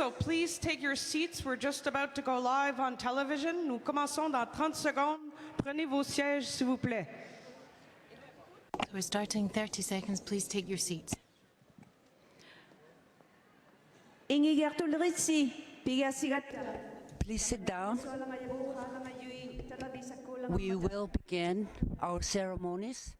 so please take your seats. We're just about to go live on television. Nous commençons dans 30 secondes. Prenez vos sièges, s'il vous plaît. So we're starting 30 seconds. Please take your seats. Please sit down. We will begin our ceremonies.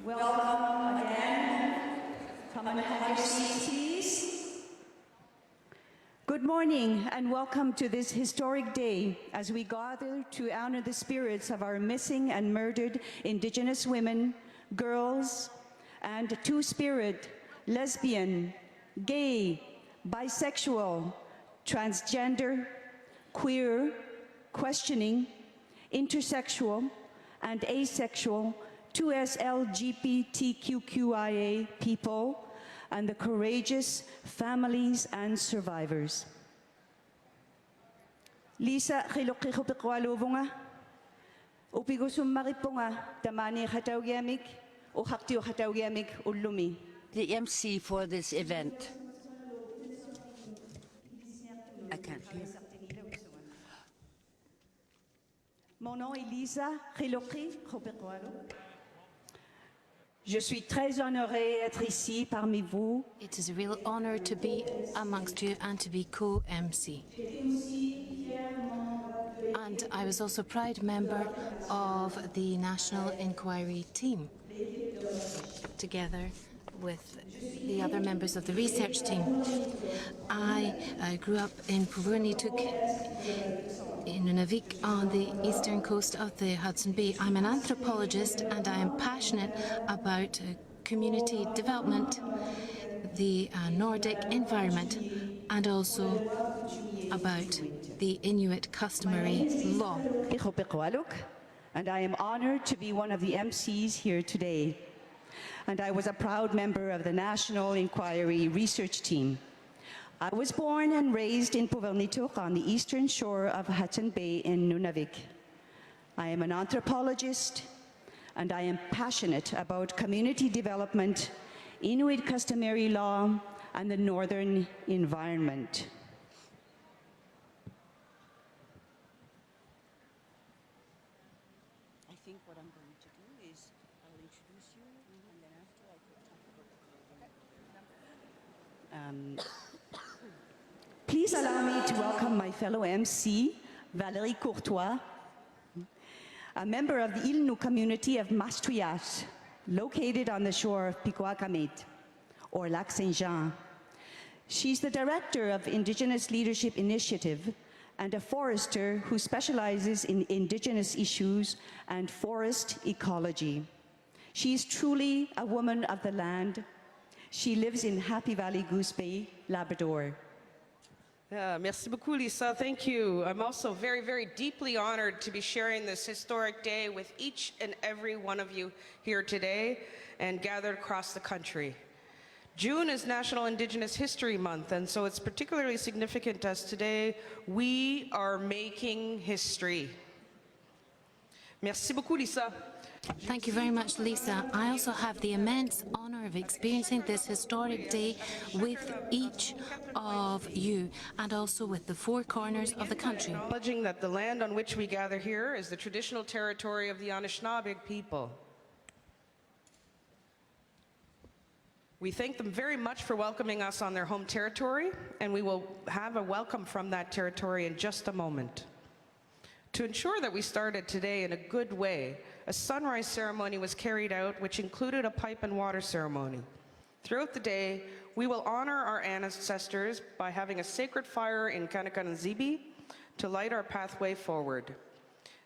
Welcome again. Come and have your seats, please. Good morning and welcome to this historic day as we gather to honor the spirits of our missing and murdered Indigenous women, girls, and two-spirit, lesbian, gay, bisexual, transgender, queer, questioning, intersexual, and asexual 2SLGBTQIA people and the courageous families and survivors. Lisa Qulliq upigusum maripunga tamani hataugiamik o haktio hataugiamik ulumi. The MC for this event. I can't hear. Mon nom est Lisa Qulliq. Je suis très honorée d'être ici parmi vous. It is a real honor to be amongst you and to be co-MC. And I was also a proud member of the National Inquiry team, together with the other members of the research team. I grew up in Puvuanituk, in Nunavik, on the eastern coast of the Hudson Bay. I'm an anthropologist and I am passionate about community development, the Nordic environment, and also about the Inuit customary law. And I am honored to be one of the MCs here today. And I was a proud member of the National Inquiry research team. I was born and raised in Puvuanituk on the eastern shore of Hudson Bay in Nunavik. I am an anthropologist, and I am passionate about community development, Inuit customary law, and the northern environment. I think what I'm going to do is I'll introduce you, and then after I can talk about Please allow me to welcome my fellow MC, Valérie Courtois, a member of the Ilnu community of Mastuyat, located on the shore of Piquacamet, or Lac Saint-Jean. She's the director of Indigenous Leadership Initiative and a forester who specializes in Indigenous issues and forest ecology. She's truly a woman of the land. She lives in Happy Valley Goose Bay, Labrador. Merci beaucoup, Lisa. Thank you. I'm also very, very deeply honored to be sharing this historic day with each and every one of you here today and gathered across the country. June is National Indigenous History Month, and so it's particularly significant as today we are making history. Merci beaucoup, Lisa. Thank you very much, Lisa. I also have the immense honor of experiencing this historic day with each of you and also with the four corners of the country. Acknowledging that the land on which we gather here is the traditional territory of the Anishinaabe people. We thank them very much for welcoming us on their home territory, and we will have a welcome from that territory in just a moment. To ensure that we started today in a good way, a sunrise ceremony was carried out which included a pipe and water ceremony. Throughout the day, we will honor our ancestors by having a sacred fire in Kanakaranzibi to light our pathway forward.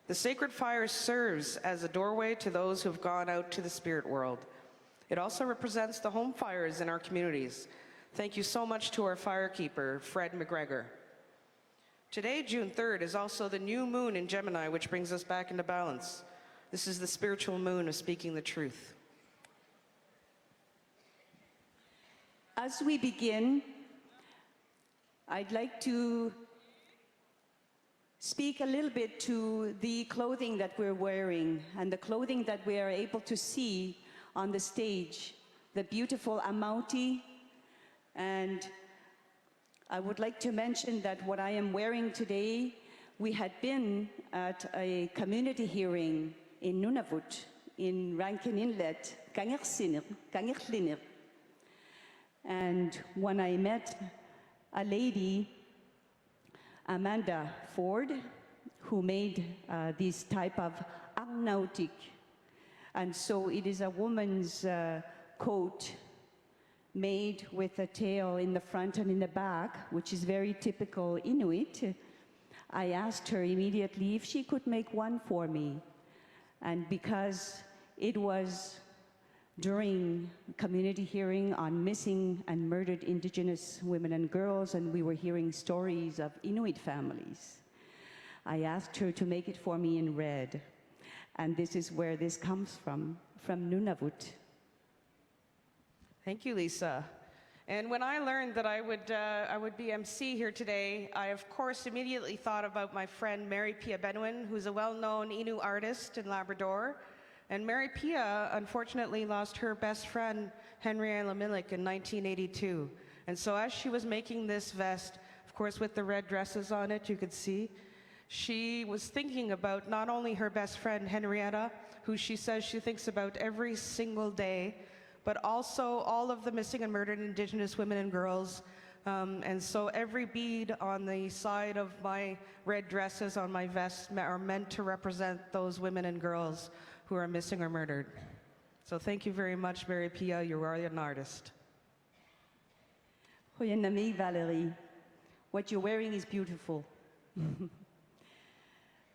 The sacred fire serves as a doorway to those who have gone out to the spirit world. It also represents the home fires in our communities. Thank you so much to our firekeeper, Fred McGregor. Today, June 3rd, is also the new moon in Gemini, which brings us back into balance. This is the spiritual moon of speaking the truth. As we begin, I'd like to speak a little bit to the clothing that we're wearing and the clothing that we are able to see on the stage, the beautiful amauti. And I would like to mention that what I am wearing today, we had been at a community hearing in Nunavut, in Rankin Inlet, Kangirlinir. And when I met a lady, Amanda Ford, who made this type of arnautic. And so it is a woman's coat made with a tail in the front and in the back, which is very typical Inuit. I asked her immediately if she could make one for me. And because it was during a community hearing on missing and murdered Indigenous women and girls, and we were hearing stories of Inuit families, I asked her to make it for me in red. And this is where this comes from Nunavut. Thank you, Lisa. And when I learned that I would be MC here today, I of course immediately thought about my friend Mary Pia Benwin, who's a well-known Innu artist in Labrador. And Mary Pia, unfortunately, lost her best friend, Henrietta Millick, in 1982. And so as she was making this vest, of course with the red dresses on it, you could see, she was thinking about not only her best friend, Henrietta, who she says she thinks about every single day, but also all of the missing and murdered Indigenous women and girls. And so every bead on the side of my red dresses on my vest are meant to represent those women and girls who are missing or murdered. So thank you very much, Mary Pia. You are an artist. Hoyanami Valerie, what you're wearing is beautiful.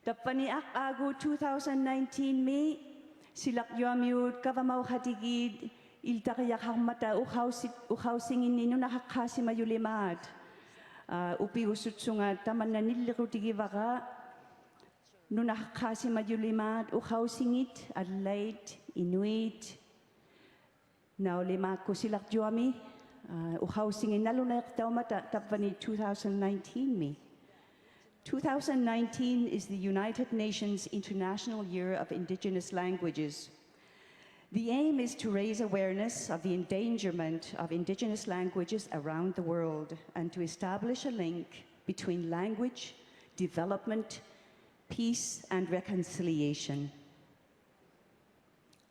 Tapani Agu 2019 me silak yoamyud kavamau hatigid iltariyak hamata uhausingin nino nakakasi mayulimad upi usutsunga taman na nilirutigi Nunakasi majulimat uhausingit Adelaide Inuit naulima kusilak juami uhausingin nalunak taumata tapani 2019 me. 2019 is the United Nations International Year of Indigenous Languages. The aim is to raise awareness of the endangerment of Indigenous languages around the world and to establish a link between language, development, peace and reconciliation.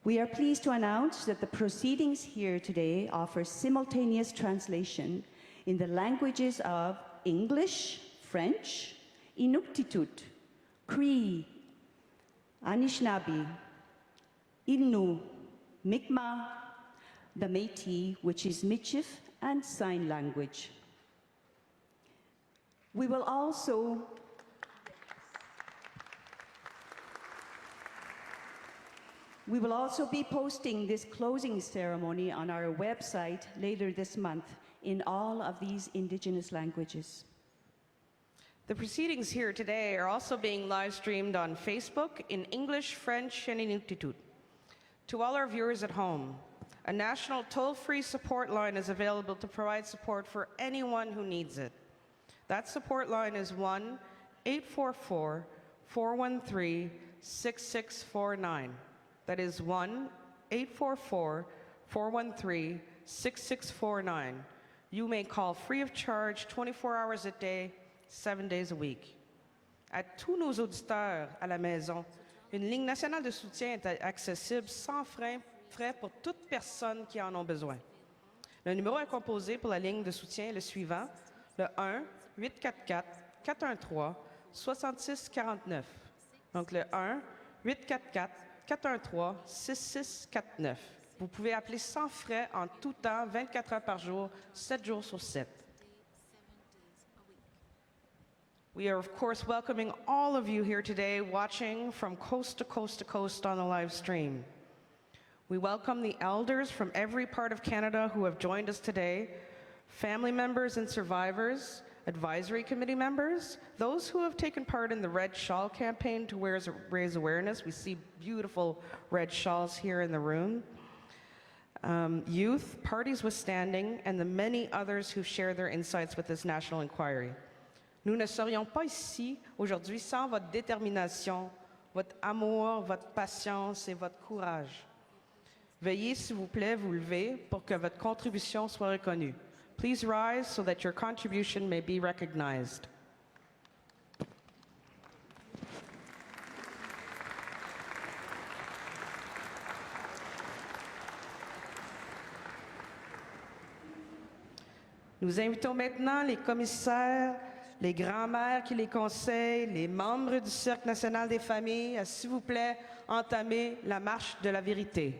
We are pleased to announce that the proceedings here today offer simultaneous translation in the languages of English, French, Inuktitut, Cree, Anishinaabe, Innu, Mi'kmaq, the Métis, which is Michif, and sign language. We will also be posting this closing ceremony on our website later this month in all of these Indigenous languages. The proceedings here today are also being live streamed on Facebook in English, French, and Inuktitut. To all our viewers at home, a national toll-free support line is available to provide support for anyone who needs it. That support line is 1-844-413-6649. That is 1-844-413-6649. You may call free of charge 24 hours a day, 7 days a week. À tous nos auditeurs à la maison, une ligne nationale de soutien est accessible sans frais pour toute personne qui en a besoin. Le numéro est composé pour la ligne de soutien le suivant, le 1-844-413-6649. Donc le 1-844-413-6649. Vous pouvez appeler sans frais en tout temps, 24 heures par jour, 7 jours sur 7. We are, of course, welcoming all of you here today watching from coast to coast to coast on the live stream. We welcome the elders from every part of Canada who have joined us today, family members and survivors, advisory committee members, those who have taken part in the Red Shawl campaign to raise awareness. We see beautiful red shawls here in the room. Youth, parties withstanding, and the many others who share their insights with this national inquiry. Nous ne serions pas ici aujourd'hui sans votre détermination, votre amour, votre patience et votre courage. Veuillez, s'il vous plaît, vous lever pour que votre contribution soit reconnue. Please rise so that your contribution may be recognized. Nous invitons maintenant les commissaires, les grands-mères qui les conseillent, les membres du Cercle national des familles à, s'il vous plaît, entamer la marche de la vérité.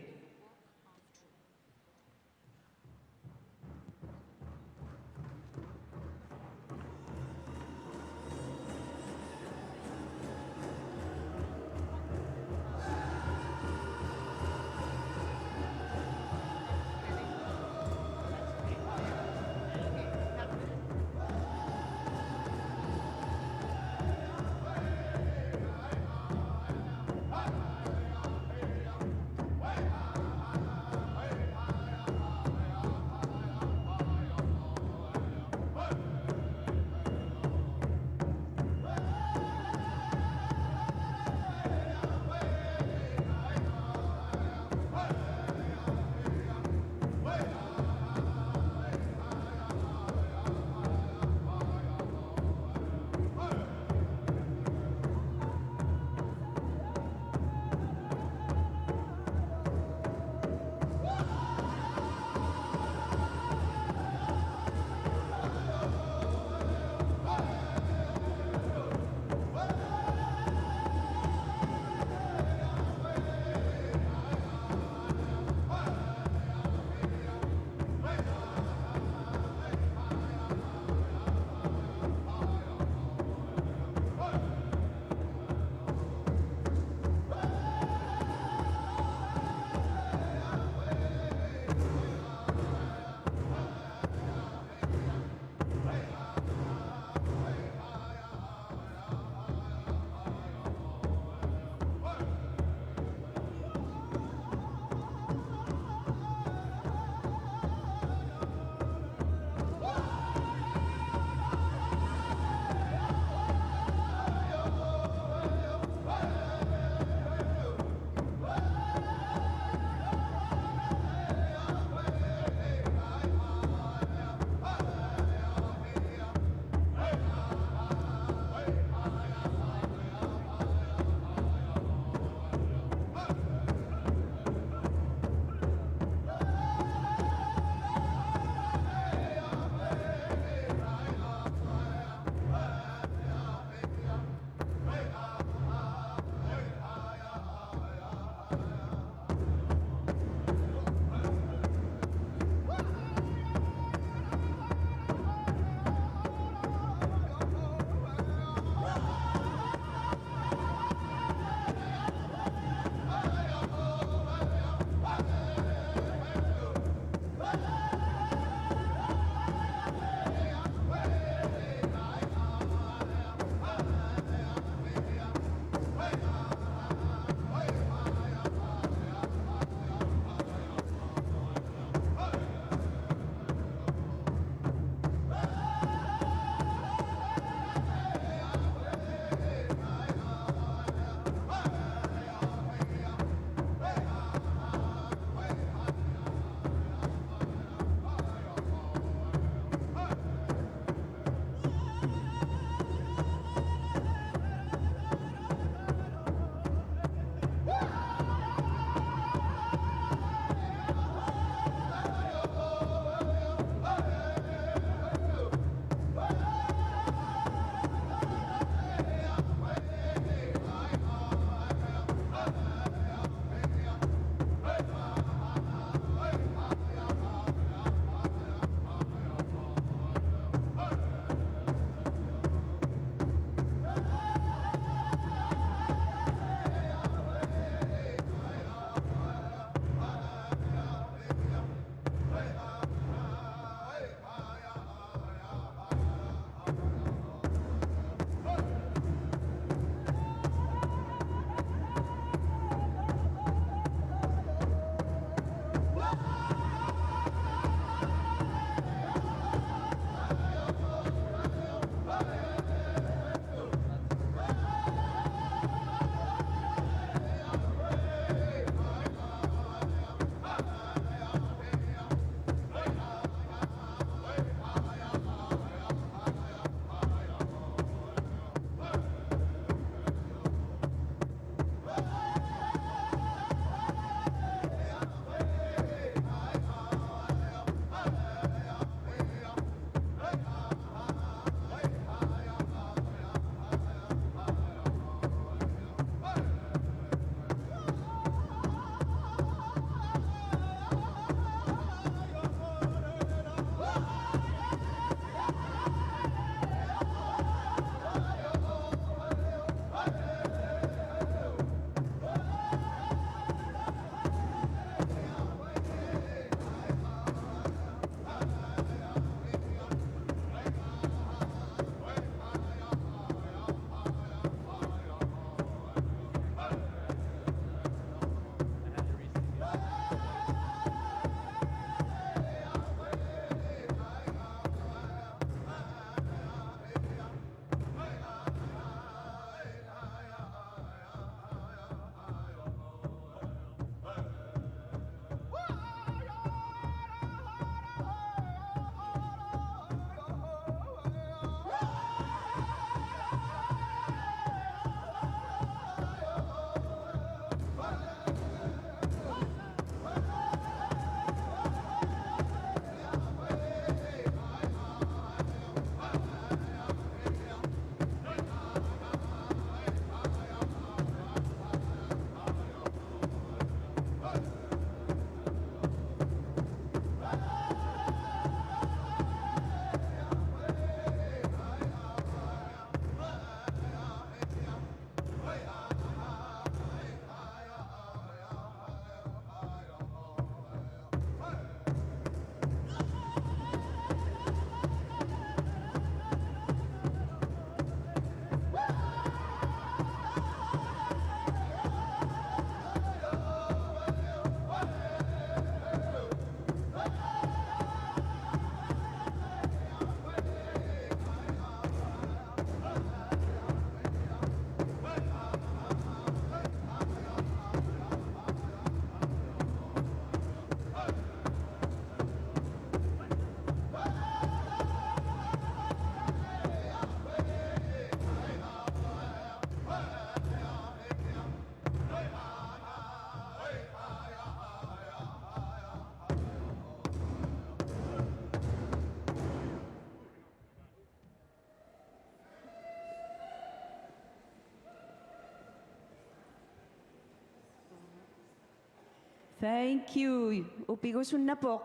Thank you. Upigosun na po.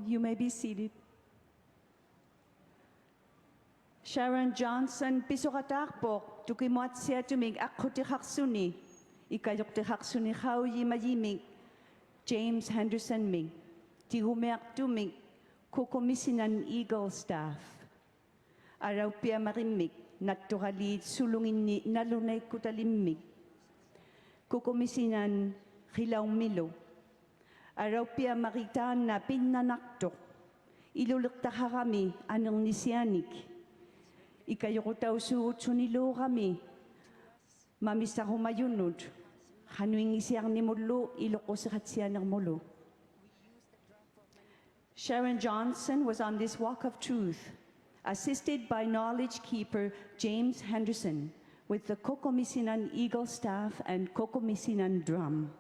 You may be seated. Sharon Johnson, pisokatak po. Tukimot siya tumig akutikhaksuni. Ikayoktikhaksuni kauyi majimig. James Henderson mig. Tihumeak tumig. Kukomisinan Eagle staff. Araw pia marimig. Naturali sulungin ni nalunay kutalimig. Kukomisinan Hilaw Milo. Araw pia maritaan na pinanaktok. Iluluktaha kami anong nisyanik. Ikayokutaw suot sunilo kami. Mamisa humayunod. Hanuing isiyang ni mulo, ilokos siya ng mulo. Sharon Johnson was on this walk of truth, assisted by knowledge keeper James Henderson with the Kokomisinan Eagle staff and Kokomisinan drum.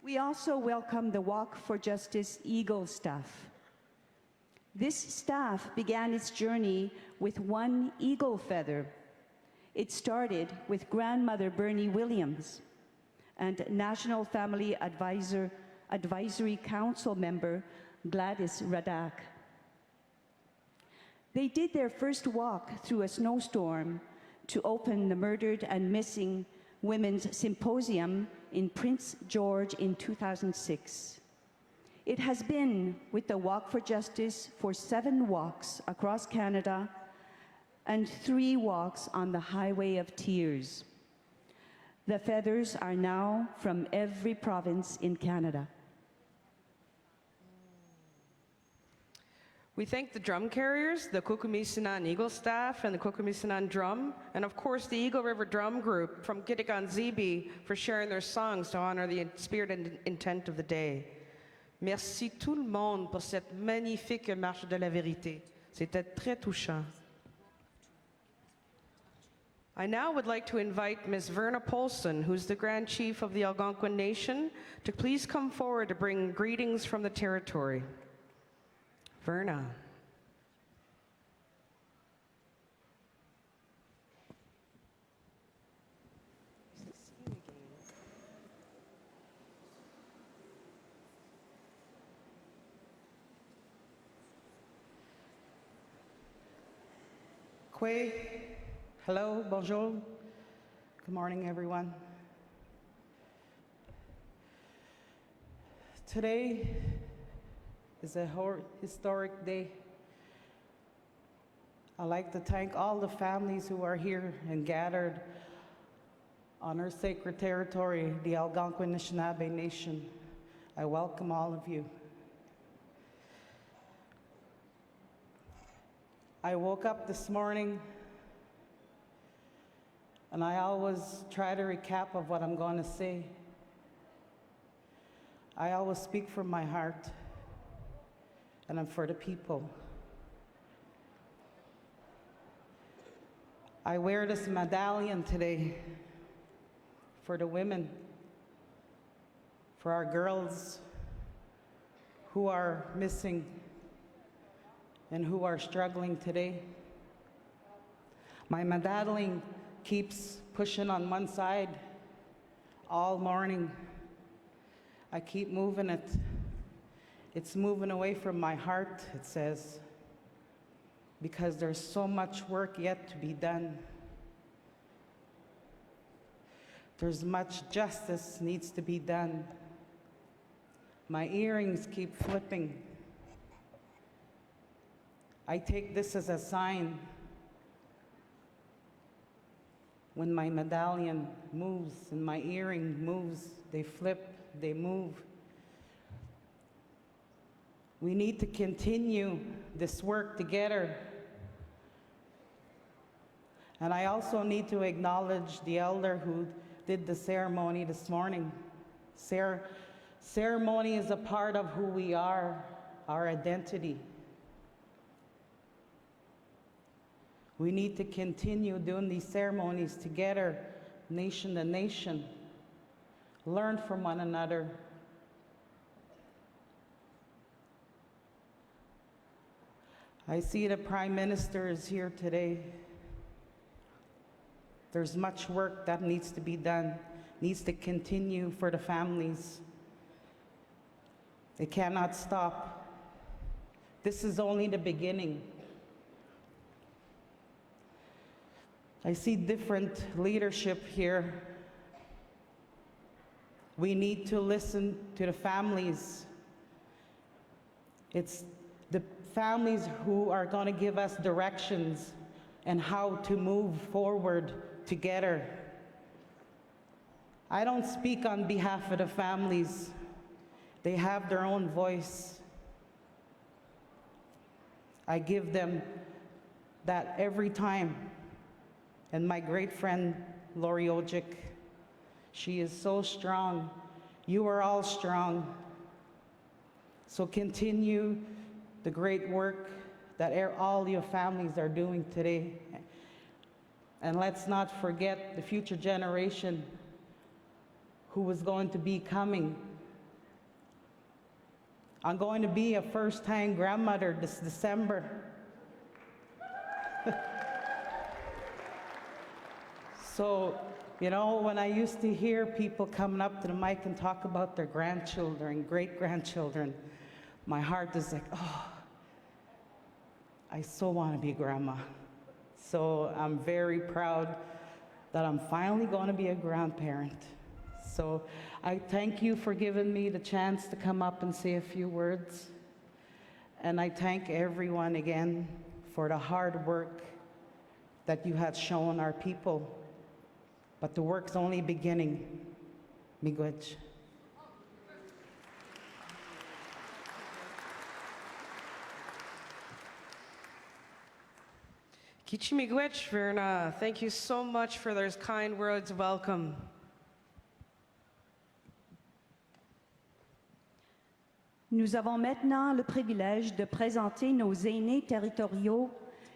We also welcome the Walk for Justice Eagle staff. This staff began its journey with one eagle feather. It started with grandmother Bernie Williams and National Family Advisory Council member Gladys Radak. They did their first walk through a snowstorm to open the Murdered and Missing Women's Symposium in Prince George in 2006. It has been with the Walk for Justice for 7 walks across Canada and 3 walks on the Highway of Tears. The feathers are now from every province in Canada. We thank the drum carriers, the Kukumisinan Eagle staff and the Kukumisinan drum, and of course the Eagle River Drum Group from Qulliq for sharing their songs to honor the spirit and intent of the day. Merci tout le monde pour cette magnifique marche de la vérité. C'était très touchant. I now would like to invite Ms. Verna Polson, who's the Grand Chief of the Algonquin Nation, to please come forward to bring greetings from the territory. Verna. Kwe, hello, bonjour. Good morning, everyone. Today is a historic day. I'd like to thank all the families who are here and gathered on our sacred territory, the Algonquin Anishinaabe Nation. I welcome all of you. I woke up this morning and I always try to recap of what I'm going to say. I always speak from my heart and I'm for the people. I wear this medallion today for the women, for our girls who are missing and who are struggling today. My medallion keeps pushing on one side all morning. I keep moving it. It's moving away from my heart, it says, because there's so much work yet to be done. There's much justice needs to be done. My earrings keep flipping. I take this as a sign. When my medallion moves and my earring moves, they flip, they move. We need to continue this work together. And I also need to acknowledge the elder who did the ceremony this morning. Ceremony is a part of who we are, our identity. We need to continue doing these ceremonies together, nation to nation. Learn from one another. I see the Prime Minister is here today. There's much work that needs to be done. needs to continue for the families. It cannot stop. This is only the beginning. I see different leadership here. We need to listen to the families. It's the families who are going to give us directions and how to move forward together. I don't speak on behalf of the families. They have their own voice. I give them that every time. And my great friend, Lori Odet, she is so strong. You are all strong. So continue the great work that all your families are doing today. And let's not forget the future generation who is going to be coming. I'm going to be a first-time grandmother this December. So, you know, when I used to hear people coming up to the mic and talk about their grandchildren, great-grandchildren, my heart is like, oh, I so want to be a grandma. So I'm very proud that I'm finally going to be a grandparent. So I thank you for giving me the chance to come up and say a few words. And I thank everyone again for the hard work that you have shown our people. But the work's only beginning. Miigwech. Kichimigwech, Verna. Thank you so much for those kind words of welcome. Nous avons maintenant le privilège de présenter nos aînés territoriaux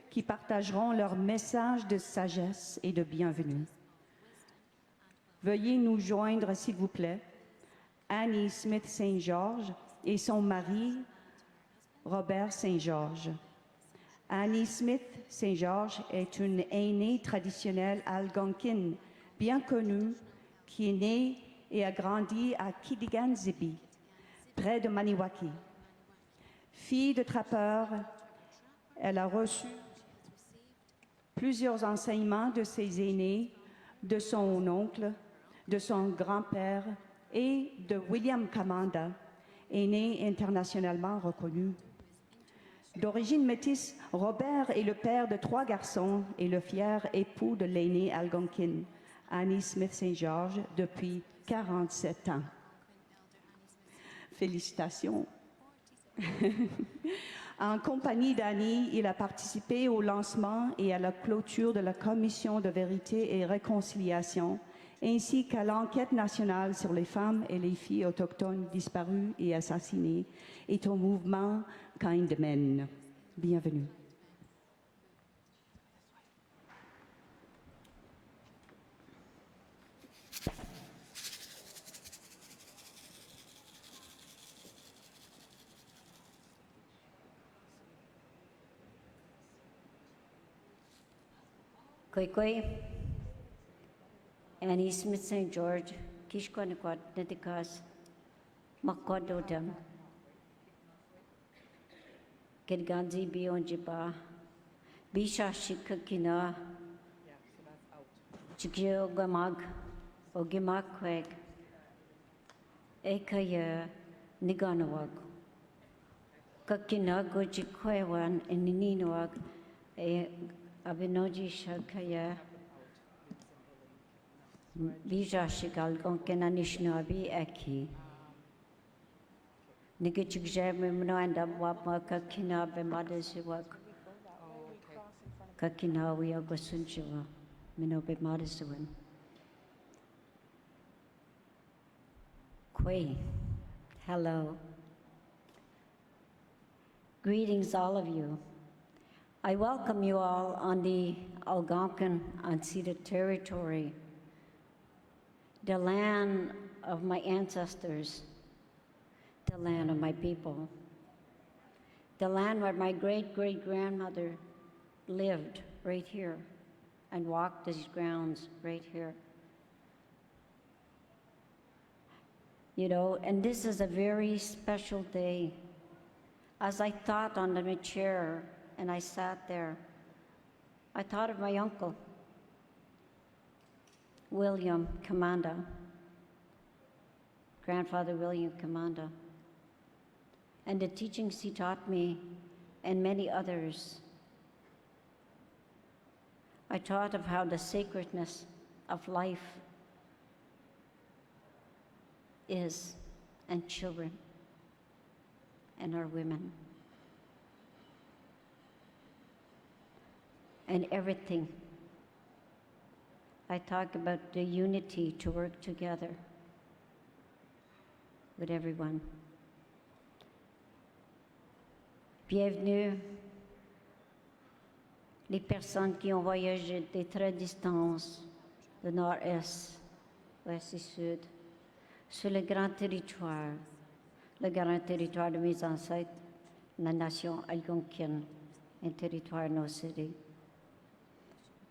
qui partageront leur message de sagesse et de bienvenue. Veuillez nous joindre, s'il vous plaît, Annie Smith Saint-Georges et son mari, Robert Saint-Georges. Annie Smith Saint-Georges est une aînée traditionnelle algonquine bien connue qui est née et a grandi à Kidigan-Zibi, près de Maniwaki. Fille de trappeur, elle a reçu plusieurs enseignements de ses aînés, de son oncle, de son grand-père et de William Kamanda, aîné internationalement reconnu. D'origine métisse, Robert est le père de 3 garçons et le fier époux de l'aînée algonquine, Annie Smith Saint-Georges, depuis 47 ans. Félicitations. En compagnie d'Annie, il a participé au lancement et à la clôture de la Commission de vérité et réconciliation, ainsi qu'à l'enquête nationale sur les femmes et les filles autochtones disparues et assassinées, et au mouvement Kind Men. Bienvenue. Qulliq, Annie Smith St. George, Kishkwanakwat, Nitikas, Makwadodam, Kedganzi Bionjiba, Bisha Shikakina, Chikyo Gamag, Ogimakweg, Ekaya Niganawag, Kakina Gojikwewan, and Ninawag, Abinoji Shakaya Bija Shikal Gonkena Nishnabi Eki Nigichijam and Abwapa Kakina Bemadesiwak Kakina Wiagosunchiwa Minobe Madisuan Kwe. Hello. Greetings, all of you. I welcome you all on the Algonquin unceded territory, the land of my ancestors, the land of my people, the land where my great-great-grandmother lived right here and walked these grounds right here. you know, and this is a very special day. As I thought on my chair and I sat there, I thought of my uncle, William Commanda, grandfather William Commanda, and the teachings he taught me and many others. I thought of how the sacredness of life is, and children, and our women, and everything. I talk about the unity to work together with everyone. Bienvenue les personnes qui ont voyagé de très distance, de nord-est, ouest et sud, sur le grand territoire de mes ancêtres, la nation algonquienne, un territoire non cédé.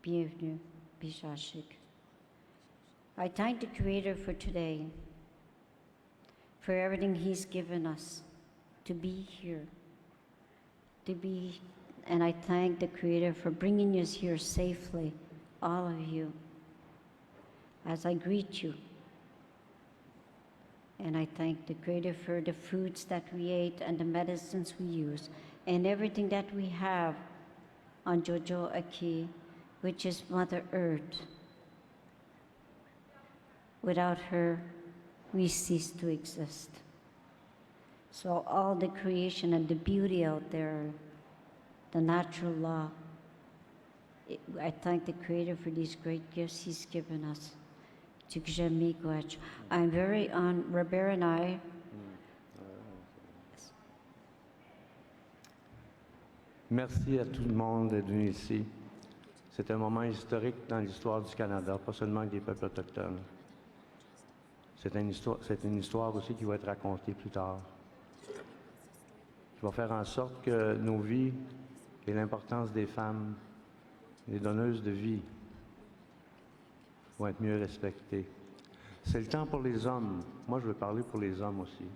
Bienvenue, Bishashik. I thank the Creator for today, for everything He's given us to be here, and I thank the Creator for bringing us here safely, all of you, as I greet you. And I thank the Creator for the foods that we ate and the medicines we use and everything that we have on Jojo Aki, which is Mother Earth. Without her, we cease to exist. So all the creation and the beauty out there, the natural law, I thank the Creator for these great gifts He's given us. I'm very honored, Robert and I. Merci à tout le monde d'être venu ici. C'est un moment historique dans l'histoire du Canada, pas seulement avec des peuples autochtones. C'est une histoire aussi qui va être racontée plus tard, qui va faire en sorte que nos vies et l'importance des femmes, les donneuses de vie, vont être mieux respectés. C'est le temps pour les hommes. Moi, je veux parler pour les hommes aussi.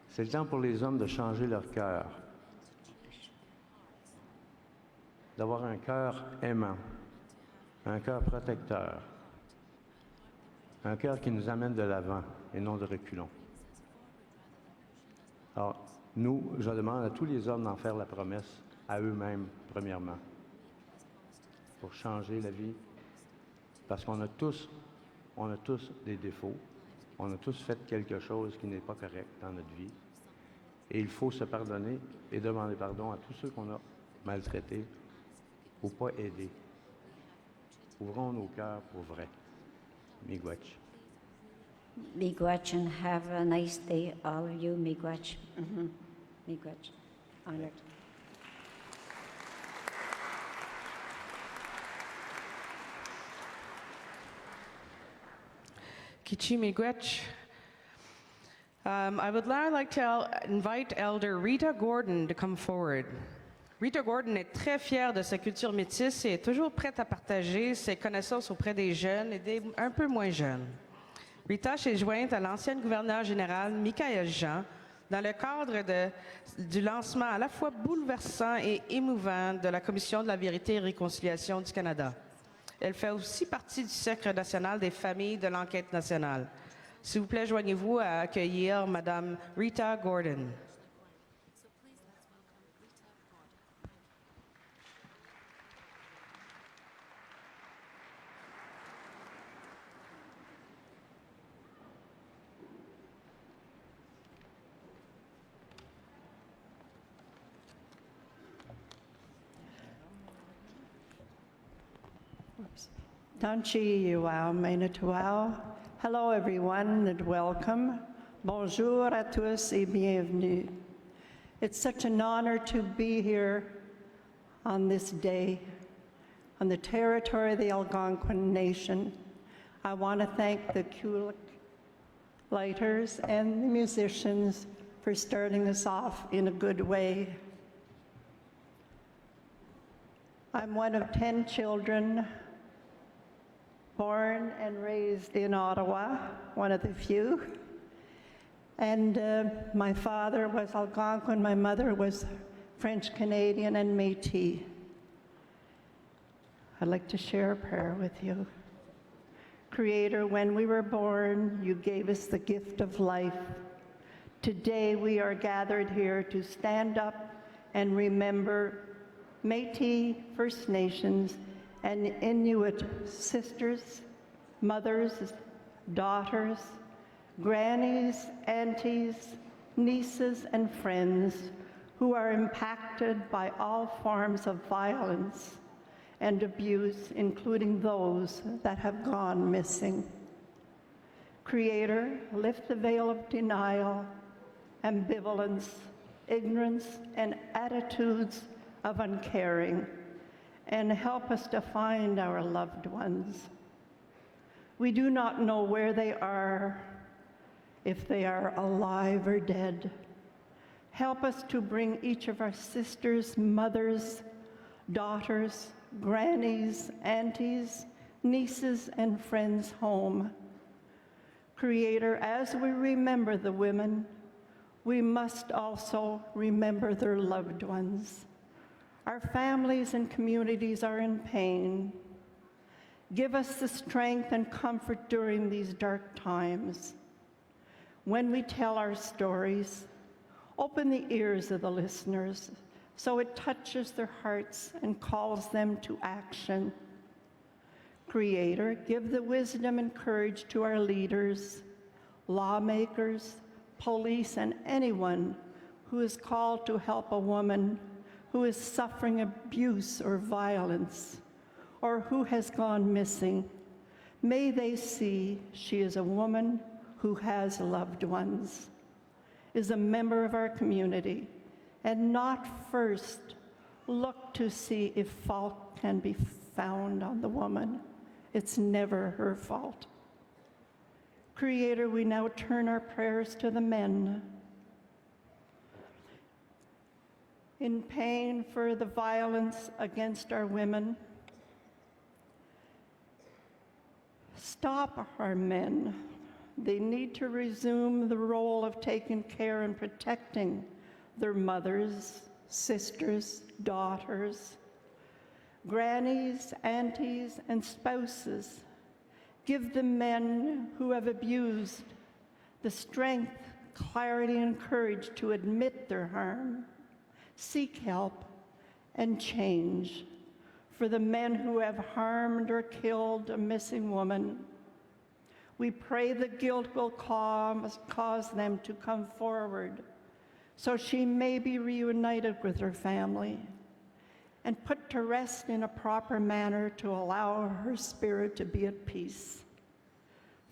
C'est le temps pour les hommes de changer leur cœur. D'avoir un cœur aimant, un cœur protecteur, un cœur qui nous amène de l'avant et non de reculons. Alors, je demande à tous les hommes d'en faire la promesse à eux-mêmes, premièrement, pour changer la vie. Parce qu'on a tous des défauts, on a tous fait quelque chose qui n'est pas correct dans notre vie. Et il faut se pardonner et demander pardon à tous ceux qu'on a maltraités ou pas aidés. Ouvrons nos cœurs pour vrai. Miigwech. Miigwech, and have a nice day, all of you. Miigwech. Miigwech. Honored. Kichi Miigwech. I would now like to invite Elder Rita Gordon to come forward. Rita Gordon est très fière de sa culture métisse et est toujours prête à partager ses connaissances auprès des jeunes et des un peu moins jeunes. Rita s'est jointe à l'ancienne gouverneure générale Michaël Jean dans le cadre du lancement à la fois bouleversant et émouvant de la Commission de la vérité et réconciliation du Canada. Elle fait aussi partie du Cercle national des familles de l'enquête nationale. S'il vous plaît, joignez-vous à accueillir Madame Rita Gordon. Tanchi Yuao Mainatuao. Hello everyone and welcome. Bonjour à tous et bienvenue. It's such an honor to be here on this day on the territory of the Algonquin Nation. I want to thank the Qulliq lighters and the musicians for starting us off in a good way. I'm one of 10 children, born and raised in Ottawa, one of the few. And my father was Algonquin, my mother was French-Canadian and Métis. I'd like to share a prayer with you. Creator, when we were born, you gave us the gift of life. Today we are gathered here to stand up and remember Métis, First Nations, and Inuit sisters, mothers, daughters, grannies, aunties, nieces, and friends who are impacted by all forms of violence and abuse, including those that have gone missing. Creator, lift the veil of denial, ambivalence, ignorance, and attitudes of uncaring, and help us to find our loved ones. We do not know where they are, if they are alive or dead. Help us to bring each of our sisters, mothers, daughters, grannies, aunties, nieces, and friends home. Creator, as we remember the women, we must also remember their loved ones. Our families and communities are in pain. Give us the strength and comfort during these dark times. When we tell our stories, open the ears of the listeners so it touches their hearts and calls them to action. Creator, give the wisdom and courage to our leaders, lawmakers, police, and anyone who is called to help a woman who is suffering abuse or violence, or who has gone missing. May they see she is a woman who has loved ones, is a member of our community, and not first look to see if fault can be found on the woman. It's never her fault. Creator, we now turn our prayers to the men. In pain for the violence against our women, stop our men. They need to resume the role of taking care and protecting their mothers, sisters, daughters, grannies, aunties, and spouses. Give the men who have abused the strength, clarity, and courage to admit their harm, seek help, and change. For the men who have harmed or killed a missing woman, we pray the guilt will cause them to come forward so she may be reunited with her family and put to rest in a proper manner to allow her spirit to be at peace.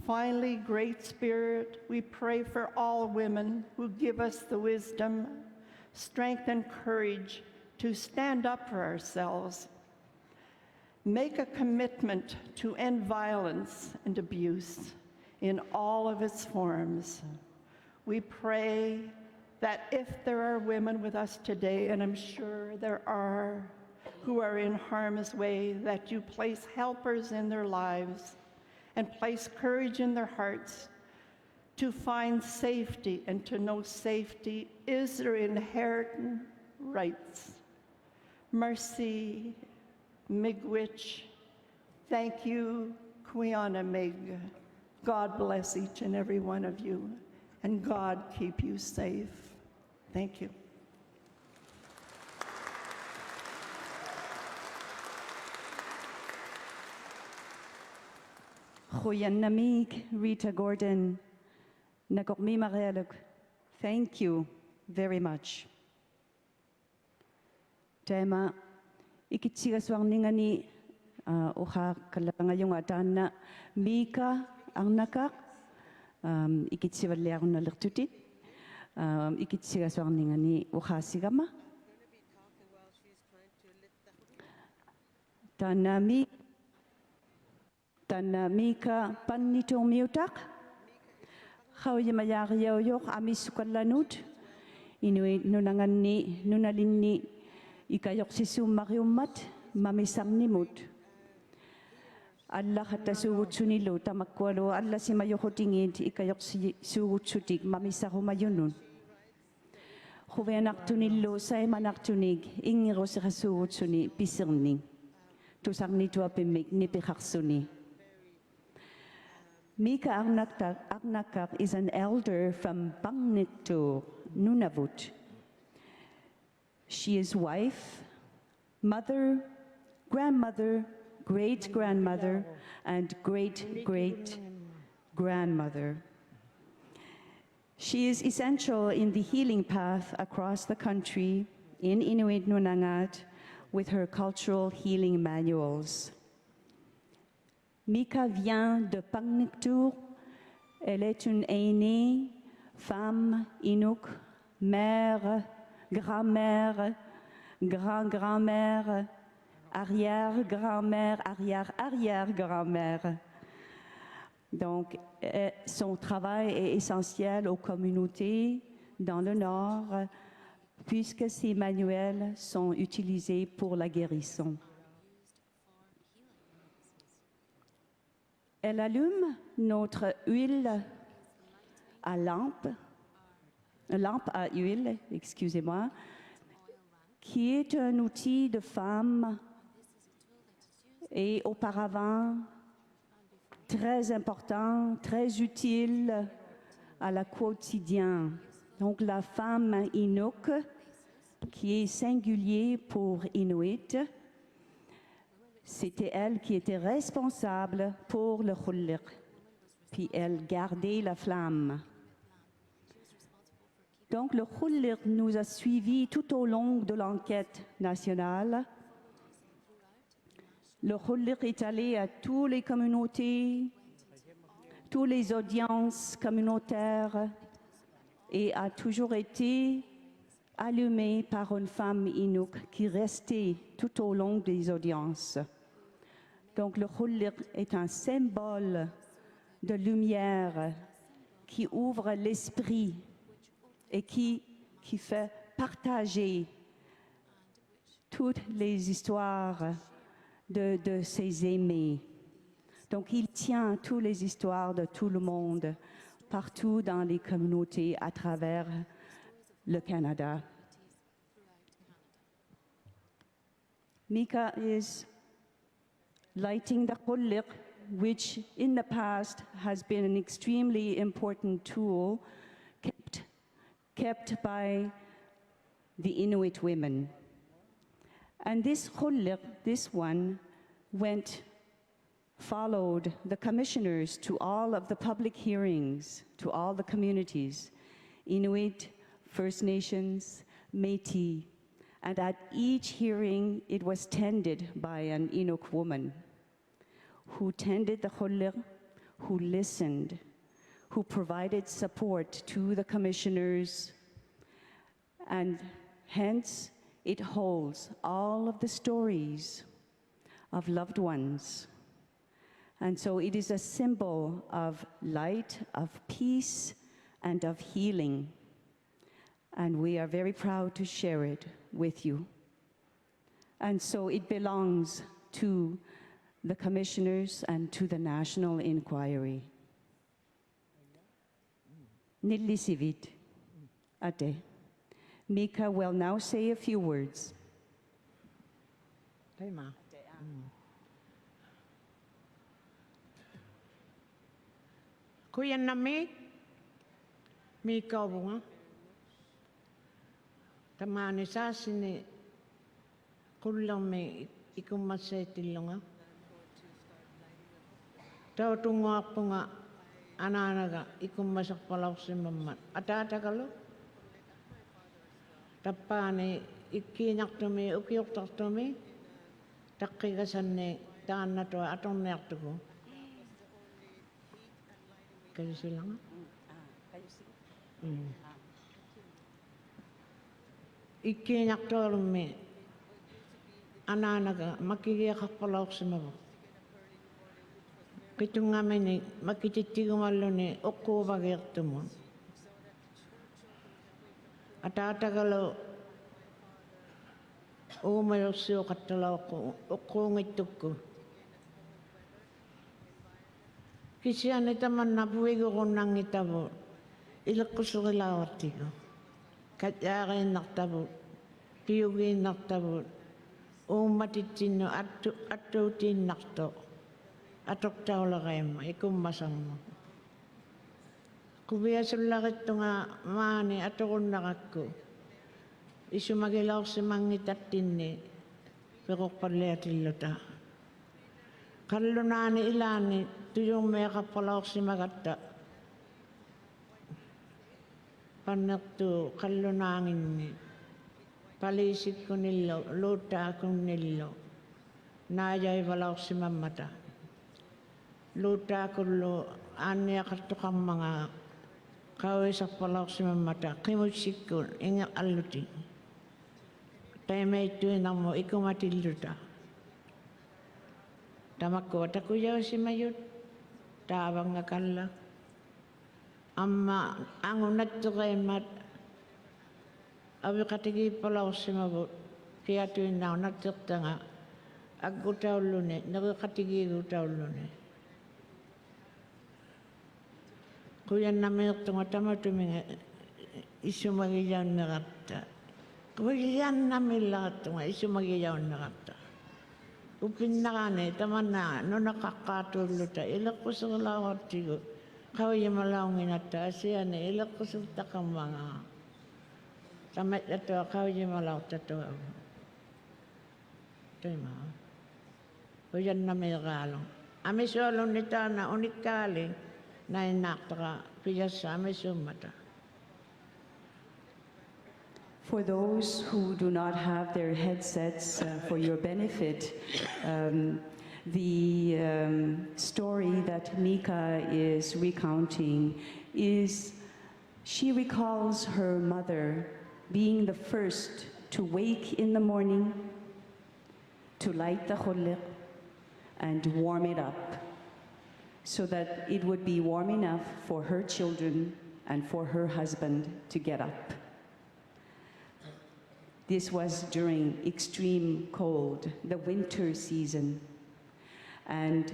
Finally, Great Spirit, we pray for all women who give us the wisdom, strength, and courage to stand up for ourselves. Make a commitment to end violence and abuse in all of its forms. We pray that if there are women with us today, and I'm sure there are, who are in harm's way, that you place helpers in their lives and place courage in their hearts to find safety and to know safety is their inherent rights. Mercy, Miigwech, thank you, Quiana Mig. God bless each and every one of you, and God keep you safe. Thank you. Goeienamig, Rita Gordon, Nagokmi Mareluk. Thank you very much. Tema, ikitsigaswang ningani uha kalangayong atana Mika ang nakak ikitsiwaliakon na lertutit ikitsigaswang ningani uha sigama Tana Mika panitong miutak Hauyamayariyoyok amisukalanut Inuit nunangani nunalinni ikayok sisumariumat mamisang nimut. alla hata suutsunilo tamakwalo alla si mayohotingit ikayok si suutsutik mamisaho mayunun. Huvenaktunilo sa manaktunig ingiro sa suutsuni pisirning. Tusang nito apimik ni pihaksuni. Mika Agnakak is an elder from Pangniktur, Nunavut. She is wife, mother, grandmother, great-grandmother, and great-great-grandmother. She is essential in the healing path across the country in Inuit Nunangat with her cultural healing manuals. Mika vient de Pangniktur. Elle est une aînée, femme, Inuk, mère, grand-mère, grand-grand-mère, arrière-grand-mère, arrière-arrière-grand-mère. Donc, son travail est essentiel aux communautés dans le Nord, puisque ces manuels sont utilisés pour la guérison. Elle allume notre huile à lampe à huile, excusez-moi, qui est un outil de femme et auparavant très important, très utile à la quotidien. Donc la femme Inuk, qui est singulier pour Inuit, c'était elle qui était responsable pour le Qulliq, puis elle gardait la flamme. Donc le Qulliq nous a suivis tout au long de l'enquête nationale. Le Qulliq est allé à toutes les communautés, toutes les audiences communautaires et a toujours été allumé par une femme Inuk qui restait tout au long des audiences. Donc le Qulliq est un symbole de lumière qui ouvre l'esprit et qui fait partager toutes les histoires de ses aimés. Donc il tient toutes les histoires de tout le monde, partout dans les communautés à travers le Canada. Mika is lighting the Qulliq, which in the past has been an extremely important tool kept by the Inuit women. And this Qulliq, this one, followed the commissioners to all of the public hearings, to all the communities, Inuit, First Nations, Métis, and at each hearing it was tended by an Inuk woman who tended the Qulliq, who listened, who provided support to the commissioners, and hence it holds all of the stories of loved ones. And so it is a symbol of light, of peace, and of healing. And we are very proud to share it with you. And so it belongs to the commissioners and to the national inquiry. Nillisivit ate. Mika will now say a few words. Kuyanami, Mika bunga. Tamani sa sini kulang me ikumasetilonga. Tau tunga punga ananaga ikumasak palaw si mamat. Atata kalo. Tapane ikinyak tumi ukiyok tumi. Takigasan ne taan na to atong nekto ko. Kayo silang. Ikinyak to me ananaga makikiyakak palaw si mamat. Kitong nga ni makititigo malo ni oko bagirto mo. Atatagalo umayo siyo katalaw ko oko ng'ituk ko. Kisian ita man napuigo ko nang itabo. Ilakusurilawatigo. Katyari naktabo. Piyugi naktabo. Umatitino atutin nakto. Atok taula kayo mo. Ikum masang mo. Kubiya sulakit nga maani atokon nakako. Isu magilaw si mangitatin pero paliatillo ta. Kallunani ilani tuyong may kapalaw si magatta. Panakto kallunangin ni. Palisik ko nilo, luta ko nilo. Nayay valaw si mamata. Luta ko lo, anya katukang mga kawai sa palaw si mamata. Kimusik ko, ingat aluti. Tayo may tuwin mo, ikaw matiluta. Tamako, takuyaw si mayut. Tabang akala. Amma, ang unat to kay mat. Abi katigi palaw si mabut. Kaya tuwin na, nagtakta nga. Agutaw lune, nakakatigi agutaw lune. Kuya namin ito nga tama tuming isumagiyaw na kata. Kuya namin lahat ito nga isumagiyaw na kata. Upin na kani, tama na, no nakakatulo ta, ilak ko sa lawat sigo. Kaway malawangin na ta, siya na, ilak ko sa takang mga. Tama ito, kaway malawat ito. Ito yung mga. Kuya namin kalong. Ami solong nito na unikali. For those who do not have their headsets, for your benefit, the story that Mika is recounting is she recalls her mother being the first to wake in the morning, to light the Qulliq and warm it up, so that it would be warm enough for her children and for her husband to get up. This was during extreme cold, the winter season. And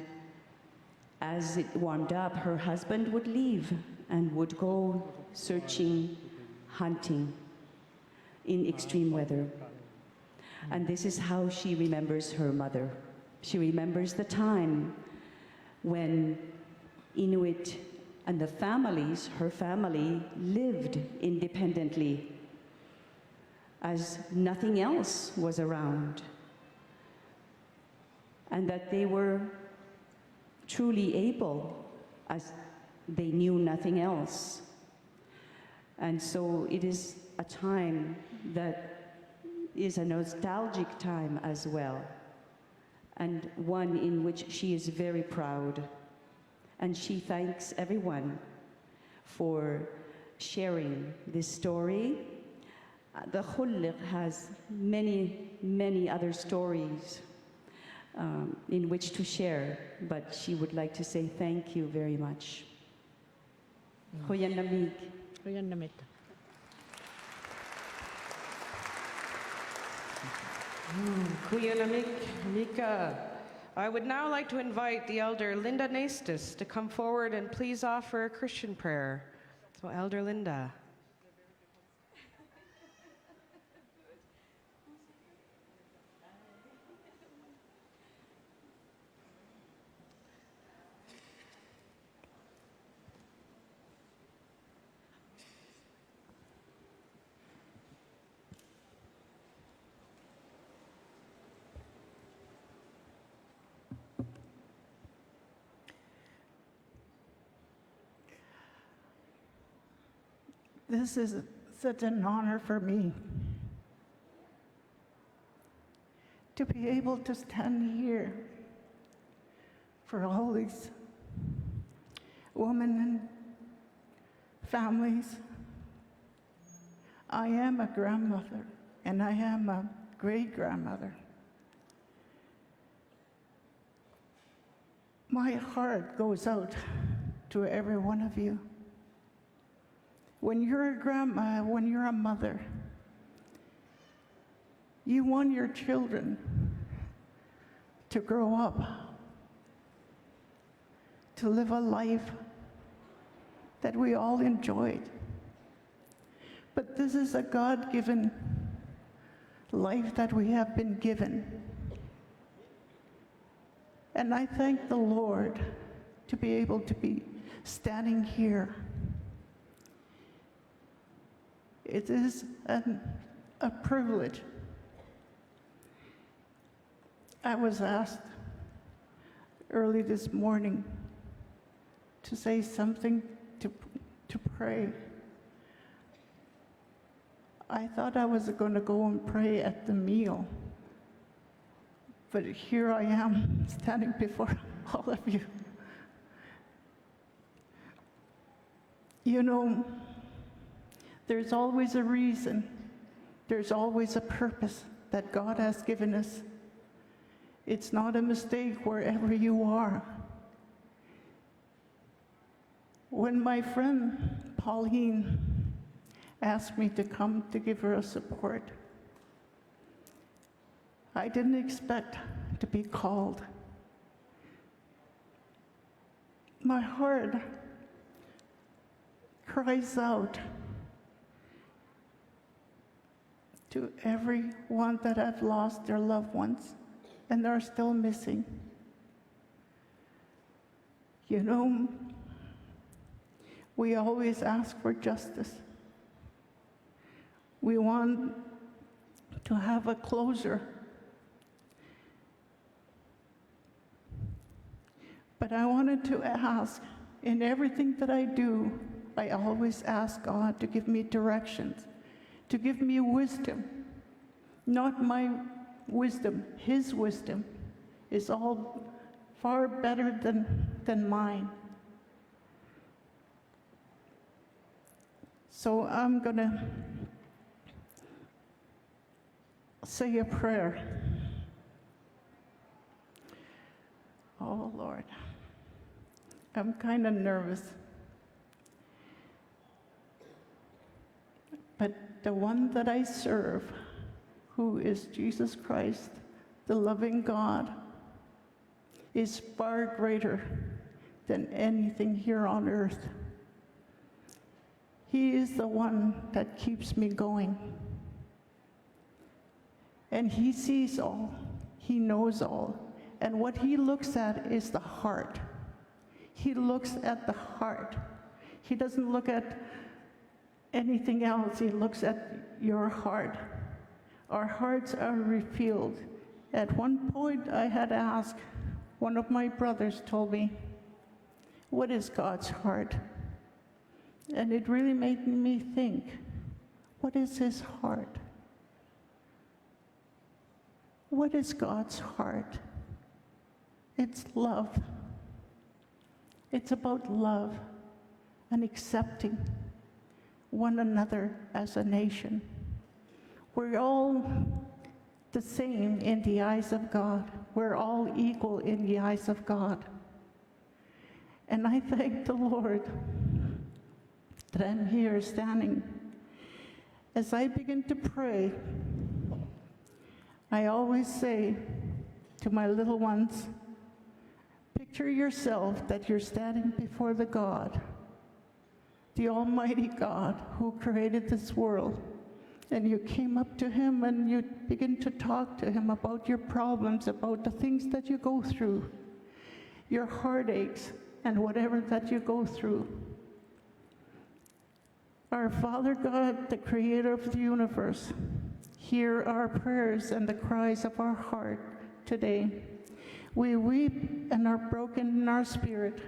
as it warmed up, her husband would leave and would go searching, hunting in extreme weather. And this is how she remembers her mother. She remembers the time when Inuit and the families, her family, lived independently as nothing else was around, and that they were truly able as they knew nothing else. And so it is a time that is a nostalgic time as well, and one in which she is very proud. And she thanks everyone for sharing this story. The Qulliq has many, many other stories in which to share, but she would like to say thank you very much. Hoyan namig. Hoyan namit. Kuya namig, Mika. I would now like to invite the Elder Linda Naistus to come forward and please offer a Christian prayer. So Elder Linda. This is such an honor for me to be able to stand here for all these women and families. I am a grandmother and I am a great-grandmother. My heart goes out to every one of you. When you're a grandma, when you're a mother, you want your children to grow up, to live a life that we all enjoyed. But this is a God-given life that we have been given. And I thank the Lord to be able to be standing here. It is a privilege. I was asked early this morning to say something, to pray. I thought I was going to go and pray at the meal, but here I am standing before all of you. You know, there's always a reason, there's always a purpose that God has given us. It's not a mistake wherever you are. When my friend Pauline asked me to come to give her a support, I didn't expect to be called. My heart cries out to everyone that have lost their loved ones and are still missing. You know, we always ask for justice. We want to have a closure. But I wanted to ask, in everything that I do, I always ask God to give me directions, to give me wisdom. Not my wisdom, His wisdom is all far better than mine. So I'm gonna say a prayer. Oh Lord, I'm kind of nervous. But the one that I serve, who is Jesus Christ, the loving God, is far greater than anything here on earth. He is the one that keeps me going. And He sees all, He knows all. And what He looks at is the heart. He looks at the heart. He doesn't look at anything else. He looks at your heart. Our hearts are revealed. At one point I had asked, one of my brothers told me, what is God's heart? And it really made me think, what is His heart? What is God's heart? It's love. It's about love and accepting one another as a nation. We're all the same in the eyes of God. We're all equal in the eyes of God. And I thank the Lord that I'm here standing. As I begin to pray, I always say to my little ones, picture yourself that you're standing before the God, the Almighty God who created this world, and you came up to Him and you begin to talk to Him about your problems, about the things that you go through, your heartaches, and whatever that you go through. Our Father God, the Creator of the universe, hear our prayers and the cries of our heart today. We weep and are broken in our spirit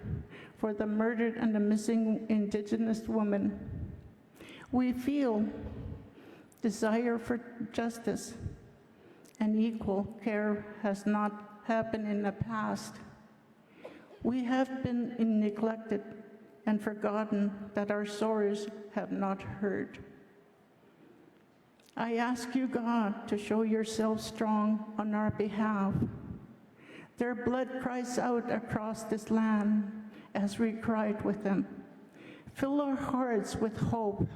for the murdered and the missing Indigenous women. We feel desire for justice and equal care has not happened in the past. We have been neglected and forgotten that our sorrows have not heard. I ask you, God, to show yourself strong on our behalf. Their blood cries out across this land as we cried with them. Fill our hearts with hope.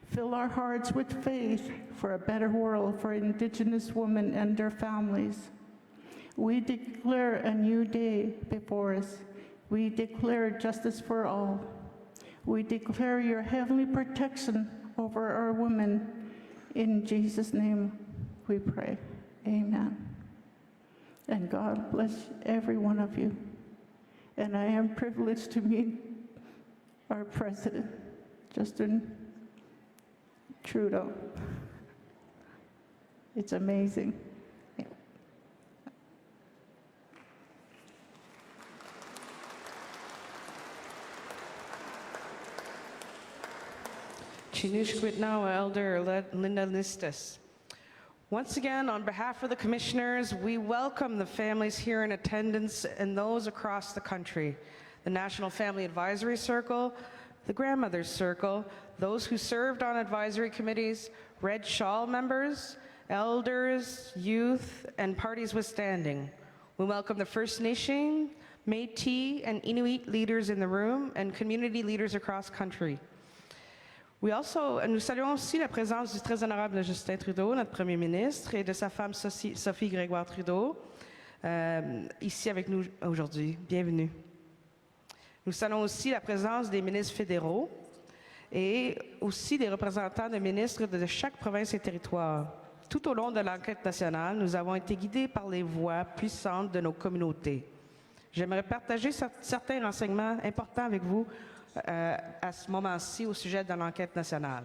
Fill our hearts with faith for a better world for Indigenous women and their families. We declare a new day before us. We declare justice for all. We declare your heavenly protection over our women. In Jesus' name we pray. Amen. And God bless every one of you. And I am privileged to meet our president, Justin Trudeau. It's amazing. Chinushkwit now, Elder Linda Listis. Once again, on behalf of the commissioners, we welcome the families here in attendance and those across the country. The National Family Advisory Circle, the Grandmothers Circle, those who served on advisory committees, Red Shawl members, elders, youth, and parties with standing. We welcome the First Nation, Metis and Inuit leaders in the room and community leaders across country. Nous saluons aussi la présence du très honorable Justin Trudeau, notre premier ministre, et de sa femme Sophie Grégoire Trudeau, ici avec nous aujourd'hui. Bienvenue. Nous saluons aussi la présence des ministres fédéraux et aussi des représentants de ministres de chaque province et territoire. Tout au long de l'enquête nationale, nous avons été guidés par les voix puissantes de nos communautés. J'aimerais partager certains renseignements importants avec vous à ce moment-ci au sujet de l'enquête nationale.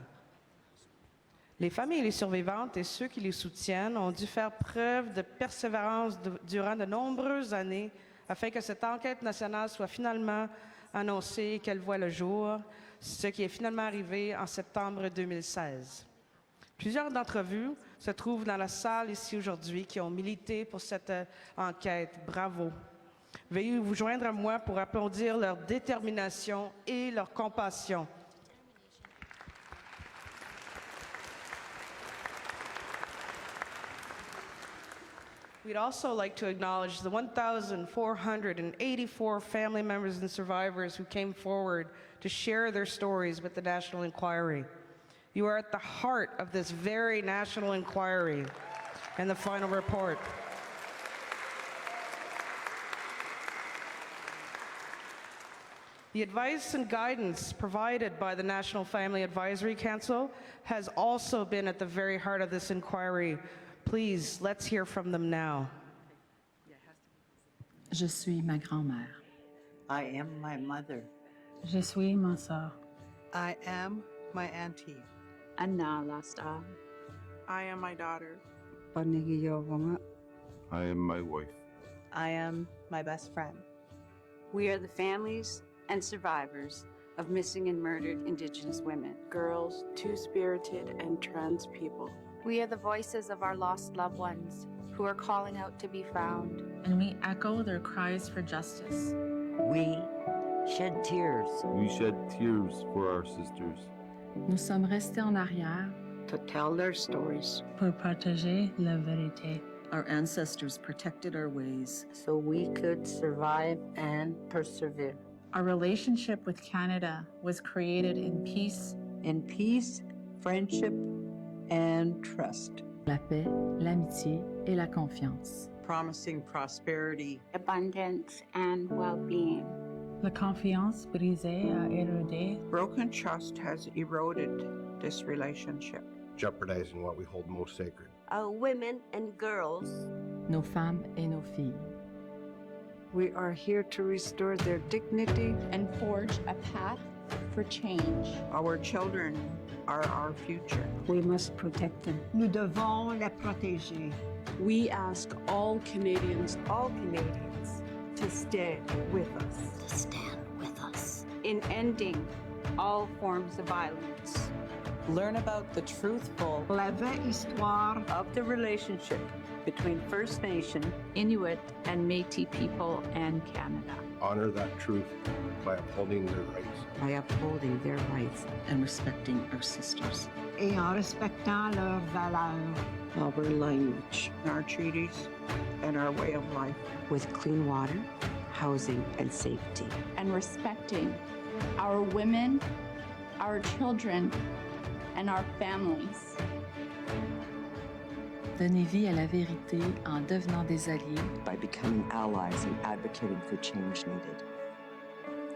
Les familles et les survivantes et ceux qui les soutiennent ont dû faire preuve de persévérance durant de nombreuses années afin que cette enquête nationale soit finalement annoncée et qu'elle voie le jour, ce qui est finalement arrivé en septembre 2016. Plusieurs d'entre vous se trouvent dans la salle ici aujourd'hui qui ont milité pour cette enquête. Bravo! Veuillez vous joindre à moi pour applaudir leur détermination et leur compassion. We'd also like to acknowledge the 1,484 family members and survivors who came forward to share their stories with the National Inquiry. You are at the heart of this very National Inquiry and the final report. The advice and guidance provided by the National Family Advisory Council has also been at the very heart of this inquiry. Please, let's hear from them now. Je suis ma grand-mère. I am my mother. Je suis ma sœur. I am my auntie. Anna Lasta. I am my daughter. I am my wife. I am my best friend. We are the families and survivors of missing and murdered Indigenous women, Girls, two-spirited, and trans people. We are the voices of our lost loved ones who are calling out to be found. And we echo their cries for justice. We shed tears. We shed tears for our sisters. Nous sommes restés en arrière To tell their stories. pour partager la vérité. Our ancestors protected our ways. so we could survive and persevere. Our relationship with Canada was created in peace, In peace, friendship, and trust. la paix, l'amitié et la confiance. Promising prosperity. Abundance and well-being. La confiance brisée a érodé. Broken trust has eroded this relationship. Jeopardizing what we hold most sacred. Our women and girls. Nos femmes et nos filles. We are here to restore their dignity And forge a path for change. Our children are our future. We must protect them. Nous devons les protéger. We ask all Canadians To stand with us. To stand with us. In ending all forms of violence. Learn about the truthful La vraie histoire Of the relationship between First Nation, Inuit, and Métis people and Canada. Honor that truth by upholding their rights. by upholding their rights and respecting our sisters. et en respectant leurs valeurs. Our language, our treaties, and our way of life. with clean water, housing, and safety. And respecting our women, our children, and our families. Donnez vie à la vérité en devenant des alliés. By becoming allies and advocating for change needed.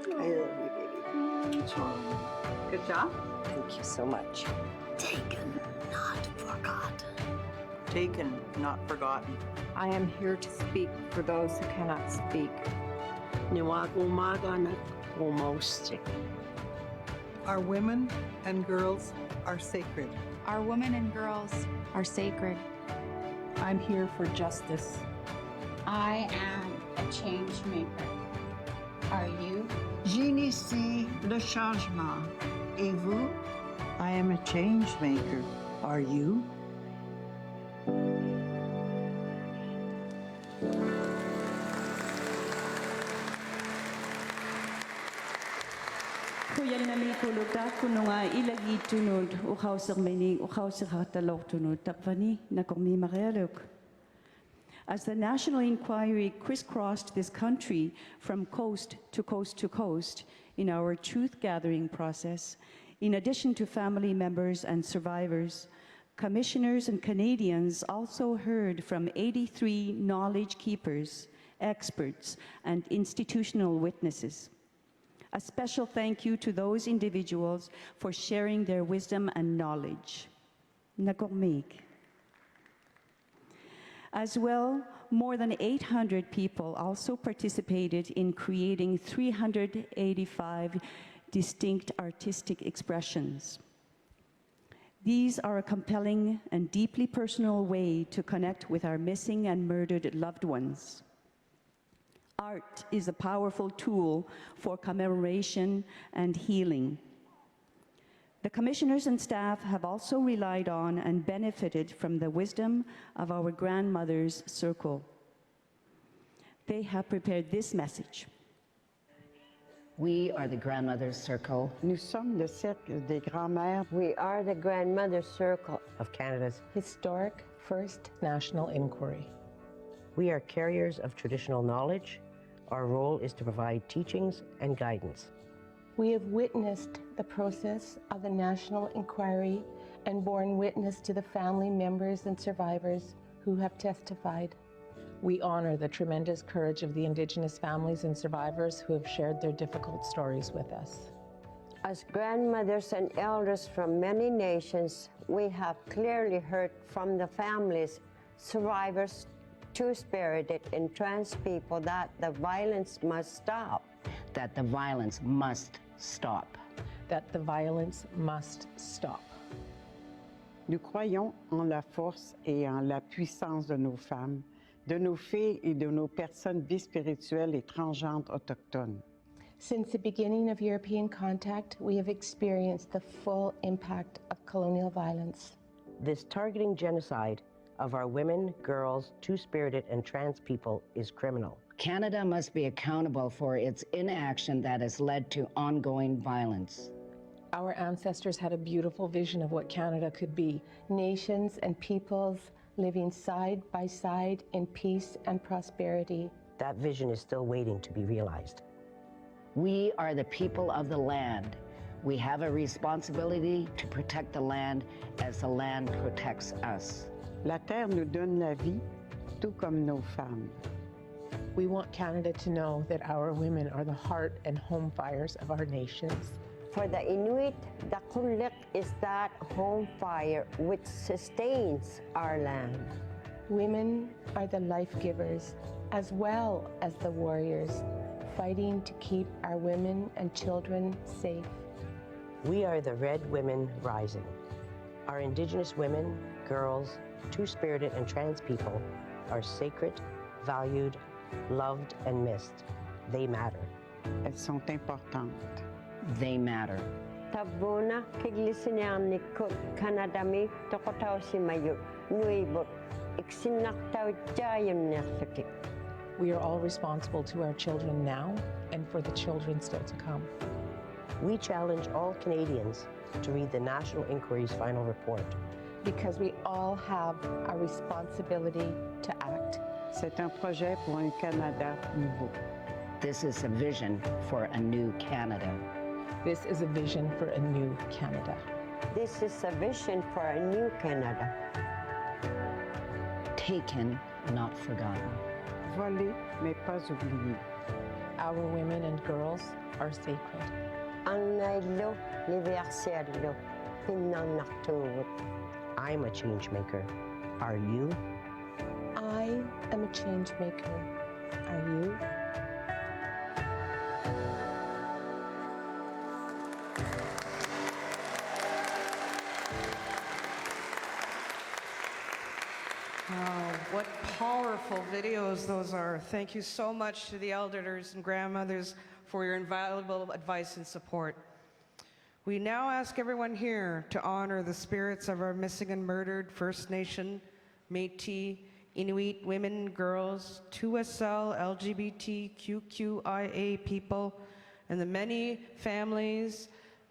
I love you, baby. Good job. Thank you so much. Taken, not forgotten. Taken, not forgotten. I am here to speak for those who cannot speak. Our women and girls are sacred. Our women and girls are sacred. I'm here for justice. I am a change maker. Are you? J'initie le changement. Et vous? I am a change maker. Are you? Kuyang nami kuluta kuno nga ilagi tunod ukaw sa mening ukaw sa katalok tunod tapani na kami makialok. As the national inquiry crisscrossed this country from coast to coast to coast in our truth-gathering process, in addition to family members and survivors, commissioners and Canadians also heard from 83 knowledge keepers, experts, and institutional witnesses. A special thank you to those individuals for sharing their wisdom and knowledge. Nagormig. As well, more than 800 people also participated in creating 385 distinct artistic expressions. These are a compelling and deeply personal way to connect with our missing and murdered loved ones. Art is a powerful tool for commemoration and healing. The commissioners and staff have also relied on and benefited from the wisdom of our grandmother's circle. They have prepared this message. We are the grandmother's circle. Nous sommes le cercle des grands-mères. We are the grandmother's circle of Canada's historic first national inquiry. We are carriers of traditional knowledge. Our role is to provide teachings and guidance. We have witnessed the process of the national inquiry and borne witness to the family members and survivors who have testified. We honor the tremendous courage of the Indigenous families and survivors who have shared their difficult stories with us. As grandmothers and elders from many nations, we have clearly heard from the families, survivors, two-spirited and trans people that the violence must stop. That the violence must stop. That the violence must stop. Nous croyons en la force et en la puissance de nos femmes, de nos filles et de nos personnes bispirituelles et transgenres autochtones. Since the beginning of European contact, we have experienced the full impact of colonial violence. This targeting genocide of our women, girls, two-spirited, and trans people is criminal. Canada must be accountable for its inaction that has led to ongoing violence. Our ancestors had a beautiful vision of what Canada could be. Nations and peoples living side by side in peace and prosperity. That vision is still waiting to be realized. We are the people of the land. We have a responsibility to protect the land as the land protects us. La terre nous donne la vie, tout comme nos femmes. We want Canada to know that our women are the heart and home fires of our nations. For the Inuit, the Qulliq is that home fire which sustains our land. Women are the life givers as well as the warriors, fighting to keep our women and children safe. We are the Red Women Rising. Our Indigenous women, girls, two-spirited and trans people are sacred, valued, loved, and missed. They matter. Elles sont importantes. They matter. Tabuna kiglisinyani ko Kanadami tokotao si mayo nuibot iksinaktao jayon nesaki. We are all responsible to our children now and for the children still to come. We challenge all Canadians to read the National Inquiry's final report. Because we all have a responsibility to act. C'est un projet pour un Canada nouveau. This is a vision for a new Canada. This is a vision for a new Canada. This is a vision for a new Canada. Taken, not forgotten. Volé, mais pas oublié. our women and girls are sacred. Ang nailo universelo pinanaktuot. I'm a change maker. Are you? I am a change maker. Are you? Wow, what powerful videos those are. Thank you so much to the elders and grandmothers for your invaluable advice and support. We now ask everyone here to honor the spirits of our missing and murdered First Nation, Metis, Inuit women, girls, 2SL, LGBTQIA people, and the many families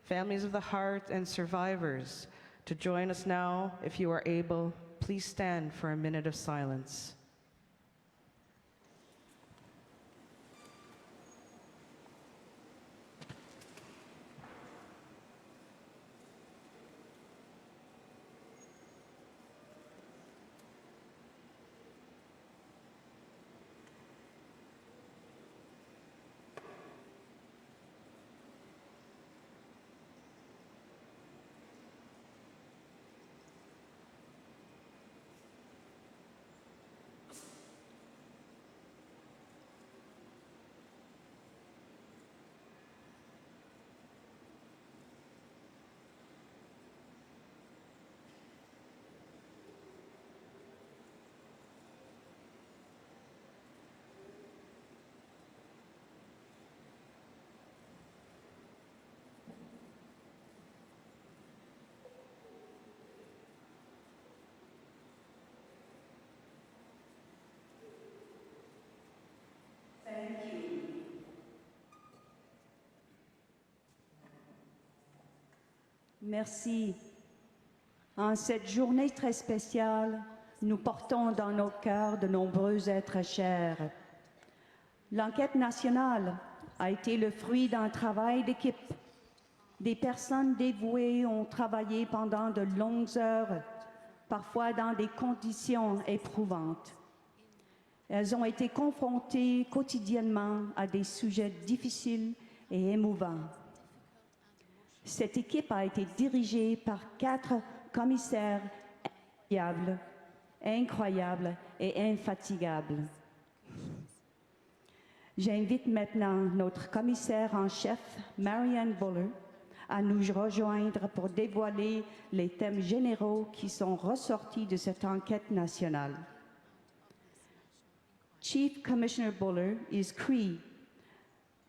of the heart, and survivors to join us now, if you are able. Please stand for a minute of silence. Merci. En cette journée très spéciale, nous portons dans nos cœurs de nombreux êtres chers. L'enquête nationale a été le fruit d'un travail d'équipe. Des personnes dévouées ont travaillé pendant de longues heures, parfois dans des conditions éprouvantes. Elles ont été confrontées quotidiennement à des sujets difficiles et émouvants. Cette équipe a été dirigée par 4 commissaires incroyables et infatigables. J'invite maintenant notre commissaire en chef, Marianne Buller, à nous rejoindre pour dévoiler les thèmes généraux qui sont ressortis de cette enquête nationale. Chief Commissioner Buller is Cree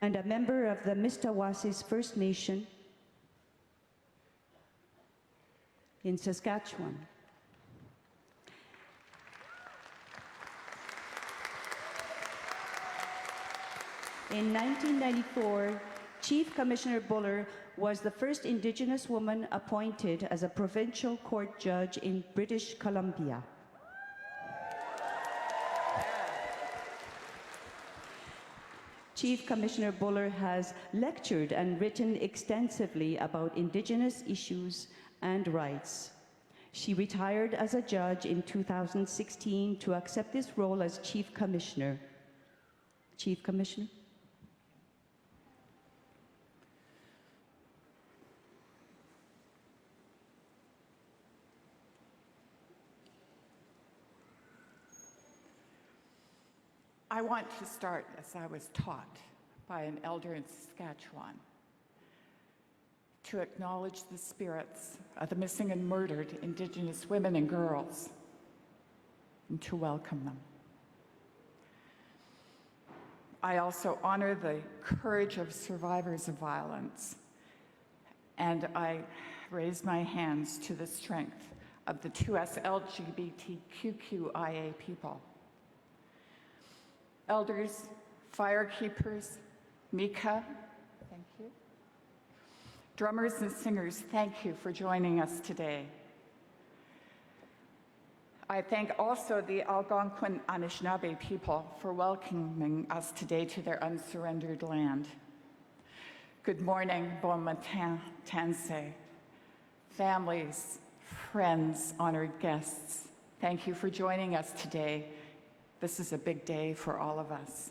and a member of the Mistawasis First Nation in Saskatchewan. In 1994, Chief Commissioner Buller was the first Indigenous woman appointed as a provincial court judge in British Columbia. Chief Commissioner Buller has lectured and written extensively about Indigenous issues and rights. She retired as a judge in 2016 to accept this role as Chief Commissioner. Chief Commissioner? I want to start as I was taught by an elder in Saskatchewan, to acknowledge the spirits of the missing and murdered Indigenous women and girls, and to welcome them. I also honor the courage of survivors of violence, and I raise my hands to the strength of the 2S LGBTQIA people. Elders, firekeepers, Mika, thank you. Drummers and singers, thank you for joining us today. I thank also the Algonquin Anishinaabe people for welcoming us today to their unsurrendered land. Good morning, bon matin, tanse. Families, friends, honored guests, thank you for joining us today. This is a big day for all of us.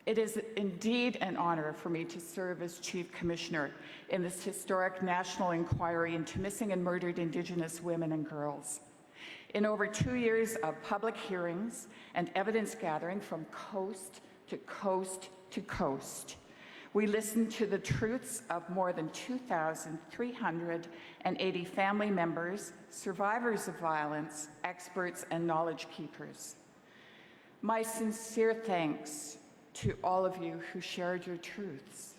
It is indeed an honor for me to serve as Chief Commissioner in this historic national inquiry into missing and murdered Indigenous women and girls. In over 2 years of public hearings and evidence gathering from coast to coast to coast, we listened to the truths of more than 2,380 family members, survivors of violence, experts, and knowledge keepers. My sincere thanks to all of you who shared your truths.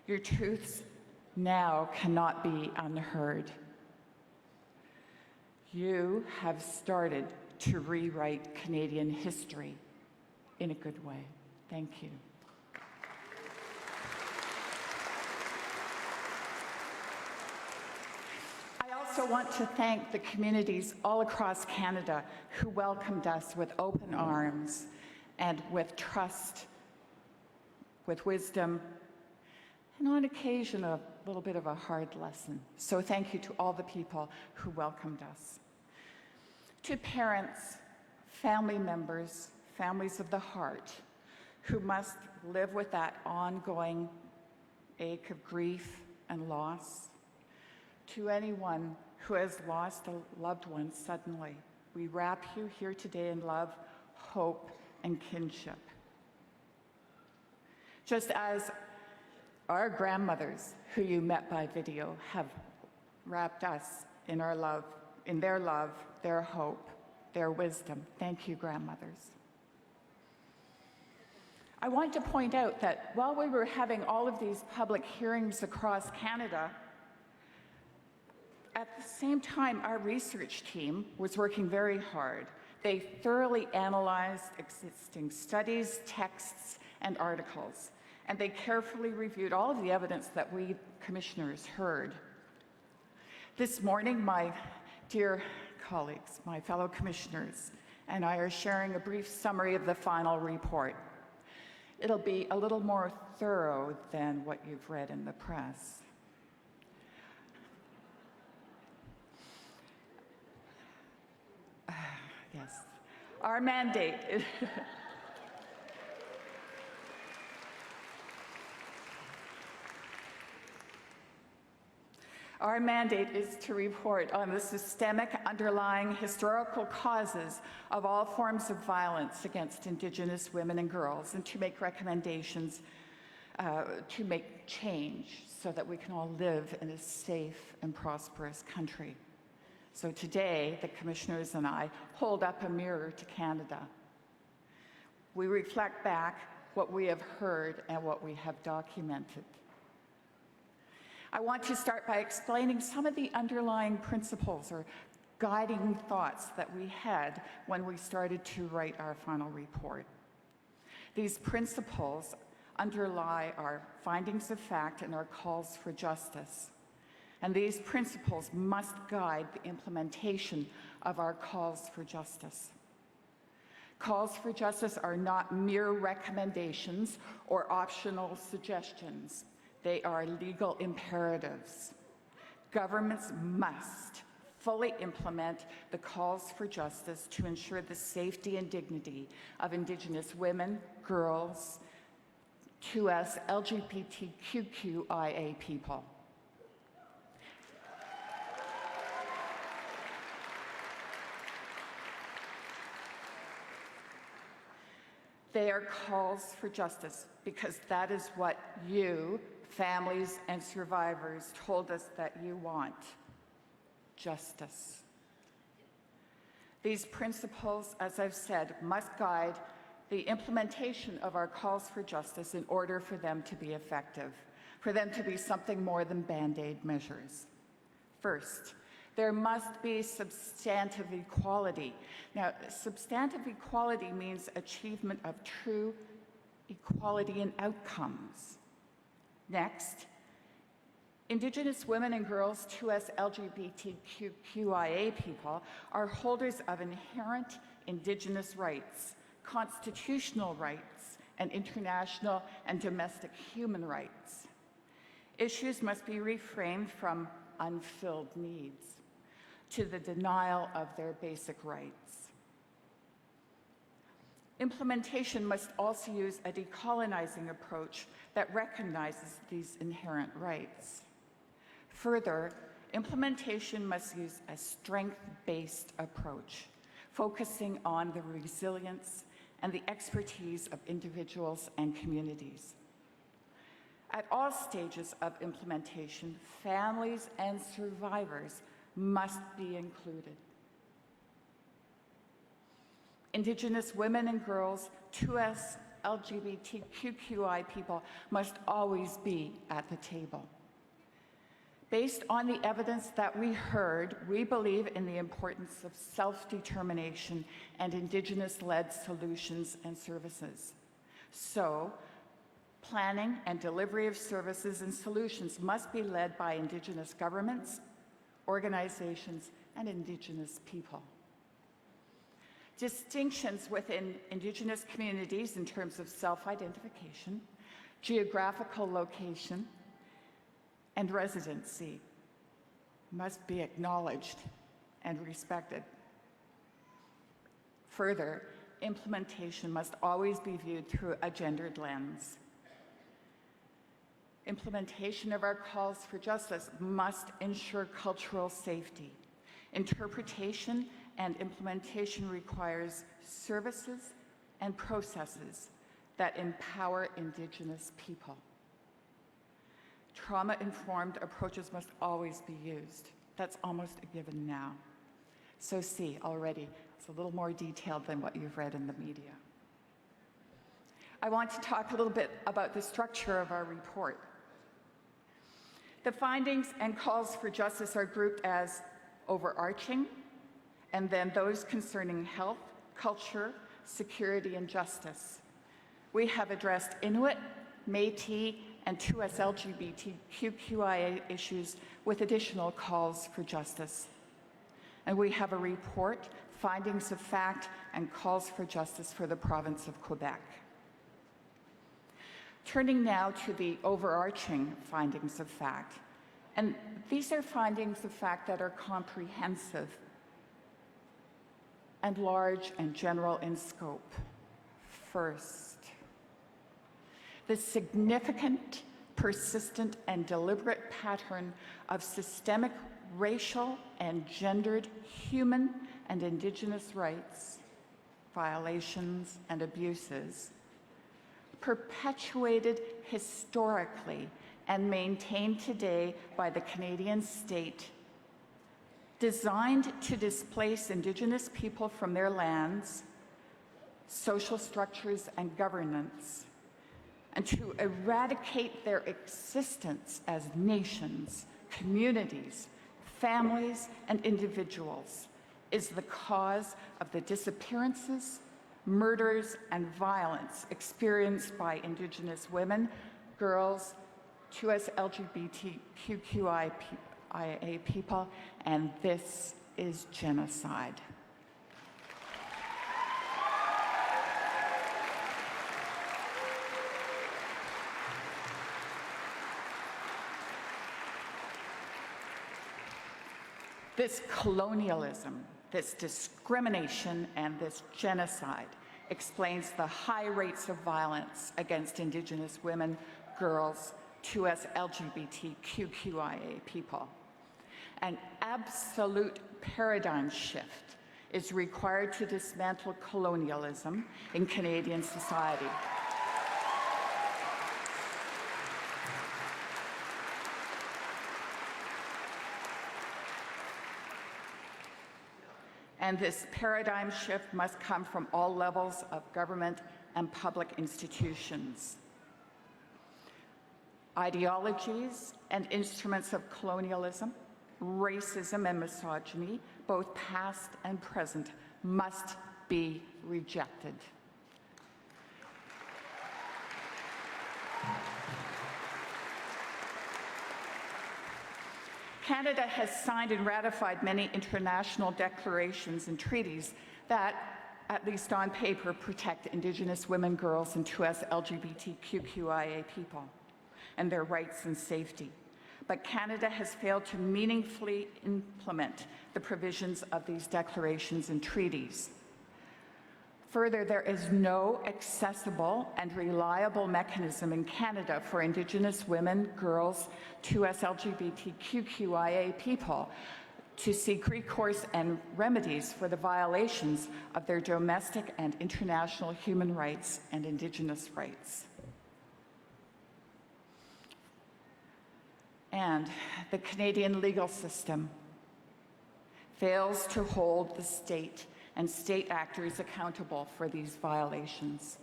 Your truths now cannot be unheard. You have started to rewrite Canadian history in a good way. Thank you. I also want to thank the communities all across Canada who welcomed us with open arms and with trust, with wisdom, and on occasion a little bit of a hard lesson. So thank you to all the people who welcomed us. To parents, family members, families of the heart, who must live with that ongoing ache of grief and loss. To anyone who has lost a loved one suddenly, we wrap you here today in love, hope, and kinship. Just as our grandmothers, who you met by video, have wrapped us in our love, in their love, their hope, their wisdom. Thank you, grandmothers. I want to point out that while we were having all of these public hearings across Canada, at the same time, our research team was working very hard. They thoroughly analyzed existing studies, texts, and articles, and they carefully reviewed all of the evidence that we commissioners heard. This morning, my dear colleagues, my fellow commissioners, and I are sharing a brief summary of the final report. It'll be a little more thorough than what you've read in the press. Yes, our mandate Our mandate is to report on the systemic underlying historical causes of all forms of violence against Indigenous women and girls, and to make recommendations to make change so that we can all live in a safe and prosperous country. So today, the commissioners and I hold up a mirror to Canada. We reflect back what we have heard and what we have documented. I want to start by explaining some of the underlying principles or guiding thoughts that we had when we started to write our final report. These principles underlie our findings of fact and our calls for justice. And these principles must guide the implementation of our calls for justice. Calls for justice are not mere recommendations or optional suggestions. They are legal imperatives. Governments must fully implement the calls for justice to ensure the safety and dignity of Indigenous women, girls, 2S, LGBTQIA people. They are calls for justice because that is what you, families and survivors, told us that you want: justice. These principles, as I've said, must guide the implementation of our calls for justice in order for them to be effective, for them to be something more than Band-Aid measures. First, there must be substantive equality. Now, substantive equality means achievement of true equality in outcomes. Next, Indigenous women and girls, 2S LGBTQIA people, are holders of inherent Indigenous rights, constitutional rights, and international and domestic human rights. Issues must be reframed from unfilled needs to the denial of their basic rights. Implementation must also use a decolonizing approach that recognizes these inherent rights. Further, implementation must use a strength-based approach, focusing on the resilience and the expertise of individuals and communities. At all stages of implementation, families and survivors must be included. Indigenous women and girls, 2S, LGBTQI people must always be at the table. Based on the evidence that we heard, we believe in the importance of self-determination and Indigenous-led solutions and services. So, planning and delivery of services and solutions must be led by Indigenous governments, organizations, and Indigenous people. Distinctions within Indigenous communities in terms of self-identification, geographical location, and residency must be acknowledged and respected. Further, implementation must always be viewed through a gendered lens. Implementation of our calls for justice must ensure cultural safety. Interpretation and implementation requires services and processes that empower Indigenous people. Trauma-informed approaches must always be used. That's almost a given now. So see, already, it's a little more detailed than what you've read in the media. I want to talk a little bit about the structure of our report. The findings and calls for justice are grouped as overarching, and then those concerning health, culture, security, and justice. We have addressed Inuit, Métis, and 2S LGBTQIA issues with additional calls for justice. And we have a report, findings of fact, and calls for justice for the province of Quebec. Turning now to the overarching findings of fact. And these are findings of fact that are comprehensive and large and general in scope. First, the significant, persistent, and deliberate pattern of systemic racial and gendered human and Indigenous rights, violations, and abuses, perpetuated historically and maintained today by the Canadian state, designed to displace Indigenous people from their lands, social structures, and governance, and to eradicate their existence as nations, communities, families, and individuals, is the cause of the disappearances, murders, and violence experienced by Indigenous women, girls, 2S LGBTQIA people, and this is genocide. This colonialism, this discrimination, and this genocide explains the high rates of violence against Indigenous women, girls, 2S LGBTQIA people. An absolute paradigm shift is required to dismantle colonialism in Canadian society. And this paradigm shift must come from all levels of government and public institutions. Ideologies and instruments of colonialism, racism, and misogyny, both past and present, must be rejected. Canada has signed and ratified many international declarations and treaties that, at least on paper, protect Indigenous women, girls, and 2S LGBTQIA people and their rights and safety. But Canada has failed to meaningfully implement the provisions of these declarations and treaties. Further, there is no accessible and reliable mechanism in Canada for Indigenous women, girls, 2S LGBTQIA people to seek recourse and remedies for the violations of their domestic and international human rights and Indigenous rights. And the Canadian legal system fails to hold the state and state actors accountable for these violations.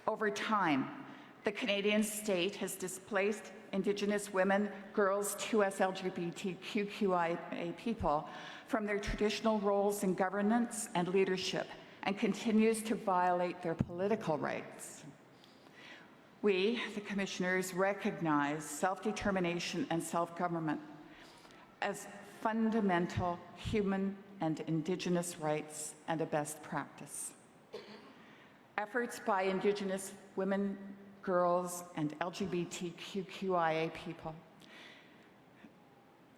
Over time, the Canadian state has displaced Indigenous women, girls, 2S LGBTQIA people from their traditional roles in governance and leadership and continues to violate their political rights. We, the commissioners, recognize self-determination and self-government as fundamental human and Indigenous rights and a best practice. Efforts by Indigenous women, girls, and LGBTQIA people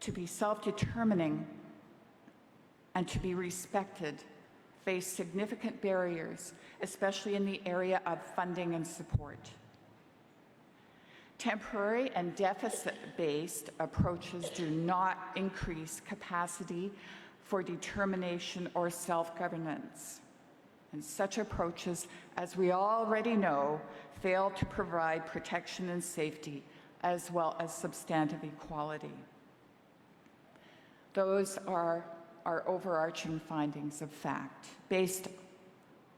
to be self-determining and to be respected face significant barriers, especially in the area of funding and support. Temporary and deficit-based approaches do not increase capacity for determination or self-governance. And such approaches, as we already know, fail to provide protection and safety, as well as substantive equality. Those are our overarching findings of fact, based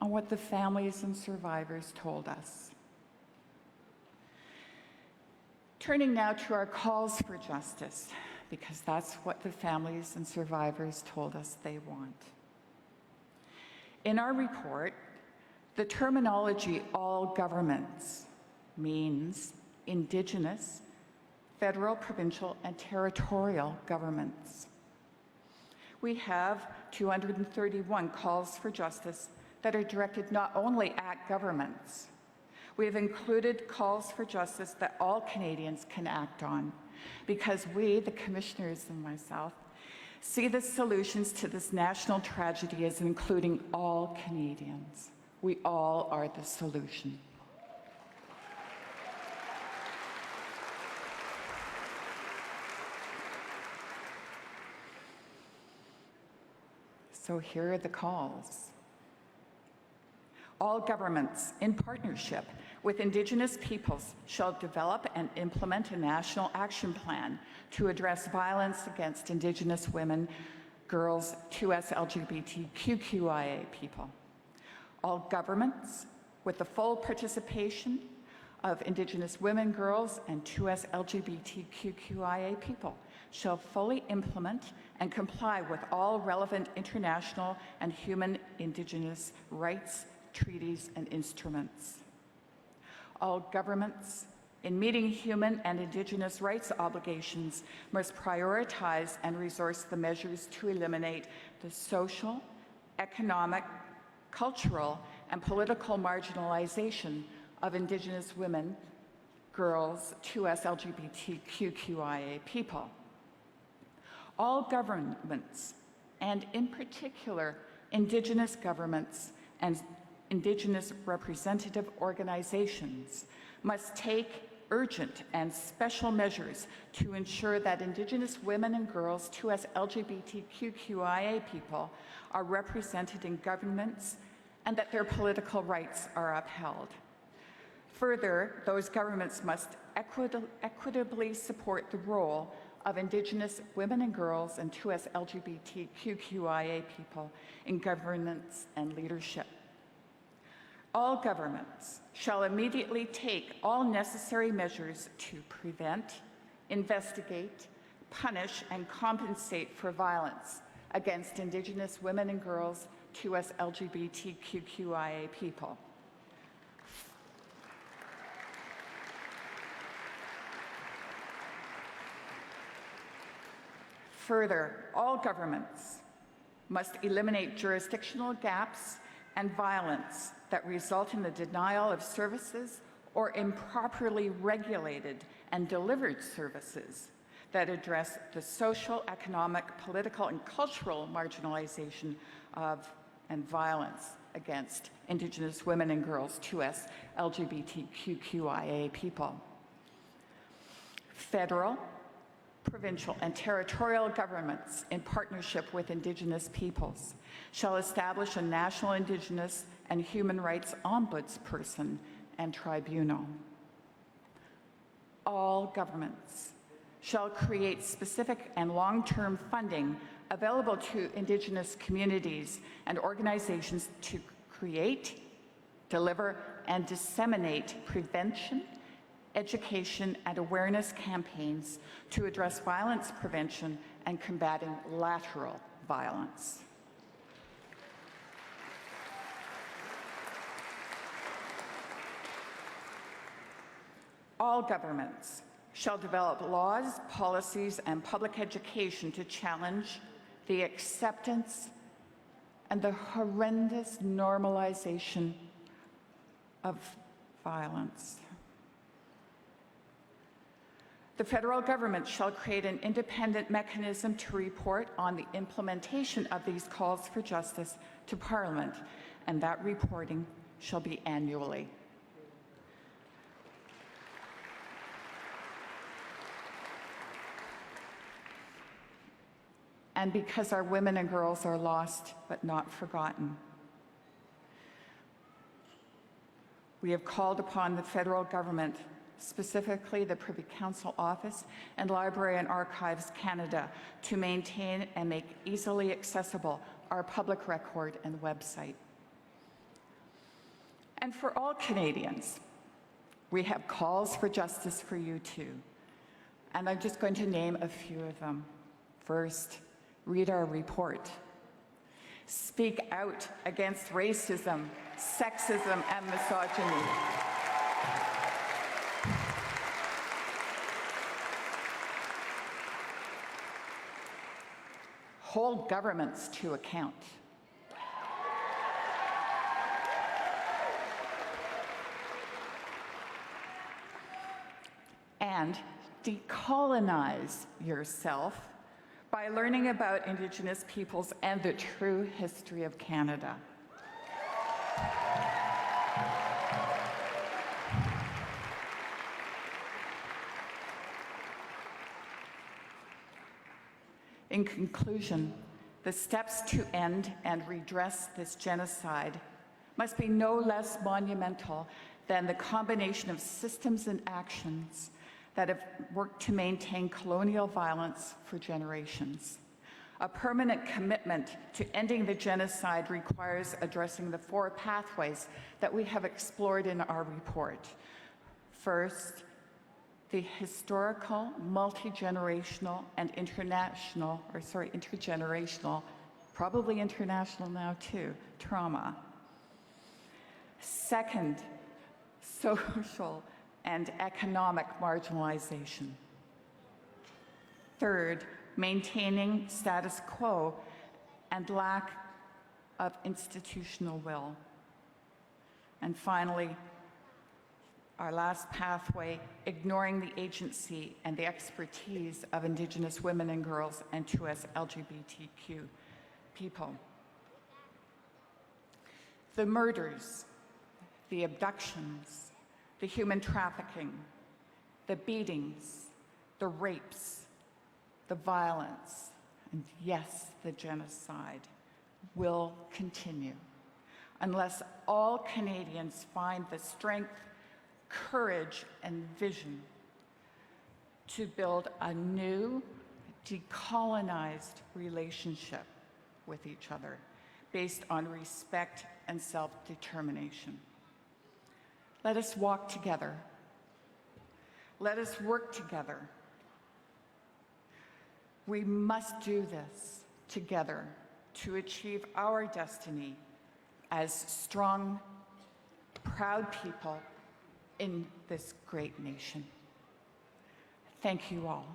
on what the families and survivors told us. Turning now to our calls for justice, because that's what the families and survivors told us they want. In our report, the terminology all governments means Indigenous, federal, provincial, and territorial governments. We have 231 calls for justice that are directed not only at governments. We have included calls for justice that all Canadians can act on, because we, the commissioners and myself, see the solutions to this national tragedy as including all Canadians. We all are the solution. So here are the calls. All governments, in partnership with Indigenous peoples, shall develop and implement a national action plan to address violence against Indigenous women, girls, 2S LGBTQIA people. All governments, with the full participation of Indigenous women, girls, and 2S LGBTQIA people, shall fully implement and comply with all relevant international and human Indigenous rights, treaties, and instruments. All governments, in meeting human and Indigenous rights obligations, must prioritize and resource the measures to eliminate the social, economic, cultural, and political marginalization of Indigenous women, girls, 2S LGBTQIA people. All governments, and in particular Indigenous governments and Indigenous representative organizations, must take urgent and special measures to ensure that Indigenous women and girls, 2S LGBTQIA people, are represented in governments and that their political rights are upheld. Further, those governments must equitably support the role of Indigenous women and girls and 2S LGBTQIA people in governance and leadership. All governments shall immediately take all necessary measures to prevent, investigate, punish, and compensate for violence against Indigenous women and girls, 2S LGBTQIA people. Further, all governments must eliminate jurisdictional gaps and violence that result in the denial of services or improperly regulated and delivered services that address the social, economic, political, and cultural marginalization of and violence against Indigenous women and girls, 2S, LGBTQIA people. Federal, provincial, and territorial governments, in partnership with Indigenous peoples, shall establish a national Indigenous and human rights ombudsperson and tribunal. All governments shall create specific and long-term funding available to Indigenous communities and organizations to create, deliver, and disseminate prevention, education, and awareness campaigns to address violence prevention and combating lateral violence. All governments shall develop laws, policies, and public education to challenge the acceptance and the horrendous normalization of violence. The federal government shall create an independent mechanism to report on the implementation of these calls for justice to Parliament, and that reporting shall be annually. And because our women and girls are lost but not forgotten, we have called upon the federal government, specifically the Privy Council Office and Library and Archives Canada, to maintain and make easily accessible our public record and website. And for all Canadians, we have calls for justice for you too. And I'm just going to name a few of them. First, read our report. Speak out against racism, sexism, and misogyny. Hold governments to account. And decolonize yourself by learning about Indigenous peoples and the true history of Canada. In conclusion, the steps to end and redress this genocide must be no less monumental than the combination of systems and actions that have worked to maintain colonial violence for generations. A permanent commitment to ending the genocide requires addressing the 4 pathways that we have explored in our report. First, the historical, multi-generational, and intergenerational, probably international now too, trauma. Second, social and economic marginalization. Third, maintaining status quo and lack of institutional will. And finally, our last pathway, ignoring the agency and the expertise of Indigenous women and girls and 2S LGBTQ people. The murders, the abductions, the human trafficking, the beatings, the rapes, the violence, and yes, the genocide will continue unless all Canadians find the strength, courage, and vision to build a new, decolonized relationship with each other based on respect and self-determination. Let us walk together. Let us work together. We must do this together to achieve our destiny as strong, proud people in this great nation. Thank you all.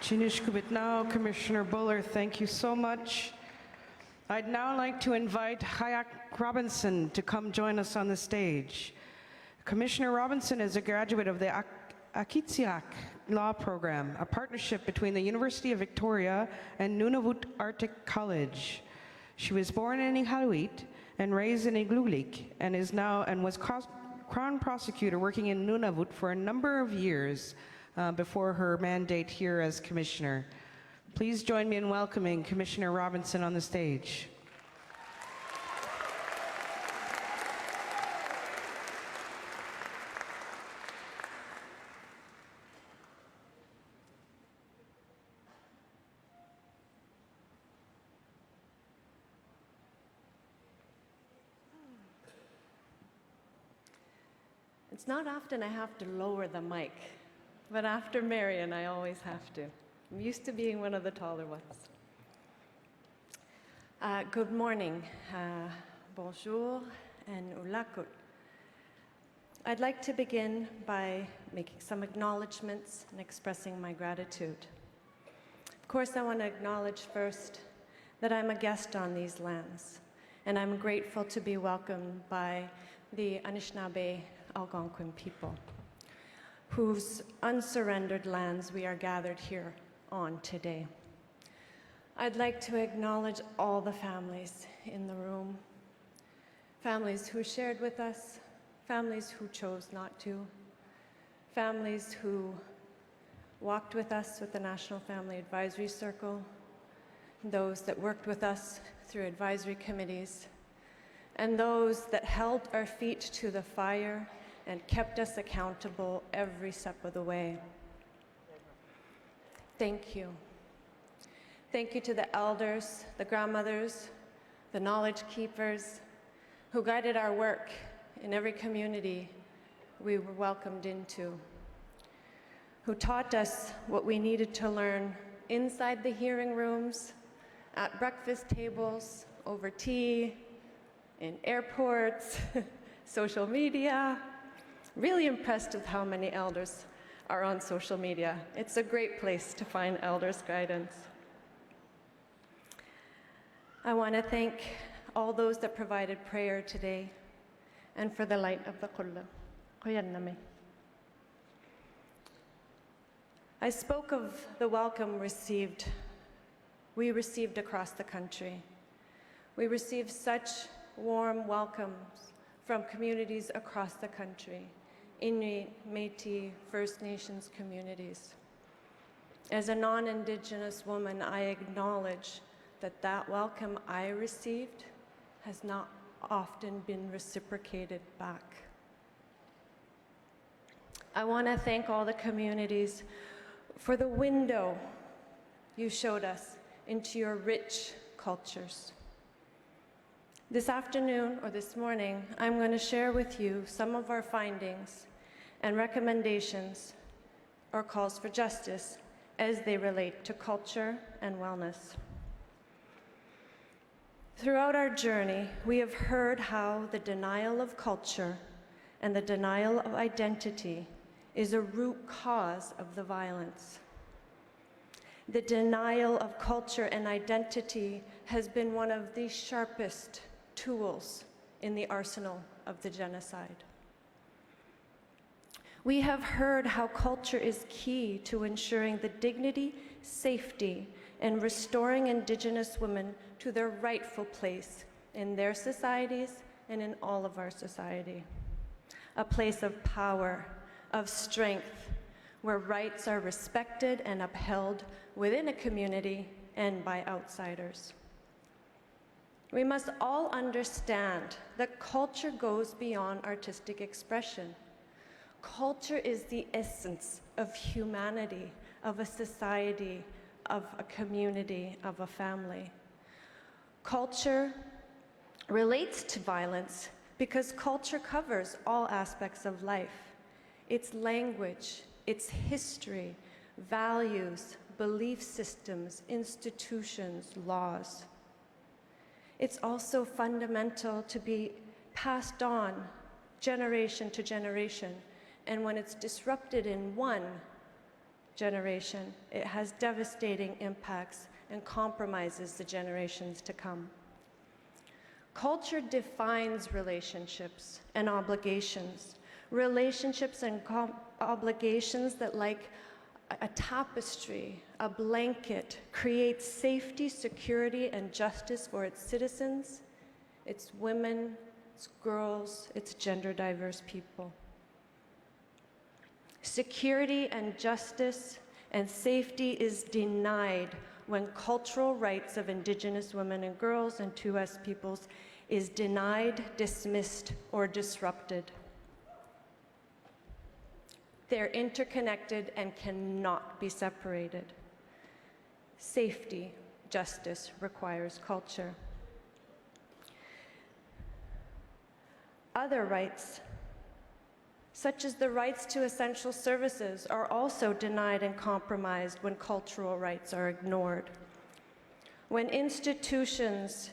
Chinishkubit now, Commissioner Buller, thank you so much. I'd now like to invite Hayak Robinson to come join us on the stage. Commissioner Robinson is a graduate of the Akitsiak Law Program, a partnership between the University of Victoria and Nunavut Arctic College. She was born in Iqaluit and raised in Qulliq and was Crown Prosecutor working in Nunavut for a number of years before her mandate here as Commissioner. Please join me in welcoming Commissioner Robinson on the stage. It's not often I have to lower the mic, but after Marion, I always have to. I'm used to being one of the taller ones. Good morning, bonjour, and ulakut. I'd like to begin by making some acknowledgements and expressing my gratitude. Of course, I want to acknowledge first that I'm a guest on these lands, and I'm grateful to be welcomed by the Anishinaabe Algonquin people, whose unsurrendered lands we are gathered here on today. I'd like to acknowledge all the families in the room, families who shared with us, families who chose not to, families who walked with us with the National Family Advisory Circle, those that worked with us through advisory committees, and those that held our feet to the fire and kept us accountable every step of the way. Thank you. Thank you to the elders, the grandmothers, the knowledge keepers who guided our work in every community we were welcomed into, who taught us what we needed to learn inside the hearing rooms, at breakfast tables, over tea, in airports, social media. Really impressed with how many elders are on social media. It's a great place to find elders' guidance. I want to thank all those that provided prayer today and for the light of the Qulliq. I spoke of the welcome we received across the country. We received such warm welcomes from communities across the country, Inuit, Métis, First Nations communities. As a non-Indigenous woman, I acknowledge that that welcome I received has not often been reciprocated back. I want to thank all the communities for the window you showed us into your rich cultures. This afternoon, or this morning, I'm going to share with you some of our findings and recommendations or calls for justice as they relate to culture and wellness. Throughout our journey, we have heard how the denial of culture and the denial of identity is a root cause of the violence. The denial of culture and identity has been one of the sharpest tools in the arsenal of the genocide. We have heard how culture is key to ensuring the dignity, safety, and restoring Indigenous women to their rightful place in their societies and in all of our society. A place of power, of strength, where rights are respected and upheld within a community and by outsiders. We must all understand that culture goes beyond artistic expression. Culture is the essence of humanity, of a society, of a community, of a family. Culture relates to violence because culture covers all aspects of life. Its language, its history, values, belief systems, institutions, laws. It's also fundamental to be passed on generation to generation, and when it's disrupted in one, generation, it has devastating impacts and compromises the generations to come. Culture defines relationships and obligations. Relationships and obligations that, like a tapestry, a blanket, create safety, security, and justice for its citizens, its women, its girls, its gender diverse people. Security and justice and safety is denied when cultural rights of Indigenous women and girls and 2S peoples is denied, dismissed, or disrupted. They're interconnected and cannot be separated. Safety, justice requires culture. Other rights, such as the rights to essential services, are also denied and compromised when cultural rights are ignored. When institutions,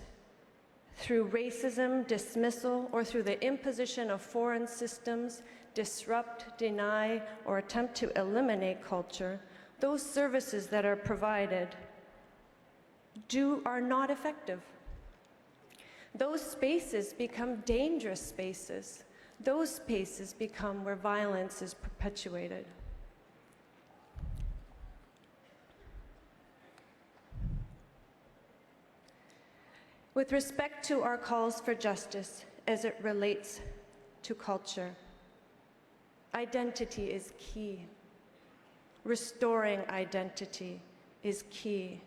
through racism, dismissal, or through the imposition of foreign systems, disrupt, deny, or attempt to eliminate culture, those services that are provided are not effective. Those spaces become dangerous spaces. Those spaces become where violence is perpetuated. With respect to our calls for justice as it relates to culture, identity is key. Restoring identity is key.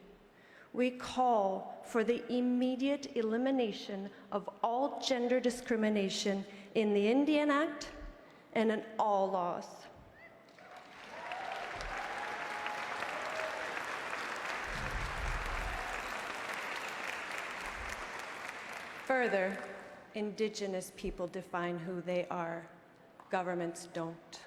We call for the immediate elimination of all gender discrimination in the Indian Act and in all laws. Further, Indigenous people define who they are. Governments don't.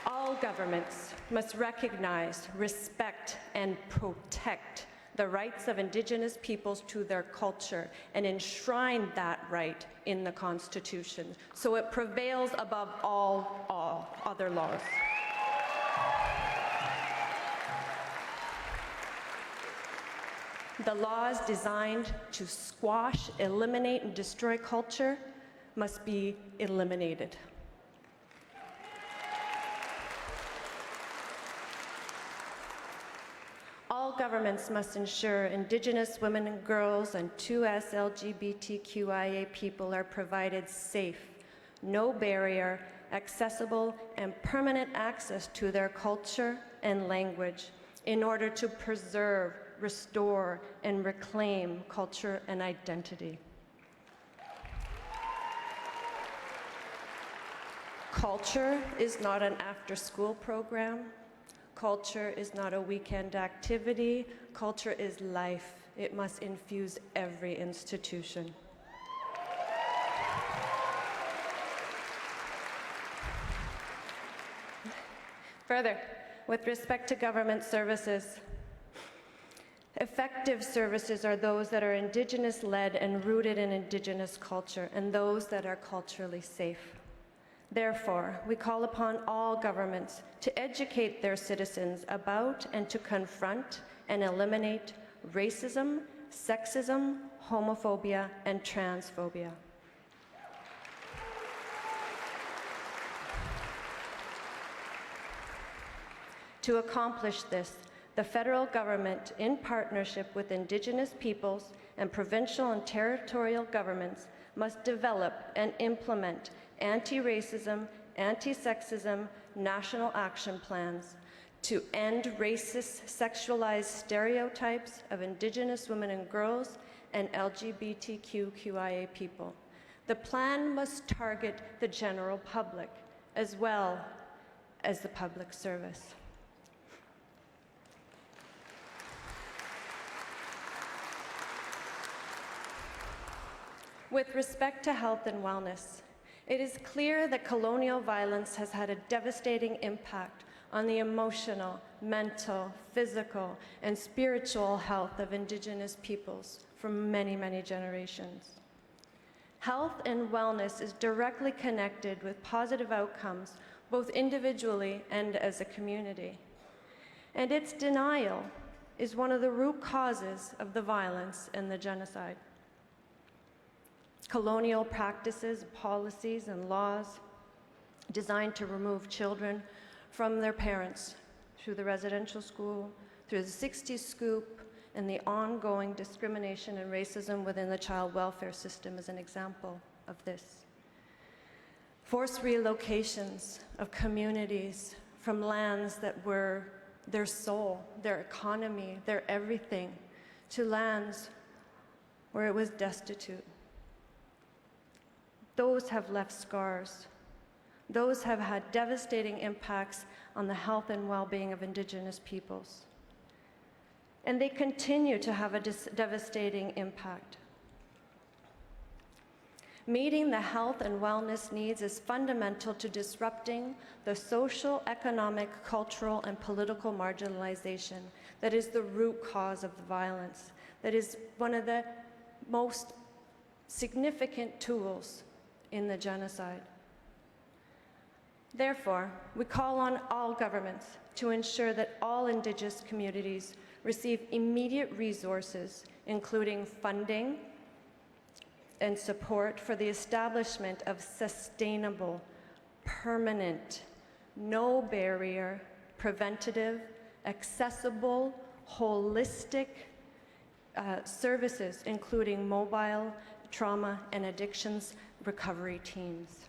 All governments must recognize, respect, and protect the rights of Indigenous peoples to their culture and enshrine that right in the Constitution so it prevails above all other laws. The laws designed to squash, eliminate, and destroy culture must be eliminated. All governments must ensure Indigenous women and girls and 2S LGBTQIA people are provided safe, no barrier, accessible, and permanent access to their culture and language in order to preserve, restore, and reclaim culture and identity. Culture is not an after-school program. Culture is not a weekend activity. Culture is life. It must infuse every institution. Further, with respect to government services, effective services are those that are Indigenous-led and rooted in Indigenous culture, and those that are culturally safe. Therefore, we call upon all governments to educate their citizens about and to confront and eliminate racism, sexism, homophobia, and transphobia. To accomplish this, the federal government, in partnership with Indigenous peoples and provincial and territorial governments, must develop and implement anti-racism, anti-sexism national action plans to end racist, sexualized stereotypes of Indigenous women and girls and LGBTQIA people. The plan must target the general public as well as the public service. With respect to health and wellness, it is clear that colonial violence has had a devastating impact on the emotional, mental, physical, and spiritual health of Indigenous peoples for many, many generations. Health and wellness is directly connected with positive outcomes, both individually and as a community. And its denial is one of the root causes of the violence and the genocide. Colonial practices, policies, and laws designed to remove children from their parents through the residential school, through the 60s scoop, and the ongoing discrimination and racism within the child welfare system is an example of this. Forced relocations of communities from lands that were their soul, their economy, their everything, to lands where it was destitute. Those have left scars. Those have had devastating impacts on the health and well-being of Indigenous peoples. And they continue to have a devastating impact. Meeting the health and wellness needs is fundamental to disrupting the social, economic, cultural, and political marginalization that is the root cause of the violence, that is one of the most significant tools in the genocide. Therefore, we call on all governments to ensure that all Indigenous communities receive immediate resources, including funding and support for the establishment of sustainable, permanent, no barrier, preventative, accessible, holistic services, including mobile, trauma, and addictions recovery teams.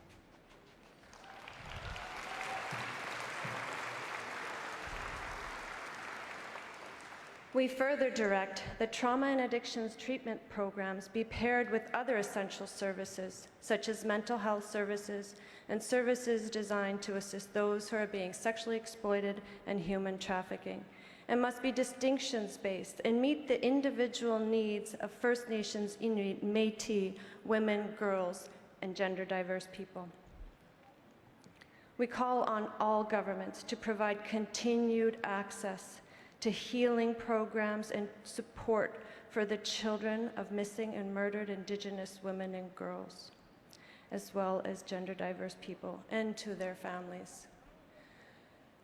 We further direct that trauma and addictions treatment programs be paired with other essential services, such as mental health services and services designed to assist those who are being sexually exploited and human trafficking, and must be distinctions-based and meet the individual needs of First Nations, Inuit, Métis, women, girls, and gender-diverse people. We call on all governments to provide continued access to healing programs and support for the children of missing and murdered Indigenous women and girls, as well as gender-diverse people, and to their families.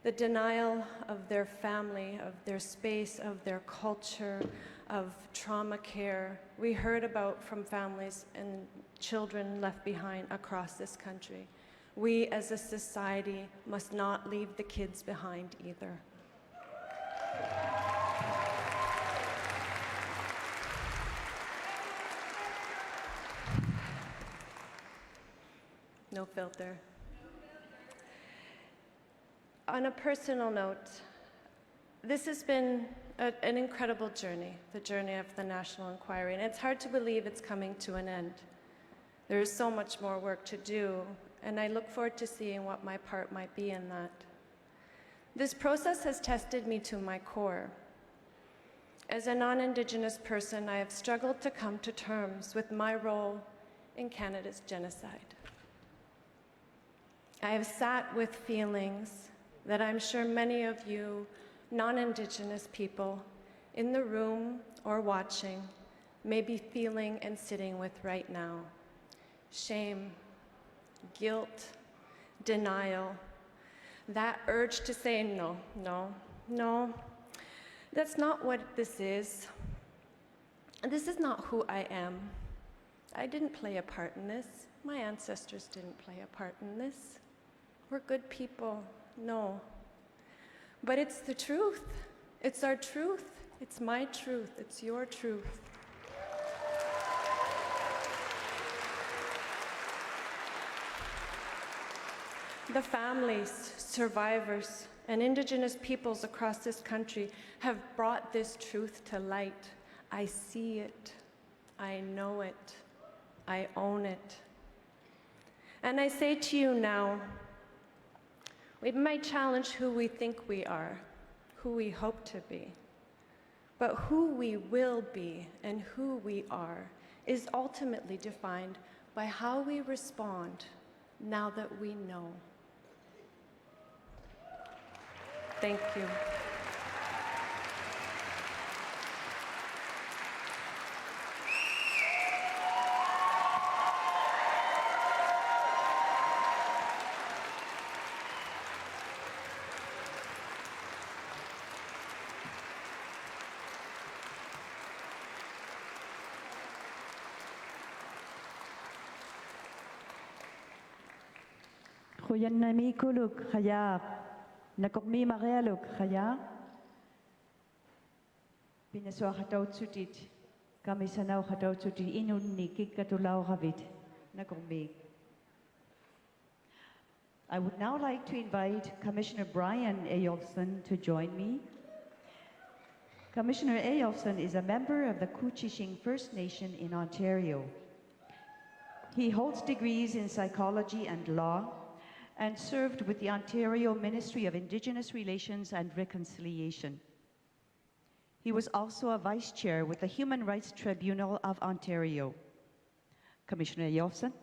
The denial of their family, of their space, of their culture, of trauma care, we heard about from families and children left behind across this country. We as a society must not leave the kids behind either. No filter. On a personal note, this has been an incredible journey, the journey of the National Inquiry, and it's hard to believe it's coming to an end. There is so much more work to do, and I look forward to seeing what my part might be in that. This process has tested me to my core. As a non-Indigenous person, I have struggled to come to terms with my role in Canada's genocide. I have sat with feelings that I'm sure many of you non-Indigenous people in the room or watching may be feeling and sitting with right now. Shame, guilt, denial, that urge to say no, no, no, that's not what this is. This is not who I am. I didn't play a part in this. My ancestors didn't play a part in this. We're good people, no. But it's the truth. It's our truth. It's my truth. It's your truth. The families, survivors, and Indigenous peoples across this country have brought this truth to light. I see it. I know it. I own it. And I say to you now, we might challenge who we think we are, who we hope to be. But who we will be and who we are is ultimately defined by how we respond now that we know. Thank you. Kuyanami Qulliq Khaya, Nakokmi Marealuk Khaya, Pinaswa Hatau Tsutit, Kamisanau Hatau Tsutit, Inuni Kikatulau Havit, Nakokmi. I would now like to invite Commissioner Brian Eyolfson to join me. Commissioner Eyolfson is a member of the Qulliq First Nation in Ontario. He holds degrees in psychology and law and served with the Ontario Ministry of Indigenous Relations and Reconciliation. He was also a vice chair with the Human Rights Tribunal of Ontario. Commissioner Eyolfson.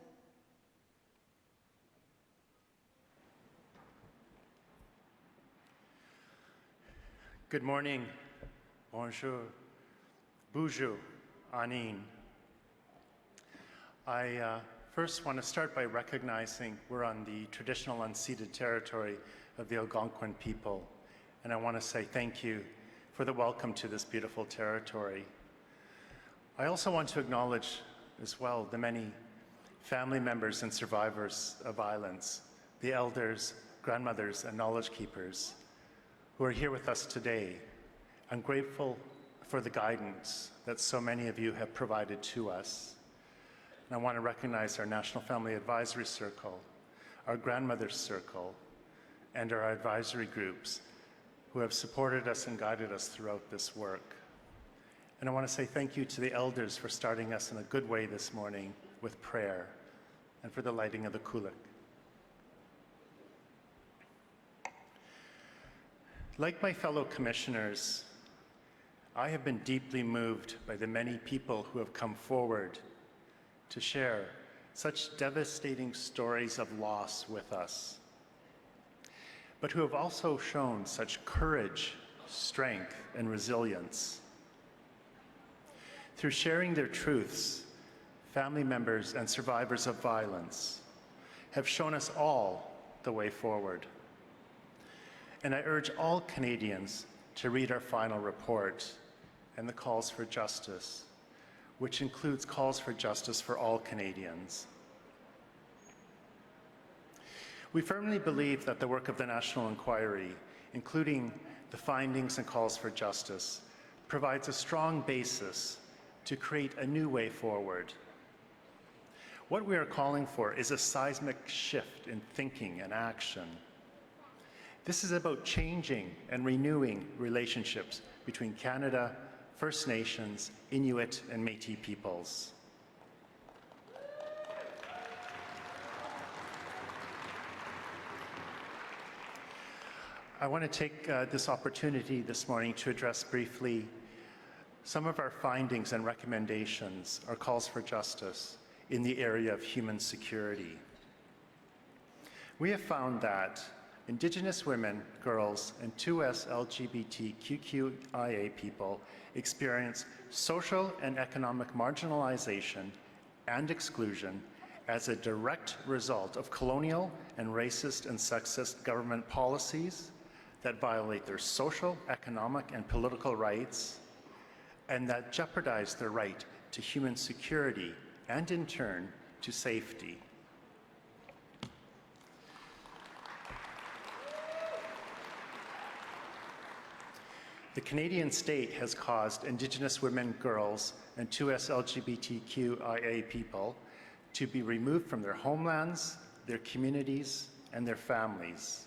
Good morning, bonjour, bonjour, anin. I first want to start by recognizing we're on the traditional unceded territory of the Algonquin people, and I want to say thank you for the welcome to this beautiful territory. I also want to acknowledge as well the many family members and survivors of violence, the elders, grandmothers, and knowledge keepers who are here with us today. I'm grateful for the guidance that so many of you have provided to us. And I want to recognize our National Family Advisory Circle, our Grandmothers Circle, and our advisory groups who have supported us and guided us throughout this work. And I want to say thank you to the elders for starting us in a good way this morning with prayer and for the lighting of the Qulliq. Like my fellow commissioners, I have been deeply moved by the many people who have come forward to share such devastating stories of loss with us, but who have also shown such courage, strength, and resilience. Through sharing their truths, family members and survivors of violence have shown us all the way forward. And I urge all Canadians to read our final report and the calls for justice, which includes calls for justice for all Canadians. We firmly believe that the work of the National Inquiry, including the findings and calls for justice, provides a strong basis to create a new way forward. What we are calling for is a seismic shift in thinking and action. This is about changing and renewing relationships between Canada, First Nations, Inuit, and Métis peoples. I want to take this opportunity this morning to address briefly some of our findings and recommendations, our calls for justice in the area of human security. We have found that Indigenous women, girls, and 2S LGBTQIA people experience social and economic marginalization and exclusion as a direct result of colonial and racist and sexist government policies that violate their social, economic, and political rights, and that jeopardize their right to human security and, in turn, to safety. The Canadian state has caused Indigenous women, girls, and 2S LGBTQIA people to be removed from their homelands, their communities, and their families.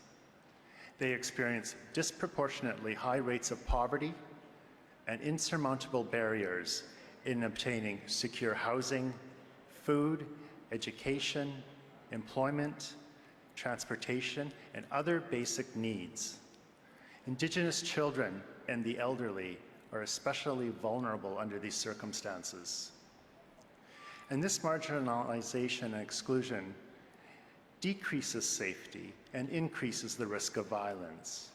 They experience disproportionately high rates of poverty and insurmountable barriers in obtaining secure housing, food, education, employment, transportation, and other basic needs. Indigenous children and the elderly are especially vulnerable under these circumstances. And this marginalization and exclusion decreases safety and increases the risk of violence.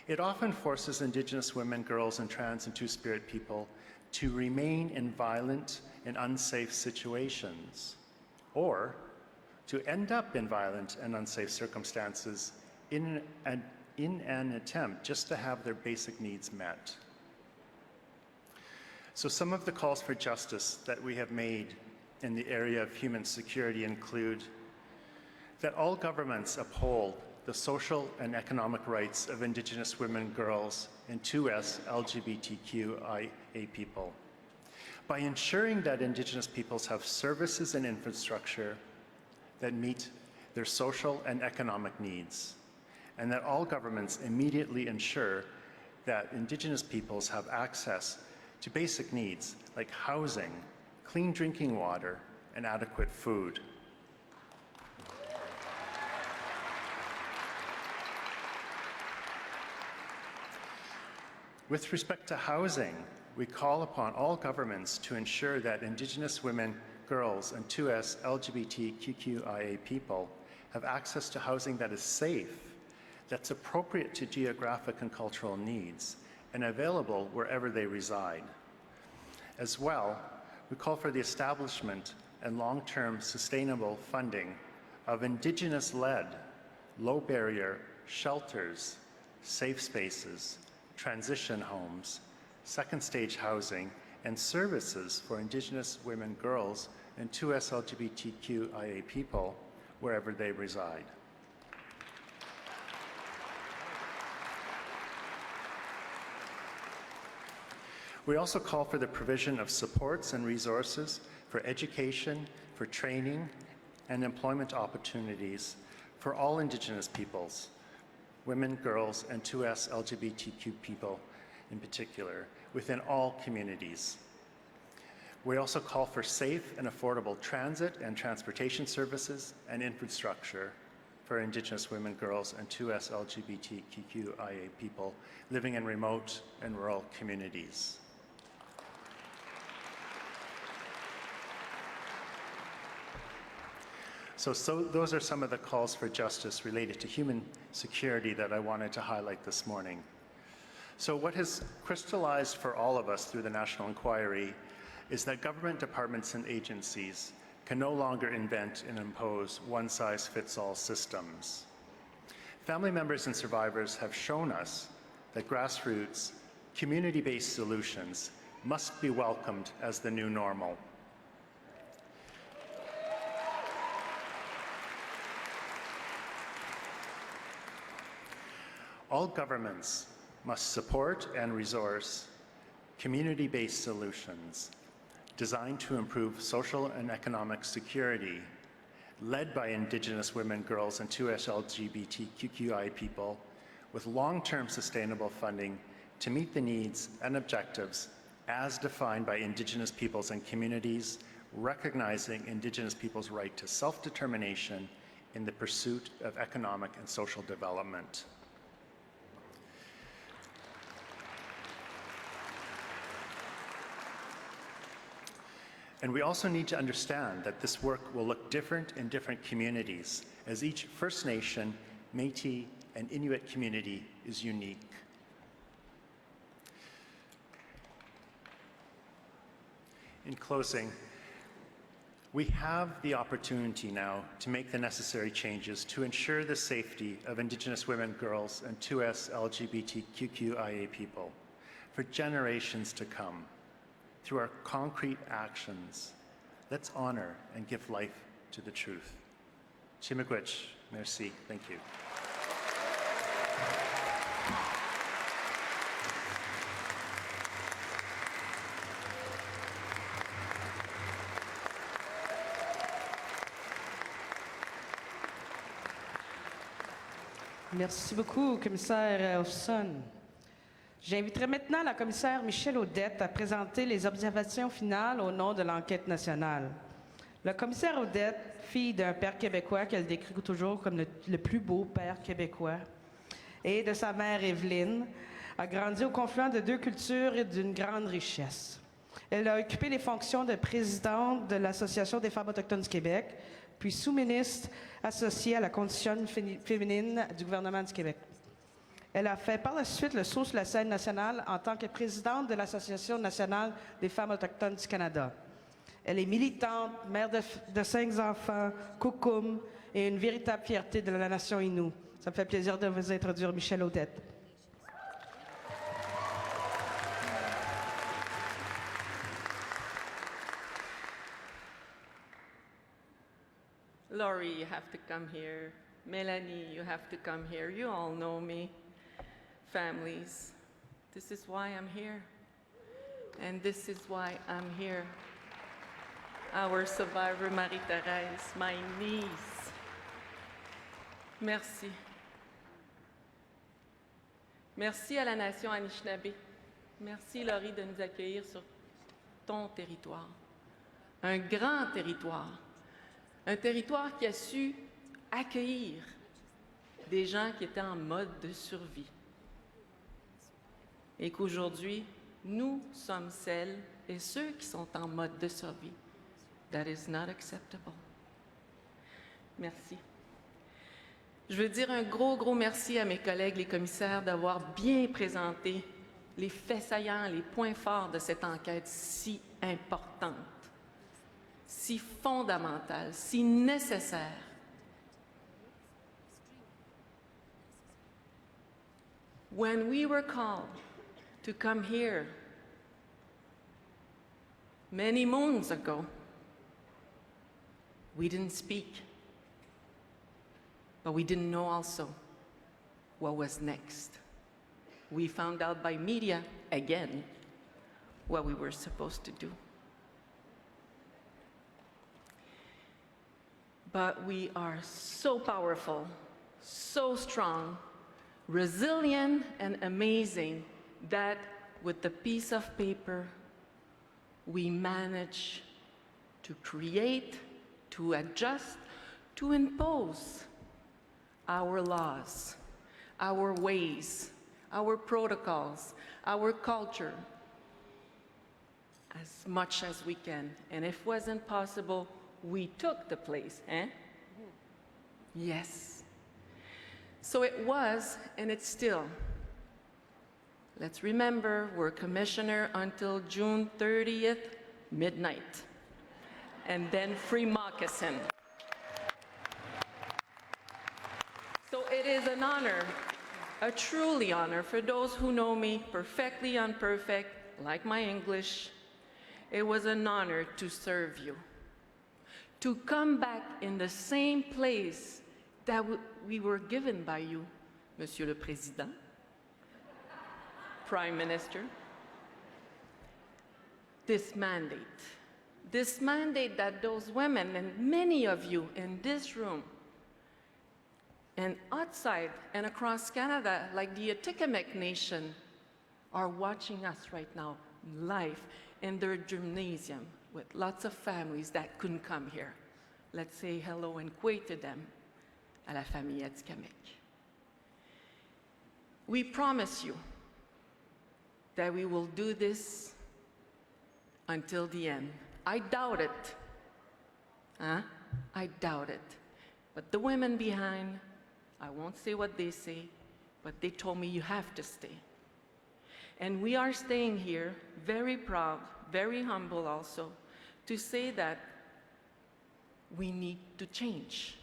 It often forces Indigenous women, girls, and trans and two-spirit people to remain in violent and unsafe situations, or to end up in violent and unsafe circumstances in an attempt just to have their basic needs met. So some of the calls for justice that we have made in the area of human security include that all governments uphold the social and economic rights of Indigenous women, girls, and 2S LGBTQIA people by ensuring that Indigenous peoples have services and infrastructure that meet their social and economic needs, and that all governments immediately ensure that Indigenous peoples have access to basic needs like housing, clean drinking water, and adequate food. With respect to housing, we call upon all governments to ensure that Indigenous women, girls, and 2S LGBTQIA people have access to housing that is safe, that's appropriate to geographic and cultural needs, and available wherever they reside. As well, we call for the establishment and long-term sustainable funding of Indigenous-led, low-barrier shelters, safe spaces, transition homes, second-stage housing, and services for Indigenous women, girls, and 2S LGBTQIA people wherever they reside. We also call for the provision of supports and resources for education, for training, and employment opportunities for all Indigenous peoples, women, girls, and 2S LGBTQ people in particular, within all communities. We also call for safe and affordable transit and transportation services and infrastructure for Indigenous women, girls, and 2S LGBTQIA people living in remote and rural communities. So those are some of the calls for justice related to human security that I wanted to highlight this morning. So what has crystallized for all of us through the National Inquiry is that government departments and agencies can no longer invent and impose one-size-fits-all systems. Family members and survivors have shown us that grassroots, community-based solutions must be welcomed as the new normal. All governments must support and resource community-based solutions designed to improve social and economic security, led by Indigenous women, girls, and 2S LGBTQI people, with long-term sustainable funding to meet the needs and objectives as defined by Indigenous peoples and communities, recognizing Indigenous peoples' right to self-determination in the pursuit of economic and social development. And we also need to understand that this work will look different in different communities, as each First Nation, Métis, and Inuit community is unique. In closing, we have the opportunity now to make the necessary changes to ensure the safety of Indigenous women, girls, and 2S LGBTQIA people for generations to come. Through our concrete actions, let's honor and give life to the truth. Chimigwich, merci, thank you. Merci beaucoup, commissaire Olson. J'inviterai maintenant la commissaire Michèle Odet à présenter les observations finales au nom de l'enquête nationale. La commissaire Odet, fille d'un père québécois qu'elle décrit toujours comme le plus beau père québécois, et de sa mère Evelyne, a grandi au confluent de deux cultures et d'une grande richesse. Elle a occupé les fonctions de présidente de l'Association des femmes autochtones du Québec, puis sous-ministre associée à la condition féminine du gouvernement du Québec. Elle a fait par la suite le saut sur la scène nationale en tant que présidente de l'Association nationale des femmes autochtones du Canada. Elle est militante, mère de 5 enfants, coucoum et une véritable fierté de la nation Innu. Ça me fait plaisir de vous introduire Michèle Odet. Laurie, you have to come here. Melanie, you have to come here. You all know me. Families, this is why I'm here. And this is why I'm here. Our survivor, Marie-Thérèse, my niece. Merci. Merci à la nation Anishinaabe. Merci, Laurie, de nous accueillir sur ton territoire. Un grand territoire. Un territoire qui a su accueillir des gens qui étaient en mode de survie. Et qu'aujourd'hui, nous sommes celles et ceux qui sont en mode de survie. That is not acceptable. Merci. Je veux dire un gros merci à mes collègues, les commissaires, d'avoir bien présenté les faits saillants, les points forts de cette enquête si importante, si fondamentale, si nécessaire. When we were called to come here many moons ago, we didn't speak, but we didn't know also what was next. We found out by media, again, what we were supposed to do. But we are so powerful, so strong, resilient and amazing that with the piece of paper, we manage to create, to adjust, to impose our laws, our ways, our protocols, our culture, as much as we can. And if it wasn't possible, we took the place, eh? Yes. So it was, and it's still. Let's remember, we're commissioner until June 30th, midnight. And then free moccasin. So it is an honor, a truly honor, for those who know me perfectly imperfect, like my English. It was an honor to serve you, to come back in the same place that we were given by you, Monsieur le Président, Prime Minister. This mandate that those women and many of you in this room and outside and across Canada, like the Atikamekw Nation, are watching us right now live in their gymnasium with lots of families that couldn't come here. Let's say hello and kwe to them, à la famille Atikamekw. We promise you that we will do this until the end. I doubt it. Huh? I doubt it. But the women behind, I won't say what they say, but they told me you have to stay. And we are staying here, very proud, very humble also, to say that we need to change.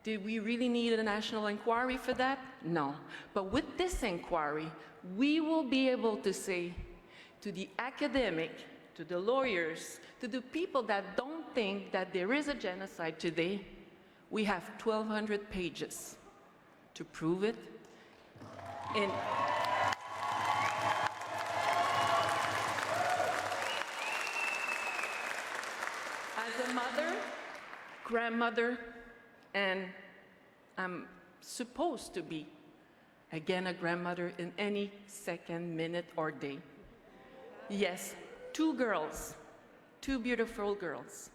Did we really need a national inquiry for that? No. But with this inquiry, we will be able to say to the academic, to the lawyers, to the people that don't think that there is a genocide today, we have 1,200 pages to prove it. And as a mother, grandmother, and I'm supposed to be, again, a grandmother in any second, minute, or day. Yes, 2 girls, 2 beautiful girls.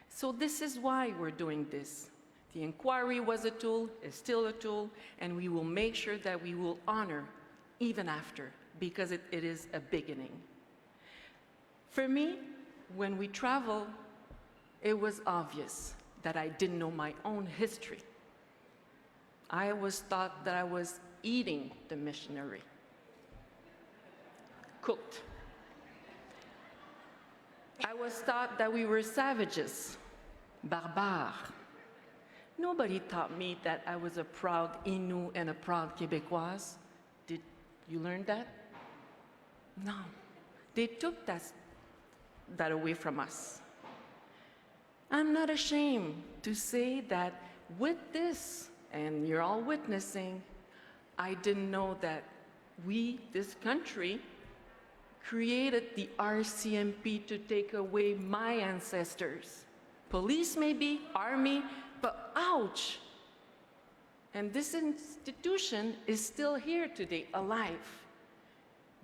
So this is why we're doing this. The inquiry was a tool, is still a tool, and we will make sure that we will honor even after, because it is a beginning. For me, when we travel, it was obvious that I didn't know my own history. I was taught that I was eating the missionary, cooked. I was taught that we were savages, barbares. Nobody taught me that I was a proud Innu and a proud Québécoise. Did you learn that? No. They took that away from us. I'm not ashamed to say that with this, and you're all witnessing, I didn't know that we, this country, created the RCMP to take away my ancestors. Police maybe, army, but ouch! And this institution is still here today, alive.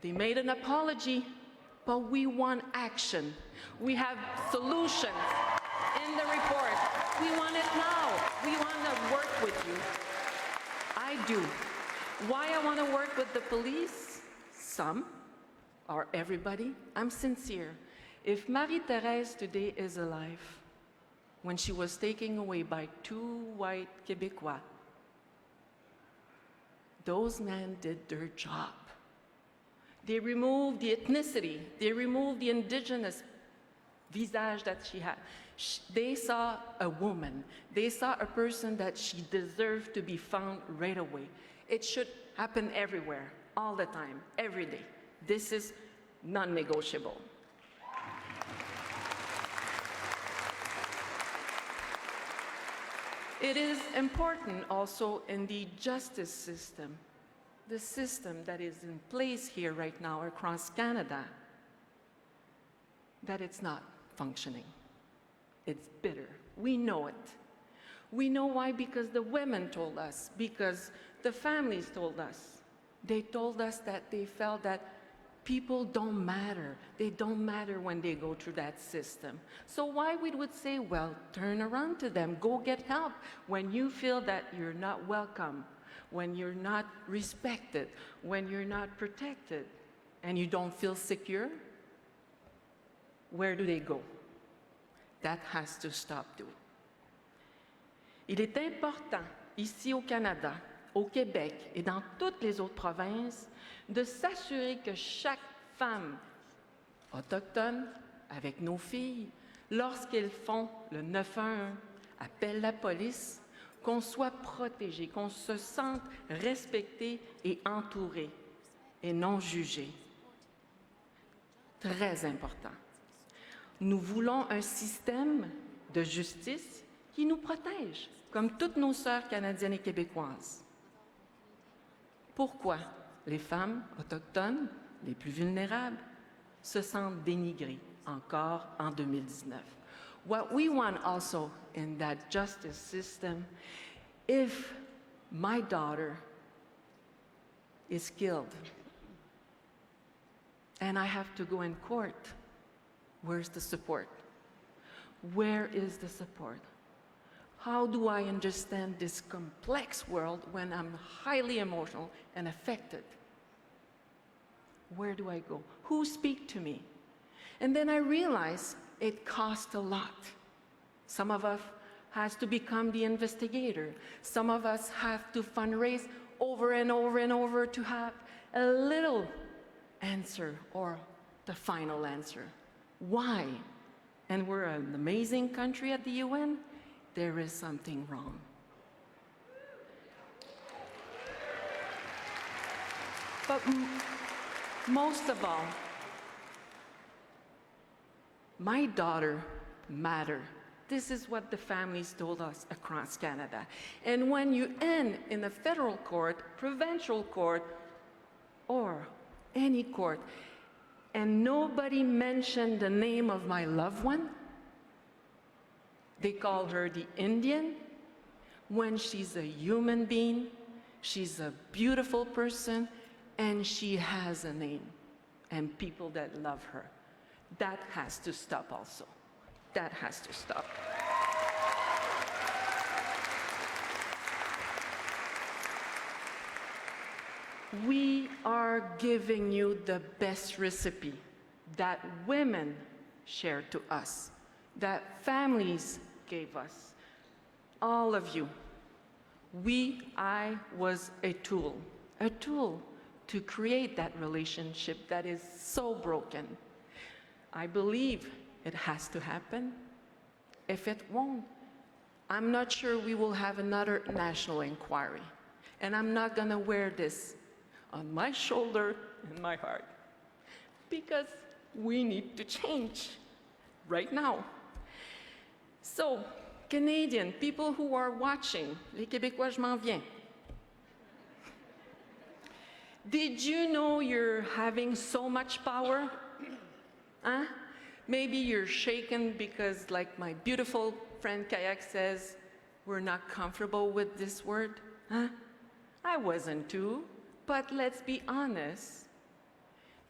They made an apology, but we want action. We have solutions in the report. We want it now. We want to work with you. I do. Why I want to work with the police? Some, or everybody, I'm sincere. If Marie-Thérèse today is alive, when she was taken away by 2 white Québécois, those men did their job. They removed the ethnicity. They removed the indigenous visage that she had. They saw a woman. They saw a person that she deserved to be found right away. It should happen everywhere, all the time, every day. This is non-negotiable. It is important also in the justice system, the system that is in place here right now across Canada, that it's not functioning. It's bitter. We know it. We know why, because the women told us, because the families told us. They told us that they felt that people don't matter. They don't matter when they go through that system. So why we would say, well, turn around to them, go get help when you feel that you're not welcome, when you're not respected, when you're not protected, and you don't feel secure? Where do they go? That has to stop too. Il est important, ici au Canada, au Québec et dans toutes les autres provinces, de s'assurer que chaque femme autochtone, avec nos filles, lorsqu'elles font le 911, appellent la police, qu'on soit protégé, qu'on se sente respecté et entouré, et non jugé. Très important. Nous voulons un système de justice qui nous protège, comme toutes nos sœurs canadiennes et québécoises. Pourquoi les femmes autochtones, les plus vulnérables, se sentent dénigrées encore en 2019? What we want also in that justice system, if my daughter is killed and I have to go in court, where's the support? Where is the support? How do I understand this complex world when I'm highly emotional and affected? Where do I go? Who speak to me? And then I realize it costs a lot. Some of us has to become the investigator. Some of us have to fundraise over and over and over to have a little answer or the final answer. Why? And we're an amazing country at the UN. There is something wrong. But most of all, my daughter matters. This is what the families told us across Canada. And when you end in a federal court, provincial court, or any court, and nobody mentioned the name of my loved one, they call her the Indian, when she's a human being, she's a beautiful person, and she has a name, and people that love her. That has to stop also. That has to stop. We are giving you the best recipe that women shared to us, that families gave us. All of you. I was a tool to create that relationship that is so broken. I believe it has to happen. If it won't, I'm not sure we will have another national inquiry. And I'm not gonna wear this on my shoulder and my heart, because we need to change right now. So, Canadian, people who are watching, les Québécois, je m'en viens. Did you know you're having so much power? Huh? Maybe you're shaken because, like my beautiful friend Kayak says, we're not comfortable with this word. Huh? I wasn't too, but let's be honest.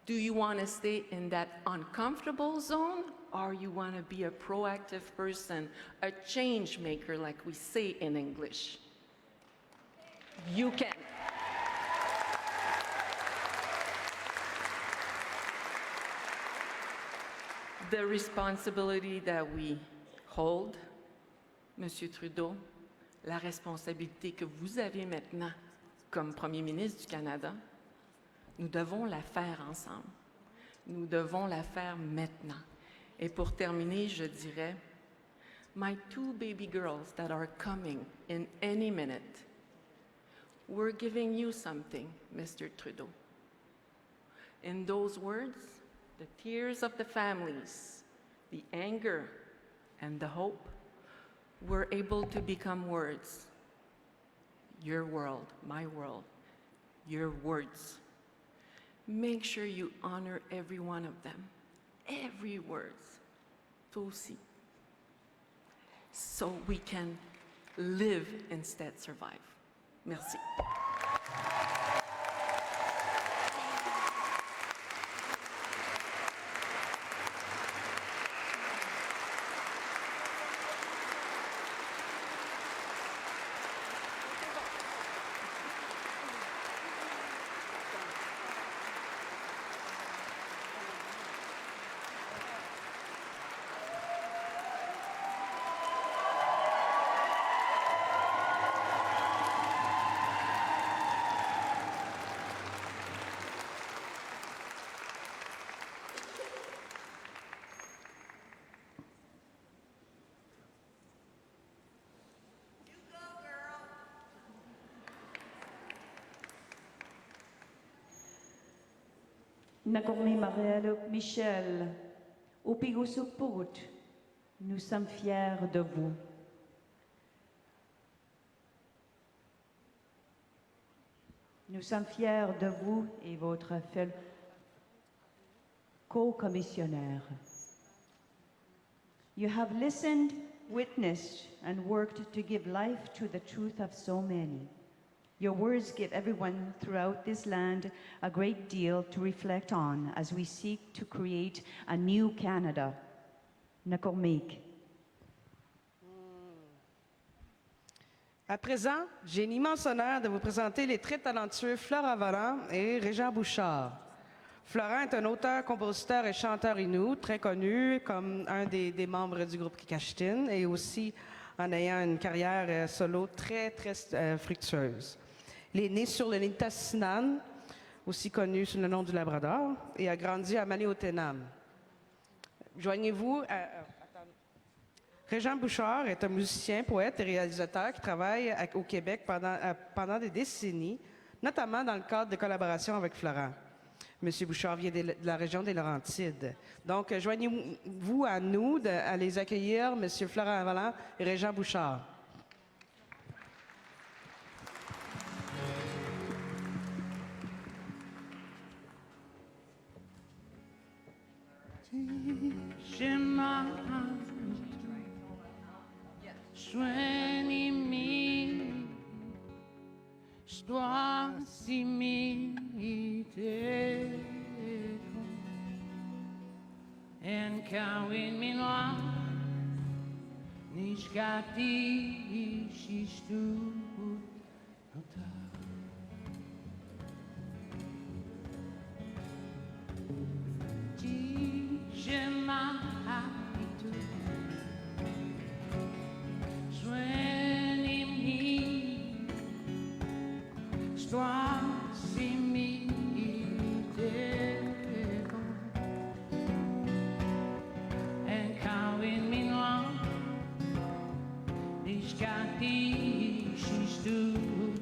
Do you want to stay in that uncomfortable zone, or you want to be a proactive person, a change maker, like we say in English? You can. The responsibility that we hold, Monsieur Trudeau, la responsabilité que vous avez maintenant comme Premier ministre du Canada, nous devons la faire ensemble. Nous devons la faire maintenant. Et pour terminer, je dirais, my 2 baby girls that are coming in any minute, we're giving you something, Mr. Trudeau. In those words, the tears of the families, the anger, and the hope were able to become words. Your world, my world, your words. Make sure you honor every one of them, every word, toi aussi, so we can live instead survive. Merci. Nakormi Marielle Michel, Upigusuput, nous sommes fiers de vous. Nous sommes fiers de vous et votre co-commissionnaire. You have listened, witnessed, and worked to give life to the truth of so many. Your words give everyone throughout this land a great deal to reflect on as we seek to create a new Canada. Nakormik. À présent, j'ai l'immense honneur de vous présenter les très talentueux Florent Vallant et Régent Bouchard. Florent est un auteur, compositeur et chanteur inuit très connu comme un des membres du groupe Kikashtin et aussi en ayant une carrière solo très fructueuse. Il est né sur le Nitassinan, aussi connu sous le nom du Labrador, et a grandi à Maliotenam. Joignez-vous à... Régent Bouchard est un musicien, poète et réalisateur qui travaille au Québec pendant des décennies, notamment dans le cadre de collaboration avec Florent. Monsieur Bouchard vient de la région des Laurentides. Donc, joignez-vous à nous à les accueillir, Monsieur Florent Vallant et Régent Bouchard. En kawin minwa nishkati shishtu nota Jishema hapitu Shwenim hi Stwasimi Kati, she stood.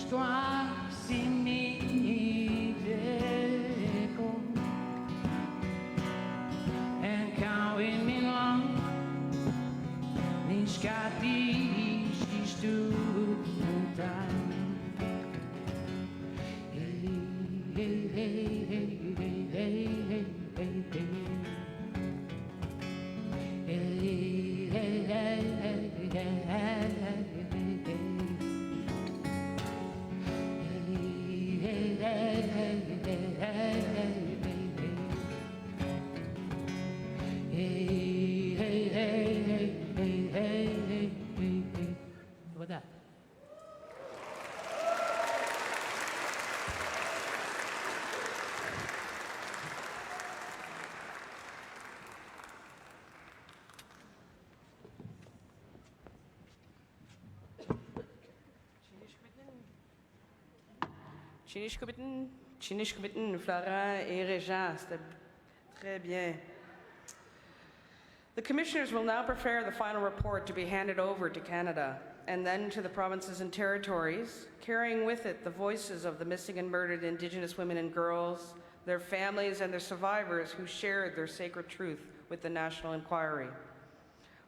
l'histoire s'imite and counting me long niscati si studa hey hey hey hey hey hey hey hey hey hey hey hey Chinishkubitin, Flora et Régent, c'était très bien. The commissioners will now prepare the final report to be handed over to Canada and then to the provinces and territories, carrying with it the voices of the missing and murdered Indigenous women and girls, their families, and their survivors who shared their sacred truth with the National Inquiry.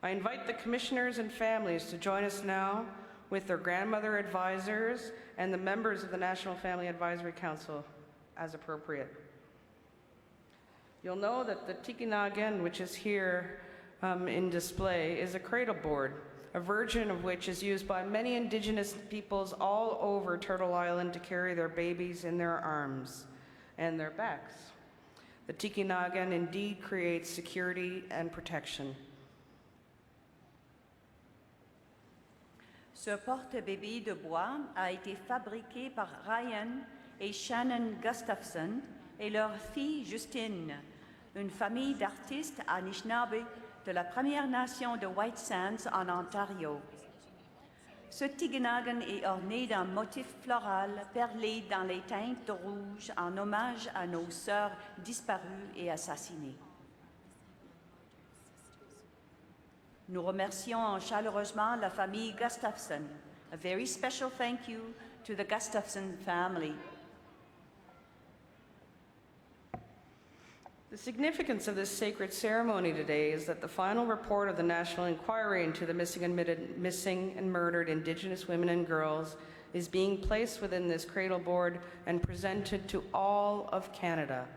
I invite the commissioners and families to join us now with their grandmother advisors and the members of the National Family Advisory Council as appropriate. You'll know that the Tikinagan, which is here in display, is a cradle board, a version of which is used by many Indigenous peoples all over Turtle Island to carry their babies in their arms and their backs. The Tikinagan indeed creates security and protection. Ce porte-bébé de bois a été fabriqué par Ryan et Shannon Gustafson et leur fille Justine, une famille d'artistes Anishinaabe de la Première Nation de White Sands en Ontario. Ce Tikinagan est orné d'un motif floral perlé dans les teintes de rouge en hommage à nos sœurs disparues et assassinées. Nous remercions chaleureusement la famille Gustafson. A very special thank you to the Gustafson family. The significance of this sacred ceremony today is that the final report of the National Inquiry into the missing and murdered Indigenous women and girls is being placed within this cradle board and presented to all of Canada.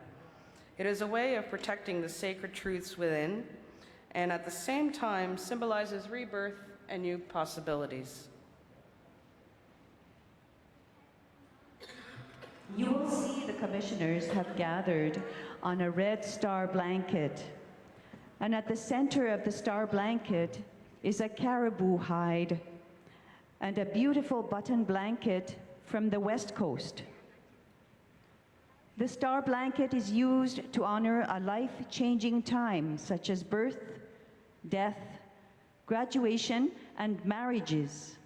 It is a way of protecting the sacred truths within, and at the same time symbolizes rebirth and new possibilities. You will see the commissioners have gathered on a red star blanket. And at the center of the star blanket is a caribou hide and a beautiful button blanket from the West Coast. The star blanket is used to honor a life-changing time such as birth, death, graduation, and marriages.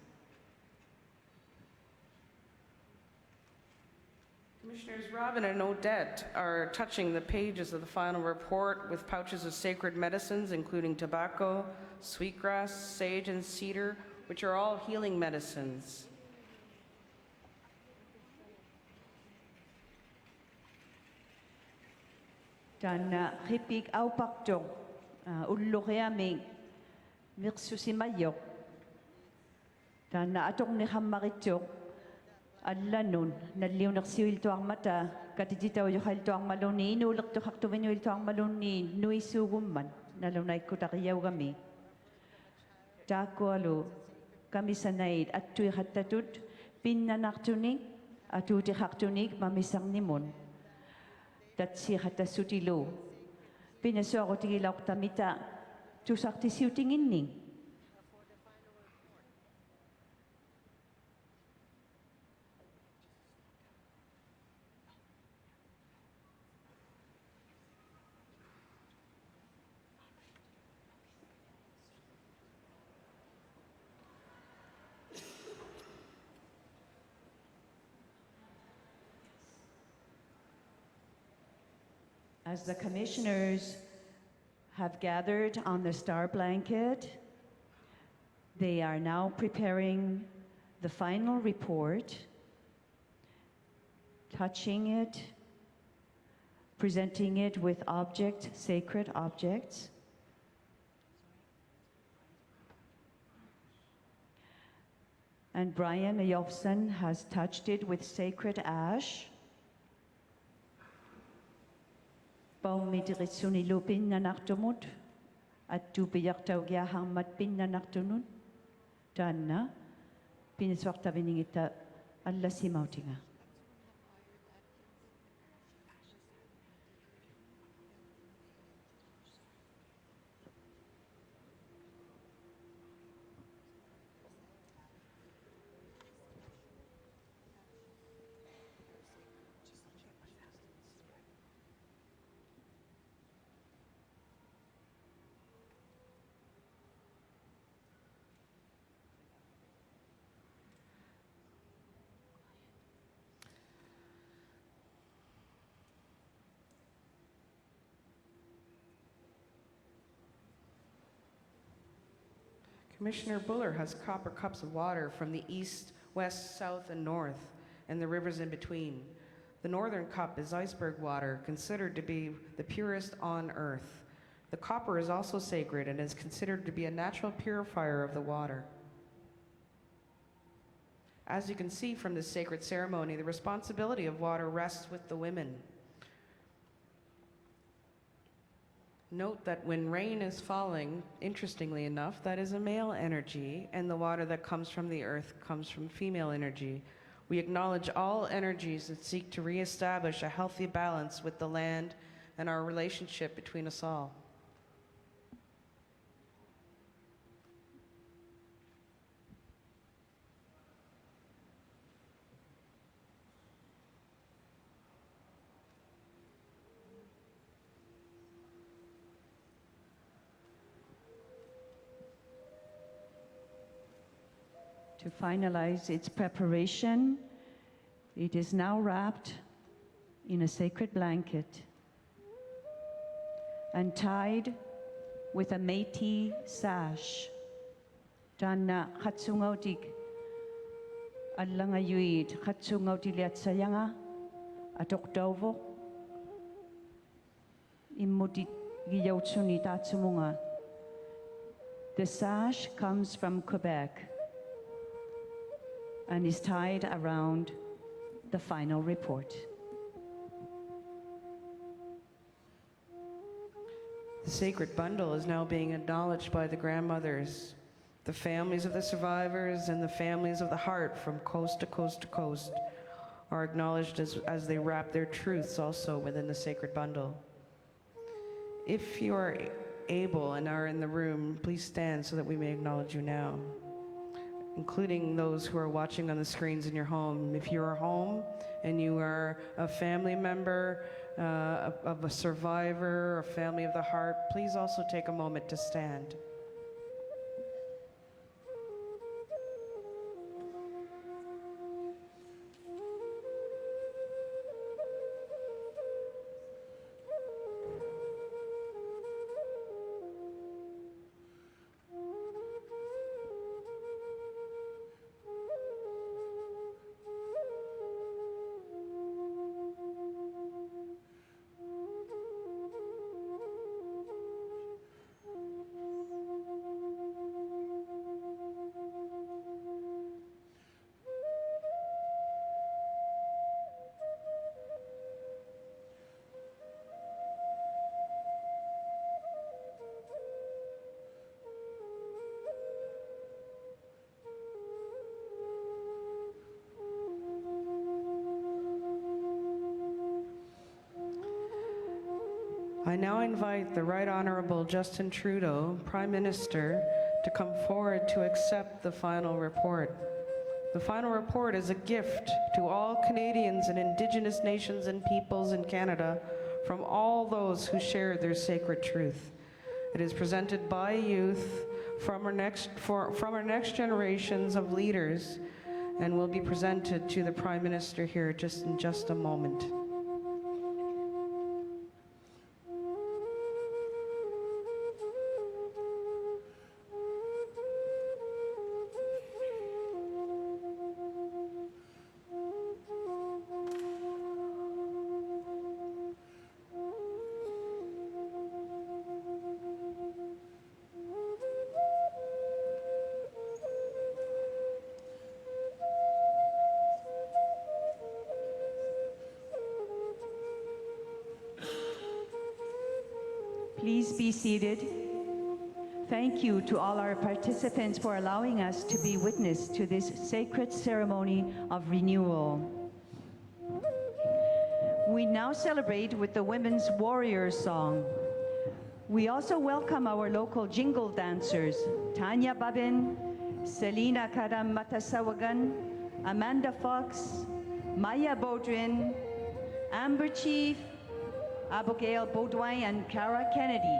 Commissioners Robin and Odet are touching the pages of the final report with pouches of sacred medicines, including tobacco, sweetgrass, sage, and cedar, which are all healing medicines. Dan ripig au pakto ullorea me mirsusi mayo. Dan atong ni hamarityo allanun nalliunersiuil tuang mata katititaw yuhal tuang maluni inulak tu hakto vinuil tuang maluni nui sugumman nalunay kutakiyaw kami. Tako alu kami sanaid at tuy hatatut pinnanaktunik atuti haktunik mamisang nimon. Tatsi hatasutilo pinasoro tigilaw tamita tusakti siutingin ning. As the commissioners have gathered on the star blanket, they are now preparing the final report touching it, presenting it with sacred objects. And Brian Eyolfson has touched it with sacred ash. Baumidritsuni lupin na naktumut at tupiyak taugyahang matpin na naktunun. Tanna, piniswakta viningita alla si mautinga. Commissioner Buller has copper cups of water from the east, west, south, and north, and the rivers in between. The northern cup is iceberg water, considered to be the purest on earth. The copper is also sacred and is considered to be a natural purifier of the water. As you can see from this sacred ceremony, the responsibility of water rests with the women. Note that when rain is falling, interestingly enough, that is a male energy, and the water that comes from the earth comes from female energy. We acknowledge all energies that seek to reestablish a healthy balance with the land and our relationship between us all. To finalize its preparation, it is now wrapped in a sacred blanket and tied with a Métis sash. Dana katsungautik allanga yuid katsungautiliat sayanga atokdovo imutit giyautsuni tatsumunga. The sash comes from Quebec and is tied around the final report. The sacred bundle is now being acknowledged by the grandmothers, the families of the survivors, and the families of the heart from coast to coast to coast are acknowledged as they wrap their truths also within the sacred bundle. If you are able and are in the room, please stand so that we may acknowledge you now, including those who are watching on the screens in your home. If you are home and you are a family member of a survivor, a family of the heart, please also take a moment to stand. I now invite the Right Honorable Justin Trudeau, Prime Minister, to come forward to accept the final report. The final report is a gift to all Canadians and Indigenous nations and peoples in Canada from all those who share their sacred truth. It is presented by youth from our next generations of leaders and will be presented to the Prime Minister here in just a moment. Please be seated. Thank you to all our participants for allowing us to be witness to this sacred ceremony of renewal. We now celebrate with the Women's Warrior Song. We also welcome our local jingle dancers, Tanya Babin, Selena Karam Matasawagan, Amanda Fox, Maya Baudrin, Amber Chief, Abigail Baudouin, and Cara Kennedy.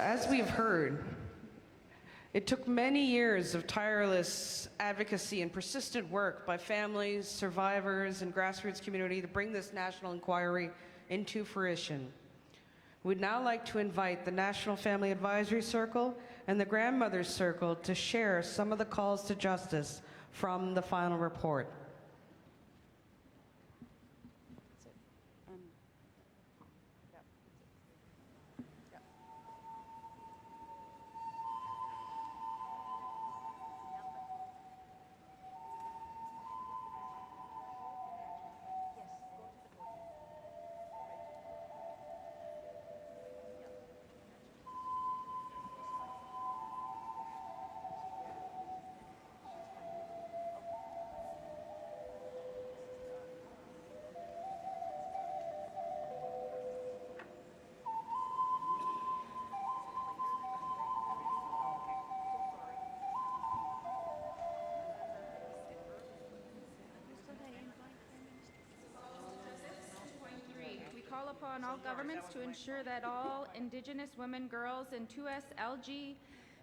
As we've heard, it took many years of tireless advocacy and persistent work by families, survivors, and grassroots community to bring this national inquiry into fruition. We'd now like to invite the National Family Advisory Circle and the Grandmothers Circle to share some of the calls to justice from the final report. On all governments to ensure that all Indigenous women, girls, and 2S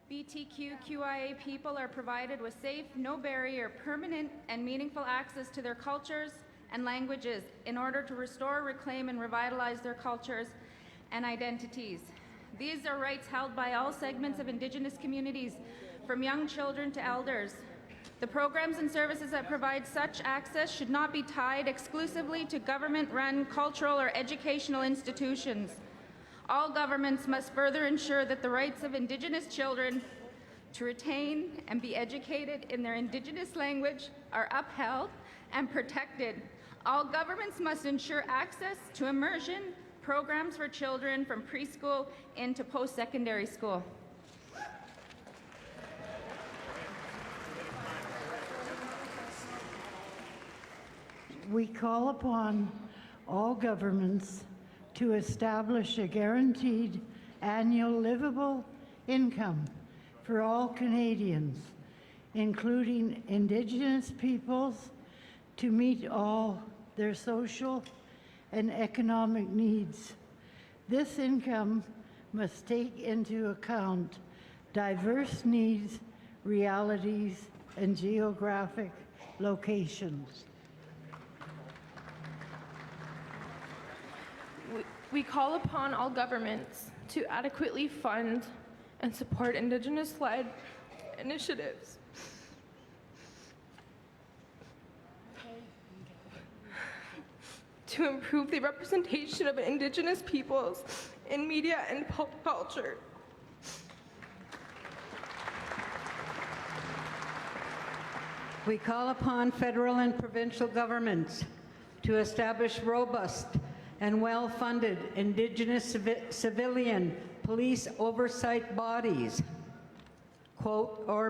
LGBTQIA people are provided with safe, no barrier, permanent, and meaningful access to their cultures and languages in order to restore, reclaim, and revitalize their cultures and identities. These are rights held by all segments of Indigenous communities, from young children to elders. The programs and services that provide such access should not be tied exclusively to government-run cultural or educational institutions. All governments must further ensure that the rights of Indigenous children to retain and be educated in their Indigenous language are upheld and protected. All governments must ensure access to immersion programs for children from preschool into post-secondary school. We call upon all governments to establish a guaranteed annual livable income for all Canadians, including Indigenous peoples, to meet all their social and economic needs. This income must take into account diverse needs, realities, and geographic locations. We call upon all governments to adequately fund and support Indigenous-led initiatives to improve the representation of Indigenous peoples in media and pop culture. We call upon federal and provincial governments to establish robust and well-funded Indigenous civilian police oversight bodies, quote, or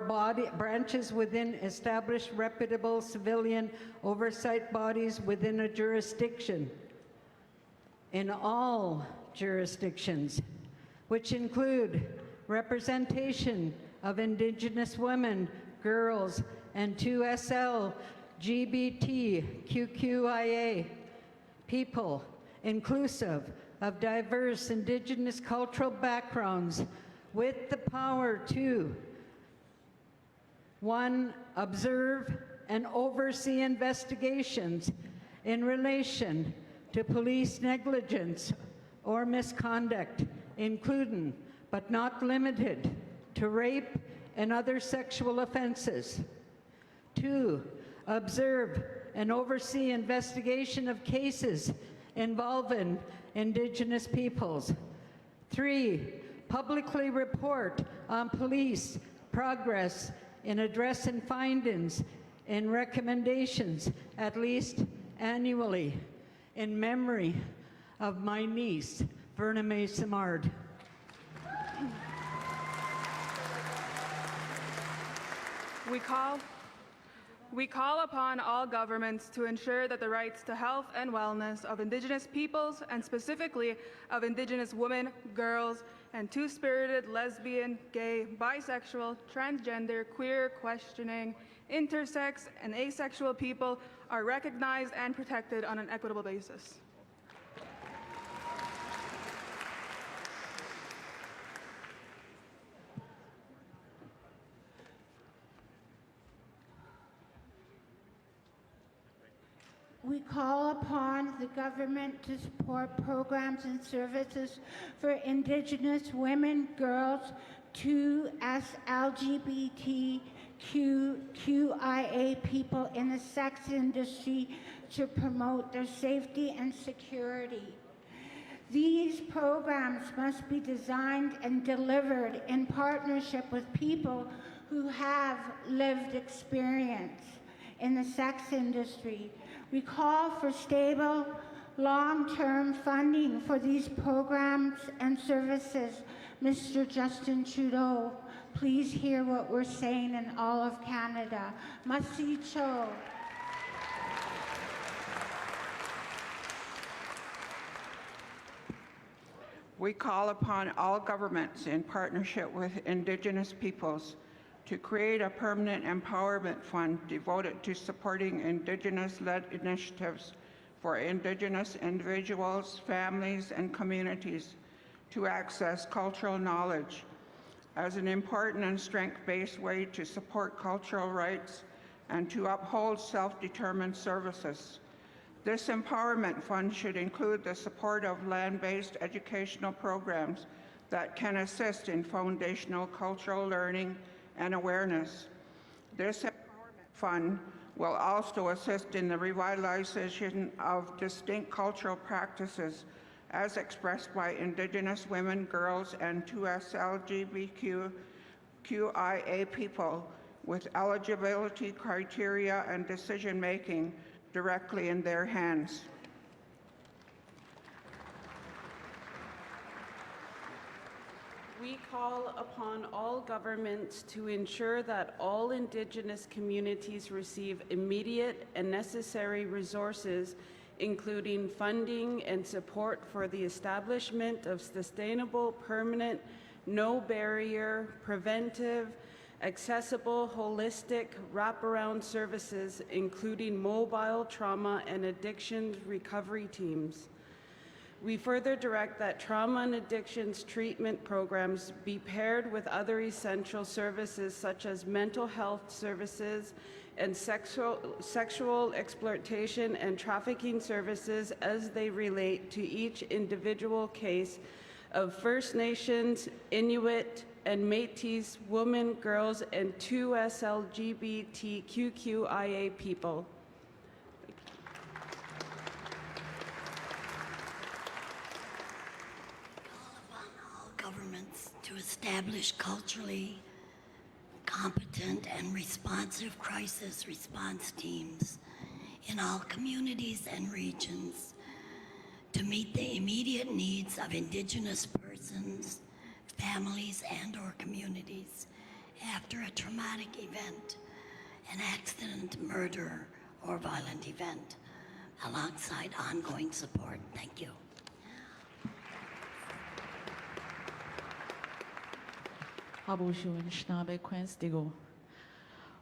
branches within established reputable civilian oversight bodies within a jurisdiction, in all jurisdictions, which include representation of Indigenous women, girls, and 2SL, LGBTQIA people, inclusive of diverse Indigenous cultural backgrounds, with the power to 1. Observe and oversee investigations in relation to police negligence or misconduct, including but not limited to rape and other sexual offenses. 2. Observe and oversee investigation of cases involving Indigenous peoples. 3. Publicly report on police progress in addressing findings and recommendations at least annually, in memory of my niece, Verna May Simard. We call upon all governments to ensure that the rights to health and wellness of Indigenous peoples, and specifically of Indigenous women, girls, and two-spirited, lesbian, gay, bisexual, transgender, queer, questioning, intersex, and asexual people are recognized and protected on an equitable basis. We call upon the government to support programs and services for Indigenous women, girls, 2S LGBTQIA people in the sex industry to promote their safety and security. These programs must be designed and delivered in partnership with people who have lived experience in the sex industry. We call for stable, long-term funding for these programs and services. Mr. Justin Trudeau, please hear what we're saying in all of Canada. Masi Cho. We call upon all governments in partnership with Indigenous peoples to create a permanent empowerment fund devoted to supporting Indigenous-led initiatives for Indigenous individuals, families, and communities to access cultural knowledge as an important and strength-based way to support cultural rights and to uphold self-determined services. This empowerment fund should include the support of land-based educational programs that can assist in foundational cultural learning and awareness. This empowerment fund will also assist in the revitalization of distinct cultural practices as expressed by Indigenous women, girls, and 2S LGBTQIA people with eligibility criteria and decision-making directly in their hands. We call upon all governments to ensure that all Indigenous communities receive immediate and necessary resources, including funding and support for the establishment of sustainable, permanent, no-barrier, preventive, accessible, holistic, wraparound services, including mobile trauma and addictions recovery teams. We further direct that trauma and addictions treatment programs be paired with other essential services such as mental health services and sexual exploitation and trafficking services as they relate to each individual case of First Nations, Inuit, and Métis women, girls, and 2S LGBTQIA people. Governments to establish culturally competent and responsive crisis response teams in all communities and regions to meet the immediate needs of Indigenous persons, families, and/or communities after a traumatic event, an accident, murder, or violent event, alongside ongoing support. Thank you.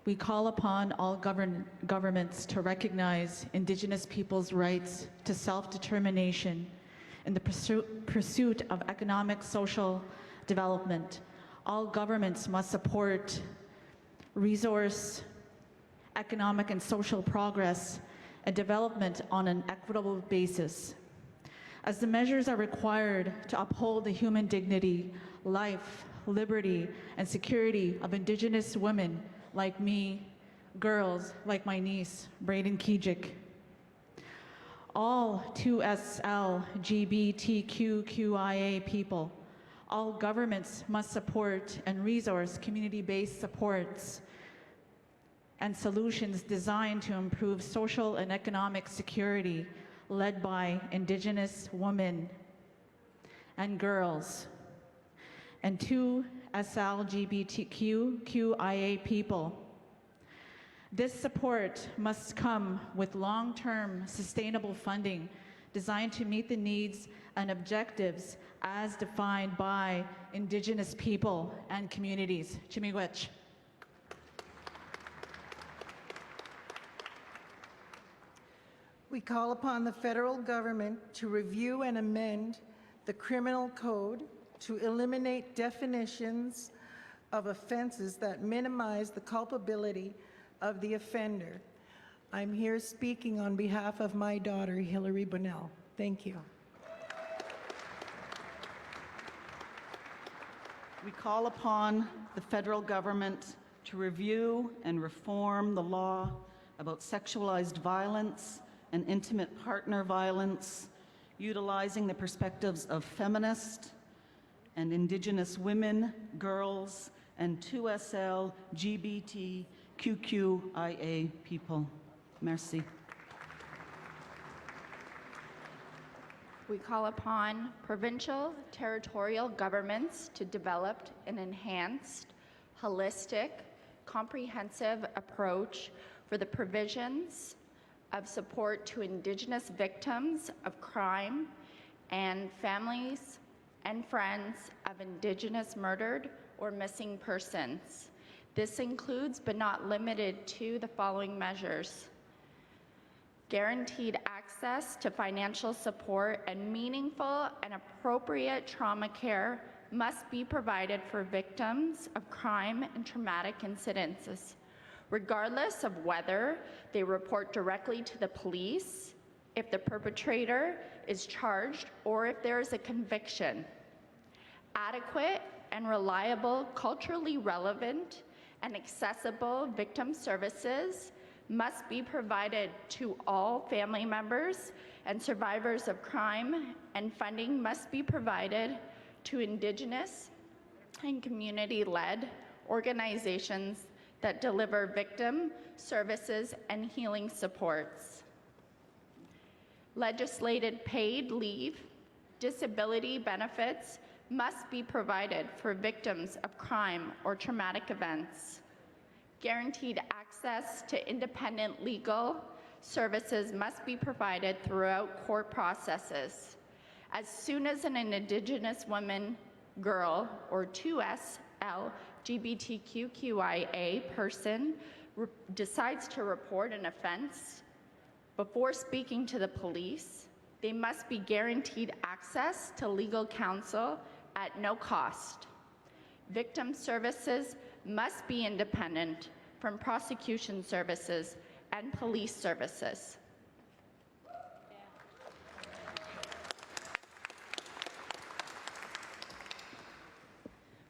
We call upon all governments to recognize Indigenous peoples' rights to self-determination in the pursuit of economic, social development. All governments must support resource, economic and social progress and development on an equitable basis. As the measures are required to uphold the human dignity, life, liberty, and security of Indigenous women like me, girls like my niece, Braden Qulliq. All 2SL LGBTQIA people, all governments must support and resource community-based supports and solutions designed to improve social and economic security led by Indigenous women and girls, and 2SL LGBTQIA people. This support must come with long-term sustainable funding designed to meet the needs and objectives as defined by Indigenous people and communities. Chimiigwech. We call upon the federal government to review and amend the criminal code to eliminate definitions of offenses that minimize the culpability of the offender. I'm here speaking on behalf of my daughter, Hillary Bunnell. Thank you. We call upon the federal government to review and reform the law about sexualized violence and intimate partner violence, utilizing the perspectives of feminist and Indigenous women, girls, and 2SL LGBTQIA people. Merci. We call upon provincial, territorial governments to develop an enhanced, holistic, comprehensive approach for the provisions of support to Indigenous victims of crime and families and friends of Indigenous murdered or missing persons. This includes, but not limited to, the following measures: guaranteed access to financial support and meaningful and appropriate trauma care must be provided for victims of crime and traumatic incidences, regardless of whether they report directly to the police, if the perpetrator is charged, or if there is a conviction. Adequate and reliable, culturally relevant, and accessible victim services must be provided to all family members and survivors of crime, and funding must be provided to Indigenous and community-led organizations that deliver victim services and healing supports. Legislated paid leave, disability benefits must be provided for victims of crime or traumatic events. Guaranteed access to independent legal services must be provided throughout court processes. As soon as an Indigenous woman, girl, or 2S LGBTQIA person decides to report an offense, before speaking to the police, they must be guaranteed access to legal counsel at no cost. Victim services must be independent from prosecution services and police services.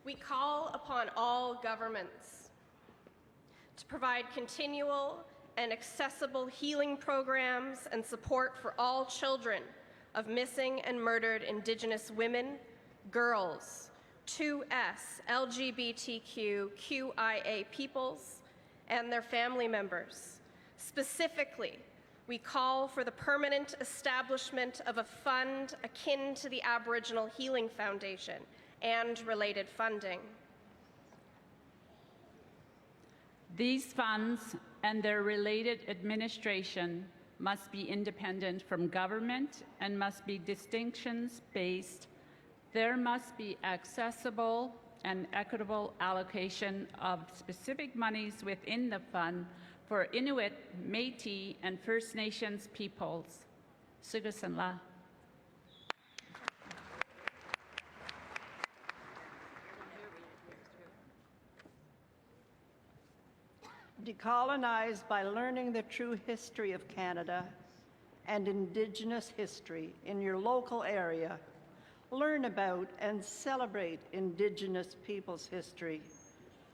We call upon all governments to provide continual and accessible healing programs and support for all children of missing and murdered Indigenous women, girls, 2S LGBTQIA peoples, and their family members. Specifically, we call for the permanent establishment of a fund akin to the Aboriginal Healing Foundation and related funding. These funds and their related administration must be independent from government and must be distinctions-based. There must be accessible and equitable allocation of specific monies within the fund for Inuit, Métis, and First Nations peoples. Sugasanla. Decolonize by learning the true history of Canada and Indigenous history in your local area. Learn about and celebrate Indigenous peoples' history,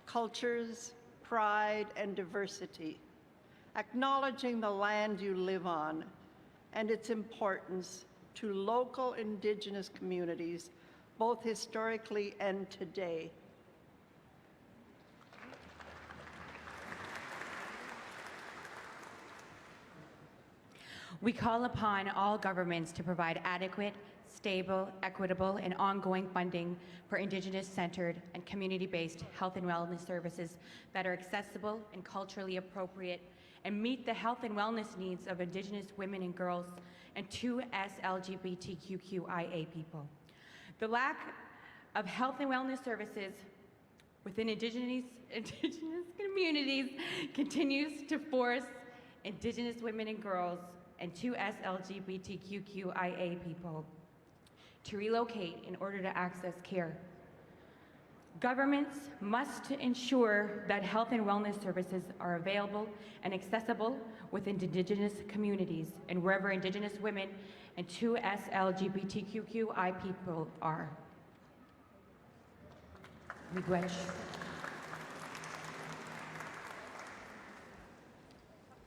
cultures, pride, and diversity, acknowledging the land you live on and its importance to local Indigenous communities, both historically and today. We call upon all governments to provide adequate, stable, equitable, and ongoing funding for Indigenous-centered and community-based health and wellness services that are accessible and culturally appropriate and meet the health and wellness needs of Indigenous women and girls and 2S LGBTQIA people. The lack of health and wellness services within Indigenous communities continues to force Indigenous women and girls and 2S LGBTQIA people to relocate in order to access care. Governments must ensure that health and wellness services are available and accessible within Indigenous communities and wherever Indigenous women and 2S LGBTQI people are. Miigwech.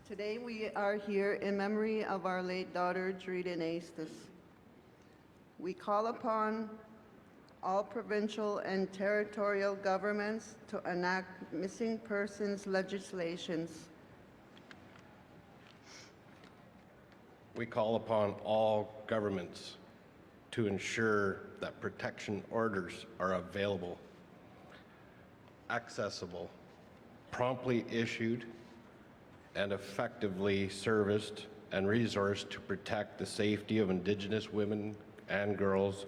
Today we are here in memory of our late daughter, Drita Naistus. We call upon all provincial and territorial governments to enact missing persons legislations. We call upon all governments to ensure that protection orders are available, accessible, promptly issued, and effectively serviced and resourced to protect the safety of Indigenous women and girls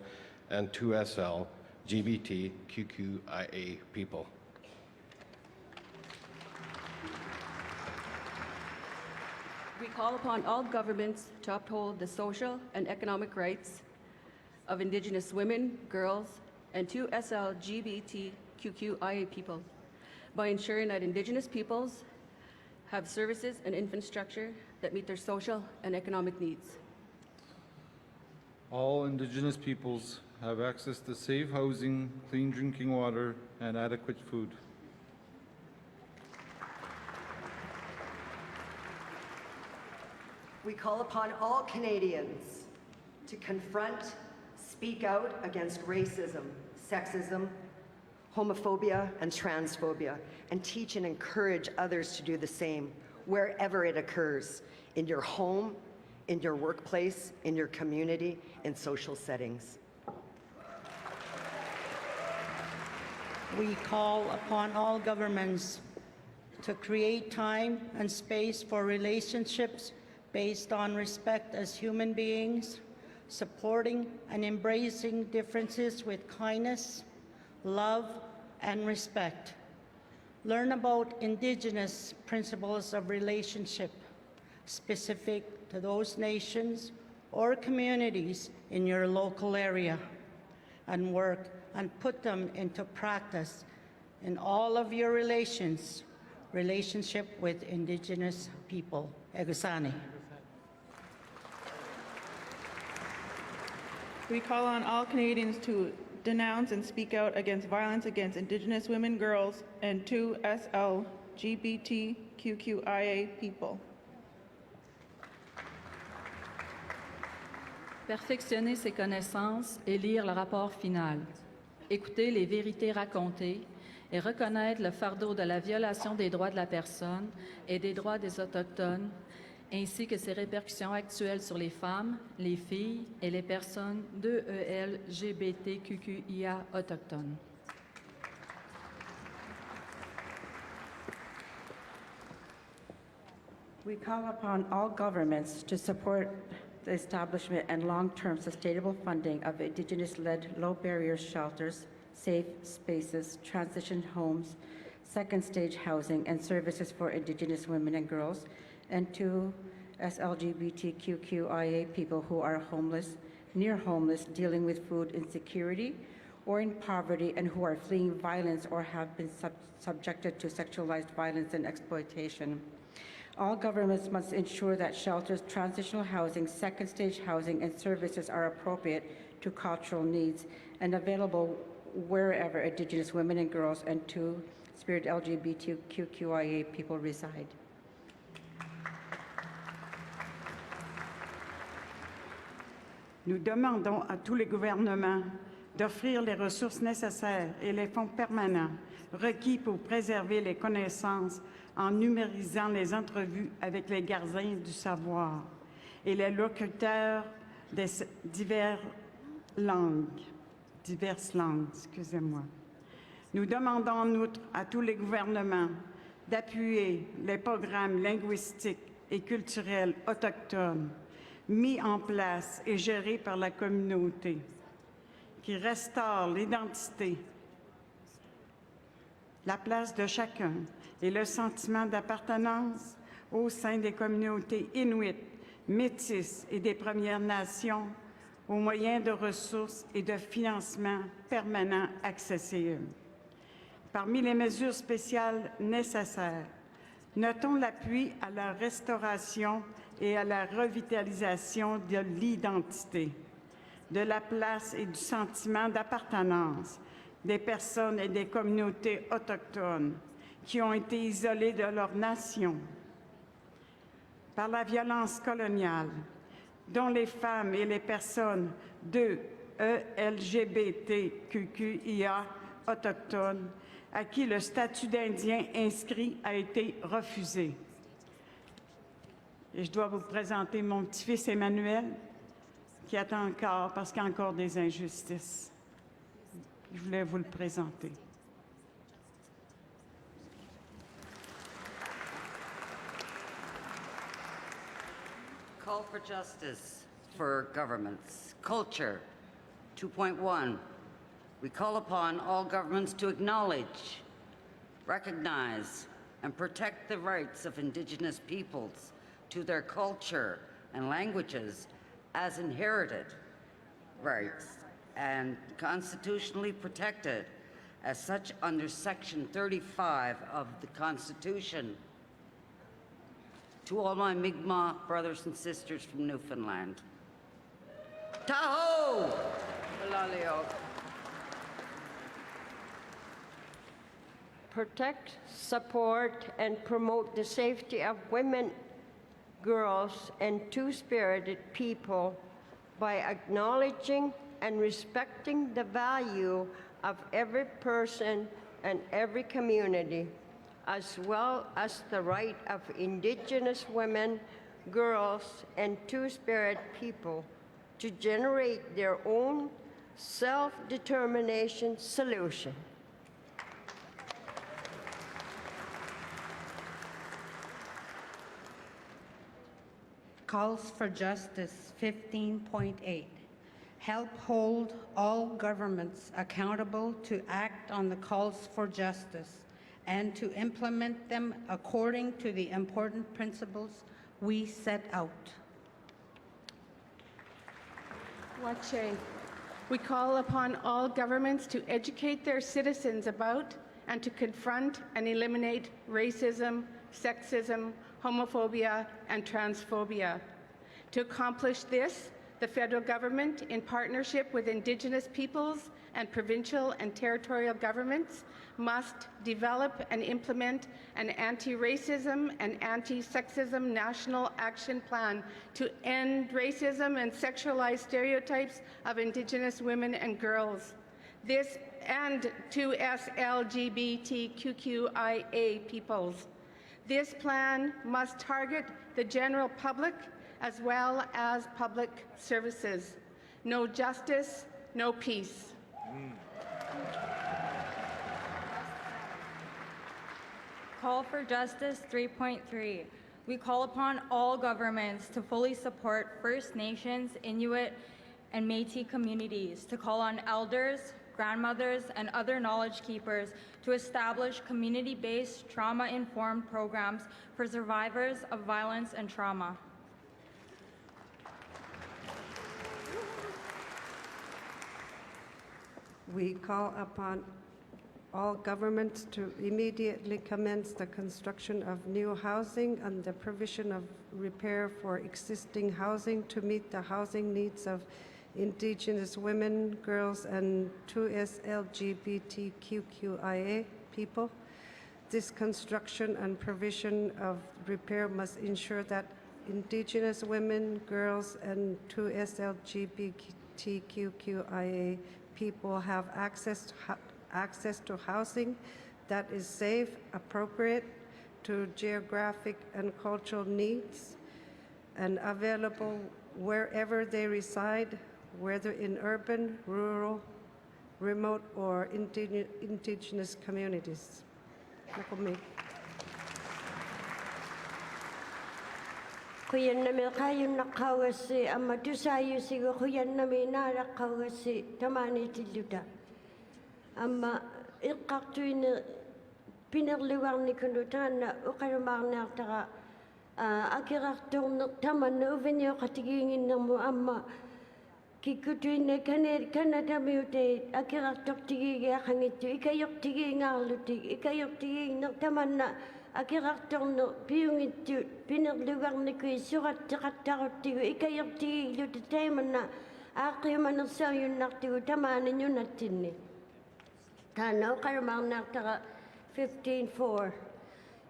and 2SL LGBTQIA people. We call upon all governments to uphold the social and economic rights of Indigenous women, girls, and 2SL LGBTQIA people by ensuring that Indigenous peoples have services and infrastructure that meet their social and economic needs. All Indigenous peoples have access to safe housing, clean drinking water, and adequate food. We call upon all Canadians to confront, speak out against racism, sexism, homophobia, and transphobia, and teach and encourage others to do the same wherever it occurs, in your home, in your workplace, in your community, in social settings. We call upon all governments to create time and space for relationships based on respect as human beings, supporting and embracing differences with kindness, love, and respect. Learn about Indigenous principles of relationship specific to those nations or communities in your local area, and work and put them into practice in all of your relationship with Indigenous people. Egusani. We call on all Canadians to denounce and speak out against violence against Indigenous women, girls, and 2SL LGBTQIA people. Perfectionner ses connaissances et lire le rapport final. Écouter les vérités racontées et reconnaître le fardeau de la violation des droits de la personne et des droits des Autochtones, ainsi que ses répercussions actuelles sur les femmes, les filles et les personnes LGBTQIA autochtones. We call upon all governments to support the establishment and long-term sustainable funding of Indigenous-led low-barrier shelters, safe spaces, transition homes, second-stage housing, and services for Indigenous women and girls, and to LGBTQIA people who are homeless, near homeless, dealing with food insecurity, or in poverty, and who are fleeing violence or have been subjected to sexualized violence and exploitation. All governments must ensure that shelters, transitional housing, second-stage housing, and services are appropriate to cultural needs and available wherever Indigenous women and girls and Two-Spirit LGBTQIA people reside. Nous demandons à tous les gouvernements d'offrir les ressources nécessaires et les fonds permanents requis pour préserver les connaissances en numérisant les entrevues avec les gardiens du savoir et les locuteurs des diverses langues. Nous demandons en outre à tous les gouvernements d'appuyer les programmes linguistiques et culturels autochtones mis en place et gérés par la communauté, qui restaurent l'identité, la place de chacun et le sentiment d'appartenance au sein des communautés inuites, métisses et des Premières Nations aux moyens de ressources et de financement permanents accessibles. Parmi les mesures spéciales nécessaires, notons l'appui à la restauration et à la revitalisation de l'identité, de la place et du sentiment d'appartenance des personnes et des communautés autochtones qui ont été isolées de leur nation par la violence coloniale, dont les femmes et les personnes de LGBTQIA autochtones à qui le statut d'Indien inscrit a été refusé. Et je dois vous présenter mon petit-fils Emmanuel, qui attend encore parce qu'il y a encore des injustices. Je voulais vous le présenter. Call for justice for governments. Culture. 2.1. We call upon all governments to acknowledge, recognize, and protect the rights of Indigenous peoples to their culture and languages as inherited rights and constitutionally protected as such under Section 35 of the Constitution. To all my Mi'kmaq brothers and sisters from Newfoundland. Tahoe! Protect, support, and promote the safety of women girls, and two-spirited people by acknowledging and respecting the value of every person and every community, as well as the right of Indigenous women, girls, and two-spirit people to generate their own self-determination solution. Calls for Justice 15.8. Help hold all governments accountable to act on the calls for justice and to implement them according to the important principles we set out. Wache. We call upon all governments to educate their citizens about and to confront and eliminate racism, sexism, homophobia, and transphobia. To accomplish this, the federal government, in partnership with Indigenous peoples and provincial and territorial governments, must develop and implement an anti-racism and anti-sexism national action plan to end racism and sexualized stereotypes of Indigenous women and girls. This and to LGBTQIA peoples. This plan must target the general public as well as public services. No justice, no peace. Call for Justice 3.3. We call upon all governments to fully support First Nations, Inuit, and Métis communities, to call on elders, grandmothers, and other knowledge keepers to establish community-based trauma-informed programs for survivors of violence and trauma. We call upon all governments to immediately commence the construction of new housing and the provision of repair for existing housing to meet the housing needs of Indigenous women, girls, and 2S LGBTQIA people. This construction and provision of repair must ensure that Indigenous women, girls, and 2S LGBTQIA people have access to housing that is safe, appropriate to geographic and cultural needs, and available wherever they reside, whether in urban, rural, remote, or indigenous communities. Kuyan na may kayo nakawasi, ama tusayo sigo kuyan na may narakawasi, tamani tiluda. Ama ikaktuin na pinarliwang ni kundutan na ukarumang na taka akiraktong na taman na uvenyo katigingin na mo ama kikutuin na kanatamiute akiraktok tigigi akangitu ikayok tigi ngalutig ikayok tigi na taman na akiraktong no piungitu pinarliwang ni kuy surat takatakot tigo ikayok tigi lutitaman na akiman na sa yun naktigo tamanin yun natin ni. Tanaw karamang naktaka 15.4.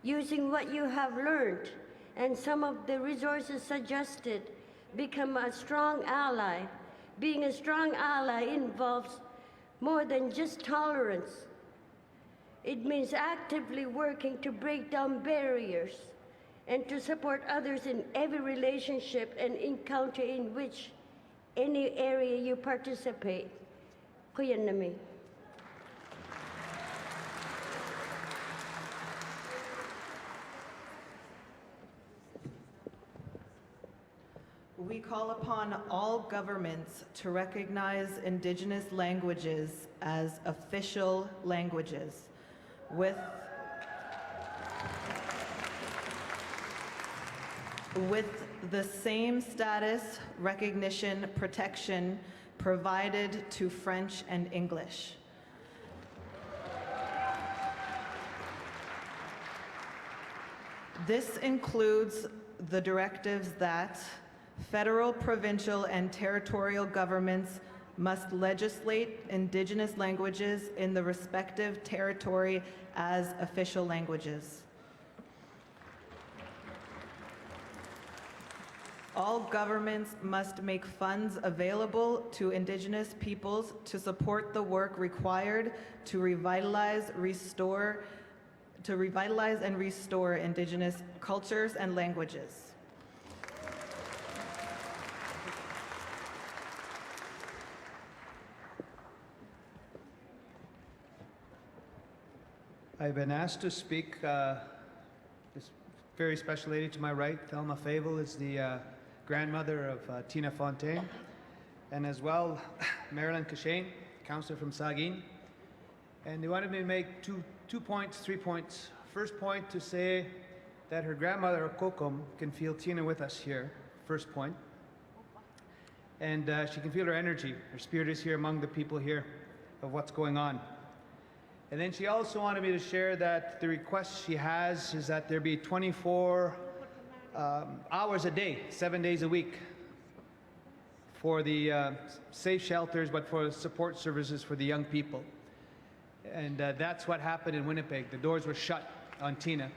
Using what you have learned and some of the resources suggested, become a strong ally. Being a strong ally involves more than just tolerance. It means actively working to break down barriers and to support others in every relationship and encounter in which any area you participate. Kuyan nami. We call upon all governments to recognize Indigenous languages as official languages with the same status, recognition, protection provided to French and English. This includes the directives that federal, provincial, and territorial governments must legislate Indigenous languages in the respective territory as official languages. all governments must make funds available to Indigenous peoples to support the work required to revitalize and restore Indigenous cultures and languages. I've been asked to speak. This very special lady to my right, Thelma Favel, is the grandmother of Tina Fontaine, and as well Marilyn Cashane, councillor from Saguin. And they wanted me to make three points. First point, to say that her grandmother, Kokum, can feel Tina with us here. First point. And she can feel her energy. Her spirit is here among the people here of what's going on. And then she also wanted me to share that the request she has is that there be 24 hours a day, 7 days a week, for the safe shelters, but for support services for the young people. And that's what happened in Winnipeg. The doors were shut on Tina.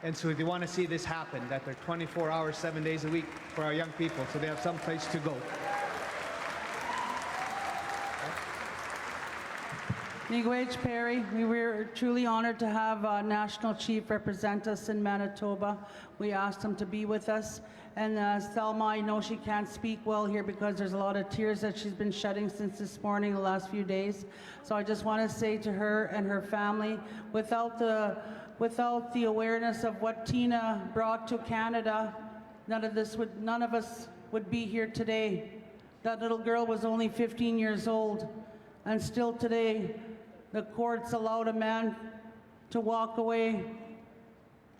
And so they want to see this happen, that they're 24 hours, 7 days a week for our young people, so they have some place to go. Miigwech Perry, we were truly honored to have National Chief represent us in Manitoba. We asked him to be with us. And Thelma, I know she can't speak well here because there's a lot of tears that she's been shedding since this morning, the last few days. So I just want to say to her and her family, without the awareness of what Tina brought to Canada, none of us would be here today. That little girl was only 15 years old, and still today, the courts allowed a man to walk away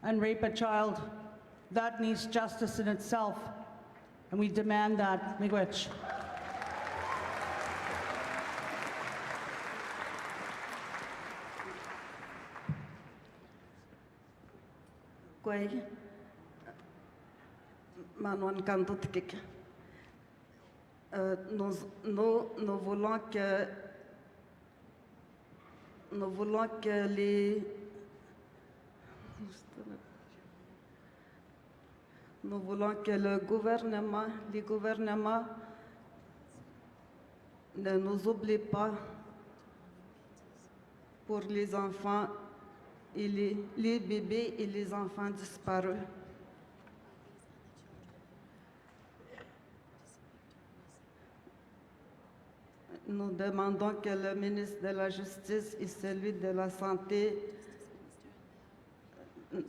and rape a child. That needs justice in itself, and we demand that. Miigwech. Kwai Manon Kandotkik. Nous voulons que les gouvernements ne nous oublient pas pour les enfants et les bébés et les enfants disparus. Nous demandons que le ministre de la Justice et celui de la Santé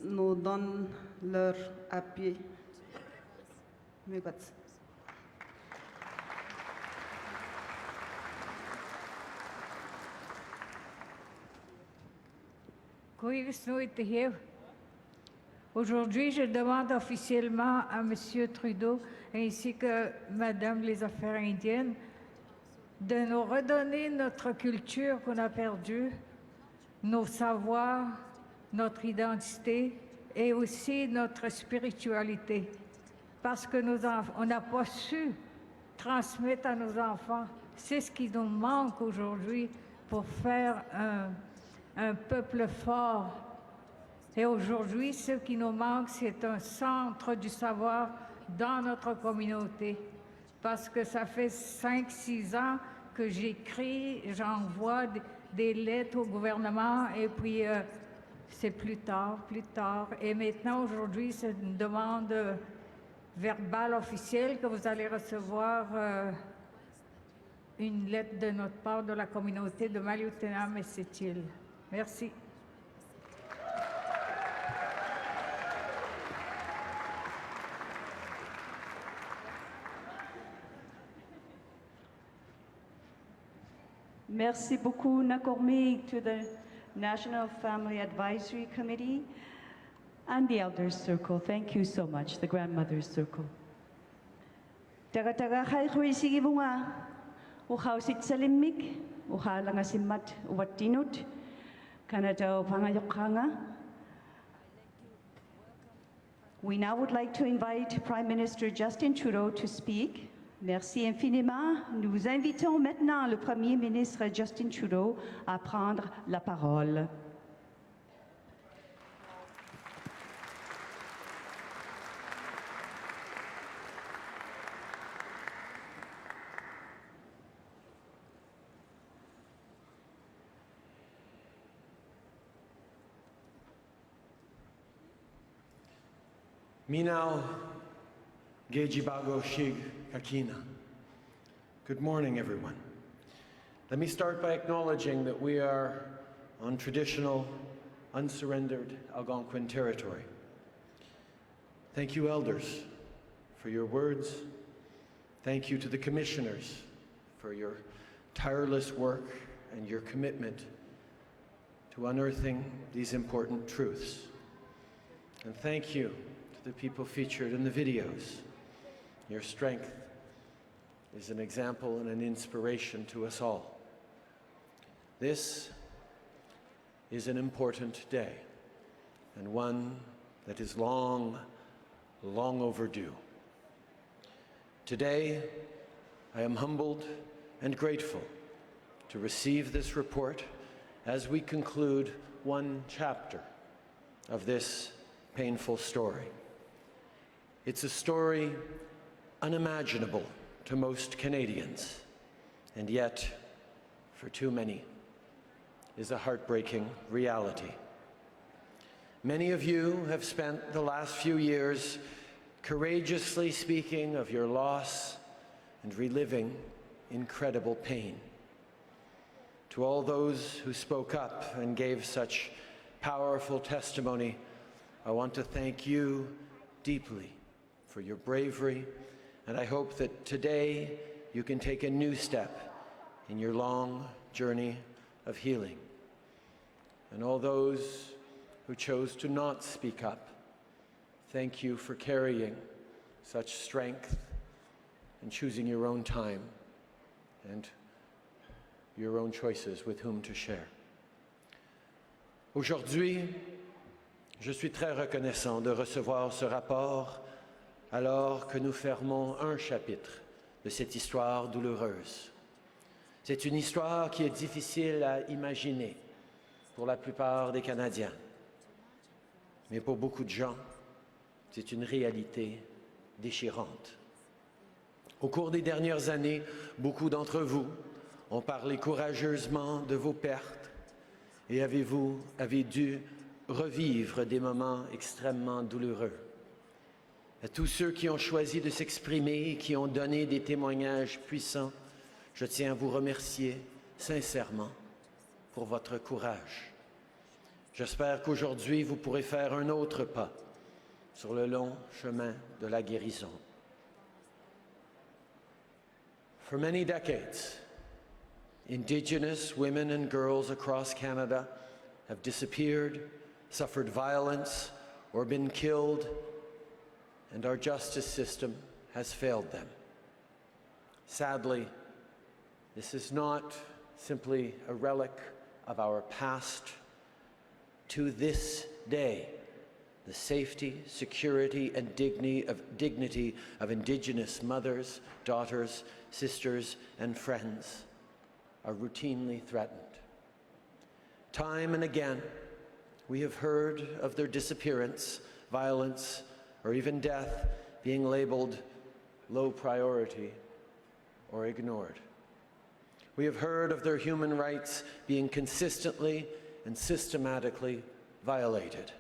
nous donnent leur appui. Merci. Aujourd'hui, je demande officiellement à M. Trudeau ainsi que Madame les Affaires indiennes de nous redonner notre culture qu'on a perdue, nos savoirs, notre identité et aussi notre spiritualité. Parce que on n'a pas su transmettre à nos enfants. C'est ce qui nous manque aujourd'hui pour faire un peuple fort. Et aujourd'hui, ce qui nous manque, c'est un centre du savoir dans notre communauté. Parce que ça fait 5-6 ans que j'écris, j'envoie des lettres au gouvernement et puis c'est plus tard. Et maintenant, aujourd'hui, c'est une demande verbale officielle que vous allez recevoir une lettre de notre part de la communauté de Maliotenam et Sept-Îles. Merci. Merci beaucoup, Nakormi, to the National Family Advisory Committee and the Elders Circle. Thank you so much, the Grandmothers Circle. Taga khai khui sigi bunga, ukhau sit salimik, ukhalanga simat watinut, kanata pangayokanga. We now would like to invite Prime Minister Justin Trudeau to speak. Merci infiniment. Nous invitons maintenant le Premier ministre Justin Trudeau à prendre la parole. Minau Gejibago Shig Kakina. Good morning, everyone. Let me start by acknowledging that we are on traditional, unsurrendered Algonquin territory. Thank you, elders, for your words. Thank you to the commissioners for your tireless work and your commitment to unearthing these important truths. And thank you to the people featured in the videos. Your strength is an example and an inspiration to us all. This is an important day, and one that is long, long overdue. Today, I am humbled and grateful to receive this report as we conclude one chapter of this painful story. It's a story unimaginable to most Canadians, and yet, for too many, is a heartbreaking reality. Many of you have spent the last few years courageously speaking of your loss and reliving incredible pain. To all those who spoke up and gave such powerful testimony, I want to thank you deeply for your bravery, and I hope that today you can take a new step in your long journey of healing. And all those who chose to not speak up, thank you for carrying such strength and choosing your own time and your own choices with whom to share. Aujourd'hui, je suis très reconnaissant de recevoir ce rapport alors que nous fermons un chapitre de cette histoire douloureuse. C'est une histoire qui est difficile à imaginer pour la plupart des Canadiens. Mais pour beaucoup de gens, c'est une réalité déchirante. Au cours des dernières années, beaucoup d'entre vous ont parlé courageusement de vos pertes et avez dû revivre des moments extrêmement douloureux. À tous ceux qui ont choisi de s'exprimer et qui ont donné des témoignages puissants, je tiens à vous remercier sincèrement pour votre courage. J'espère qu'aujourd'hui, vous pourrez faire un autre pas sur le long chemin de la guérison. For many decades, Indigenous women and girls across Canada have disappeared, suffered violence, or been killed, and our justice system has failed them. Sadly, this is not simply a relic of our past. To this day, the safety, security, and dignity of Indigenous mothers, daughters, sisters, and friends are routinely threatened. Time and again, we have heard of their disappearance, violence, or even death being labeled low priority or ignored. We have heard of their human rights being consistently and systematically violated.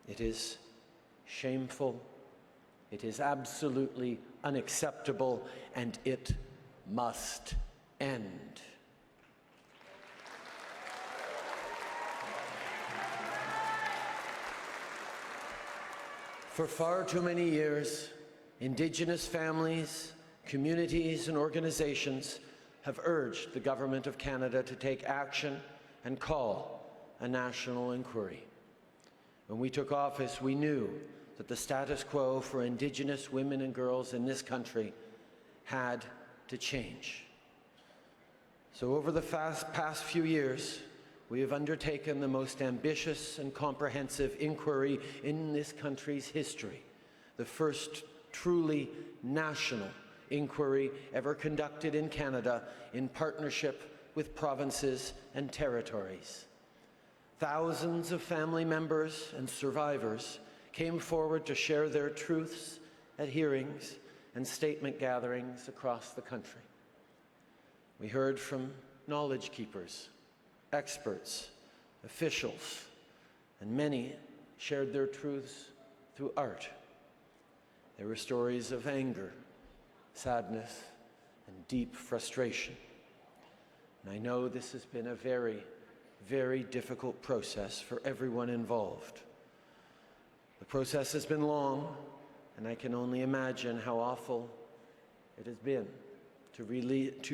It is shameful, it is absolutely unacceptable, and it must end. For far too many years, Indigenous families, communities, and organizations have urged the Government of Canada to take action and call a national inquiry. When we took office, we knew that the status quo for Indigenous women and girls in this country had to change. So over the past few years, we have undertaken the most ambitious and comprehensive inquiry in this country's history, the first truly national inquiry ever conducted in Canada in partnership with provinces and territories. Thousands of family members and survivors came forward to share their truths at hearings and statement gatherings across the country. We heard from knowledge keepers, experts, officials, and many shared their truths through art. There were stories of anger, sadness, and deep frustration. And I know this has been a very, very difficult process for everyone involved. The process has been long, and I can only imagine how awful it has been to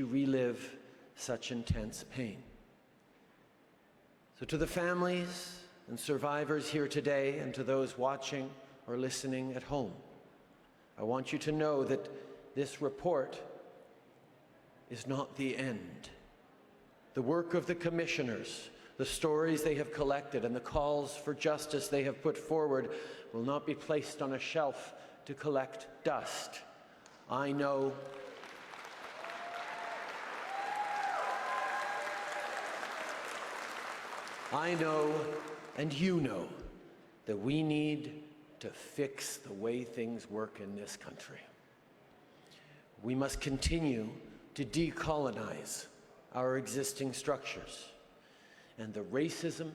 relive such intense pain. So to the families and survivors here today, and to those watching or listening at home, I want you to know that this report is not the end. The work of the commissioners, the stories they have collected, and the calls for justice they have put forward will not be placed on a shelf to collect dust. I know and you know that we need to fix the way things work in this country. We must continue to decolonize our existing structures. And the racism,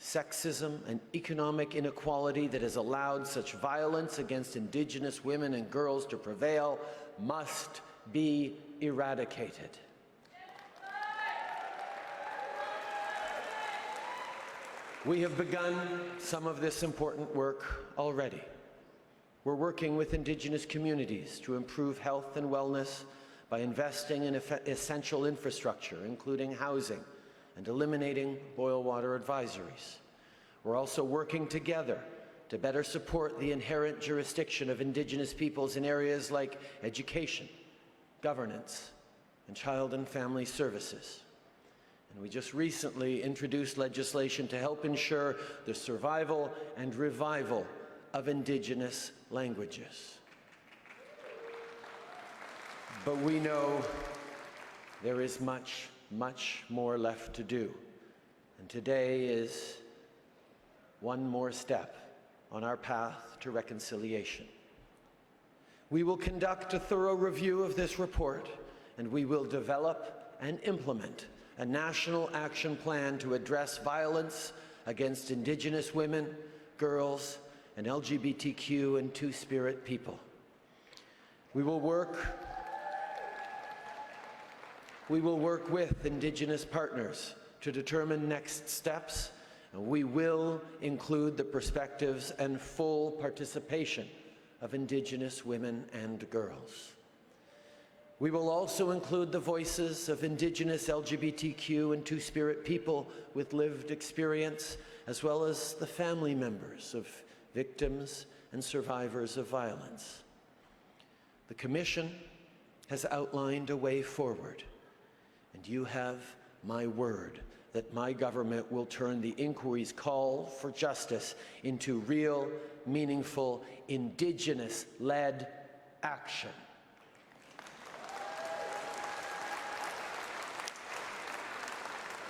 sexism, and economic inequality that has allowed such violence against Indigenous women and girls to prevail must be eradicated. We have begun some of this important work already. We're working with Indigenous communities to improve health and wellness by investing in essential infrastructure, including housing, and eliminating boil water advisories. We're also working together to better support the inherent jurisdiction of Indigenous peoples in areas like education, governance, and child and family services. And we just recently introduced legislation to help ensure the survival and revival of Indigenous languages. But we know there is much, much more left to do. And today is one more step on our path to reconciliation. We will conduct a thorough review of this report, and we will develop and implement a national action plan to address violence against Indigenous women, girls, and LGBTQ and Two-Spirit people. We will work with Indigenous partners to determine next steps, and we will include the perspectives and full participation of Indigenous women and girls. We will also include the voices of Indigenous LGBTQ and Two-Spirit people with lived experience, as well as the family members of victims and survivors of violence. The Commission has outlined a way forward, and you have my word that my government will turn the inquiry's call for justice into real, meaningful, Indigenous-led action.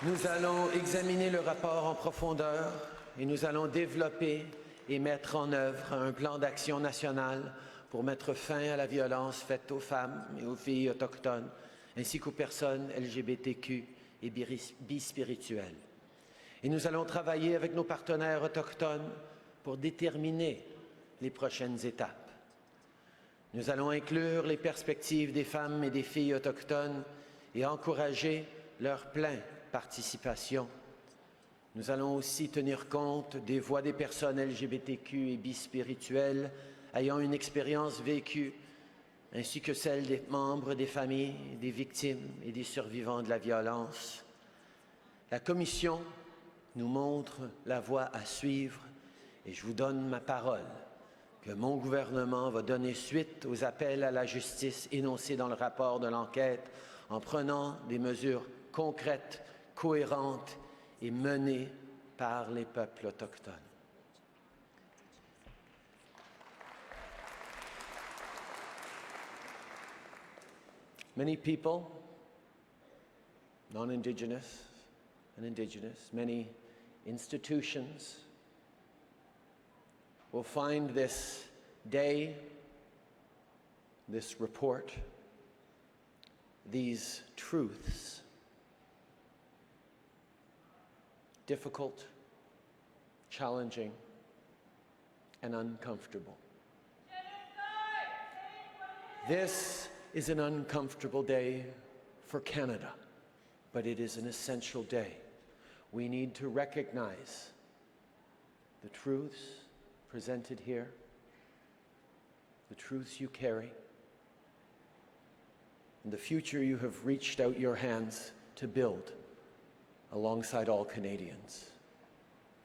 Nous allons examiner le rapport en profondeur et nous allons développer et mettre en œuvre un plan d'action national pour mettre fin à la violence faite aux femmes et aux filles autochtones, ainsi qu'aux personnes LGBTQ et bispirituelles. Et nous allons travailler avec nos partenaires autochtones pour déterminer les prochaines étapes. Nous allons inclure les perspectives des femmes et des filles autochtones et encourager leur pleine participation. Nous allons aussi tenir compte des voix des personnes LGBTQ et bispirituelles ayant une expérience vécue, ainsi que celle des membres des familles, des victimes et des survivants de la violence. La Commission nous montre la voie à suivre et je vous donne ma parole que mon gouvernement va donner suite aux appels à la justice énoncés dans le rapport de l'enquête en prenant des mesures concrètes, cohérentes et menées par les peuples autochtones. Many people, non-Indigenous and Indigenous, many institutions will find this day, this report, these truths difficult, challenging, and uncomfortable. This is an uncomfortable day for Canada, but it is an essential day. We need to recognize the truths presented here, the truths you carry, and the future you have reached out your hands to build alongside all Canadians.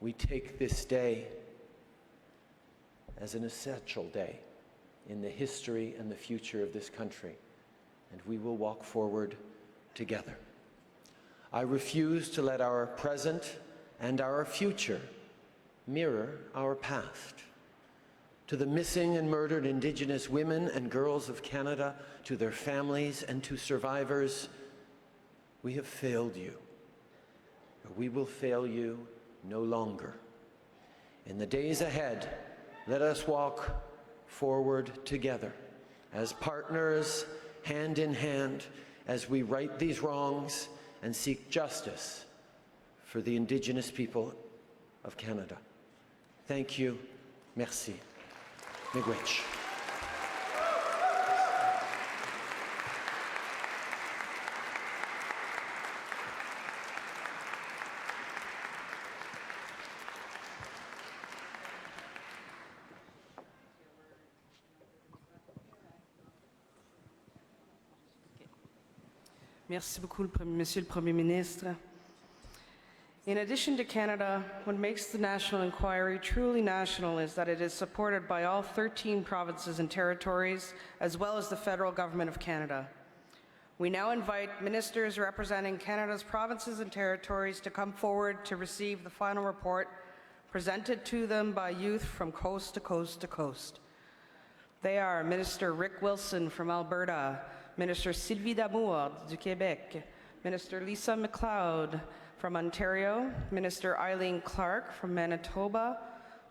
We take this day as an essential day in the history and the future of this country, and we will walk forward together. I refuse to let our present and our future mirror our past. To the missing and murdered Indigenous women and girls of Canada, to their families and to survivors, we have failed you, but we will fail you no longer. In the days ahead, let us walk forward together as partners, hand in hand, as we right these wrongs and seek justice for the Indigenous people of Canada. Thank you. Merci. Miigwech. Merci beaucoup, Monsieur le Premier Ministre. In addition to Canada, what makes the national inquiry truly national is that it is supported by all 13 provinces and territories, as well as the federal government of Canada. We now invite ministers representing Canada's provinces and territories to come forward to receive the final report presented to them by youth from coast to coast to coast. They are Minister Rick Wilson from Alberta, Minister Sylvie Damour du Québec, Minister Lisa MacLeod from Ontario, Minister Eileen Clark from Manitoba,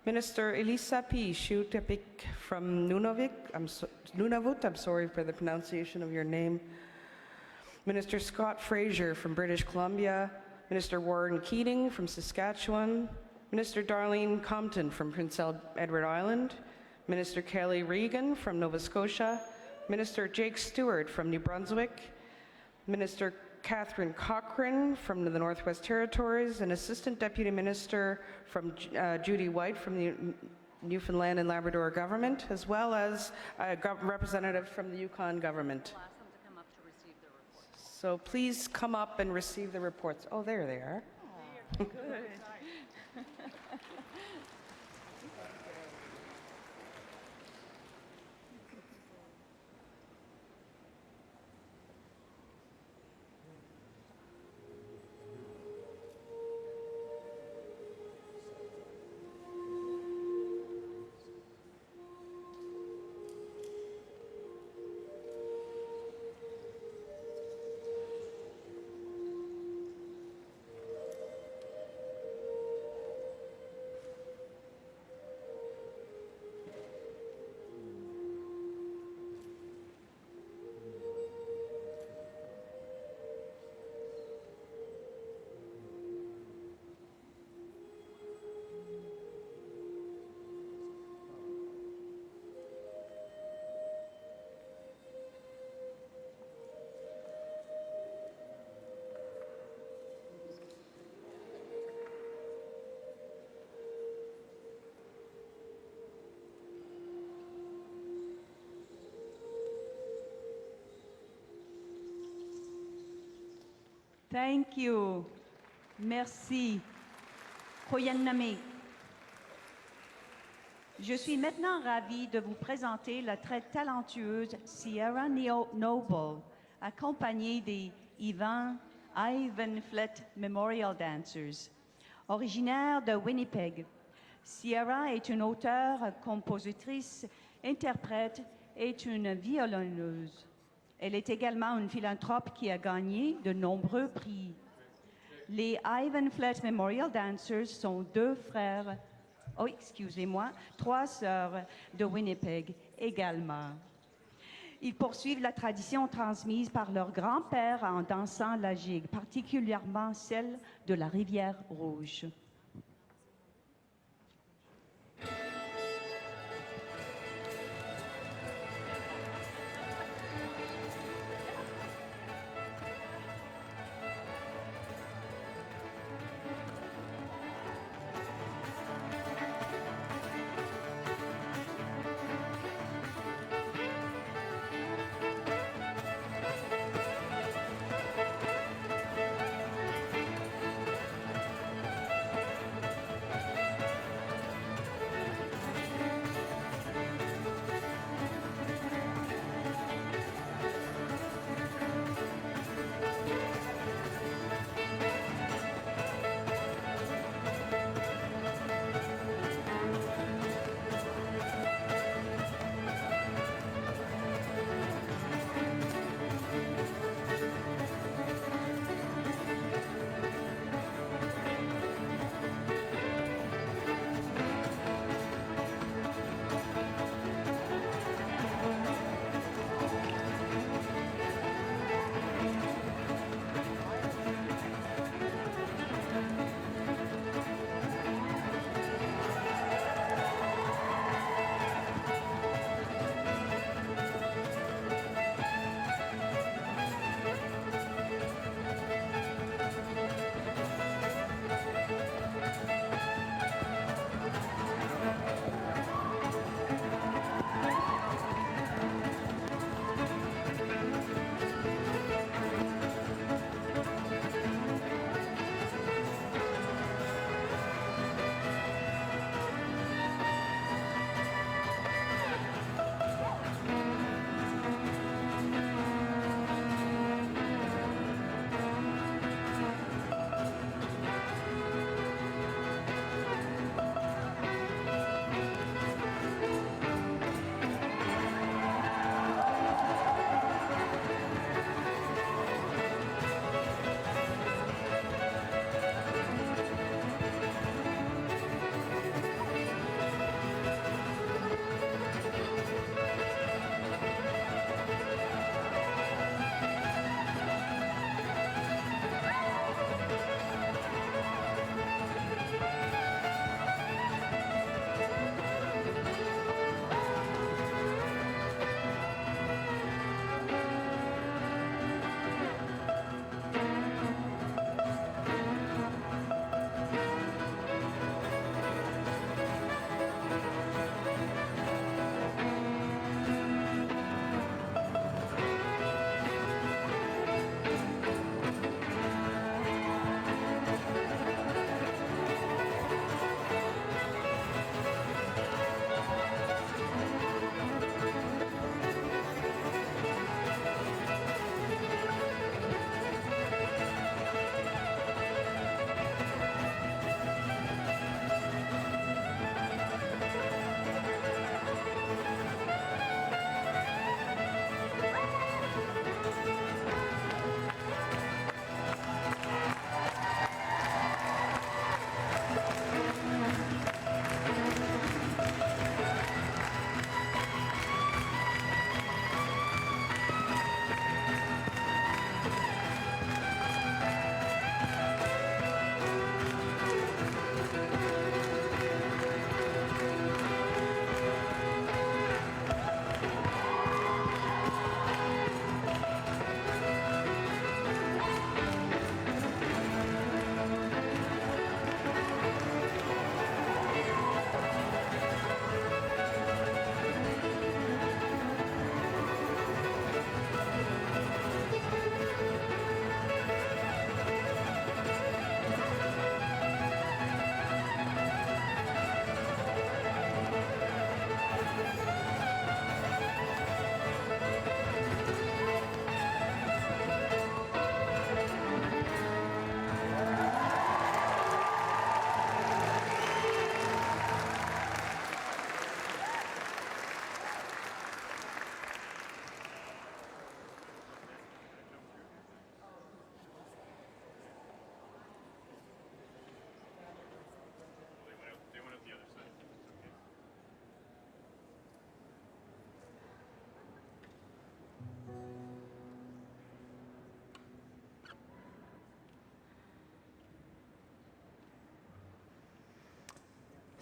Minister Elisa P. Shuutepik from Nunavut, I'm sorry for the pronunciation of your name, Minister Scott Fraser from British Columbia, Minister Warren Keating from Saskatchewan, Minister Darlene Compton from Prince Edward Island, Minister Kelly Regan from Nova Scotia, Minister Jake Stewart from New Brunswick, Minister Catherine Cochrane from the Northwest Territories, and Assistant Deputy Minister from Judy White from the Newfoundland and Labrador government, as well as a representative from the Yukon government. So please come up and receive the reports. Oh, there they are. Good. Thank you. Merci. Qoyenname. Je suis maintenant ravie de vous présenter la très talentueuse Sierra Noble, accompagnée des Ivan Flet Memorial Dancers. Originaire de Winnipeg, Sierra est une auteure, compositrice, interprète et une violonneuse. Elle est également une philanthrope qui a gagné de nombreux prix. Les Ivan Flet Memorial Dancers sont trois sœurs de Winnipeg également. Ils poursuivent la tradition transmise par leur grand-père en dansant la gigue, particulièrement celle de la Rivière Rouge.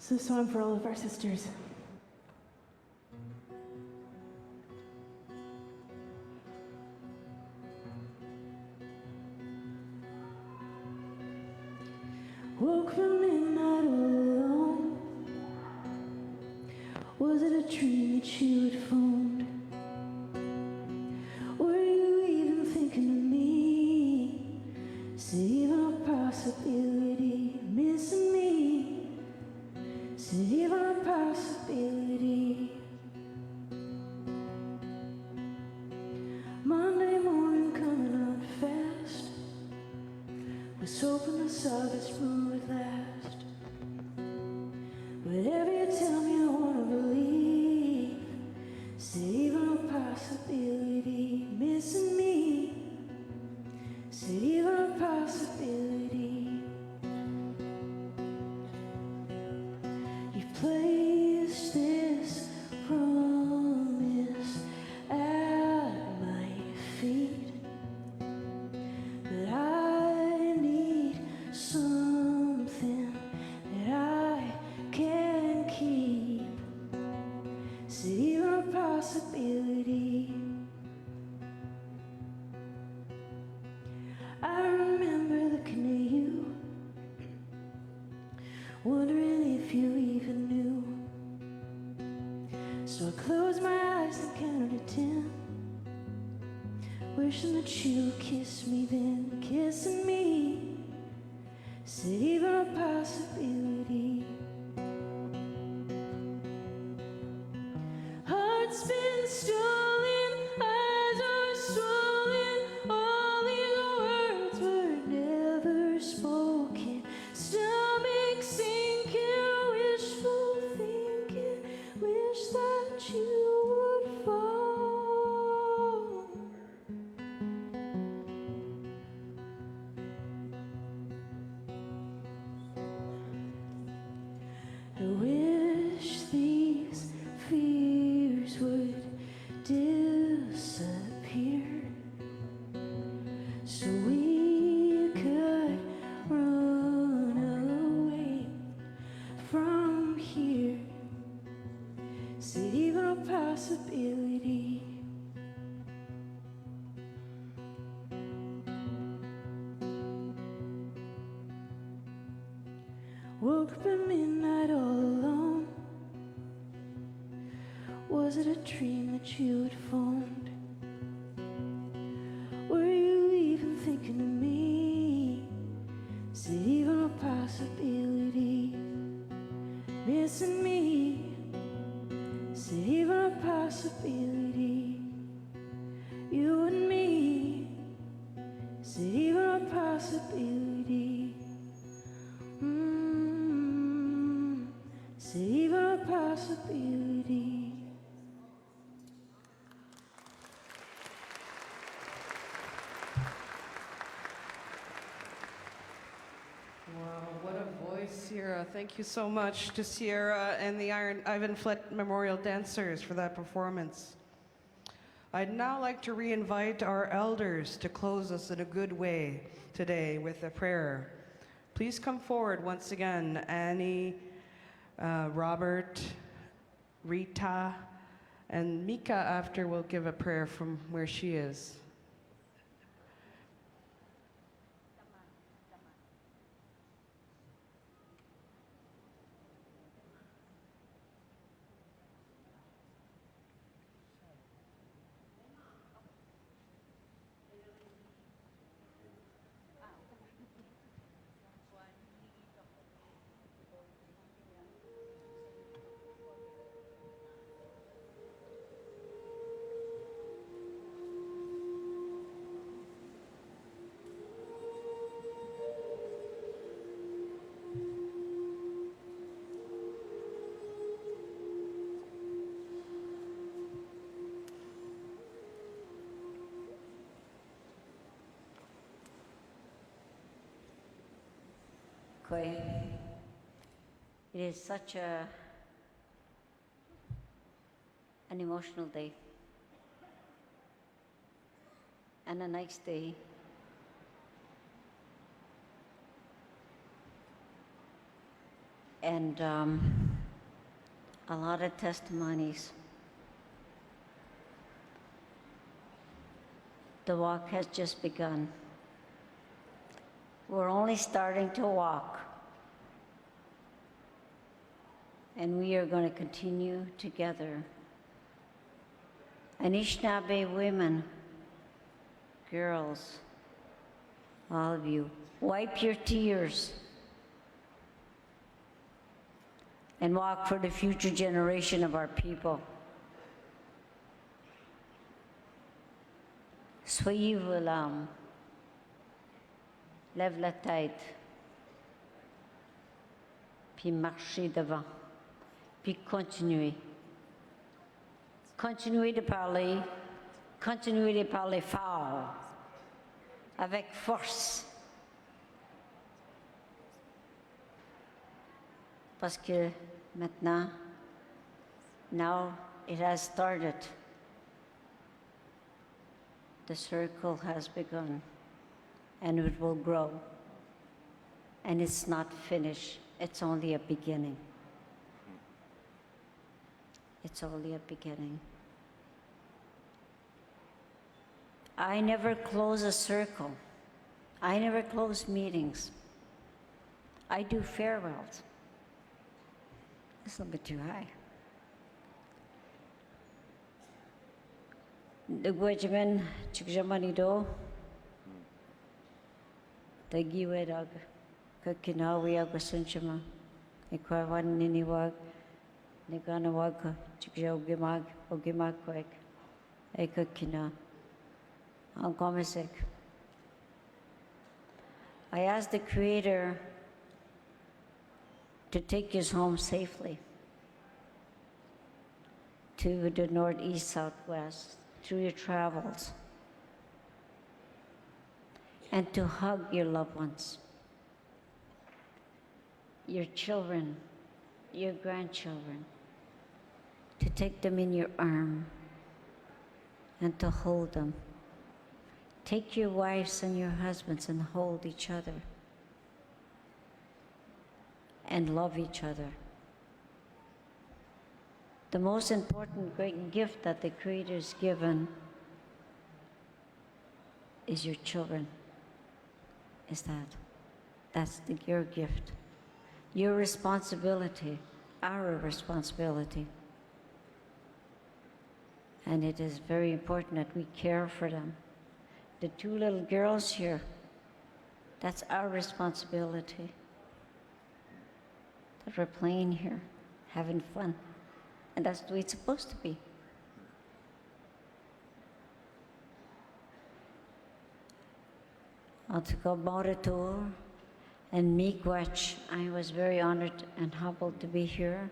So this song for all of our sisters. Woke from midnight all alone. Was it a dream that you had phoned? Were you even thinking of me? Is it even a possibility? Missing me? Is it even a possibility? Monday morning coming on fast. Was hoping the saga smooth last. Whatever you tell me, I wanna believe. Is it even a possibility? Missing me? Is it even a possibility? You've placed this promise at my feet, but I need something that I can keep. Is it even a possibility? I remember the canoe, wondering if you even knew. So I closed my eyes and counted to 10, wishing that you would kiss me then. Kissing me, is it even a possibility? Heart's been stolen, eyes are swollen, all these words were never spoken. Stomach sinking, wishful thinking, wish that you would fall. I wish these fears would disappear, so we could run away from here. Is it even a possibility? Woke up at midnight all alone. Was it a dream that you had phoned? Were you even thinking of me? Is it even a possibility? Missing me? Is it even a possibility? You and me? Is it even a possibility? Is it even a possibility? Wow, what a voice, Sierra. Thank you so much to Sierra and the Ivan Flett Memorial Dancers for that performance. I'd now like to re-invite our elders to close us in a good way today with a prayer. Please come forward once again, Annie, Robert, Rita, and Mika after will give a prayer from where she is. It is such an emotional day and a nice day. and a lot of testimonies. The walk has just begun. We're only starting to walk. And we are going to continue together. Anishinaabe women, girls, all of you, wipe your tears and walk for the future generation of our people. Soyez vos larmes. Lève la tête. Puis marchez devant. Puis continuez. Continuez de parler. Continuez de parler fort. Avec force. Parce que maintenant, now it has started. The circle has begun, and it will grow. And it's not finished. It's only a beginning. It's only a beginning. I never close a circle. I never close meetings. I do farewells. It's a little bit too high. The Guajaman Chikjamanido, the Giwedog, Kakinawi Agasunchama, Equawan Niniwag, Niganawag, Chikjogimag, Ogimakwek, Ekakina, Ankomisek. I asked the Creator to take us home safely to the northeast, southwest, through your travels, and to hug your loved ones, your children, your grandchildren, to take them in your arm and to hold them. Take your wives and your husbands and hold each other and love each other. The most important great gift that the Creator's given is your children. That's your gift. Your responsibility, our responsibility. And it is very important that we care for them. The two little girls here, that's our responsibility. That we're playing here, having fun. And that's the way it's supposed to be. I'll Moritor and Miigwech. I was very honored and humbled to be here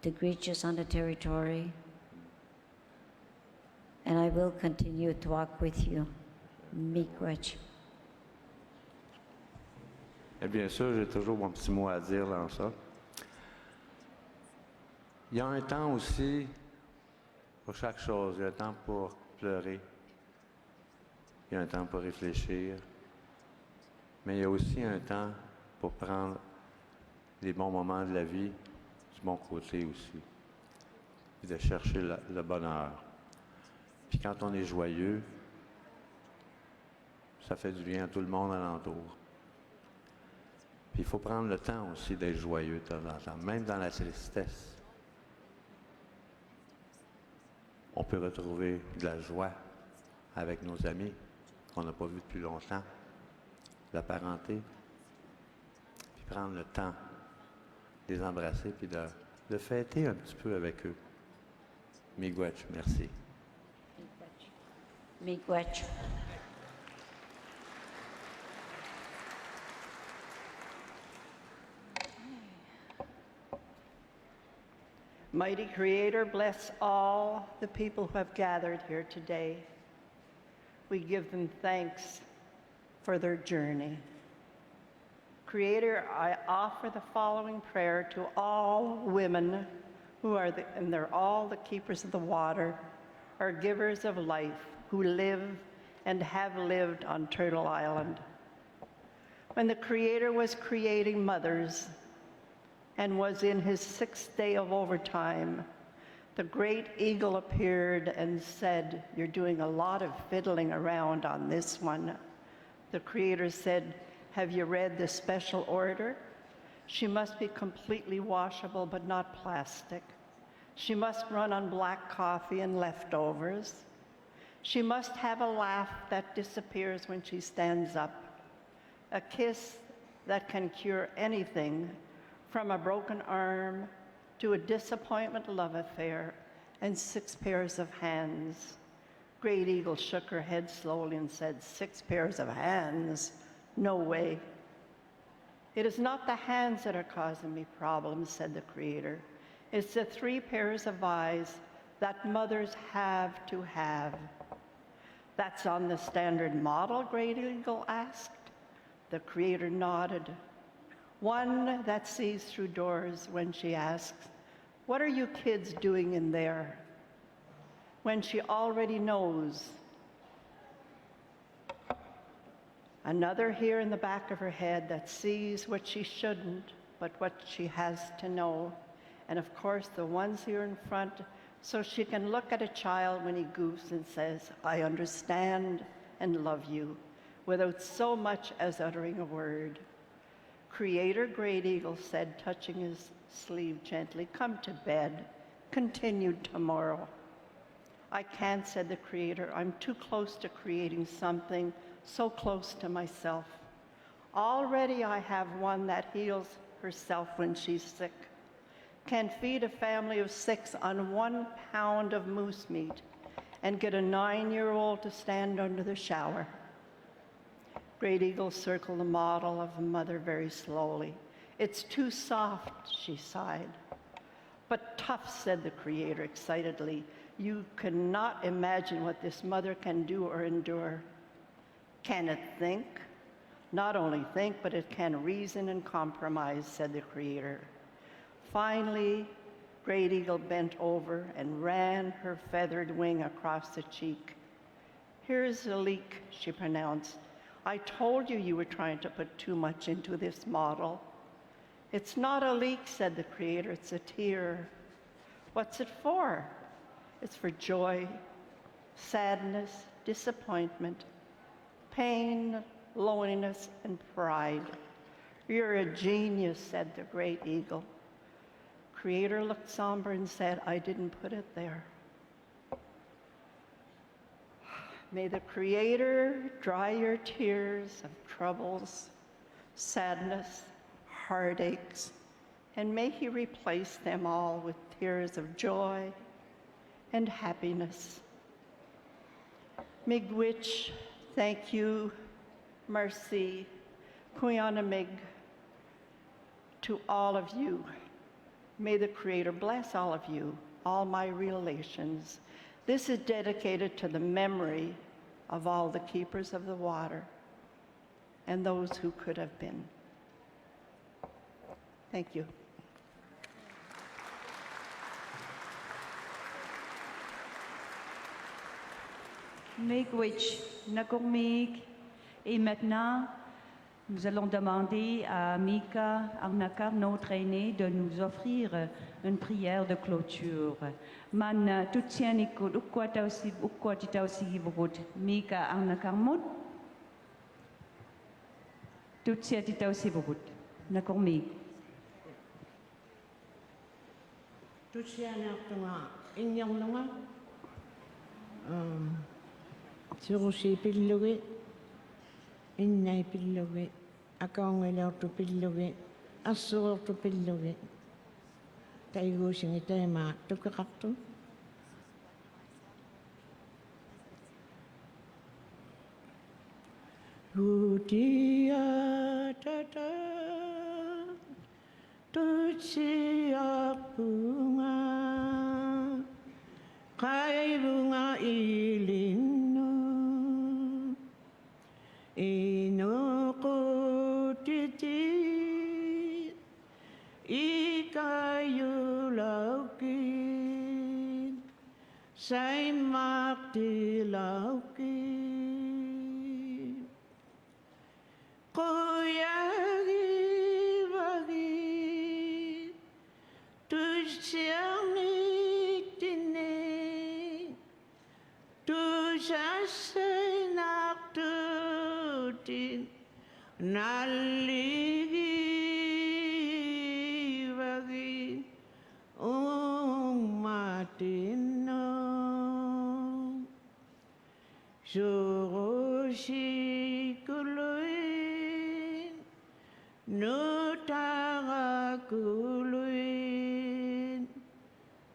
to greet you on the Territorial. And I will continue to walk with you. Miigwech. Et bien sûr, j'ai toujours mon petit mot à dire dans ça. Il y a un temps aussi pour chaque chose. Il y a un temps pour pleurer. Il y a un temps pour réfléchir. Mais il y a aussi un temps pour prendre les bons moments de la vie du bon côté aussi. Et de chercher le bonheur. Puis quand on est joyeux, ça fait du bien à tout le monde alentour. Puis il faut prendre le temps aussi d'être joyeux de temps en temps, même dans la tristesse. On peut retrouver de la joie avec nos amis qu'on n'a pas vus depuis longtemps, la parenté, puis prendre le temps de les embrasser, puis de fêter un petit peu avec eux. Miigwech, merci. Miigwech. Mighty Creator, bless all the people who have gathered here today. We give them thanks for their journey. Creator, I offer the following prayer to all women who are, and they're all the keepers of the water, are givers of life, who live and have lived on Turtle Island. when the Creator was creating mothers and was in his 6th day of overtime, the great eagle appeared and said, "You're doing a lot of fiddling around on this one." The Creator said, "Have you read the special order? She must be completely washable but not plastic. She must run on black coffee and leftovers. She must have a laugh that disappears when she stands up, a kiss that can cure anything from a broken arm to a disappointment love affair, and 6 pairs of hands." Great Eagle shook her head slowly and said, "6 pairs of hands? No way." "It is not the hands that are causing me problems," said the Creator. "It's the 3 pairs of eyes that mothers have to have." "That's on the standard model?" Great Eagle asked. The Creator nodded. "One that sees through doors when she asks, 'What are you kids doing in there?' When she already knows." Another here in the back of her head that sees what she shouldn't, but what she has to know. And of course, the ones here in front, so she can look at a child when he goofs and says, "I understand and love you," without so much as uttering a word. Creator Great Eagle said, touching his sleeve gently, "Come to bed. Continued tomorrow." "I can't," said the Creator. "I'm too close to creating something, so close to myself. Already I have one that heals herself when she's sick, can feed a family of 6 on 1 pound of moose meat, and get a 9-year-old to stand under the shower." Great Eagle circled the model of a mother very slowly. "It's too soft," she sighed. "But tough," said the Creator excitedly. "You cannot imagine what this mother can do or endure." "Can it think?" "Not only think, but it can reason and compromise," said the Creator. Finally, Great Eagle bent over and ran her feathered wing across the cheek. "Here's a leak," she pronounced. "I told you you were trying to put too much into this model." "It's not a leak," said the Creator. "It's a tear." "What's it for?" "It's for joy, sadness, disappointment, pain, loneliness, and pride." "You're a genius," said the Great Eagle. Creator looked somber and said, "I didn't put it there." May the Creator dry your tears of troubles, sadness, heartaches, and may He replace them all with tears of joy and happiness. Miigwech, thank you, merci, kuyanamig, to all of you. May the Creator bless all of you, all my relations. This is dedicated to the memory of all the keepers of the water and those who could have been. Thank you. Miigwech, Nakurmiig. Et maintenant, nous allons demander à Mika Arnakar, notre aîné, de nous offrir une prière de clôture. Man tutsianikut ukwatitausigibukut Mika Arnakar mut. Tutsiatitausibukut. Nakurmiig. Tutsianartunga inyornunga. Surusi pillugi. Innai pillugi. Akaongelautu pillugi. Assuortu pillugi. Taiguusingi teemaa tukaqartu. Hutia tata tutsia bunga kai bunga ilinu inokutiti ikayulauki saimaktilauki Kuya tutin naligi vagi matino Suroshi kuluin nutara kuluin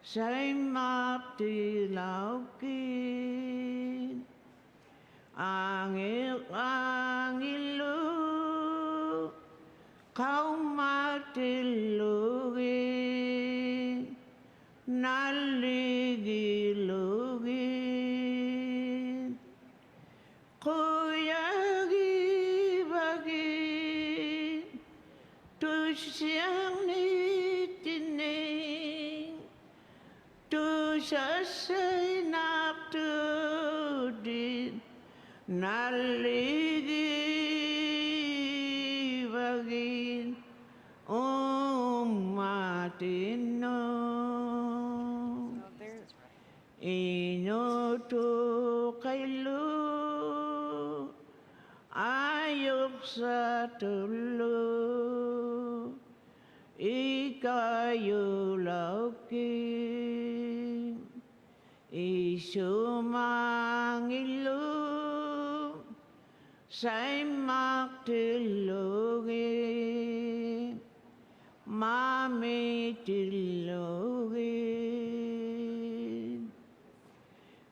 Say mati laukin Angilu Kau mati lugin Naligi lugin Kuyagi bagin Tusyang nitining Tusasay naptudin Naligi bagin matino Inoto kailu Ayok sa tulo Ikayo laukin Isumangilo Say maktilogin Mami tilogin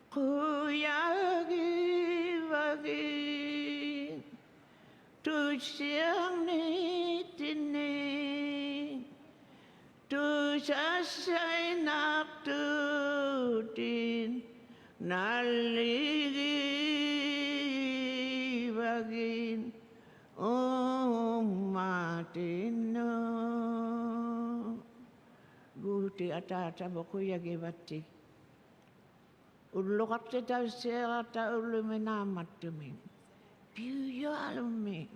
Kuyagi vagin Tusyang nitining Tusasay naptudin Naligi vagin matino Guti atata bokuyagi vati Ulokate tausera ta uluminamattumin Piyo alumi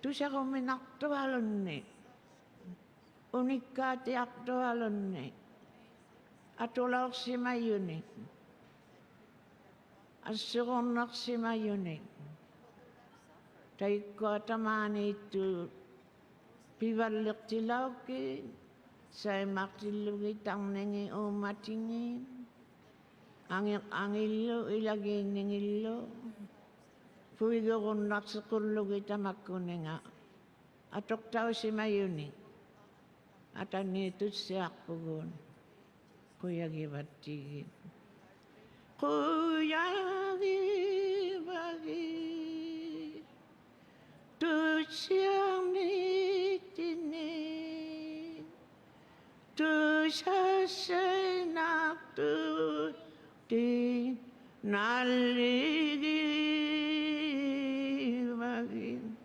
Tusako minakto alunni Unikati akto alunni Atulak simayuni Asuronak simayuni Taiko tamani itu Pivalik tilauki Say maktilugi tangnengi umatingin Angilo ilagi ningilo Puigo kunak sekulugi tamakunenga Atok tau simayuni Atani itu siak pugun Kuyagi batigin Kuyagi bagi Tusyang nitinin Tusasay naptudin Naligi bagin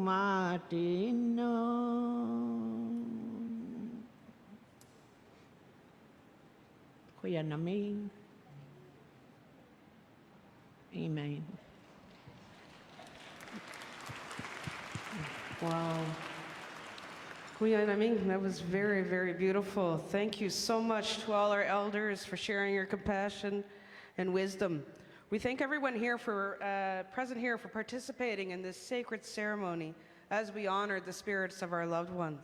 matino Kuya namin Amen. Wow. Kuya Naming, that was very, very beautiful. Thank you so much to all our elders for sharing your compassion and wisdom. We thank everyone here present here for participating in this sacred ceremony as we honor the spirits of our loved ones.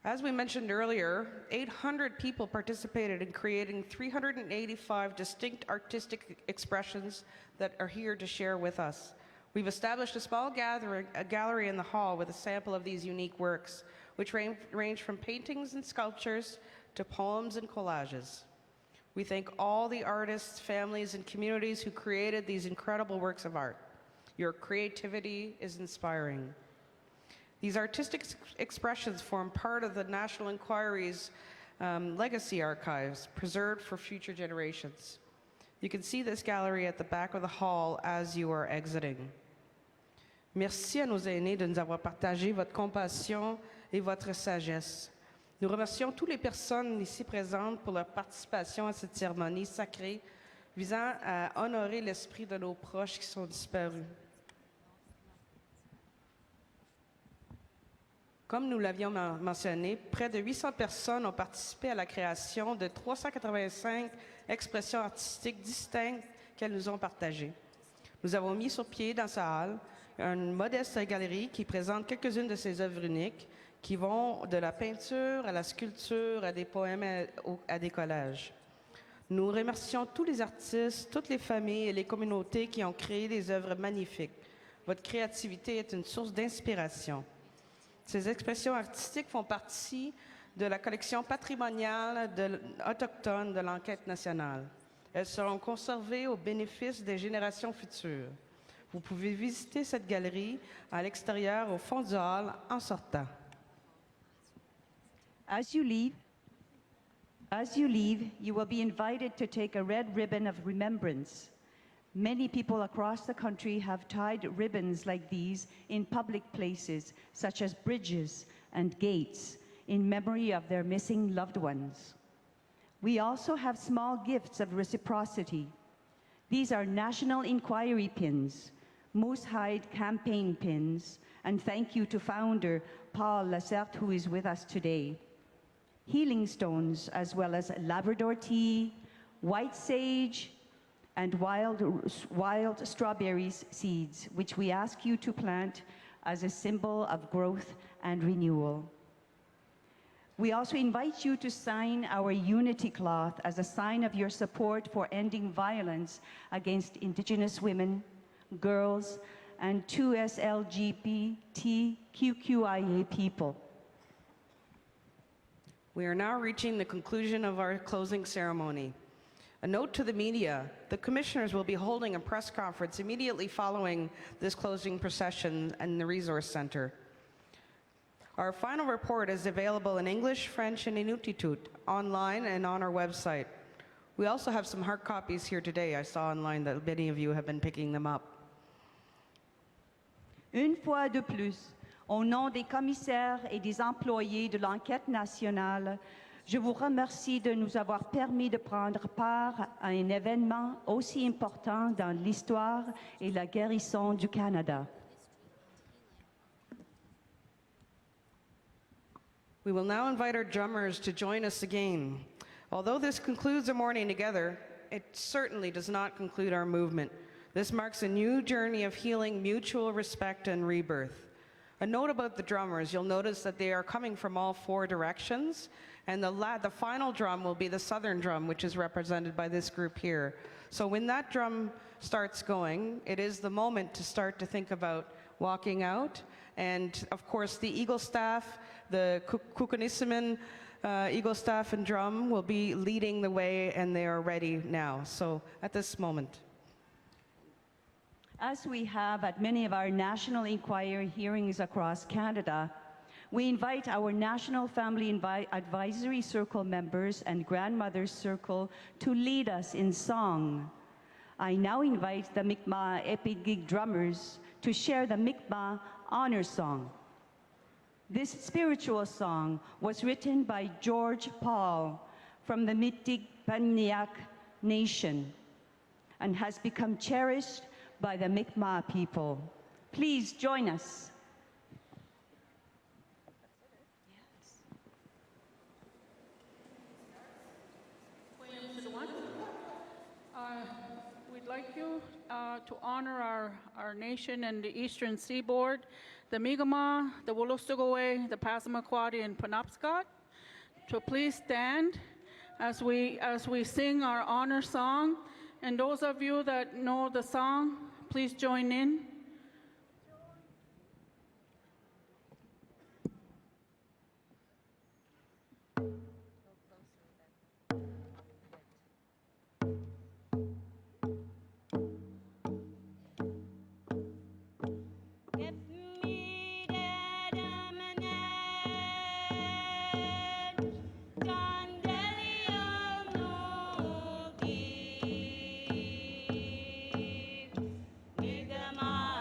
As we mentioned earlier, 800 people participated in creating 385 distinct artistic expressions that are here to share with us. We've established a small gallery in the hall with a sample of these unique works, which range from paintings and sculptures to poems and collages. We thank all the artists, families, and communities who created these incredible works of art. Your creativity is inspiring. These artistic expressions form part of the National Inquiry's legacy archives, preserved for future generations. You can see this gallery at the back of the hall as you are exiting. Merci à nos aînés de nous avoir partagé votre compassion et votre sagesse. Nous remercions toutes les personnes ici présentes pour leur participation à cette cérémonie sacrée visant à honorer l'esprit de nos proches qui sont disparus. Comme nous l'avions mentionné, près de 800 personnes ont participé à la création de 385 expressions artistiques distinctes qu'elles nous ont partagées. Nous avons mis sur pied dans sa halle une modeste galerie qui présente quelques-unes de ses œuvres uniques qui vont de la peinture à la sculpture, à des poèmes, à des collages. Nous remercions tous les artistes, toutes les familles et les communautés qui ont créé des œuvres magnifiques. Votre créativité est une source d'inspiration. Ces expressions artistiques font partie de la collection patrimoniale autochtone de l'Enquête nationale. Elles seront conservées au bénéfice des générations futures. Vous pouvez visiter cette galerie à l'extérieur au fond du hall en sortant. As you leave, you will be invited to take a red ribbon of remembrance. Many people across the country have tied ribbons like these in public places, such as bridges and gates, in memory of their missing loved ones. We also have small gifts of reciprocity. These are National Inquiry pins, Moose Hide campaign pins, and thank you to founder Paul Lacerte, who is with us today. Healing stones, as well as Labrador tea, white sage, and wild strawberries seeds, which we ask you to plant as a symbol of growth and renewal. We also invite you to sign our unity cloth as a sign of your support for ending violence against Indigenous women, girls, and 2SLGBTQIA people. We are now reaching the conclusion of our closing ceremony. A note to the media, the commissioners will be holding a press conference immediately following this closing procession in the Resource Center. Our final report is available in English, French, and Inuktitut online and on our website. We also have some hard copies here today. I saw online that many of you have been picking them up. Une fois de plus, au nom des commissaires et des employés de l'enquête nationale, je vous remercie de nous avoir permis de prendre part à un événement aussi important dans l'histoire et la guérison du Canada. We will now invite our drummers to join us again. Although this concludes our morning together, it certainly does not conclude our movement. This marks a new journey of healing, mutual respect, and rebirth. A note about the drummers, you'll notice that they are coming from all four directions, and the final drum will be the southern drum, which is represented by this group here. So when that drum starts going, it is the moment to start to think about walking out, and of course the Eagle staff, the Kukunissiman Eagle staff and drum will be leading the way, and they are ready now. So at this moment. As we have at many of our National Inquiry hearings across Canada, we invite our National Family Advisory Circle members and Grandmothers Circle to lead us in song. I now invite the Mi'kmaq Epigig drummers to share the Mi'kmaq Honor Song. This spiritual song was written by George Paul from the Mi'kmaq Nation and has become cherished by the Mi'kmaq people. Please join us. We'd like you to honor our nation and the Eastern Seaboard, the Mi'kmaq, the Wolastoqey, the Passamaquoddy, and Penobscot. So please stand as we sing our honor song. And those of you that know the song, please join in. Mi'kmaq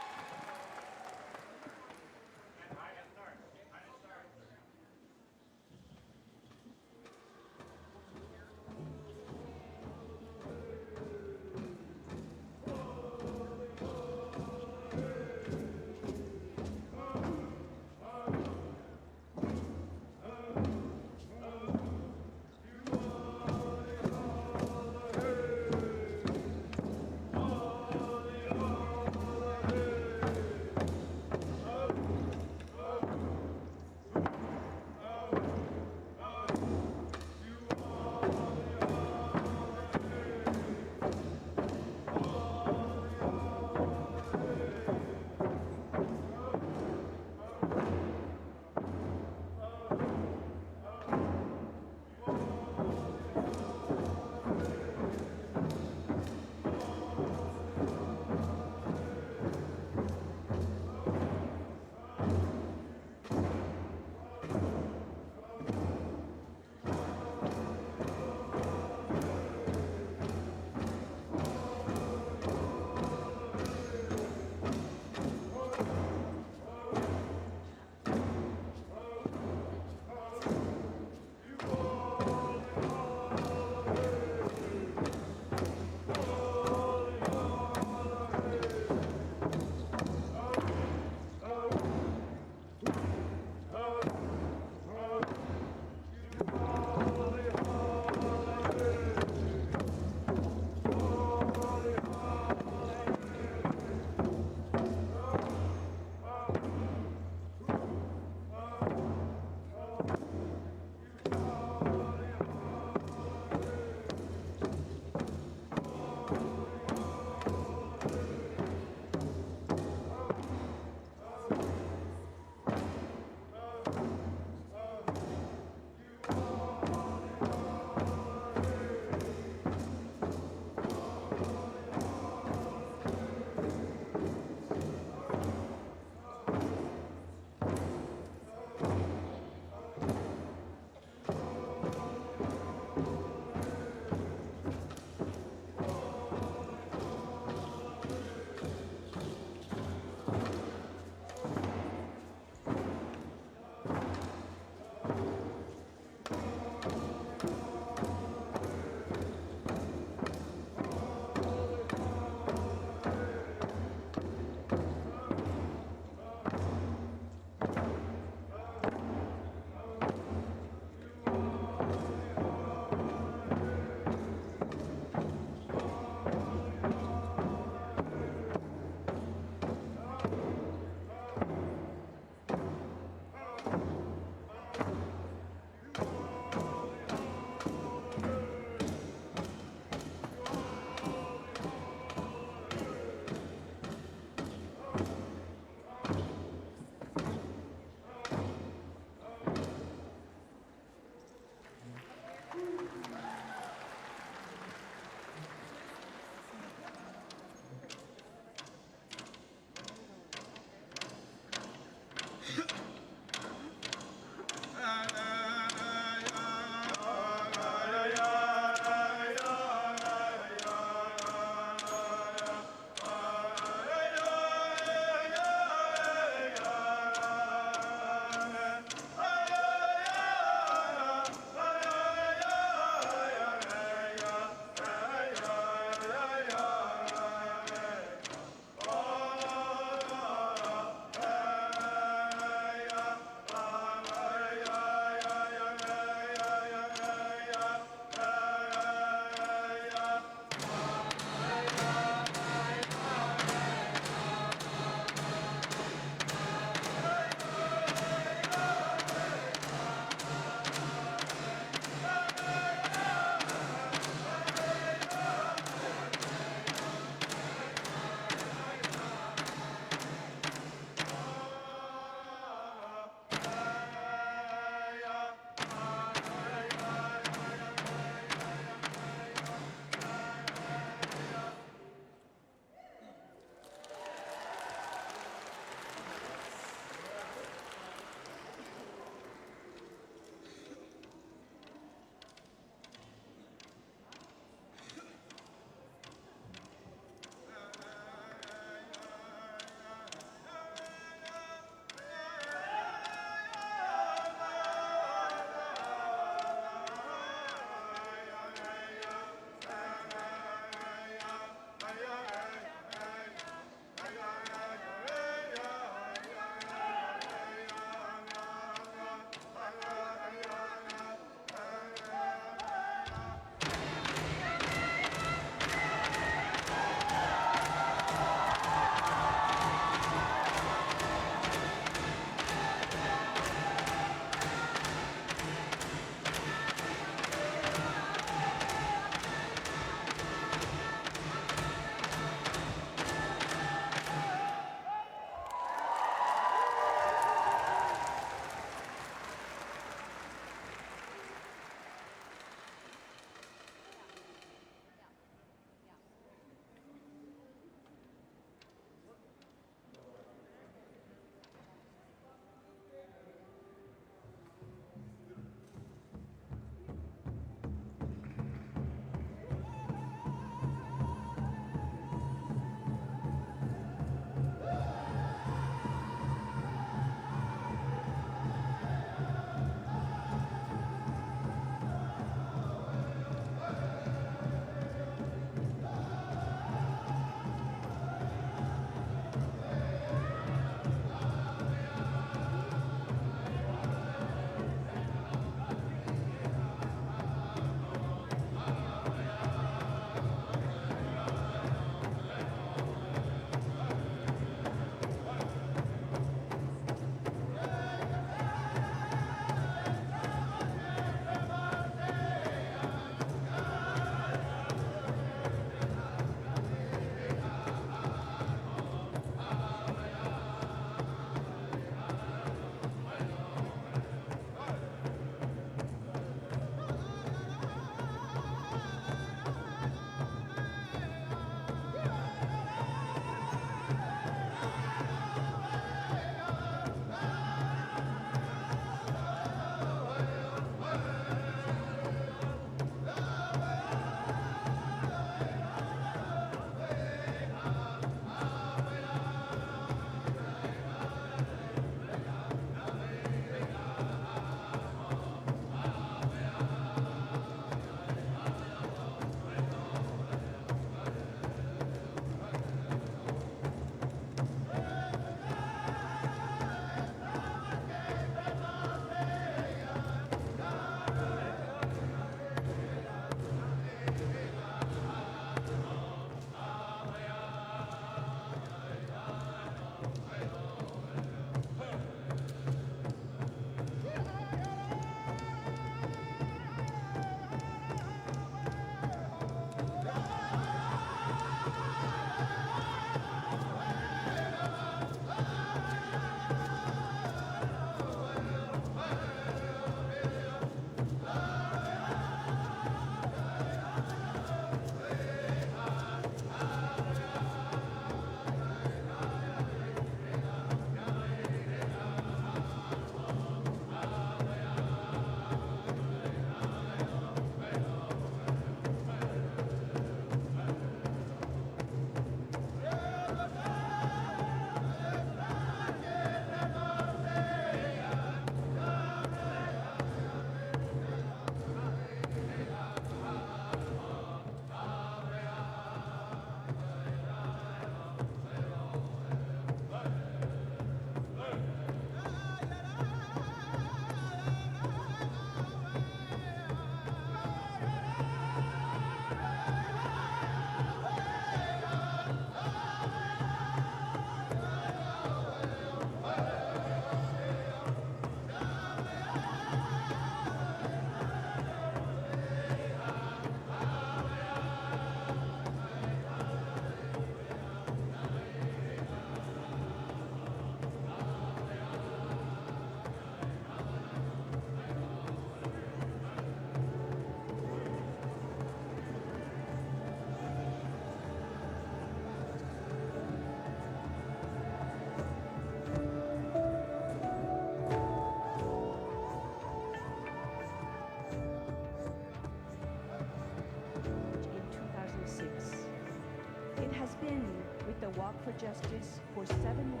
has been with the Walk for Justice for 7 more.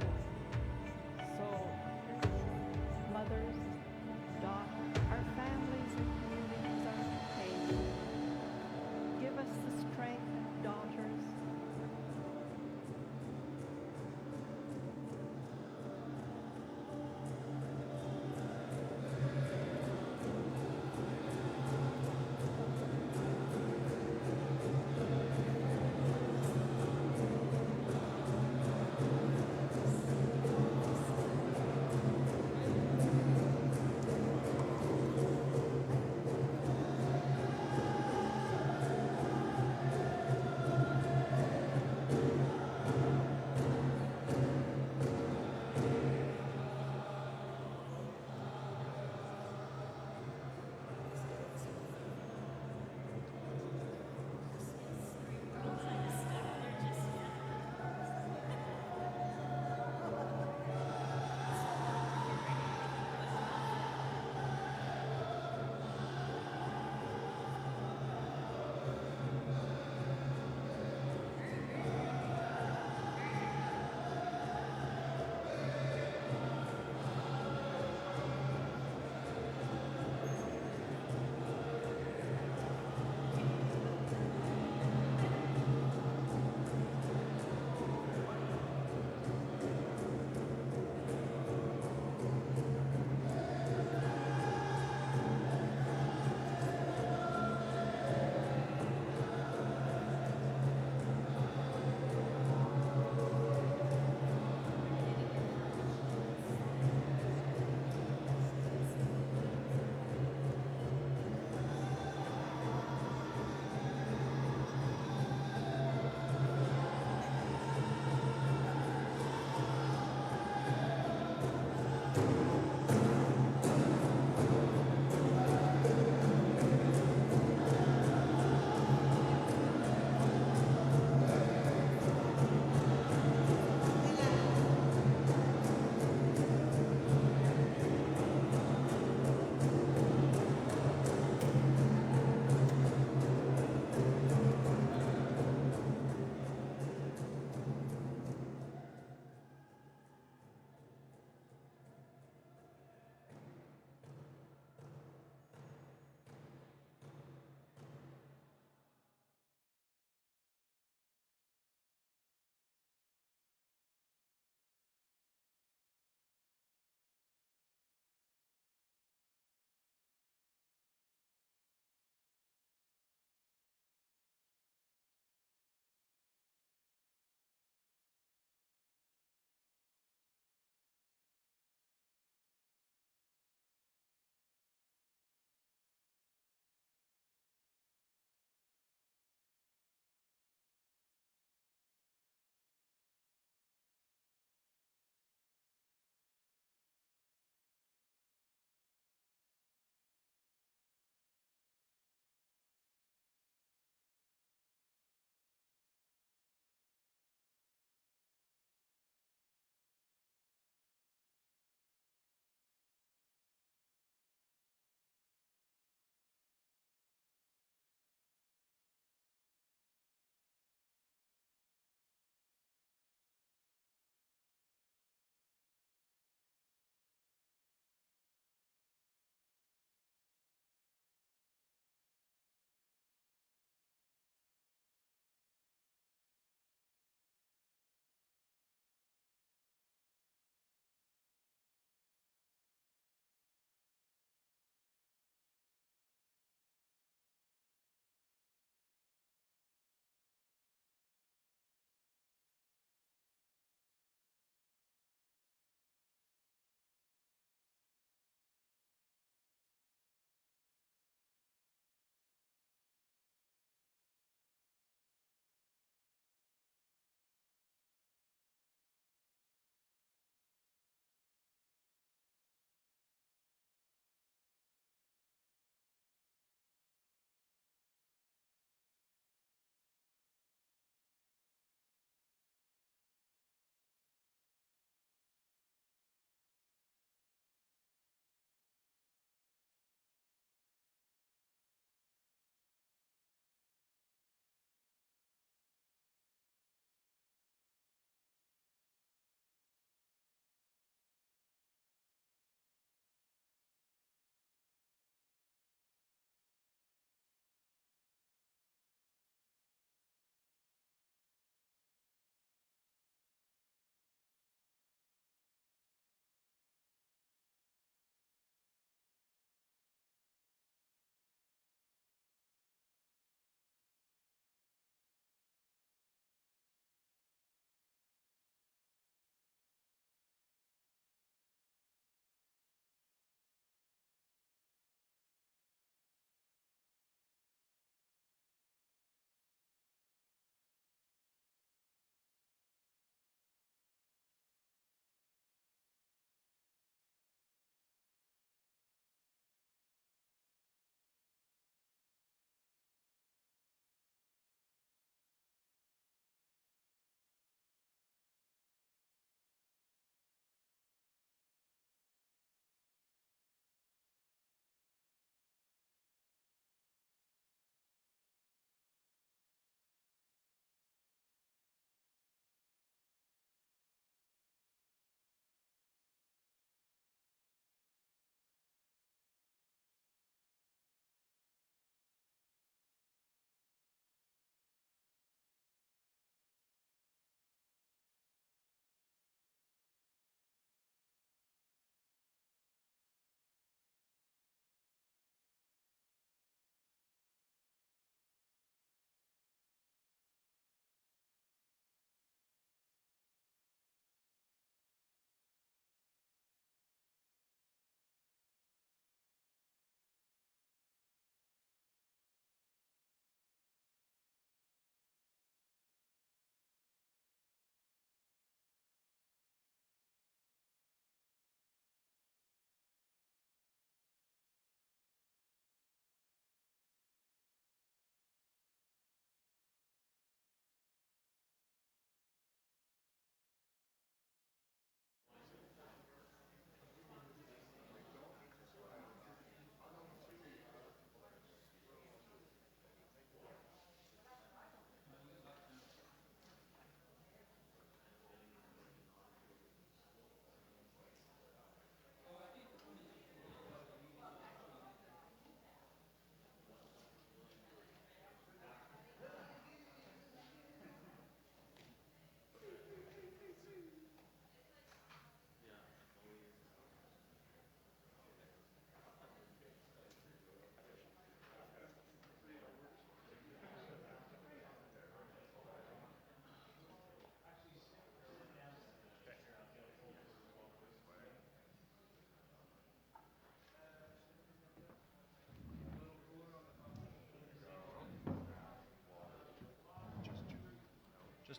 So, mothers, daughters, our families and communities are in pain. Give us the strength, daughters.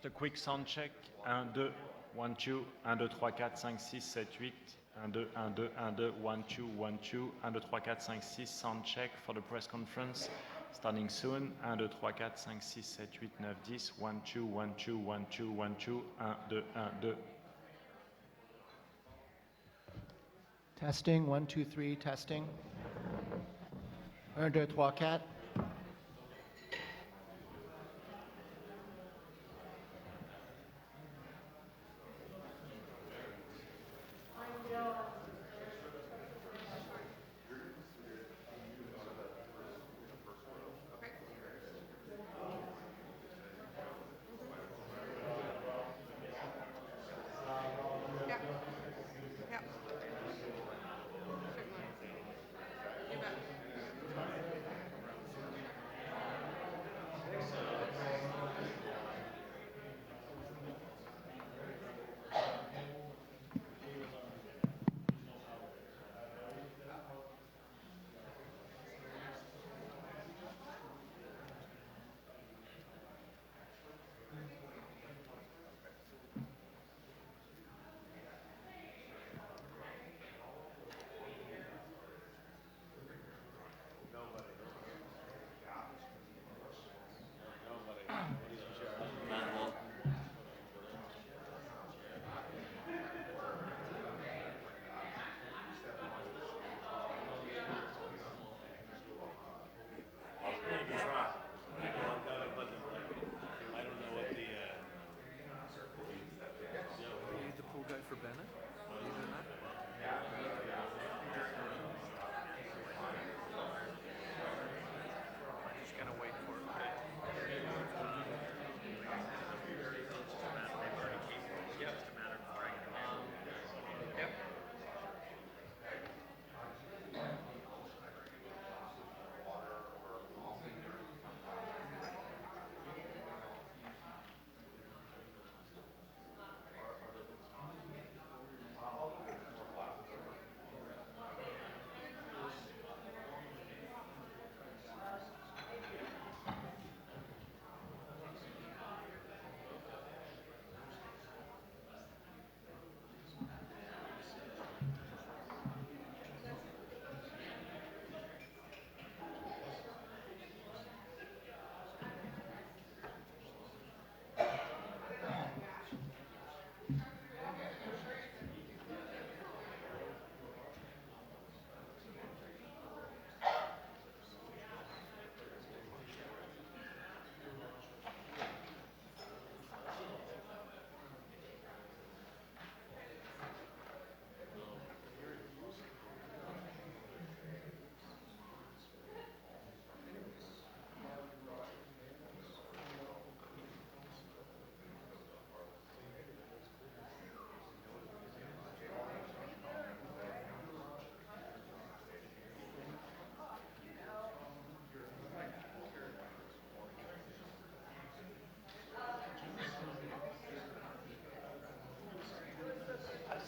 Just a quick sound check. 1, 2, 1, 2, 1, 2, 3, 4, 5, 6, 7, 8. 1, 2, 1, 2, 1, 2, 1, 2, 1, 2, 1, 2, 3, 4, 5, 6. Sound check for the press conference. Starting soon. 1, 2, 3, 4, 5, 6, 7, 8, 9, 10. 1, 2, 1, 2, 1, 2, 1, 2. 1, 2, 1, 2. Testing, 1, 2, 3, testing. 1, 2, 3, 4.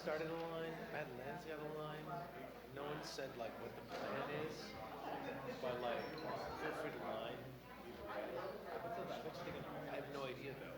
Started a line, I had Lindsay on the line. No one said like what the plan is, but like feel free to line. I have no idea though.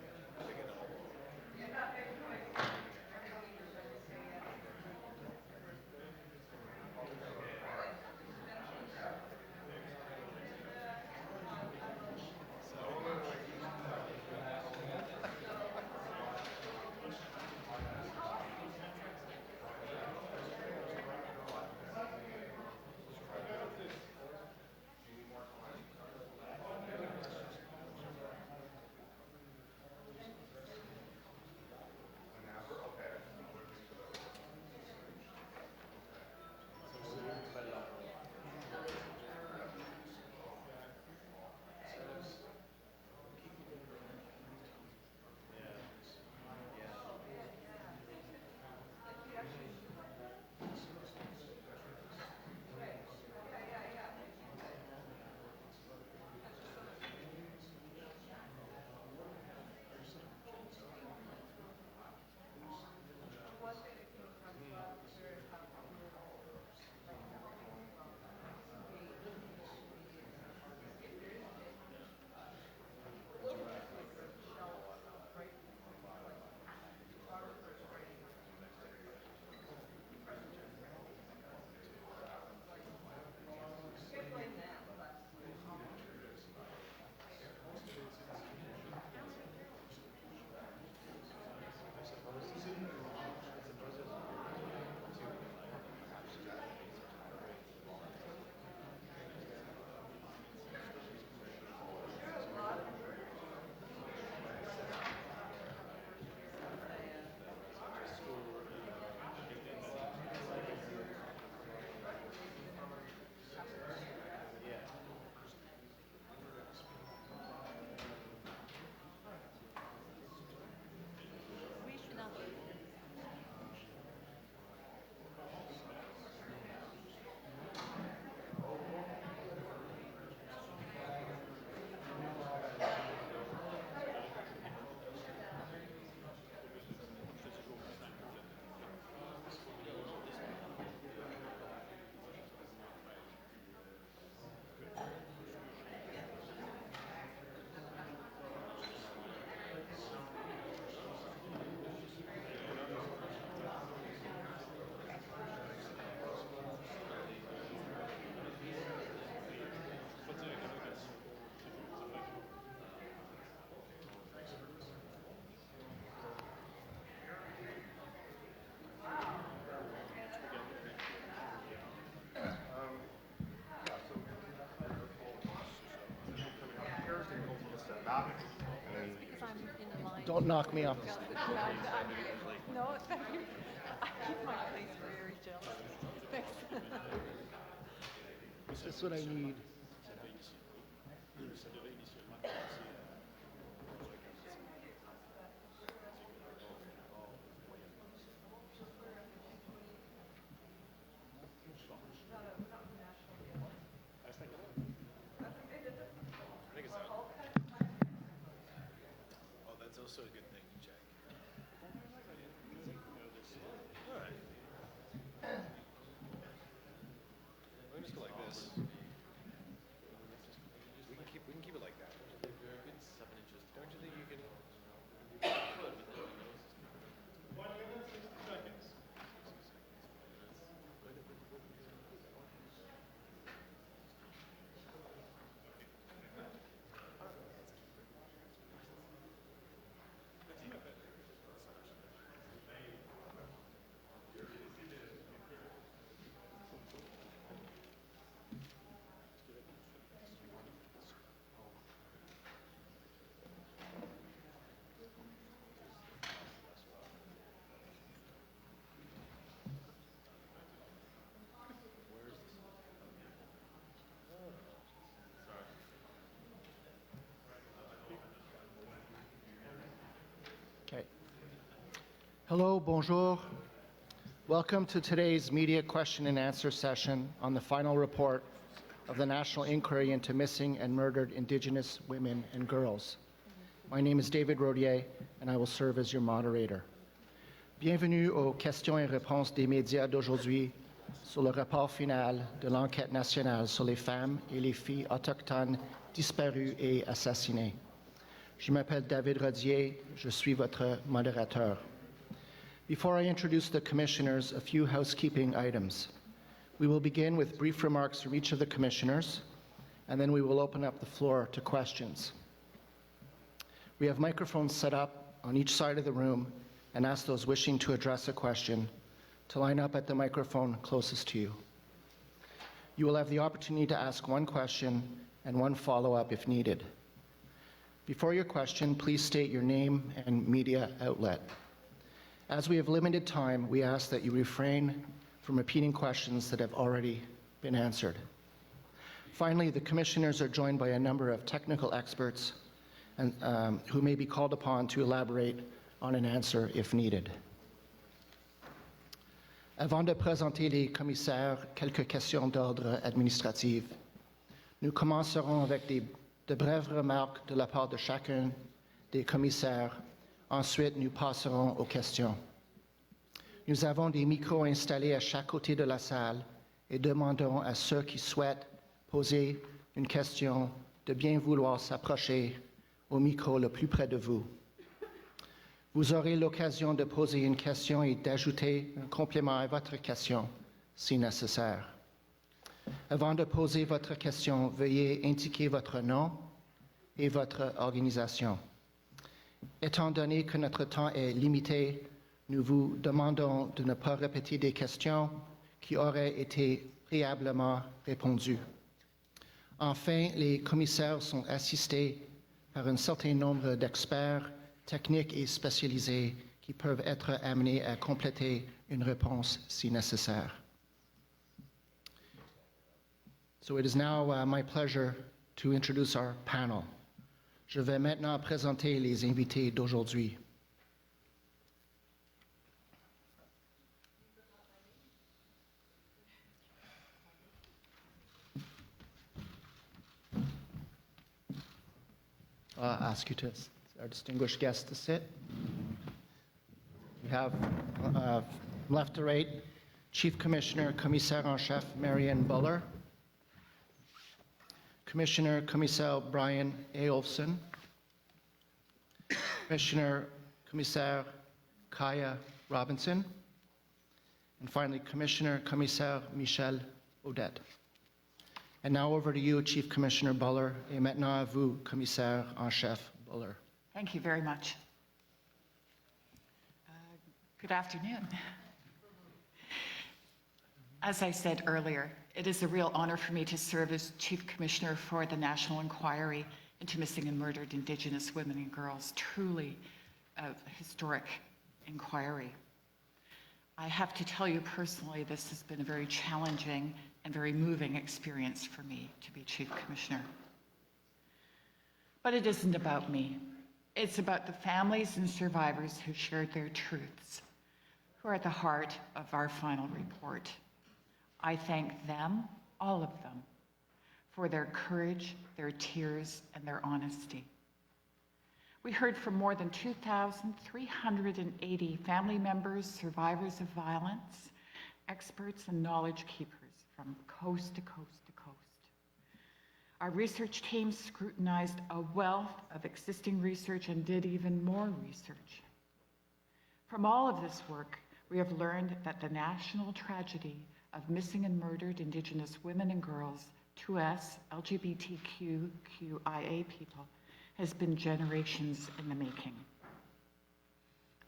Don't knock me off. No, thank you. I keep my place very jealous. Thanks. It's just what I need. Oh, that's also a good thing to check. All right. Let me just go like this. We can keep it like that. It's 7 inches. Don't you think you can? 1 minute, 60 seconds. Okay. Hello, bonjour. Welcome to today's media question and answer session on the final report of the National Inquiry into Missing and Murdered Indigenous Women and Girls. My name is David Rodier, and I will serve as your moderator. Bienvenue aux questions et réponses des médias d'aujourd'hui sur le rapport final de l'enquête nationale sur les femmes et les filles autochtones disparues et assassinées. Je m'appelle David Rodier, je suis votre modérateur. Before I introduce the commissioners, a few housekeeping items. We will begin with brief remarks from each of the commissioners, and then we will open up the floor to questions. We have microphones set up on each side of the room and ask those wishing to address a question to line up at the microphone closest to you. You will have the opportunity to ask one question and one follow-up if needed. Before your question, please state your name and media outlet. As we have limited time, we ask that you refrain from repeating questions that have already been answered. Finally, the commissioners are joined by a number of technical experts and, who may be called upon to elaborate on an answer if needed. Avant de présenter les commissaires, quelques questions d'ordre administratif. Nous commencerons avec de brèves remarques de la part de chacun des commissaires. Ensuite, nous passerons aux questions. Nous avons des micros installés à chaque côté de la salle et demandons à ceux qui souhaitent poser une question de bien vouloir s'approcher au micro le plus près de vous. Vous aurez l'occasion de poser une question et d'ajouter un complément à votre question si nécessaire. Avant de poser votre question, veuillez indiquer votre nom et votre organisation. Étant donné que notre temps est limité, nous vous demandons de ne pas répéter des questions qui auraient été préalablement répondues. Enfin, les commissaires sont assistés par un certain nombre d'experts techniques et spécialisés qui peuvent être amenés à compléter une réponse si nécessaire. So it is now my pleasure to introduce our panel. Je vais maintenant présenter les invités d'aujourd'hui. I'll ask you to, our distinguished guests, to sit. We have from left to right, Chief Commissioner, Commissaire en Chef Marianne Buller, Commissioner Commissaire Brian Aolfson, Commissioner Commissaire Kaya Robinson, and finally Commissioner Commissaire Michel Odet. And now over to you, Chief Commissioner Buller, et maintenant à vous, Commissaire en Chef Buller. Thank you very much. Good afternoon. As I said earlier, it is a real honor for me to serve as Chief Commissioner for the National Inquiry into Missing and Murdered Indigenous Women and Girls. Truly, of historic inquiry. I have to tell you personally, this has been a very challenging and very moving experience for me to be Chief Commissioner. But it isn't about me. It's about the families and survivors who shared their truths, who are at the heart of our final report. I thank them, all of them, for their courage, their tears, and their honesty. We heard from more than 2,380 family members, survivors of violence, experts, and knowledge keepers from coast to coast to coast. Our research team scrutinized a wealth of existing research and did even more research. From all of this work, we have learned that the national tragedy of missing and murdered Indigenous women and girls, 2S, LGBTQIA people, has been generations in the making.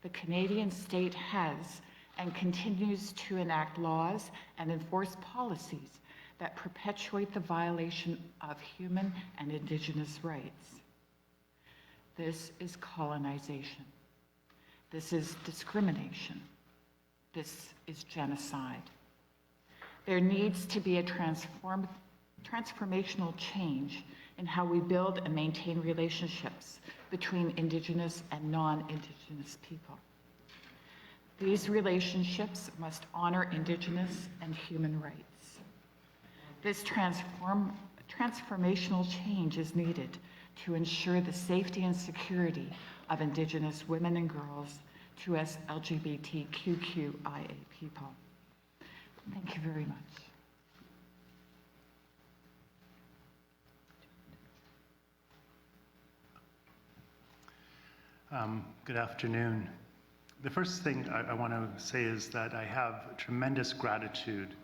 The Canadian state has and continues to enact laws and enforce policies that perpetuate the violation of human and Indigenous rights. This is colonization. This is discrimination. This is genocide. There needs to be a transformational change in how we build and maintain relationships between Indigenous and non-Indigenous people. These relationships must honor Indigenous and human rights. This transformational change is needed to ensure the safety and security of Indigenous women and girls, 2S LGBTQIA people. Thank you very much. Good afternoon. The first thing I want to say is that I have tremendous gratitude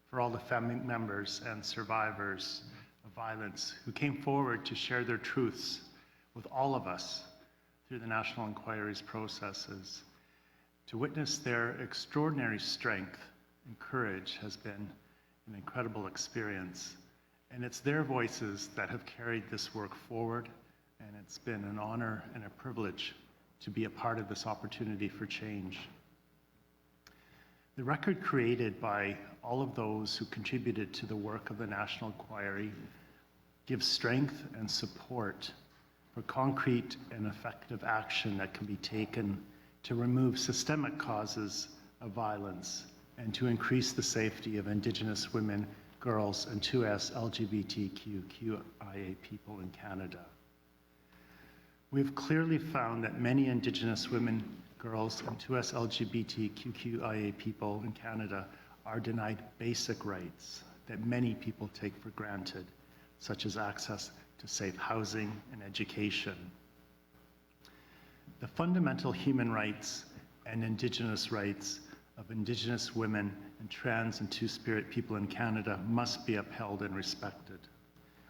for all the family members and survivors of violence who came forward to share their truths with all of us through the National Inquiry's processes. To witness their extraordinary strength and courage has been an incredible experience. And it's their voices that have carried this work forward, and it's been an honor and a privilege to be a part of this opportunity for change. The record created by all of those who contributed to the work of the National Inquiry gives strength and support for concrete and effective action that can be taken to remove systemic causes of violence and to increase the safety of Indigenous women, girls, and 2S LGBTQIA people in Canada. We've clearly found that many Indigenous women, girls, and 2S LGBTQIA people in Canada are denied basic rights that many people take for granted, such as access to safe housing and education. The fundamental human rights and Indigenous rights of Indigenous women and trans and two-spirit people in Canada must be upheld and respected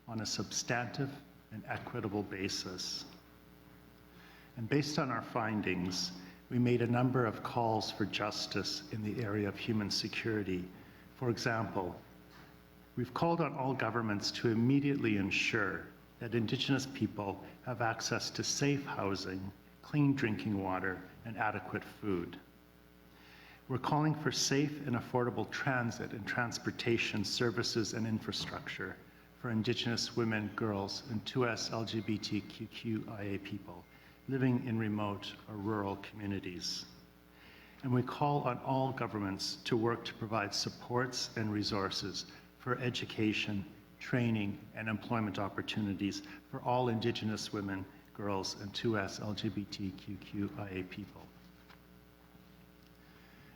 on a substantive and equitable basis. And based on our findings, we made a number of calls for justice in the area of human security. For example, we've called on all governments to immediately ensure that Indigenous people have access to safe housing, clean drinking water, and adequate food. We're calling for safe and affordable transit and transportation services and infrastructure for Indigenous women, girls, and 2S LGBTQIA people living in remote or rural communities. And we call on all governments to work to provide supports and resources for education, training, and employment opportunities for all Indigenous women, girls, and 2S LGBTQIA people.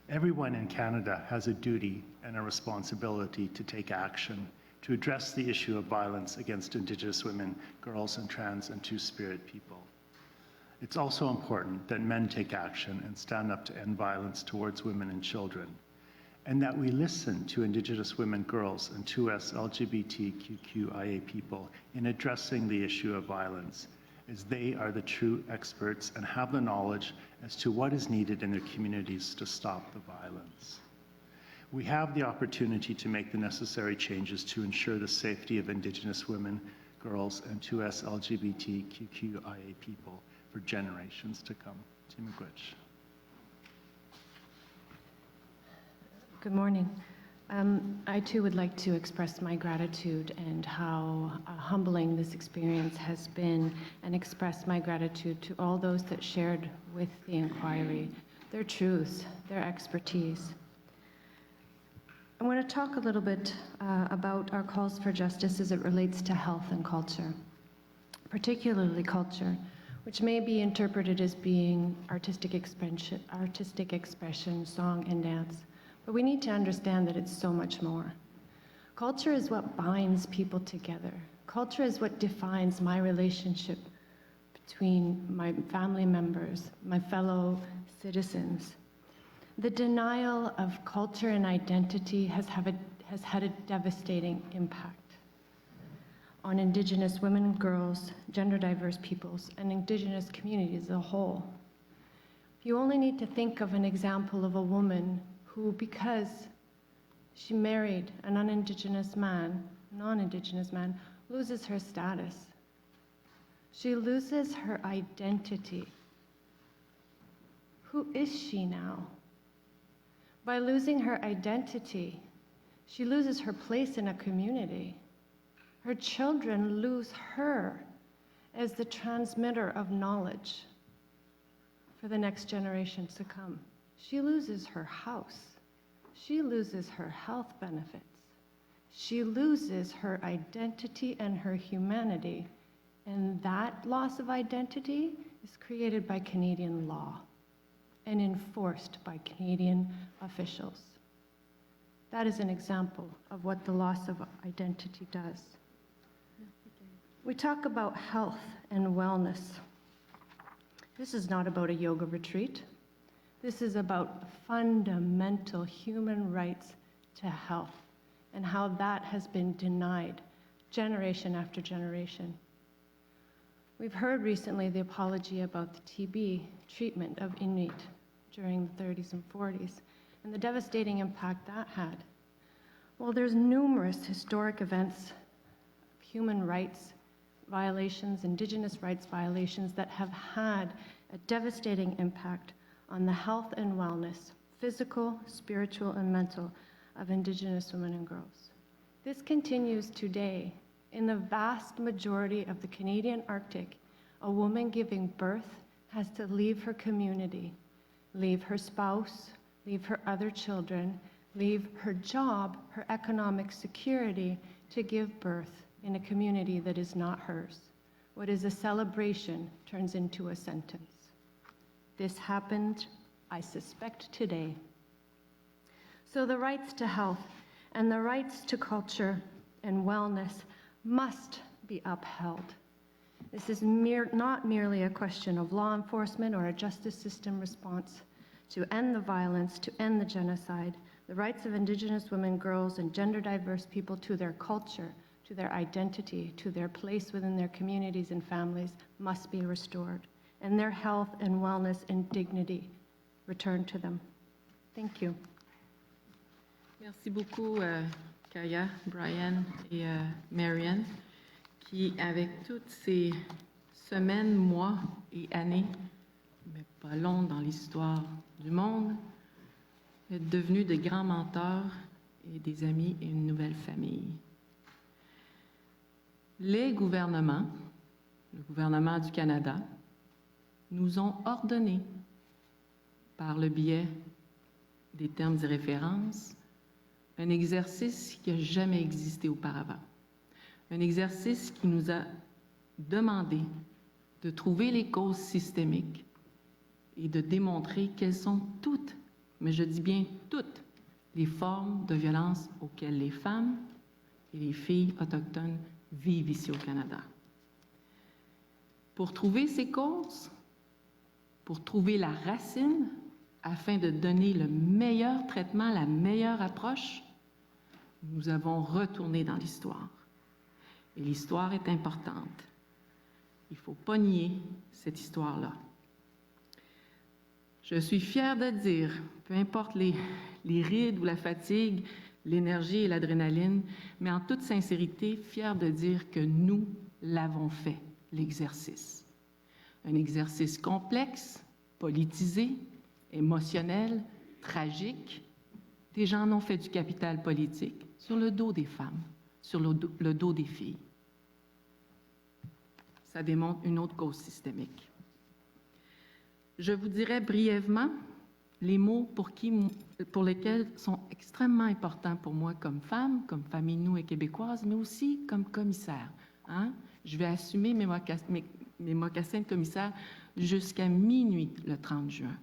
Everyone in Canada has a duty and a responsibility to take action to address the issue of violence against Indigenous women, girls, and trans and two-spirit people. It's also important that men take action and stand up to end violence towards women and children, and that we listen to Indigenous women, girls, and 2S LGBTQIA people in addressing the issue of violence, as they are the true experts and have the knowledge as to what is needed in their communities to stop the violence. We have the opportunity to make the necessary changes to ensure the safety of Indigenous women, girls, and 2S LGBTQIA people for generations to come. Timogwich. Good morning. I too would like to express my gratitude and how humbling this experience has been, and express my gratitude to all those that shared with the inquiry their truths, their expertise. I want to talk a little bit about our calls for justice as it relates to health and culture, particularly culture, which may be interpreted as being artistic expression, song and dance. But we need to understand that it's so much more. Culture is what binds people together. Culture is what defines my relationship between my family members, my fellow citizens. The denial of culture and identity has had a devastating impact on Indigenous women, girls, gender diverse peoples, and Indigenous communities as a whole. You only need to think of an example of a woman who, because she married a non-Indigenous man, loses her status. She loses her identity. Who is she now? By losing her identity, she loses her place in a community. Her children lose her as the transmitter of knowledge for the next generations to come. She loses her house. She loses her health benefits. She loses her identity and her humanity. And that loss of identity is created by Canadian law and enforced by Canadian officials. That is an example of what the loss of identity does. We talk about health and wellness. This is not about a yoga retreat. This is about fundamental human rights to health and how that has been denied generation after generation. We've heard recently the apology about the TB treatment of Inuit during the 30s and 40s and the devastating impact that had. Well, there's numerous historic events, human rights violations, Indigenous rights violations that have had a devastating impact on the health and wellness, physical, spiritual, and mental, of Indigenous women and girls. This continues today. In the vast majority of the Canadian Arctic, a woman giving birth has to leave her community, leave her spouse, leave her other children, leave her job, her economic security, to give birth in a community that is not hers. What is a celebration turns into a sentence. This happened, I suspect, today. So the rights to health and the rights to culture and wellness must be upheld. This is not merely a question of law enforcement or a justice system response to end the violence, to end the genocide. The rights of Indigenous women, girls, and gender diverse people to their culture, to their identity, to their place within their communities and families must be restored, and their health and wellness and dignity returned to them. Thank you. Merci beaucoup, Kaya, Brian et Marianne, qui, avec toutes ces semaines, mois et années, mais pas longs dans l'histoire du monde, êtes devenus de grands mentors et des amis et une nouvelle famille. Les gouvernements, le gouvernement du Canada, nous ont ordonné, par le biais des termes et références, un exercice qui n'a jamais existé auparavant. Un exercice qui nous a demandé de trouver les causes systémiques et de démontrer quelles sont toutes, mais je dis bien toutes, les formes de violence auxquelles les femmes et les filles autochtones vivent ici au Canada. Pour trouver ces causes, pour trouver la racine, afin de donner le meilleur traitement, la meilleure approche, nous avons retourné dans l'histoire. Et l'histoire est importante. Il ne faut pas nier cette histoire-là. Je suis fière de dire, peu importe les rides ou la fatigue, l'énergie et l'adrénaline, mais en toute sincérité, fière de dire que nous l'avons fait, l'exercice. Un exercice complexe, politisé, émotionnel, tragique. Des gens en ont fait du capital politique sur le dos des femmes, sur le dos des filles. Ça démontre une autre cause systémique. Je vous dirai brièvement les mots pour lesquels sont extrêmement importants pour moi comme femme Inuit et québécoise, mais aussi comme commissaire. Hein? Je vais assumer mes mocassins de commissaire jusqu'à minuit le 30 juin.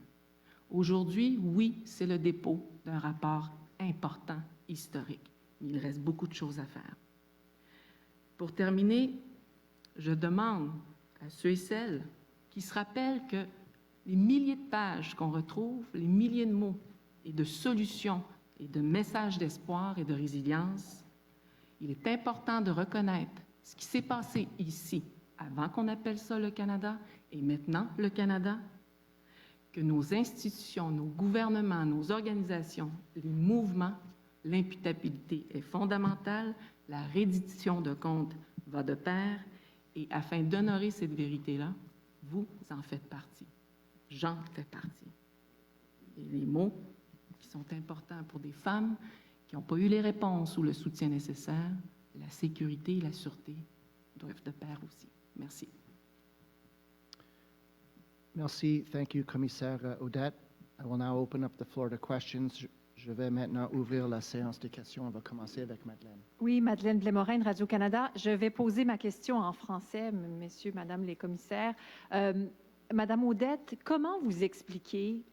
Aujourd'hui, oui, c'est le dépôt d'un rapport important, historique. Il reste beaucoup de choses à faire. Pour terminer, je demande à ceux et celles qui se rappellent que les milliers de pages qu'on retrouve, les milliers de mots et de solutions et de messages d'espoir et de résilience, il est important de reconnaître ce qui s'est passé ici, avant qu'on appelle ça le Canada, et maintenant le Canada, que nos institutions, nos gouvernements, nos organisations, les mouvements, l'imputabilité est fondamentale, la reddition de comptes va de pair, et afin d'honorer cette vérité-là, vous en faites partie. J'en fais partie. Et les mots qui sont importants pour des femmes qui n'ont pas eu les réponses ou le soutien nécessaire, la sécurité et la sûreté doivent de pair aussi. Merci. Merci. Thank you, Commissaire Odet. I will now open up the floor to questions. Je vais maintenant ouvrir la séance de questions. On va commencer avec Madeleine. Oui, Madeleine Blais-Morin, Radio-Canada. Je vais poser ma question en français, messieurs, madame les commissaires. Madame Odette, comment vous expliquez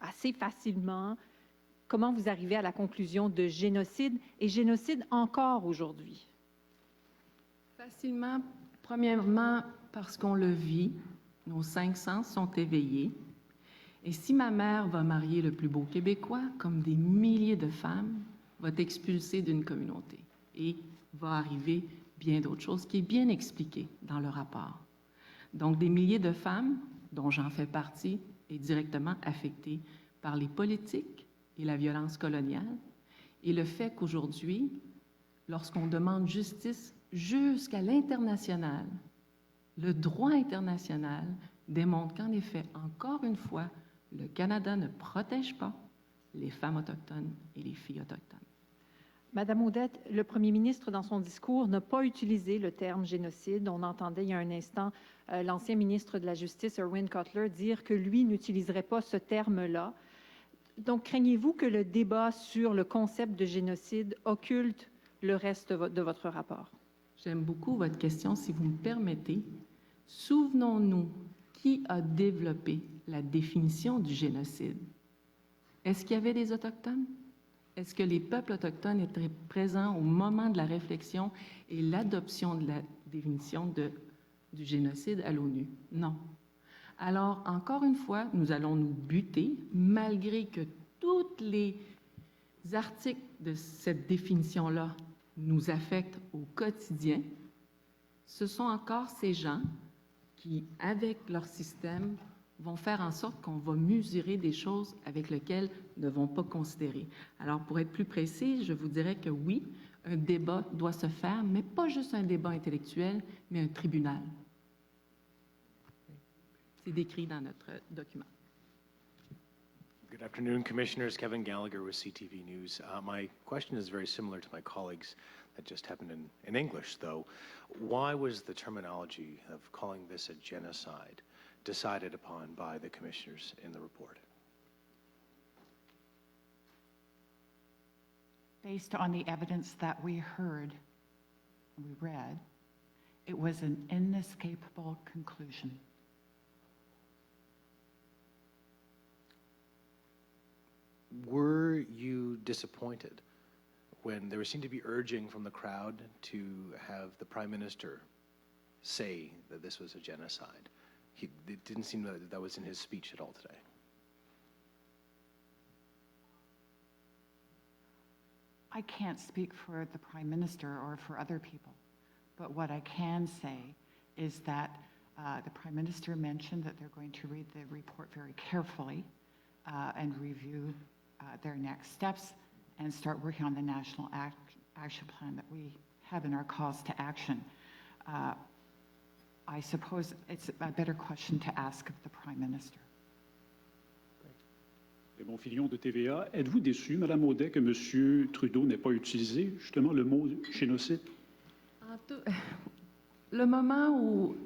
assez facilement comment vous arrivez à la conclusion de génocide et génocide encore aujourd'hui? Facilement, premièrement, parce qu'on le vit, nos 5 sens sont éveillés. Et si ma mère va marier le plus beau Québécois, comme des milliers de femmes, va être expulsée d'une communauté. Et va arriver bien d'autres choses qui est bien expliqué dans le rapport. Donc, des milliers de femmes, dont j'en fais partie, est directement affectée par les politiques et la violence coloniale. Et le fait qu'aujourd'hui, lorsqu'on demande justice jusqu'à l'international, le droit international démontre qu'en effet, encore une fois, le Canada ne protège pas les femmes autochtones et les filles autochtones. Madame Odette, le premier ministre, dans son discours, n'a pas utilisé le terme génocide. On entendait il y a un instant l'ancien ministre de la Justice, Erwin Cutler, dire que lui n'utiliserait pas ce terme-là. Donc, craignez-vous que le débat sur le concept de génocide occulte le reste de votre rapport? J'aime beaucoup votre question, si vous me permettez. Souvenons-nous, qui a développé la définition du génocide? Est-ce qu'il y avait des Autochtones? Est-ce que les peuples autochtones étaient présents au moment de la réflexion et l'adoption de la définition du génocide à l'ONU? Non. Alors, encore une fois, nous allons nous buter, malgré que tous les articles de cette définition-là nous affectent au quotidien. Ce sont encore ces gens qui, avec leur système, vont faire en sorte qu'on va mesurer des choses avec lesquelles ils ne vont pas considérer. Alors, pour être plus précis, je vous dirais que oui, un débat doit se faire, mais pas juste un débat intellectuel, mais un tribunal. C'est décrit dans notre document. Good afternoon, Commissioners. Kevin Gallagher with CTV News. My question is very similar to my colleagues that just happened in English, though. Why was the terminology of calling this a genocide decided upon by the Commissioners in the report? Based on the evidence that we heard, we read, it was an inescapable conclusion. Were you disappointed when there seemed to be urging from the crowd to have the Prime Minister say that this was a genocide? It didn't seem that that was in his speech at all today. I can't speak for the Prime Minister or for other people, but what I can say is that the Prime Minister mentioned that they're going to read the report very carefully and review their next steps and start working on the national action plan that we have in our calls to action. I suppose it's a better question to ask of the Prime Minister. Raymond Fillon de TVA. Êtes-vous déçu, Madame Odet, que M. Trudeau n'ait pas utilisé justement le mot génocide? Le moment où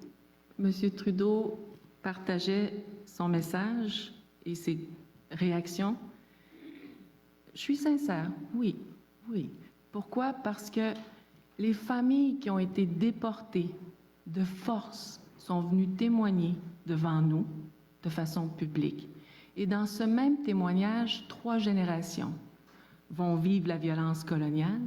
M. Trudeau partageait son message et ses réactions, je suis sincère, oui, oui. Pourquoi? Parce que les familles qui ont été déportées de force sont venues témoigner devant nous de façon publique. Et dans ce même témoignage, 3 générations vont vivre la violence coloniale.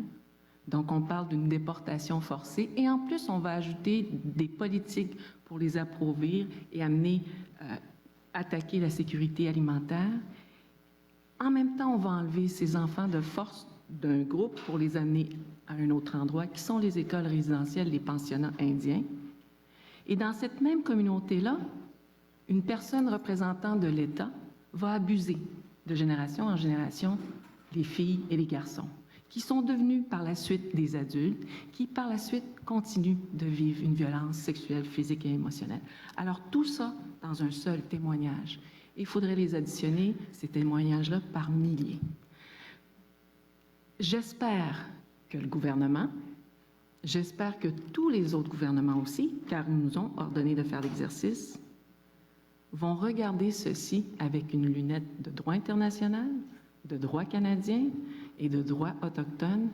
Donc, on parle d'une déportation forcée. Et en plus, on va ajouter des politiques pour les appauvrir et amener, attaquer la sécurité alimentaire. En même temps, on va enlever ces enfants de force d'un groupe pour les amener à un autre endroit, qui sont les écoles résidentielles, les pensionnats indiens. Et dans cette même communauté-là, une personne représentant de l'État va abuser de génération en génération les filles et les garçons, qui sont devenus par la suite des adultes, qui par la suite continuent de vivre une violence sexuelle, physique et émotionnelle. Alors tout ça dans un seul témoignage. Il faudrait les additionner, ces témoignages-là, par milliers. J'espère que le gouvernement, j'espère que tous les autres gouvernements aussi, car ils nous ont ordonné de faire l'exercice, vont regarder ceci avec une lunette de droit international, de droit canadien et de droit autochtone,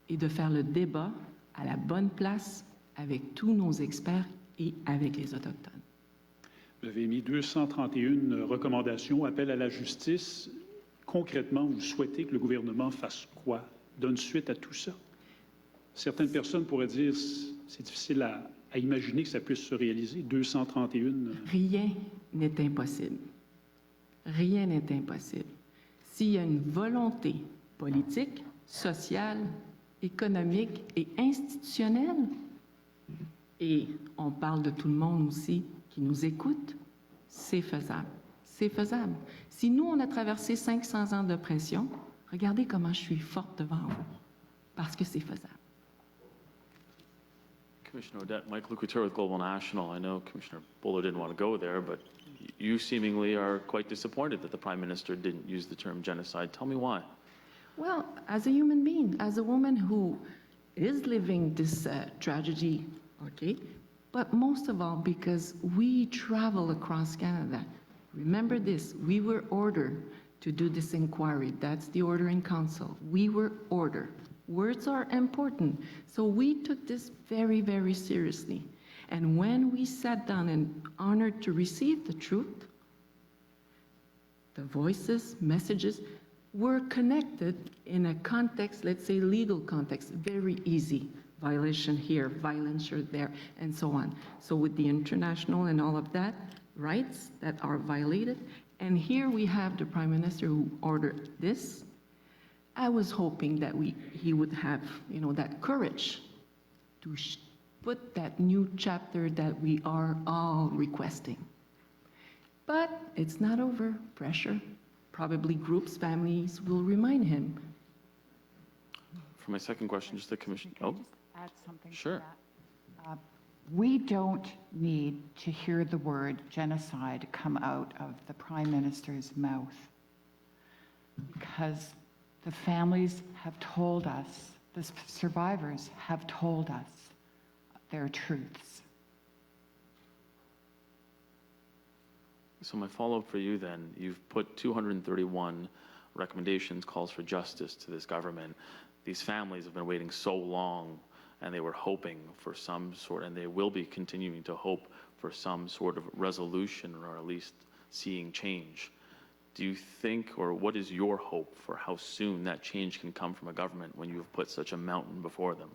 et de faire le débat à la bonne place avec tous nos experts et avec les Autochtones. Vous avez émis 231 recommandations, appel à la justice. Concrètement, vous souhaitez que le gouvernement fasse quoi? Donne suite à tout ça? Certaines personnes pourraient dire c'est difficile à imaginer que ça puisse se réaliser. 231. Rien n'est impossible. Rien n'est impossible. S'il y a une volonté politique, sociale, économique et institutionnelle, et on parle de tout le monde aussi qui nous écoute, c'est faisable. C'est faisable. Si nous, on a traversé 500 ans d'oppression, regardez comment je suis forte devant vous, parce que c'est faisable. Commissioner Odet, Mike Lucouture with Global National. I know Commissioner Buller didn't want to go there, but you seemingly are quite disappointed that the Prime Minister didn't use the term genocide. Tell me why. Well, as a human being, as a woman who is living this tragedy, okay, but most of all because we travel across Canada. Remember this, we were ordered to do this inquiry. That's the order in council. We were ordered. Words are important. So we took this very, very seriously. And when we sat down and honored to receive the truth, the voices, messages, were connected in a context, let's say legal context, very easy. Violation here, violence there, and so on. So with the international and all of that, rights that are violated, and here we have the Prime Minister who ordered this. I was hoping that he would have, that courage to put that new chapter that we are all requesting. But it's not over. Pressure. Probably groups, families will remind him. For my second question, just the Commission. Oh, add something sure. to that. We don't need to hear the word genocide come out of the Prime Minister's mouth, because the families have told us, the survivors have told us their truths. So my follow-up for you then, you've put 231 recommendations, calls for justice to this government. These families have been waiting so long, and they were hoping for some sort, and they will be continuing to hope for some sort of resolution, or at least seeing change. Do you think, or what is your hope for how soon that change can come from a government when you have put such a mountain before them?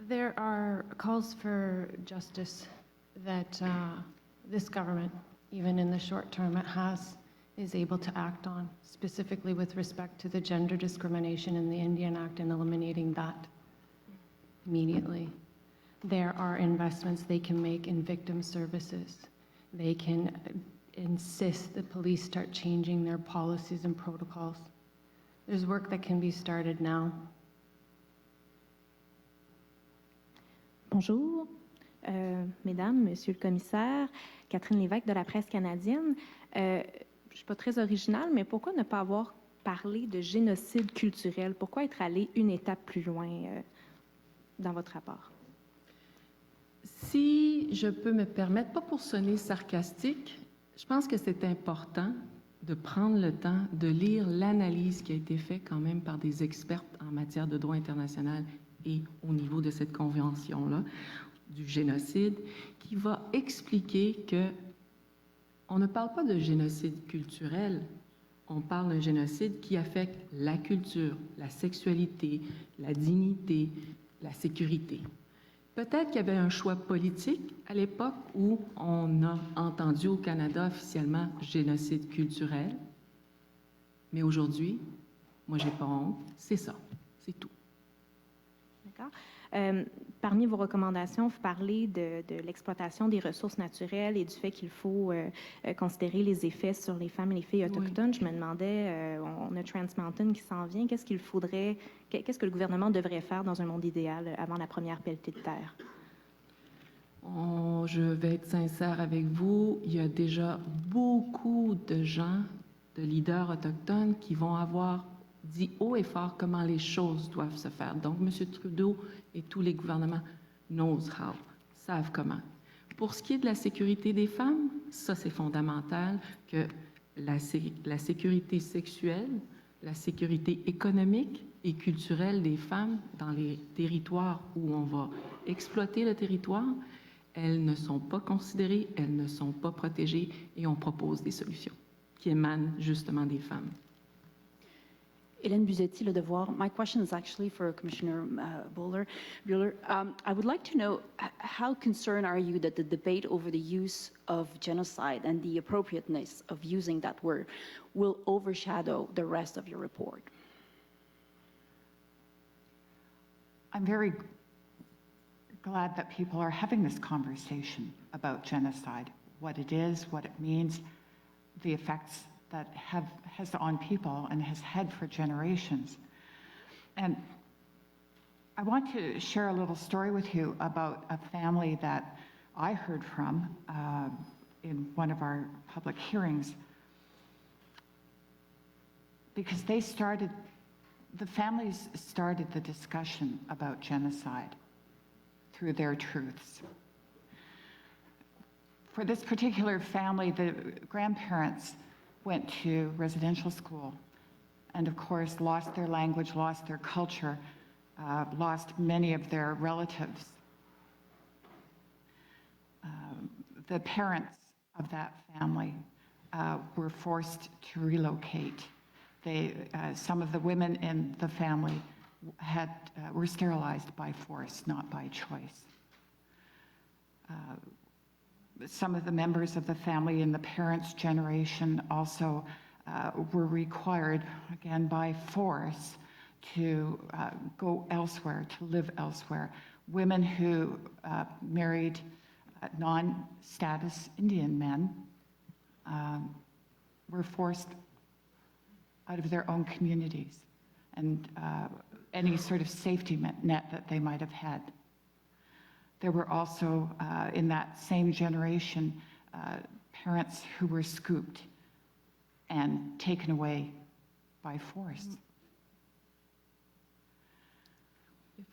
There are calls for justice that this government, even in the short term it has, is able to act on, specifically with respect to the gender discrimination in the Indian Act and eliminating that immediately. There are investments they can make in victim services. They can insist the police start changing their policies and protocols. There's work that can be started now. Bonjour. Mesdames, Monsieur le commissaire, Catherine Lévesque de la presse canadienne. Je ne suis pas très originale, mais pourquoi ne pas avoir parlé de génocide culturel? Pourquoi être allé une étape plus loin dans votre rapport? Si je peux me permettre, pas pour sonner sarcastique, je pense que c'est important de prendre le temps de lire l'analyse qui a été faite quand même par des experts en matière de droit international et au niveau de cette convention-là, du génocide, qui va expliquer que on ne parle pas de génocide culturel, on parle d'un génocide qui affecte la culture, la sexualité, la dignité, la sécurité. Peut-être qu'il y avait un choix politique à l'époque où on a entendu au Canada officiellement génocide culturel, mais aujourd'hui, moi j'ai pas honte, c'est ça, c'est tout. D'accord. Parmi vos recommandations, vous parlez de l'exploitation des ressources naturelles et du fait qu'il faut considérer les effets sur les femmes et les filles autochtones. Oui. Je me demandais, on a Trans Mountain qui s'en vient, qu'est-ce que le gouvernement devrait faire dans un monde idéal avant la première pelletée de terre? Je vais être sincère avec vous, il y a déjà beaucoup de gens, de leaders autochtones qui vont avoir dit haut et fort comment les choses doivent se faire. Donc, M. Trudeau et tous les gouvernements knows how, savent comment. Pour ce qui est de la sécurité des femmes, ça c'est fondamental que la sécurité sexuelle, la sécurité économique et culturelle des femmes dans les territoires où on va exploiter le territoire, elles ne sont pas considérées, elles ne sont pas protégées et on propose des solutions qui émanent justement des femmes. Hélène Buzetti, Le Devoir. My question is actually for Commissioner Buller. I would like to know how concerned are you that the debate over the use of genocide and the appropriateness of using that word will overshadow the rest of your report? I'm very glad that people are having this conversation about genocide, what it is, what it means, the effects that has on people and has had for generations. And I want to share a little story with you about a family that I heard from in one of our public hearings, because the families started the discussion about genocide through their truths. For this particular family, the grandparents went to residential school and, of course, lost their language, lost their culture, lost many of their relatives. The parents of that family were forced to relocate. Some of the women in the family were sterilized by force, not by choice. Some of the members of the family in the parents' generation also were required, again by force, to go elsewhere, to live elsewhere. Women who married non-status Indian men were forced out of their own communities and any sort of safety net that they might have had. There were also, in that same generation, parents who were scooped and taken away by force.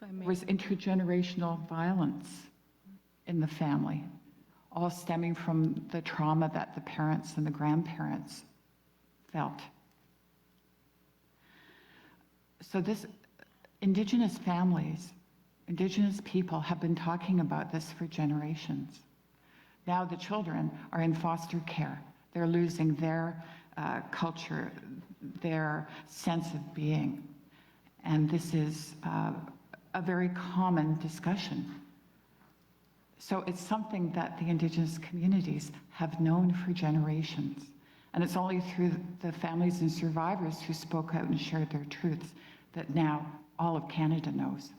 There was intergenerational violence in the family, all stemming from the trauma that the parents and the grandparents felt. So Indigenous families, Indigenous people have been talking about this for generations. Now the children are in foster care. They're losing their culture, their sense of being. And this is a very common discussion. So it's something that the Indigenous communities have known for generations. And it's only through the families and survivors who spoke out and shared their truths that now all of Canada knows.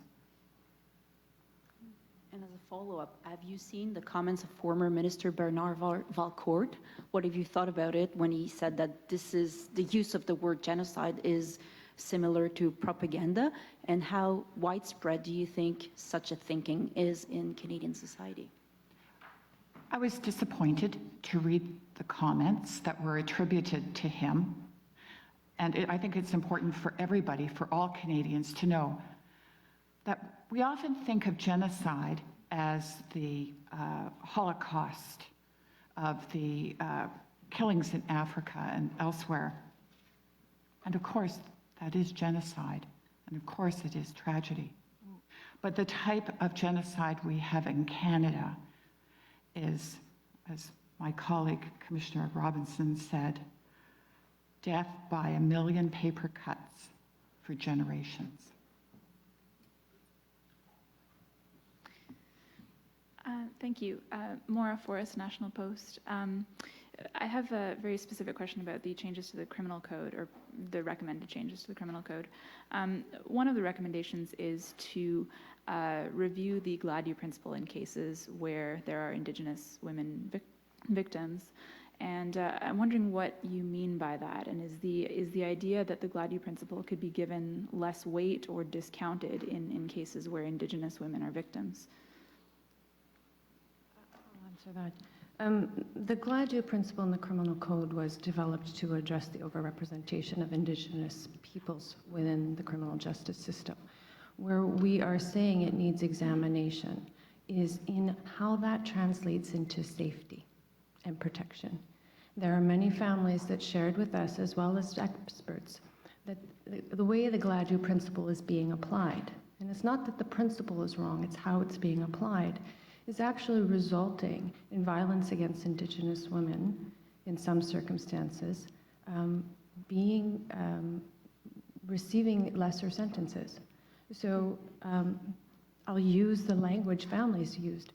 And as a follow-up, have you seen the comments of former Minister Bernard Valcourt? What have you thought about it when he said that the use of the word genocide is similar to propaganda? And how widespread do you think such a thinking is in Canadian society? I was disappointed to read the comments that were attributed to him. And I think it's important for everybody, for all Canadians, to know that we often think of genocide as the Holocaust, of the killings in Africa and elsewhere. And of course, that is genocide. And of course, it is tragedy. But the type of genocide we have in Canada is, as my colleague, Commissioner Robinson, said, death by a million paper cuts for generations. Thank you. Maura Forrest, National Post. I have a very specific question about the changes to the criminal code, or the recommended changes to the criminal code. One of the recommendations is to review the Gladio principle in cases where there are Indigenous women victims. And I'm wondering what you mean by that, and is the idea that the Gladio principle could be given less weight or discounted in cases where Indigenous women are victims? I'll answer that. The Gladio principle in the criminal code was developed to address the overrepresentation of Indigenous peoples within the criminal justice system. Where we are saying it needs examination is in how that translates into safety and protection. There are many families that shared with us, as well as experts, that the way the Gladio principle is being applied, and it's not that the principle is wrong, it's how it's being applied, is actually resulting in violence against Indigenous women in some circumstances, receiving lesser sentences. So I'll use the language families used.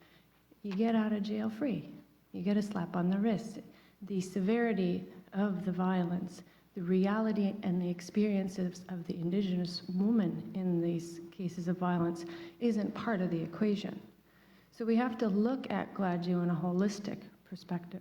You get out of jail free. You get a slap on the wrist. The severity of the violence, the reality and the experiences of the Indigenous woman in these cases of violence isn't part of the equation. So we have to look at Gladio in a holistic perspective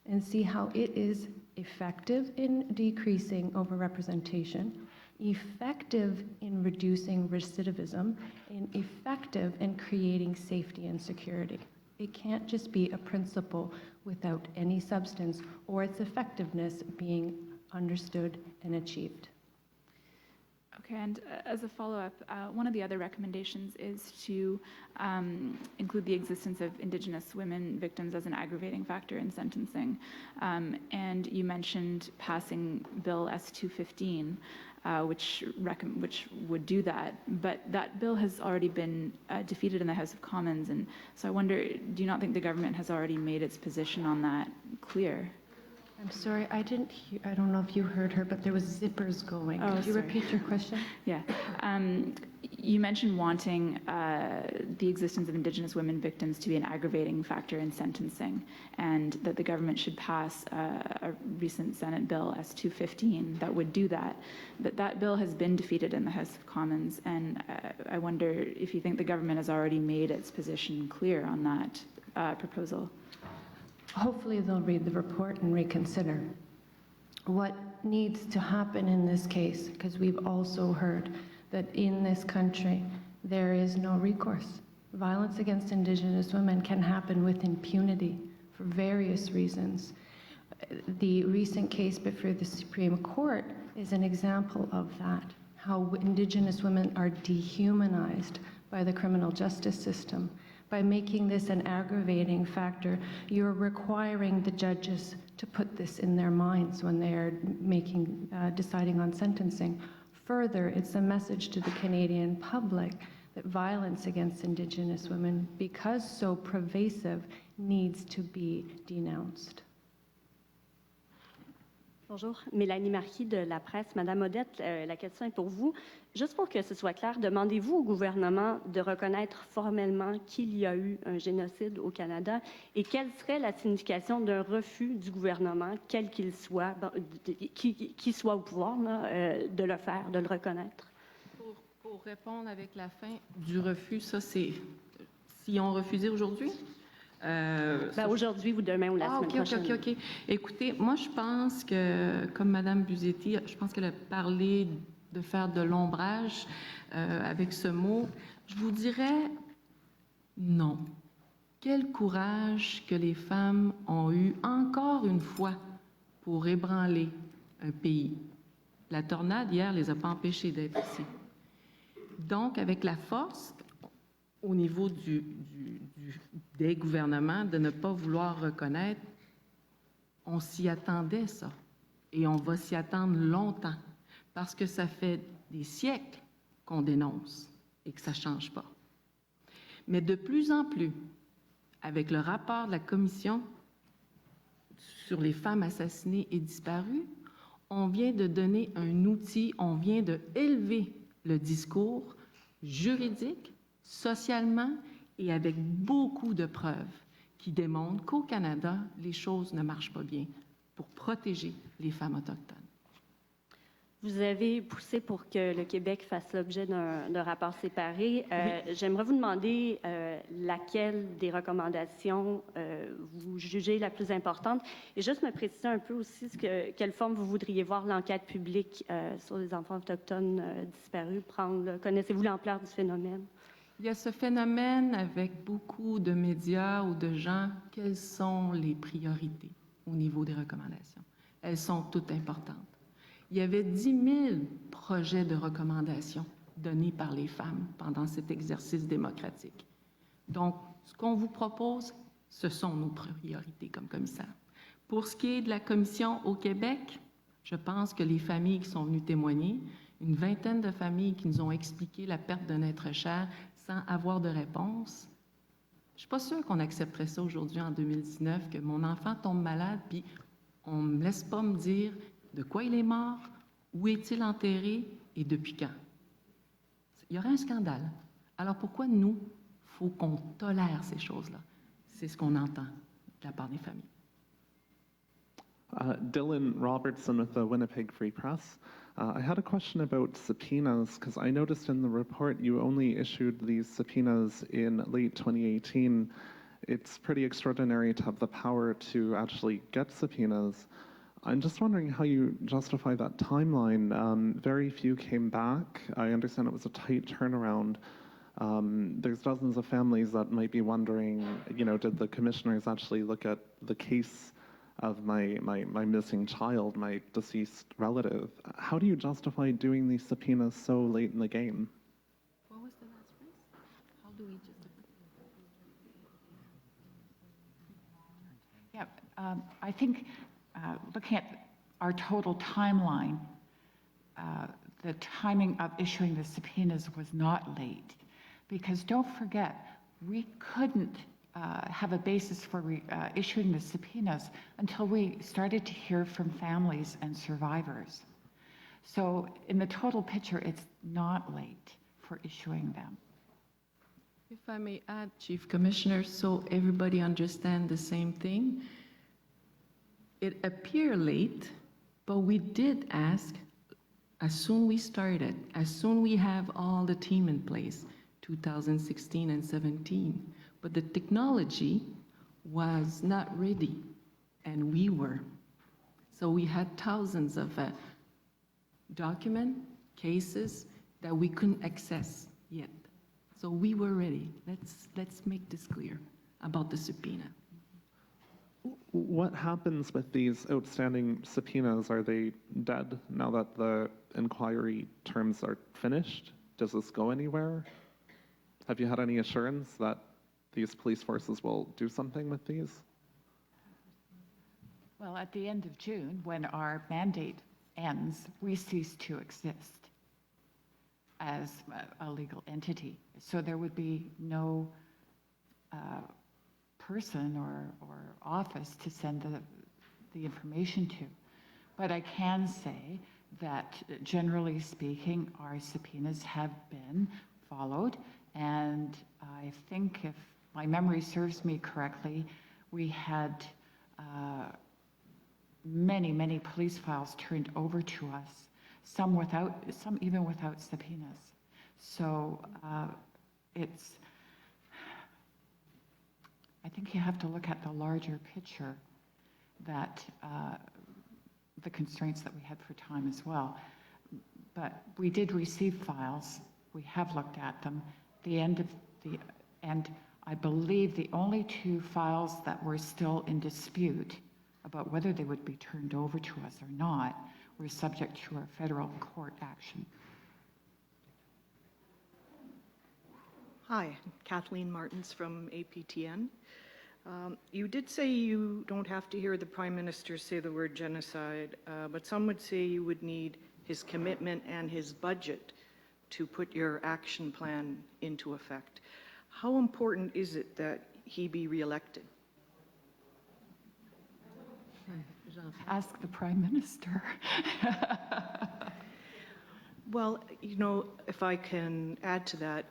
and see how it is effective in decreasing overrepresentation, effective in reducing recidivism, and effective in creating safety and security. It can't just be a principle without any substance or its effectiveness being understood and achieved. Okay, and as a follow-up, one of the other recommendations is to include the existence of Indigenous women victims as an aggravating factor in sentencing. And you mentioned passing Bill S-215, which would do that, but that bill has already been defeated in the House of Commons, and so I wonder, do you not think the government has already made its position on that clear? I'm sorry, I didn't hear, I don't know if you heard her, but there was zippers going. Oh, Could you sorry. repeat your question? Yeah. You mentioned wanting the existence of Indigenous women victims to be an aggravating factor in sentencing, and that the government should pass a recent Senate bill, S-215, that would do that. But that bill has been defeated in the House of Commons, and I wonder if you think the government has already made its position clear on that proposal. Hopefully they'll read the report and reconsider. What needs to happen in this case, because we've also heard that in this country there is no recourse. Violence against Indigenous women can happen with impunity for various reasons. The recent case before the Supreme Court is an example of that, how Indigenous women are dehumanized by the criminal justice system. By making this an aggravating factor, you're requiring the judges to put this in their minds when they are deciding on sentencing. Further, it's a message to the Canadian public that violence against Indigenous women, because so pervasive, needs to be denounced. Bonjour, Mélanie Marquis de La Presse. Madame Odet, la question est pour vous. Juste pour que ce soit clair, demandez-vous au gouvernement de reconnaître formellement qu'il y a eu un génocide au Canada et quelle serait la signification d'un refus du gouvernement, quel qu'il soit, qui soit au pouvoir, de le faire, de le reconnaître? Pour répondre avec la fin du refus, ça c'est si on refusait aujourd'hui? Aujourd'hui ou demain ou la semaine prochaine. OK. Écoutez, moi, je pense que, comme Mme Buzetti, je pense qu'elle a parlé de faire de l'ombrage avec ce mot. Je vous dirais non. Quel courage que les femmes ont eu, encore une fois, pour ébranler un pays. La tornade, hier, les a pas empêchés d'être ici. Donc, avec la force, au niveau des gouvernements, de ne pas vouloir reconnaître, on s'y attendait, ça. Et on va s'y attendre longtemps, parce que ça fait des siècles qu'on dénonce et que ça ne change pas. Mais de plus en plus, avec le rapport de la Commission sur les femmes assassinées et disparues, on vient de donner un outil, on vient de élever le discours juridique, socialement et avec beaucoup de preuves qui démontrent qu'au Canada, les choses ne marchent pas bien pour protéger les femmes autochtones. Vous avez poussé pour que le Québec fasse l'objet d'un rapport séparé. Oui. J'aimerais vous demander laquelle des recommandations vous jugez la plus importante et juste me préciser un peu aussi quelle forme vous voudriez voir l'enquête publique sur les enfants autochtones disparus prendre. Connaissez-vous l'ampleur du phénomène? Il y a ce phénomène avec beaucoup de médias ou de gens. Quelles sont les priorités au niveau des recommandations? Elles sont toutes importantes. Il y avait 10 000 projets de recommandations donnés par les femmes pendant cet exercice démocratique. Donc, ce qu'on vous propose, ce sont nos priorités comme commissaire. Pour ce qui est de la commission au Québec, je pense que les familles qui sont venues témoigner, une vingtaine de familles qui nous ont expliqué la perte d'un être cher sans avoir de réponse, je ne suis pas sûre qu'on accepterait ça aujourd'hui en 2019, que mon enfant tombe malade, puis on ne me laisse pas me dire de quoi il est mort, où est-il enterré et depuis quand. Il y aurait un scandale. Alors pourquoi nous, il faut qu'on tolère ces choses-là? C'est ce qu'on entend de la part des familles. Dylan Robertson with the Winnipeg Free Press. I had a question about subpoenas, because I noticed in the report you only issued these subpoenas in late 2018. It's pretty extraordinary to have the power to actually get subpoenas. I'm just wondering how you justify that timeline. Very few came back. I understand it was a tight turnaround. There's dozens of families that might be wondering, did the commissioners actually look at the case of my missing child, my deceased relative? How do you justify doing these subpoenas so late in the game? What was the last phrase? How do we justify? Yeah, I think looking at our total timeline, the timing of issuing the subpoenas was not late, because don't forget, we couldn't have a basis for issuing the subpoenas until we started to hear from families and survivors. So in the total picture, it's not late for issuing them. If I may add, Chief Commissioner, so everybody understand the same thing. It appeared late, but we did ask as soon we started, as soon we have all the team in place, 2016 and 17. But the technology was not ready, and we were. So we had thousands of document cases that we couldn't access yet. So we were ready. Let's make this clear about the subpoena. What happens with these outstanding subpoenas? Are they dead now that the inquiry terms are finished? Does this go anywhere? Have you had any assurance that these police forces will do something with these? Well, at the end of June, when our mandate ends, we cease to exist as a legal entity. So there would be no person or office to send the information to. But I can say that, generally speaking, our subpoenas have been followed, and I think, if my memory serves me correctly, we had many police files turned over to us, some even without subpoenas. So I think you have to look at the larger picture, that the constraints that we had for time as well. But we did receive files. We have looked at them. And I believe the only 2 files that were still in dispute about whether they would be turned over to us or not were subject to our federal court action. Hi, Kathleen Martins from APTN. You did say you don't have to hear the Prime Minister say the word genocide, but some would say you would need his commitment and his budget to put your action plan into effect. How important is it that he be reelected? Ask the Prime Minister. Well, you know, if I can add to that,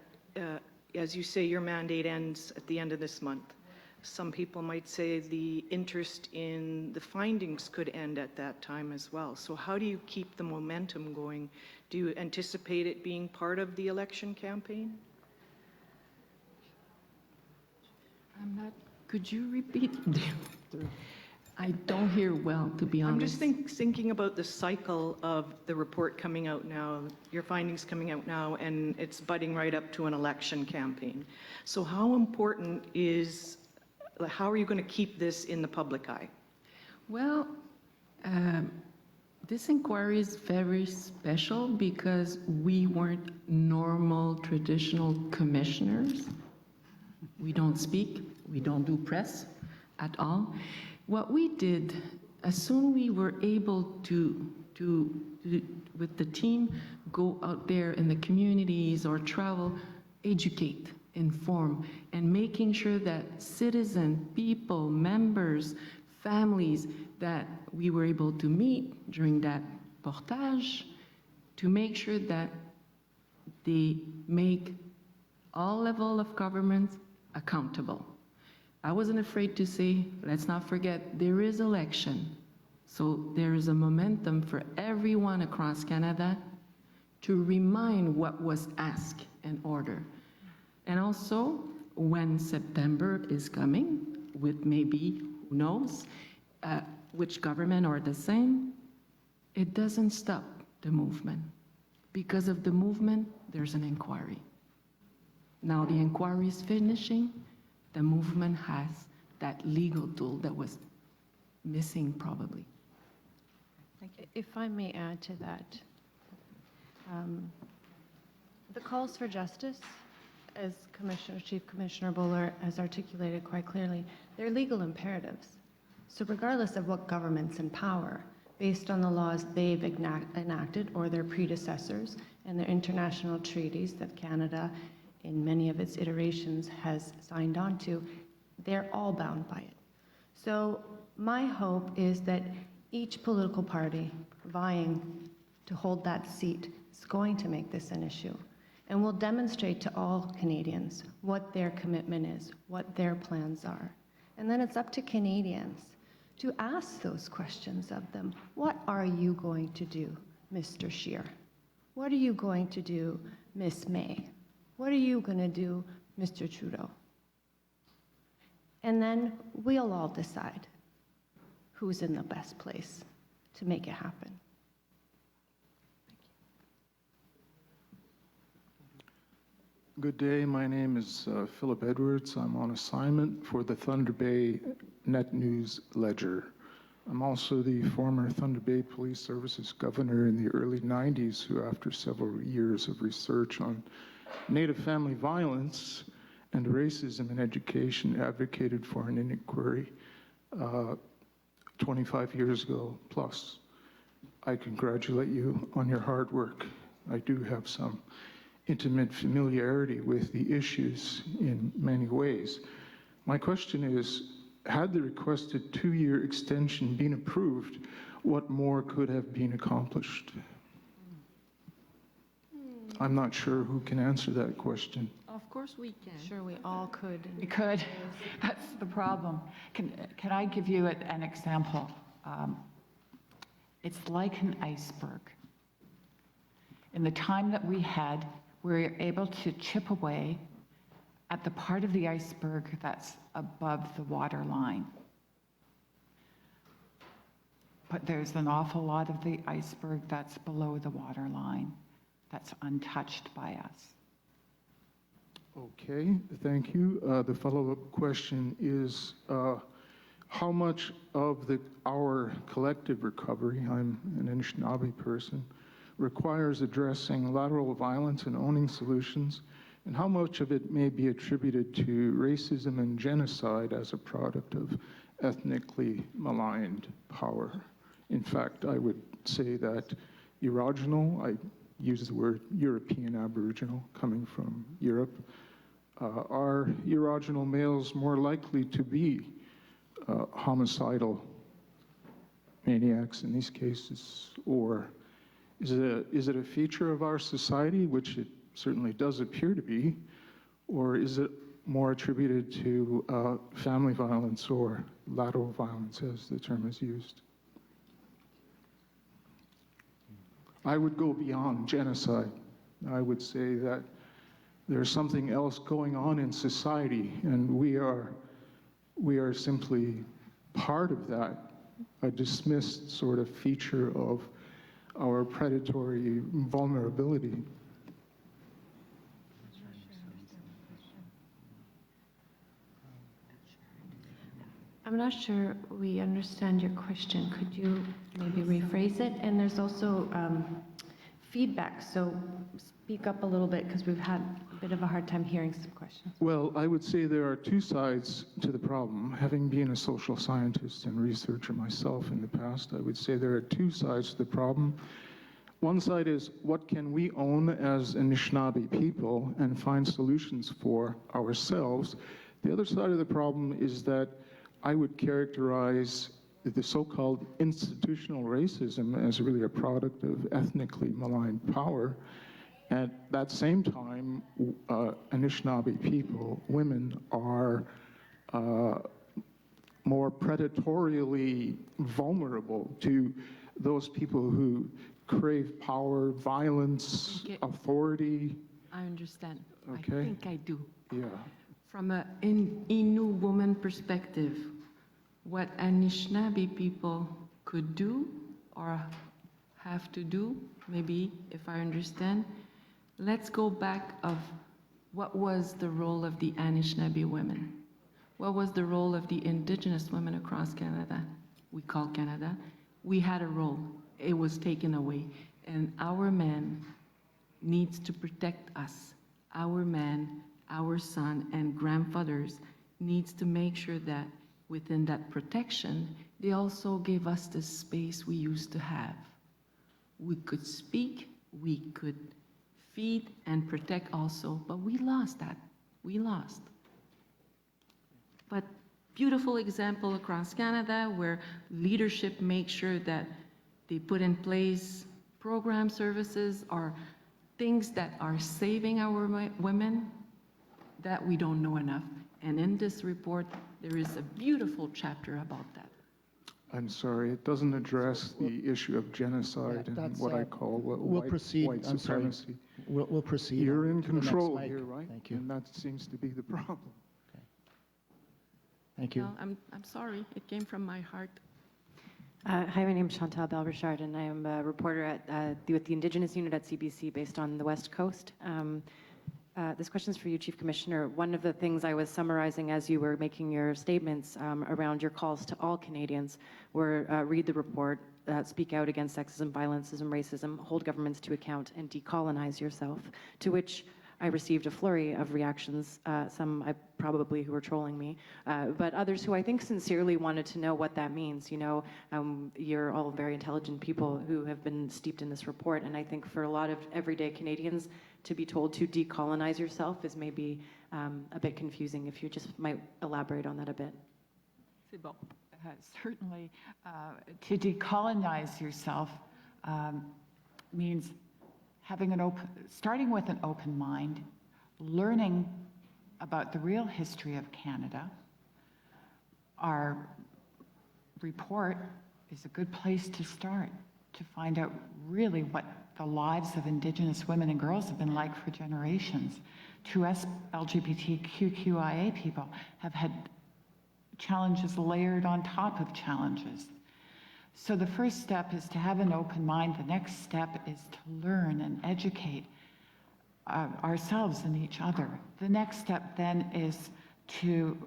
as you say, your mandate ends at the end of this month. Some people might say the interest in the findings could end at that time as well. So how do you keep the momentum going? Do you anticipate it being part of the election campaign? Could you repeat? I don't hear well, to be honest. I'm just thinking about the cycle of the report coming out now, your findings coming out now, and it's budding right up to an election campaign. So how important is, how are you going to keep this in the public eye? Well, this inquiry is very special because we weren't normal, traditional commissioners. We don't speak, we don't do press at all. What we did, as soon we were able to with the team, go out there in the communities or travel, educate, inform, and making sure that citizen, people, members, families that we were able to meet during that portage, to make sure that they make all level of government accountable. I wasn't afraid to say, let's not forget, there is election. So there is a momentum for everyone across Canada to remind what was asked and ordered. And also, when September is coming, with maybe, who knows, which government are the same, it doesn't stop the movement. Because of the movement, there's an inquiry. Now the inquiry is finishing. The movement has that legal tool that was missing, probably. If I may add to that, the calls for justice, as Chief Commissioner Bowler has articulated quite clearly, they're legal imperatives. So regardless of what government's in power, based on the laws they've enacted or their predecessors and their international treaties that Canada in many of its iterations has signed on to, they're all bound by it. So my hope is that each political party vying to hold that seat is going to make this an issue and will demonstrate to all Canadians what their commitment is, what their plans are. And then it's up to Canadians to ask those questions of them. What are you going to do, Mr. Scheer? What are you going to do, Miss May? What are you going to do, Mr. Trudeau? And then we'll all decide who's in the best place to make it happen. Good day. My name is Philip Edwards. I'm on assignment for the Thunder Bay Net News Ledger. I'm also the former Thunder Bay Police Services governor in the early 90s, who after several years of research on Native family violence and racism in education advocated for an inquiry 25 years ago plus. I congratulate you on your hard work. I do have some intimate familiarity with the issues in many ways. My question is, had the requested 2-year extension been approved, what more could have been accomplished? I'm not sure who can answer that question. Of course we can. Sure, we all could. We could. That's the problem. Can I give you an example? It's like an iceberg. In the time that we had, we were able to chip away at the part of the iceberg that's above the water line. But there's an awful lot of the iceberg that's below the water line, that's untouched by us. Okay, thank you. The follow-up question is, how much of our collective recovery, I'm an Anishinaabe person, requires addressing lateral violence and owning solutions, and how much of it may be attributed to racism and genocide as a product of ethnically maligned power? In fact, I would say that Eurogenal, I use the word European Aboriginal coming from Europe, are Eurogenal males more likely to be homicidal maniacs in these cases? Or is it a feature of our society, which it certainly does appear to be, or is it more attributed to family violence or lateral violence, as the term is used? I would go beyond genocide. I would say that there's something else going on in society, and we are simply part of that, a dismissed sort of feature of our predatory vulnerability. I'm not sure we understand your question. Could you maybe rephrase it? And there's also feedback, so speak up a little bit because we've had a bit of a hard time hearing some questions. Well, I would say there are two sides to the problem. Having been a social scientist and researcher myself in the past, I would say there are two sides to the problem. One side is, what can we own as Anishinaabe people and find solutions for ourselves? The other side of the problem is that I would characterize the so-called institutional racism as really a product of ethnically maligned power. At that same time, Anishinaabe people, women, are more predatorially vulnerable to those people who crave power, violence, authority. I understand. Okay. I think I do. Yeah. From an Innu woman perspective, what Anishinaabe people could do or have to do, maybe, if I understand, let's go back of what was the role of the Anishinaabe women? What was the role of the Indigenous women across Canada? We call Canada. We had a role. It was taken away. And our man needs to protect us. Our man, our son, and grandfathers needs to make sure that within that protection, they also gave us the space we used to have. We could speak, we could feed and protect also, but we lost that. We lost. But beautiful example across Canada where leadership makes sure that they put in place program services or things that are saving our women that we don't know enough. And in this report, there is a beautiful chapter about that. I'm sorry, it doesn't address the issue of genocide and what I call white supremacy. We'll proceed. You're in to the next control mic. here, right? Thank you. And that seems to be the problem. Thank you. No, I'm sorry, it came from my heart. Hi, my name is Chantal Belrichard, and I am a reporter with the Indigenous Unit at CBC based on the West Coast. This question is for you, Chief Commissioner. One of the things I was summarizing as you were making your statements around your calls to all Canadians were read the report, speak out against sexism, violenceism, racism, hold governments to account, and decolonize yourself, to which I received a flurry of reactions, some probably who were trolling me, but others who I think sincerely wanted to know what that means. You know, you're all very intelligent people who have been steeped in this report, and I think for a lot of everyday Canadians, to be told to decolonize yourself is maybe a bit confusing. If you just might elaborate on that a bit. C'est bon. Certainly, to decolonize yourself means having starting with an open mind, learning about the real history of Canada. Our report is a good place to start to find out really what the lives of Indigenous women and girls have been like for generations. to us LGBTQIA people have had challenges layered on top of challenges. So the first step is to have an open mind. The next step is to learn and educate ourselves and each other. The next step then is to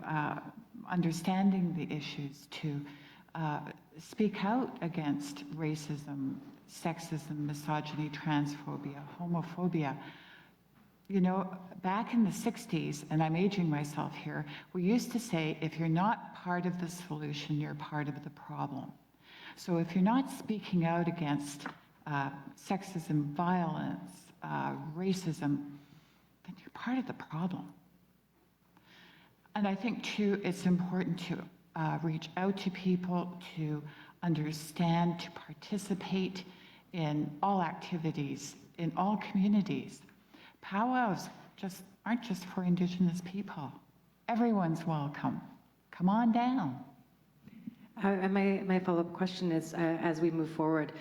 understanding the issues, to speak out against racism, sexism, misogyny, transphobia, homophobia. You know, back in the 60s, and I'm aging myself here, we used to say, if you're not part of the solution, you're part of the problem. So if you're not speaking out against sexism, violence, racism, then you're part of the problem. And I think, too, it's important to reach out to people, to understand, to participate in all activities, in all communities. Powwows aren't just for Indigenous people. Everyone's welcome. Come on down. And my follow-up question is, as we move forward,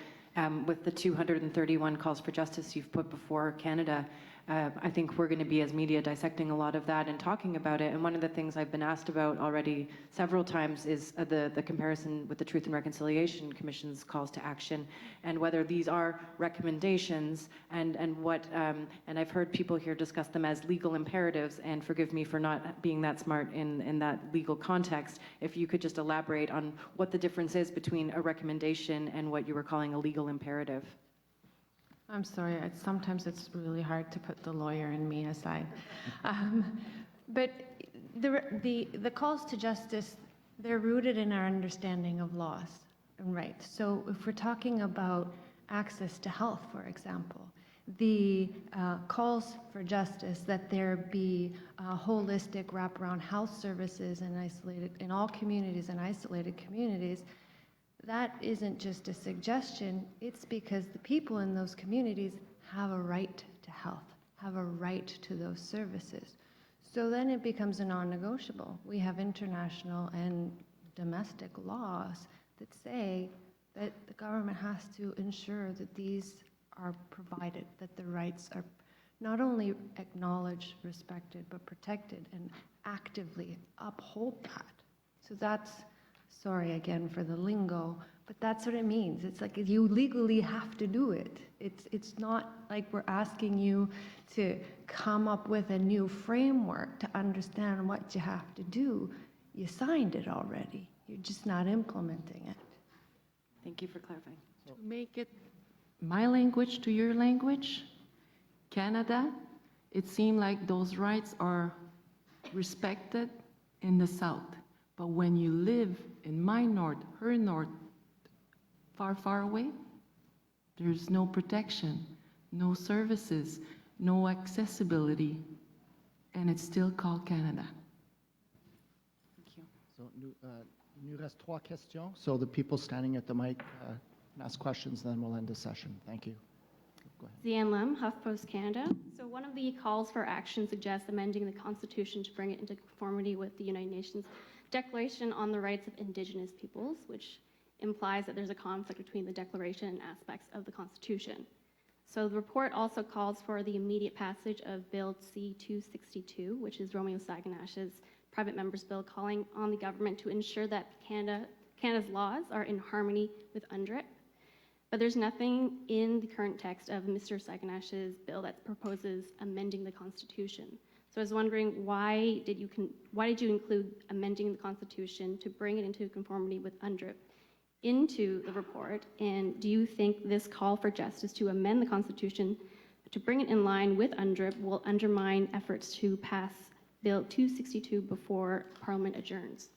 with the 231 calls for justice you've put before Canada, I think we're going to be, as media, dissecting a lot of that and talking about it. And one of the things I've been asked about already several times is the comparison with the Truth and Reconciliation Commission's calls to action, and whether these are recommendations, and what, and I've heard people here discuss them as legal imperatives, and forgive me for not being that smart in that legal context. If you could just elaborate on what the difference is between a recommendation and what you were calling a legal imperative. I'm sorry, sometimes it's really hard to put the lawyer in me aside. But the calls to justice, they're rooted in our understanding of laws and rights. So if we're talking about access to health, for example, the calls for justice that there be holistic wraparound health services in all communities and isolated communities, that isn't just a suggestion, it's because the people in those communities have a right to health, have a right to those services. So then it becomes a non-negotiable. We have international and domestic laws that say that the government has to ensure that these are provided, that the rights are not only acknowledged, respected, but protected, and actively uphold that. So that's, sorry again for the lingo, but that's what it means. It's like you legally have to do it. It's not like we're asking you to come up with a new framework to understand what you have to do. You signed it already. You're just not implementing it. Thank you for clarifying. To make it my language to your language, Canada, it seemed like those rights are respected in the South. But when you live in my north, her north, far, far away, there's no protection, no services, no accessibility, and it's still called Canada. Thank you. So, nous reste 3 questions. So the people standing at the mic can ask questions, then we'll end the session. Thank you. Go ahead. Zian Lim, HuffPost Canada. So one of the calls for action suggests amending the Constitution to bring it into conformity with the United Nations Declaration on the Rights of Indigenous Peoples, which implies that there's a conflict between the Declaration and aspects of the Constitution. So the report also calls for the immediate passage of Bill C-262, which is Romeo Saganash's private member's bill, calling on the government to ensure that Canada's laws are in harmony with UNDRIP. But there's nothing in the current text of Mr. Saganash's bill that proposes amending the Constitution. So I was wondering, why did you include amending the Constitution to bring it into conformity with UNDRIP into the report? And do you think this call for justice to amend the Constitution to bring it in line with UNDRIP will undermine efforts to pass Bill 262 before Parliament adjourns?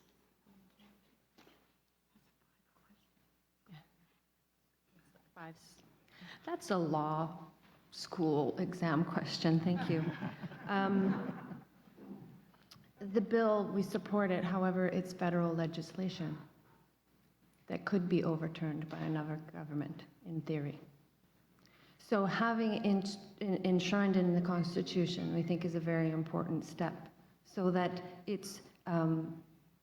That's a law school exam question, thank you. The bill, we support it, however, it's federal legislation that could be overturned by another government, in theory. So having it enshrined in the Constitution, we think, is a very important step, so that its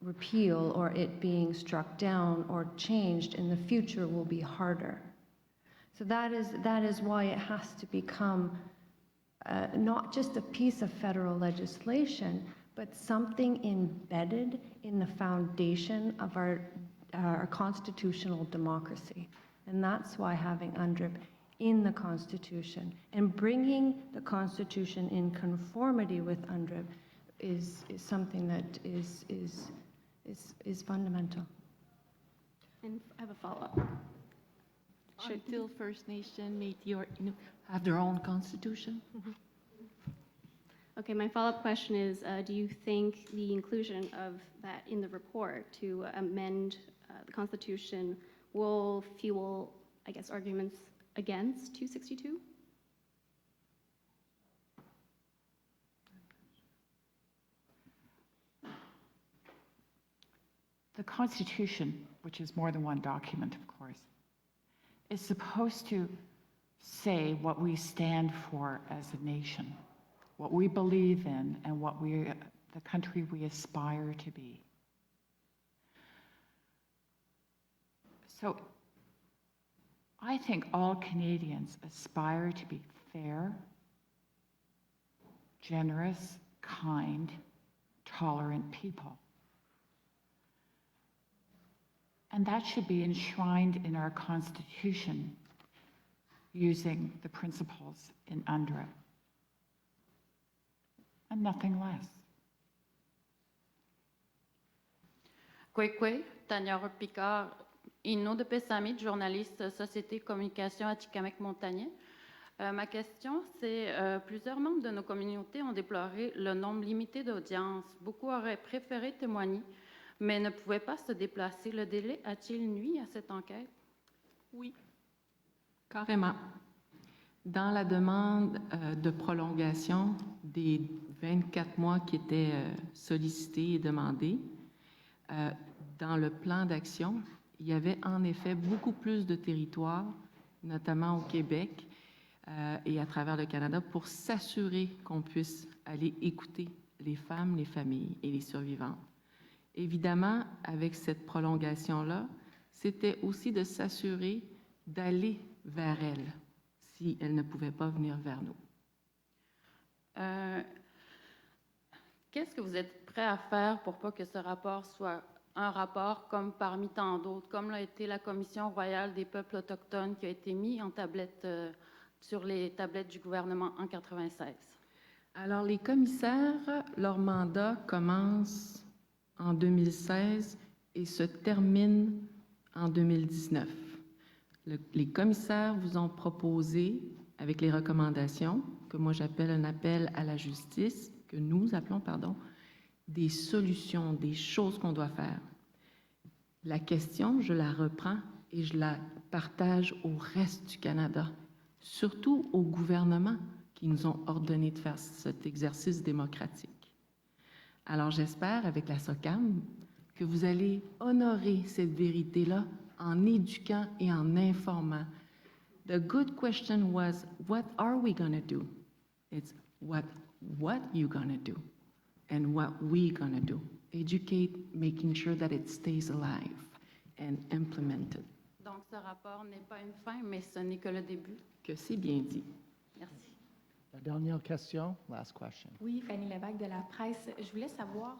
repeal or it being struck down or changed in the future will be harder. So that is why it has to become not just a piece of federal legislation, but something embedded in the foundation of our constitutional democracy. And that's why having UNDRIP in the Constitution and bringing the Constitution in conformity with UNDRIP is something that is fundamental. And I have a follow-up. Until First Nation, Métis, or Inuit have their own constitution? Okay, my follow-up question is, do you think the inclusion of that in the report to amend the Constitution will fuel, I guess, arguments against 262? The Constitution, which is more than one document, of course, is supposed to say what we stand for as a nation, what we believe in, and the country we aspire to be. So I think all Canadians aspire to be fair, generous, kind, tolerant people. And that should be enshrined in our Constitution using the principles in UNDRIP. And nothing less. Kwekwe, Tanyara Picard, Inno de Pessamit, journaliste Société Communication Atikamekw-Montagnais. Ma question, c'est plusieurs membres de nos communautés ont déploré le nombre limité d'audiences. Beaucoup auraient préféré témoigner, mais ne pouvaient pas se déplacer. Le délai a-t-il nui à cette enquête? Oui. Carrément. Dans la demande de prolongation des 24 mois qui étaient sollicités et demandés, dans le plan d'action, il y avait en effet beaucoup plus de territoires, notamment au Québec et à travers le Canada, pour s'assurer qu'on puisse aller écouter les femmes, les familles et les survivantes. Évidemment, avec cette prolongation-là, c'était aussi de s'assurer d'aller vers elles si elles ne pouvaient pas venir vers nous. Qu'est-ce que vous êtes prêt à faire pour pas que ce rapport soit un rapport comme parmi tant d'autres, comme l'a été la Commission royale des peuples autochtones qui a été mis en tablette, sur les tablettes du gouvernement en 1996? Alors, les commissaires, leur mandat commence en 2016 et se termine en 2019. Les commissaires vous ont proposé, avec les recommandations, que moi j'appelle un appel à la justice, que nous appelons, pardon, des solutions, des choses qu'on doit faire. La question, je la reprends et je la partage au reste du Canada, surtout aux gouvernements qui nous ont ordonné de faire cet exercice démocratique. Alors j'espère, avec la SOCAM, que vous allez honorer cette vérité-là en éduquant et en informant. The good question was, what are we going to do? It's what you going to do and what we going to do. Educate, making sure that it stays alive and implemented. Donc ce rapport n'est pas une fin, mais ce n'est que le début. Que c'est bien dit. Merci. La dernière question, last question. Oui, Fanny Lévesque de la presse. Je voulais savoir,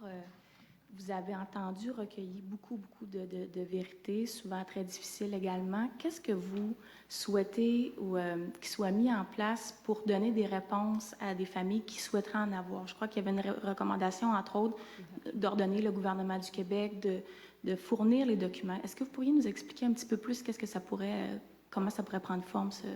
vous avez entendu recueillir beaucoup de vérités, souvent très difficiles également. Qu'est-ce que vous souhaitez ou qui soit mis en place pour donner des réponses à des familles qui souhaiteraient en avoir? Je crois qu'il y avait une recommandation, entre autres, d'ordonner le gouvernement du Québec de fournir les documents. Est-ce que vous pourriez nous expliquer un petit peu plus qu'est-ce que ça pourrait, comment ça pourrait prendre forme, ce...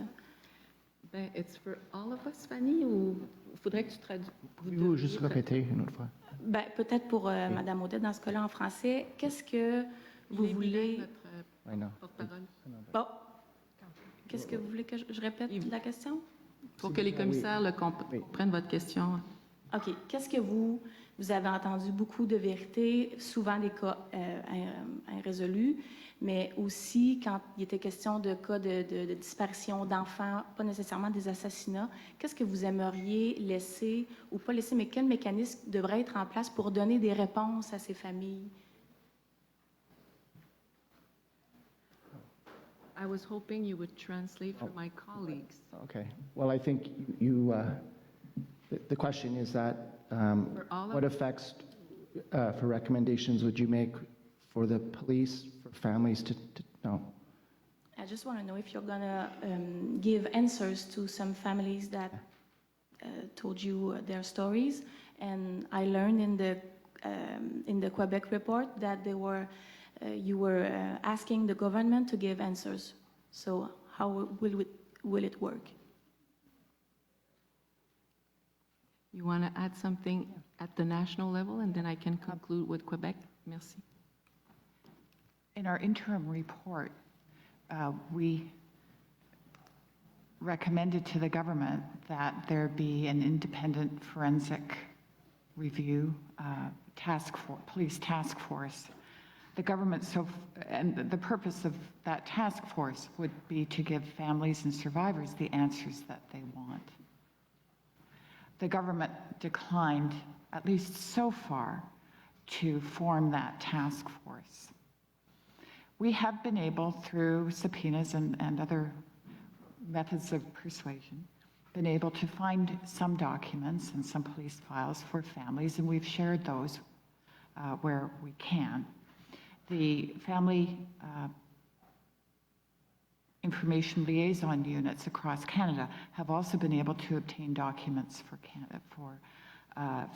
Ben, it's for all of us, Fanny, ou il faudrait que tu traduises? Pouvez-vous juste répéter une autre fois? Ben, peut-être pour Mme Odet, dans ce cas-là, en français. Qu'est-ce que vous voulez... Porte-parole. Bon. Qu'est-ce que vous voulez que je répète la question? Pour que les commissaires comprennent votre question. OK. Qu'est-ce que vous avez entendu beaucoup de vérités, souvent des cas irrésolus, mais aussi quand il était question de cas de disparition d'enfants, pas nécessairement des assassinats. Qu'est-ce que vous aimeriez laisser, ou pas laisser, mais quel mécanisme devrait être en place pour donner des réponses à ces familles? I was hoping you would translate for my colleagues. Okay. Well, I think you The question is that For all of what effects for recommendations would you make for the police, for families to know? I just want to know if you're going to give answers to some families that told you their stories. And I learned in the Quebec report that you were asking the government to give answers. So how will it work? You want to add something at the national level, and then I can conclude with Quebec? Merci. In our interim report, we recommended to the government that there be an independent forensic review police task force. The government, and the purpose of that task force would be to give families and survivors the answers that they want. The government declined, at least so far, to form that task force. We have been able, through subpoenas and other methods of persuasion, been able to find some documents and some police files for families, and we've shared those where we can. The family information liaison units across Canada have also been able to obtain documents for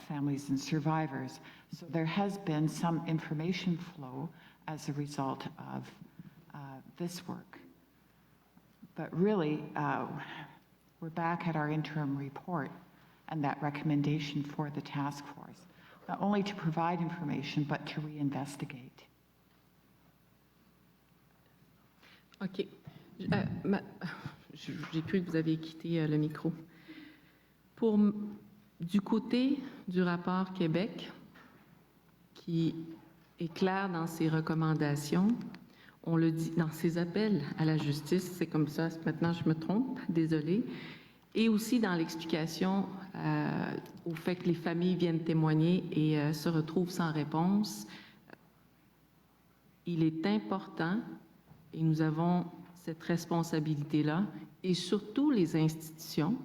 families and survivors. So there has been some information flow as a result of this work. But really, we're back at our interim report and that recommendation for the task force, not only to provide information, but to reinvestigate. OK. J'ai cru que vous aviez quitté le micro. Du côté du rapport Québec, qui est clair dans ses recommandations, on le dit dans ses appels à la justice, c'est comme ça, maintenant je me trompe, désolée, et aussi dans l'explication au fait que les familles viennent témoigner et se retrouvent sans réponse. Il est important, et nous avons cette responsabilité-là, et surtout les institutions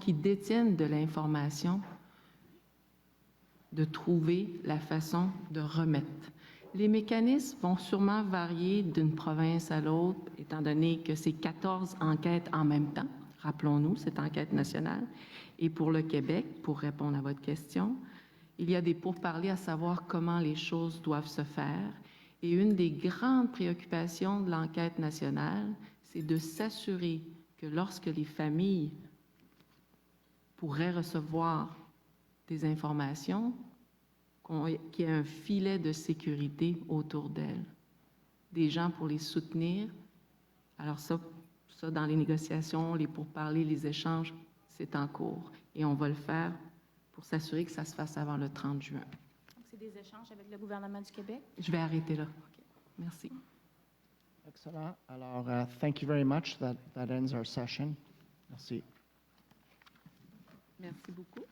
qui détiennent de l'information, de trouver la façon de remettre. Les mécanismes vont sûrement varier d'une province à l'autre, étant donné que c'est 14 enquêtes en même temps. Rappelons-nous, cette enquête nationale. Et pour le Québec, pour répondre à votre question, il y a des pourparlers à savoir comment les choses doivent se faire. Et une des grandes préoccupations de l'enquête nationale, c'est de s'assurer que lorsque les familles pourraient recevoir des informations, qu'il y ait un filet de sécurité autour d'elles, des gens pour les soutenir. Alors ça, dans les négociations, les pourparlers, les échanges, c'est en cours. Et on va le faire pour s'assurer que ça se fasse avant le 30 juin. Donc, c'est des échanges avec le gouvernement du Québec? Je vais arrêter là. Okay. Merci. Excellent. Alors, thank you very much. That ends our session. Merci. Merci beaucoup.